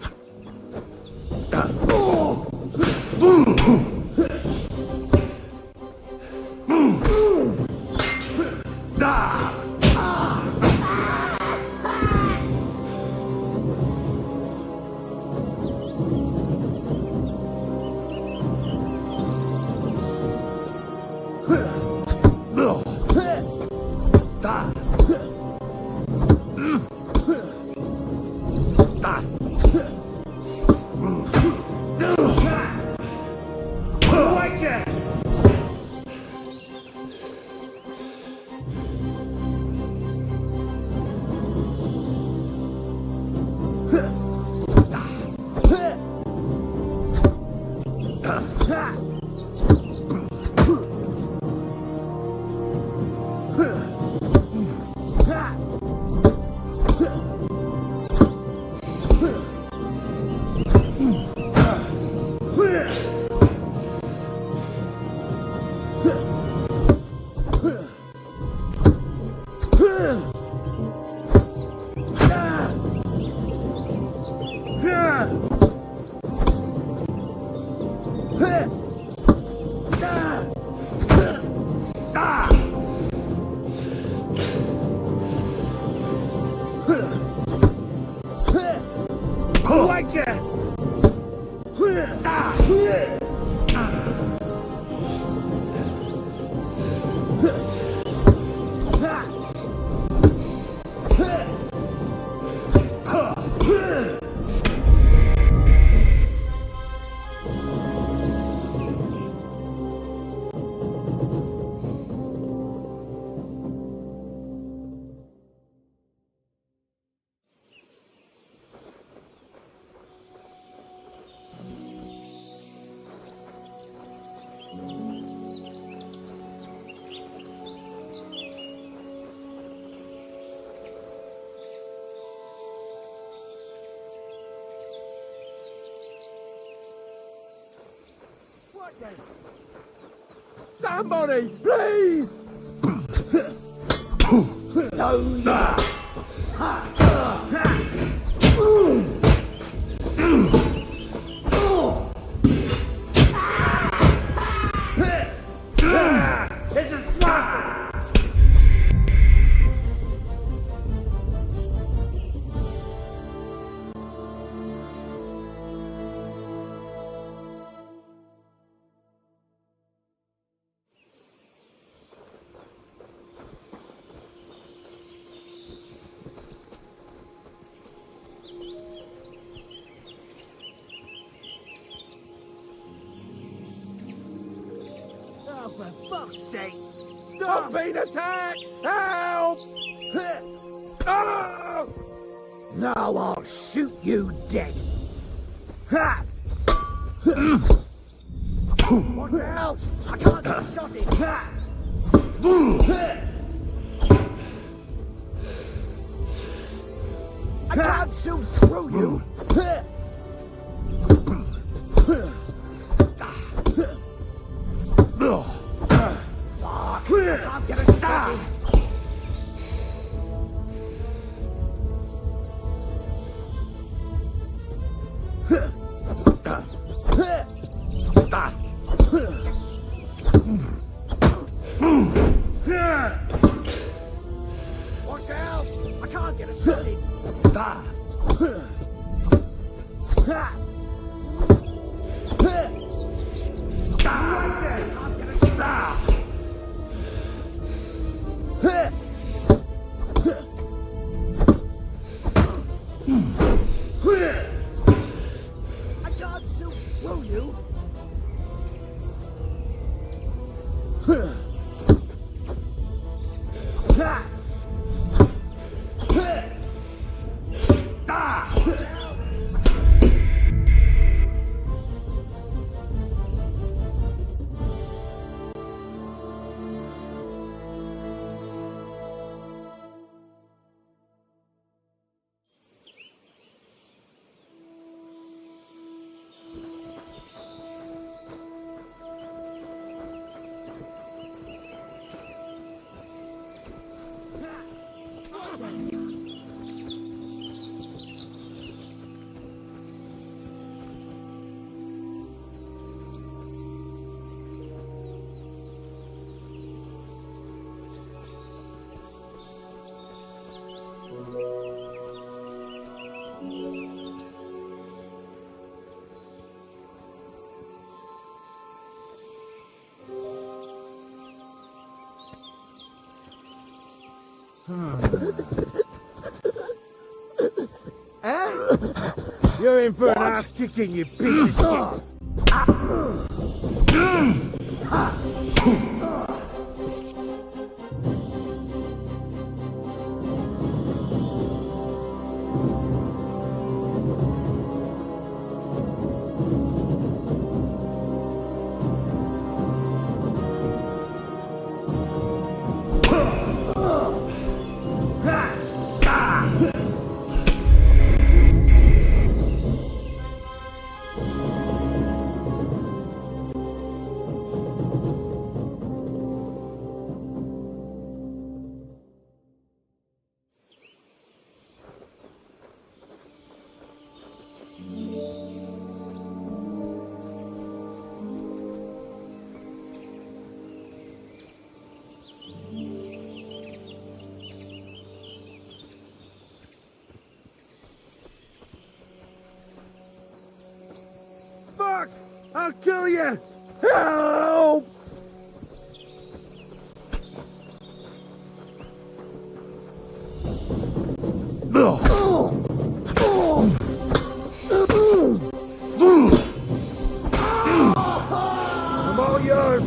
Somebody, please! No! It's a sniper! Oh, for fuck's sake! I'm being attacked! Help! Oh! Now I'll shoot you dead. Ha! Watch out! I can't get shot in. I can't shoot through you. Fuck! I can't get a shot in. Watch out! I can't get a shot in. I can't shoot through you. You're in for an ass kicking, you piece of shit! Fuck! I'll kill you! Help! I'm all yours!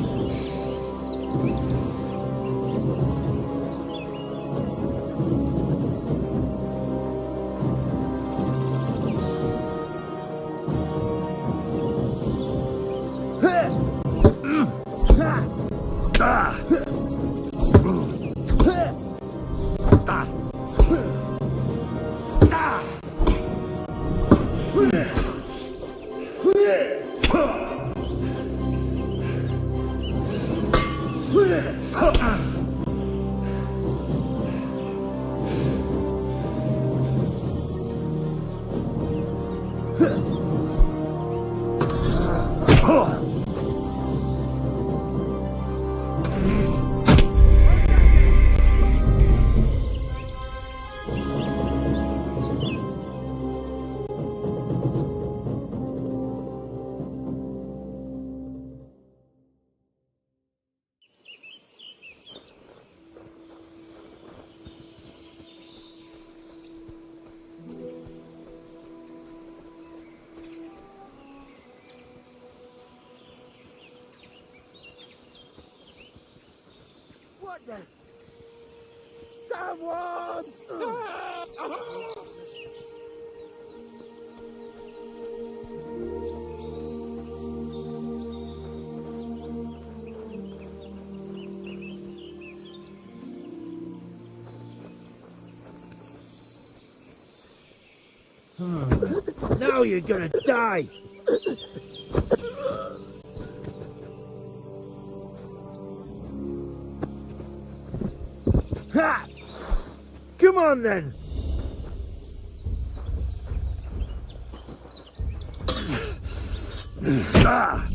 What the? Someone! Now you're gonna die! Ha! Come on then! Ah!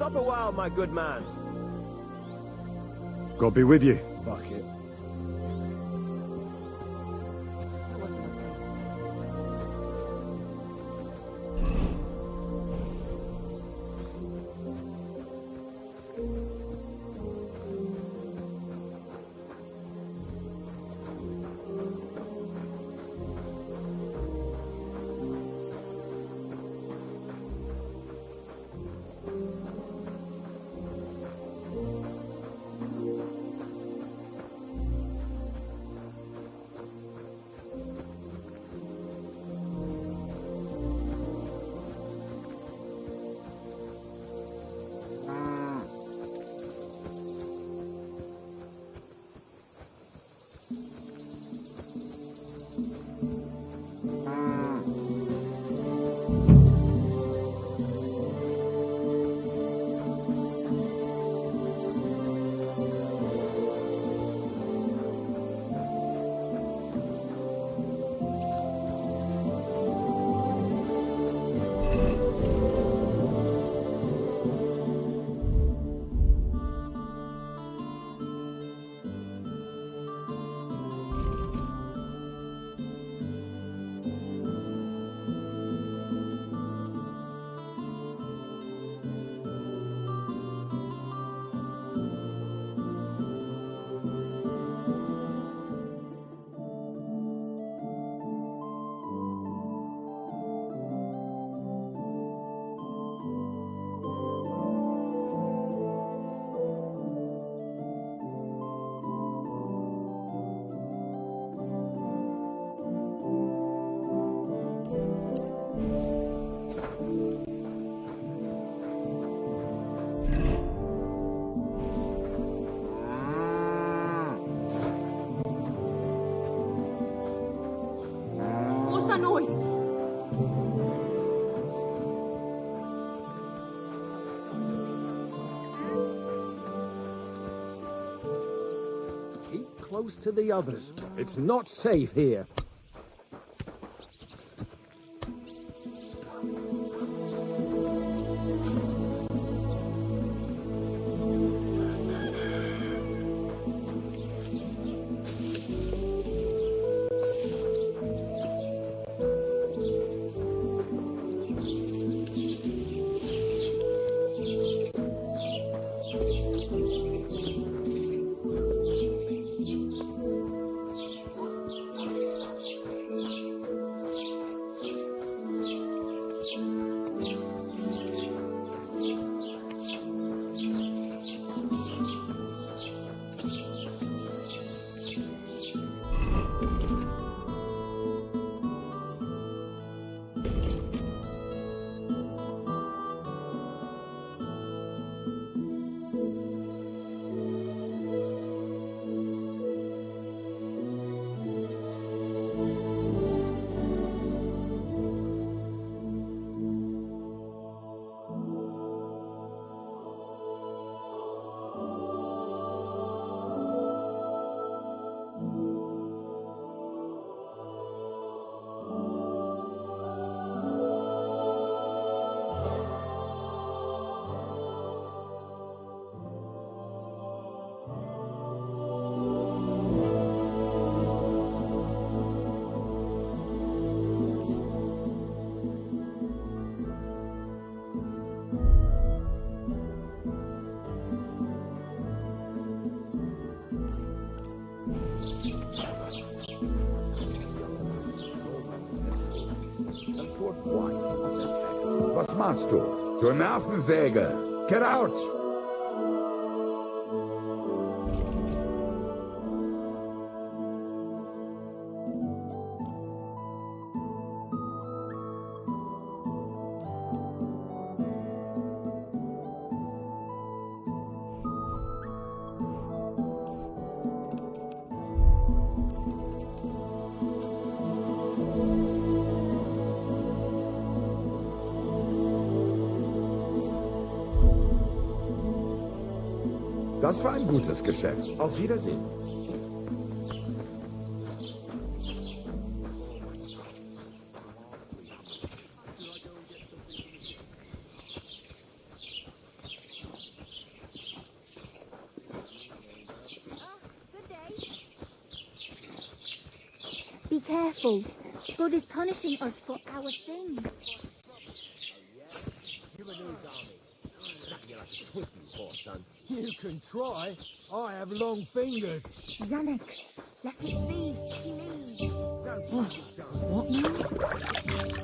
Stop a while, my good man. God be with you. Fuck it. What's that noise? Keep close to the others. It's not safe here. Was machst du? Du Nervensäge! Get out! Das war ein gutes Geschäft. Auf Wiedersehen. careful. God is punishing us for our sins. You can try. I have long fingers. Yannick, let it be, please. What now?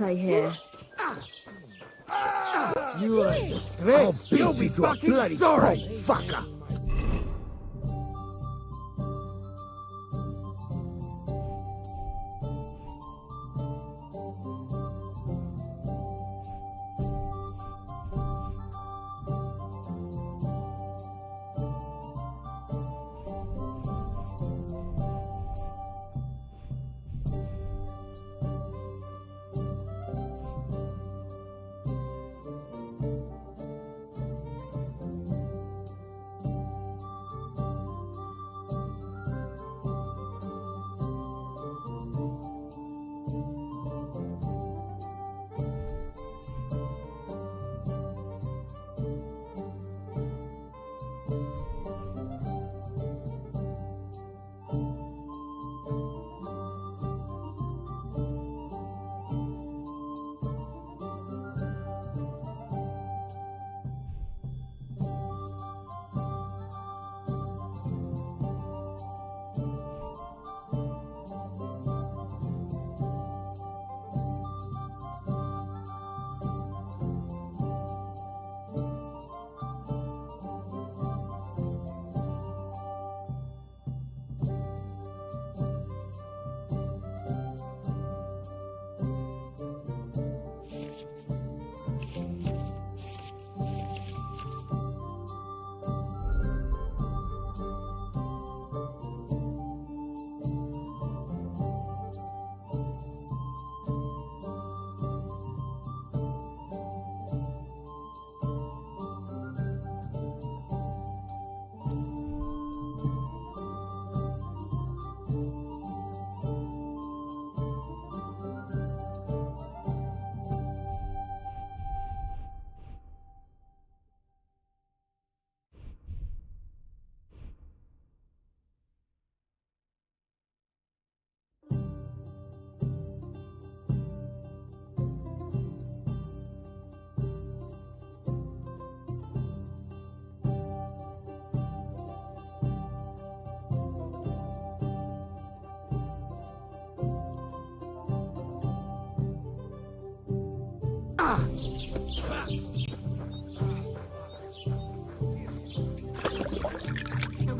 I hear. You are a disgrace. You'll be fucking sorry, fucker.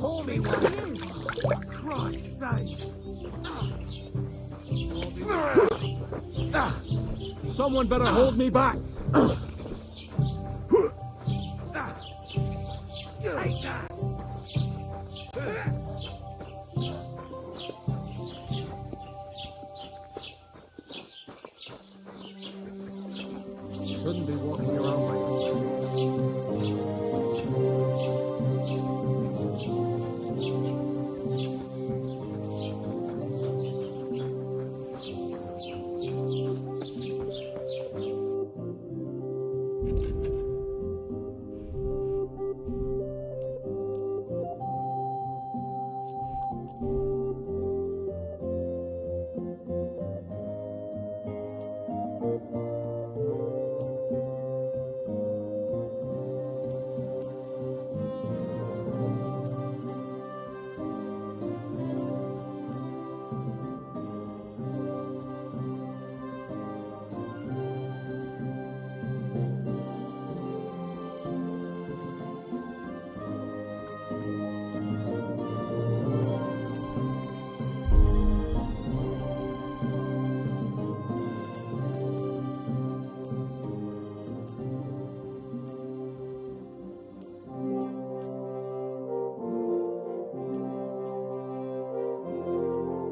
Pull me one. Christ's sake. Someone better hold me back. Take that. Shouldn't be walking around like this.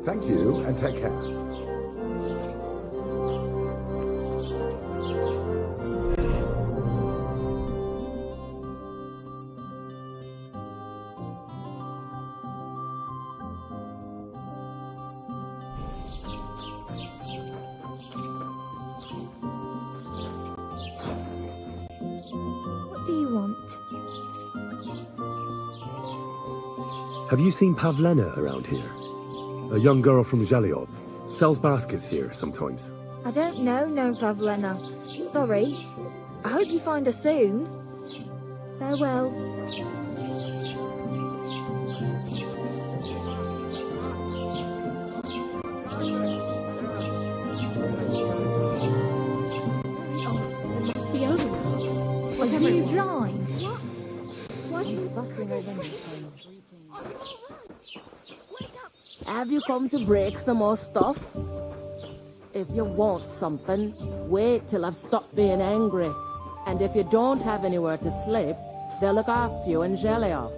Thank you, and take care. What do you want? Have you seen Pavlena around here? A young girl from Zhelyov. Sells baskets here sometimes. I don't know no Pavlena. Sorry. I hope you find her soon. Farewell. Be over. Are you blind? What are you bustling over me? Have you come to break some more stuff? If you want something, wait till I've stopped being angry. And if you don't have anywhere to sleep, they'll look after you in Zhelyov.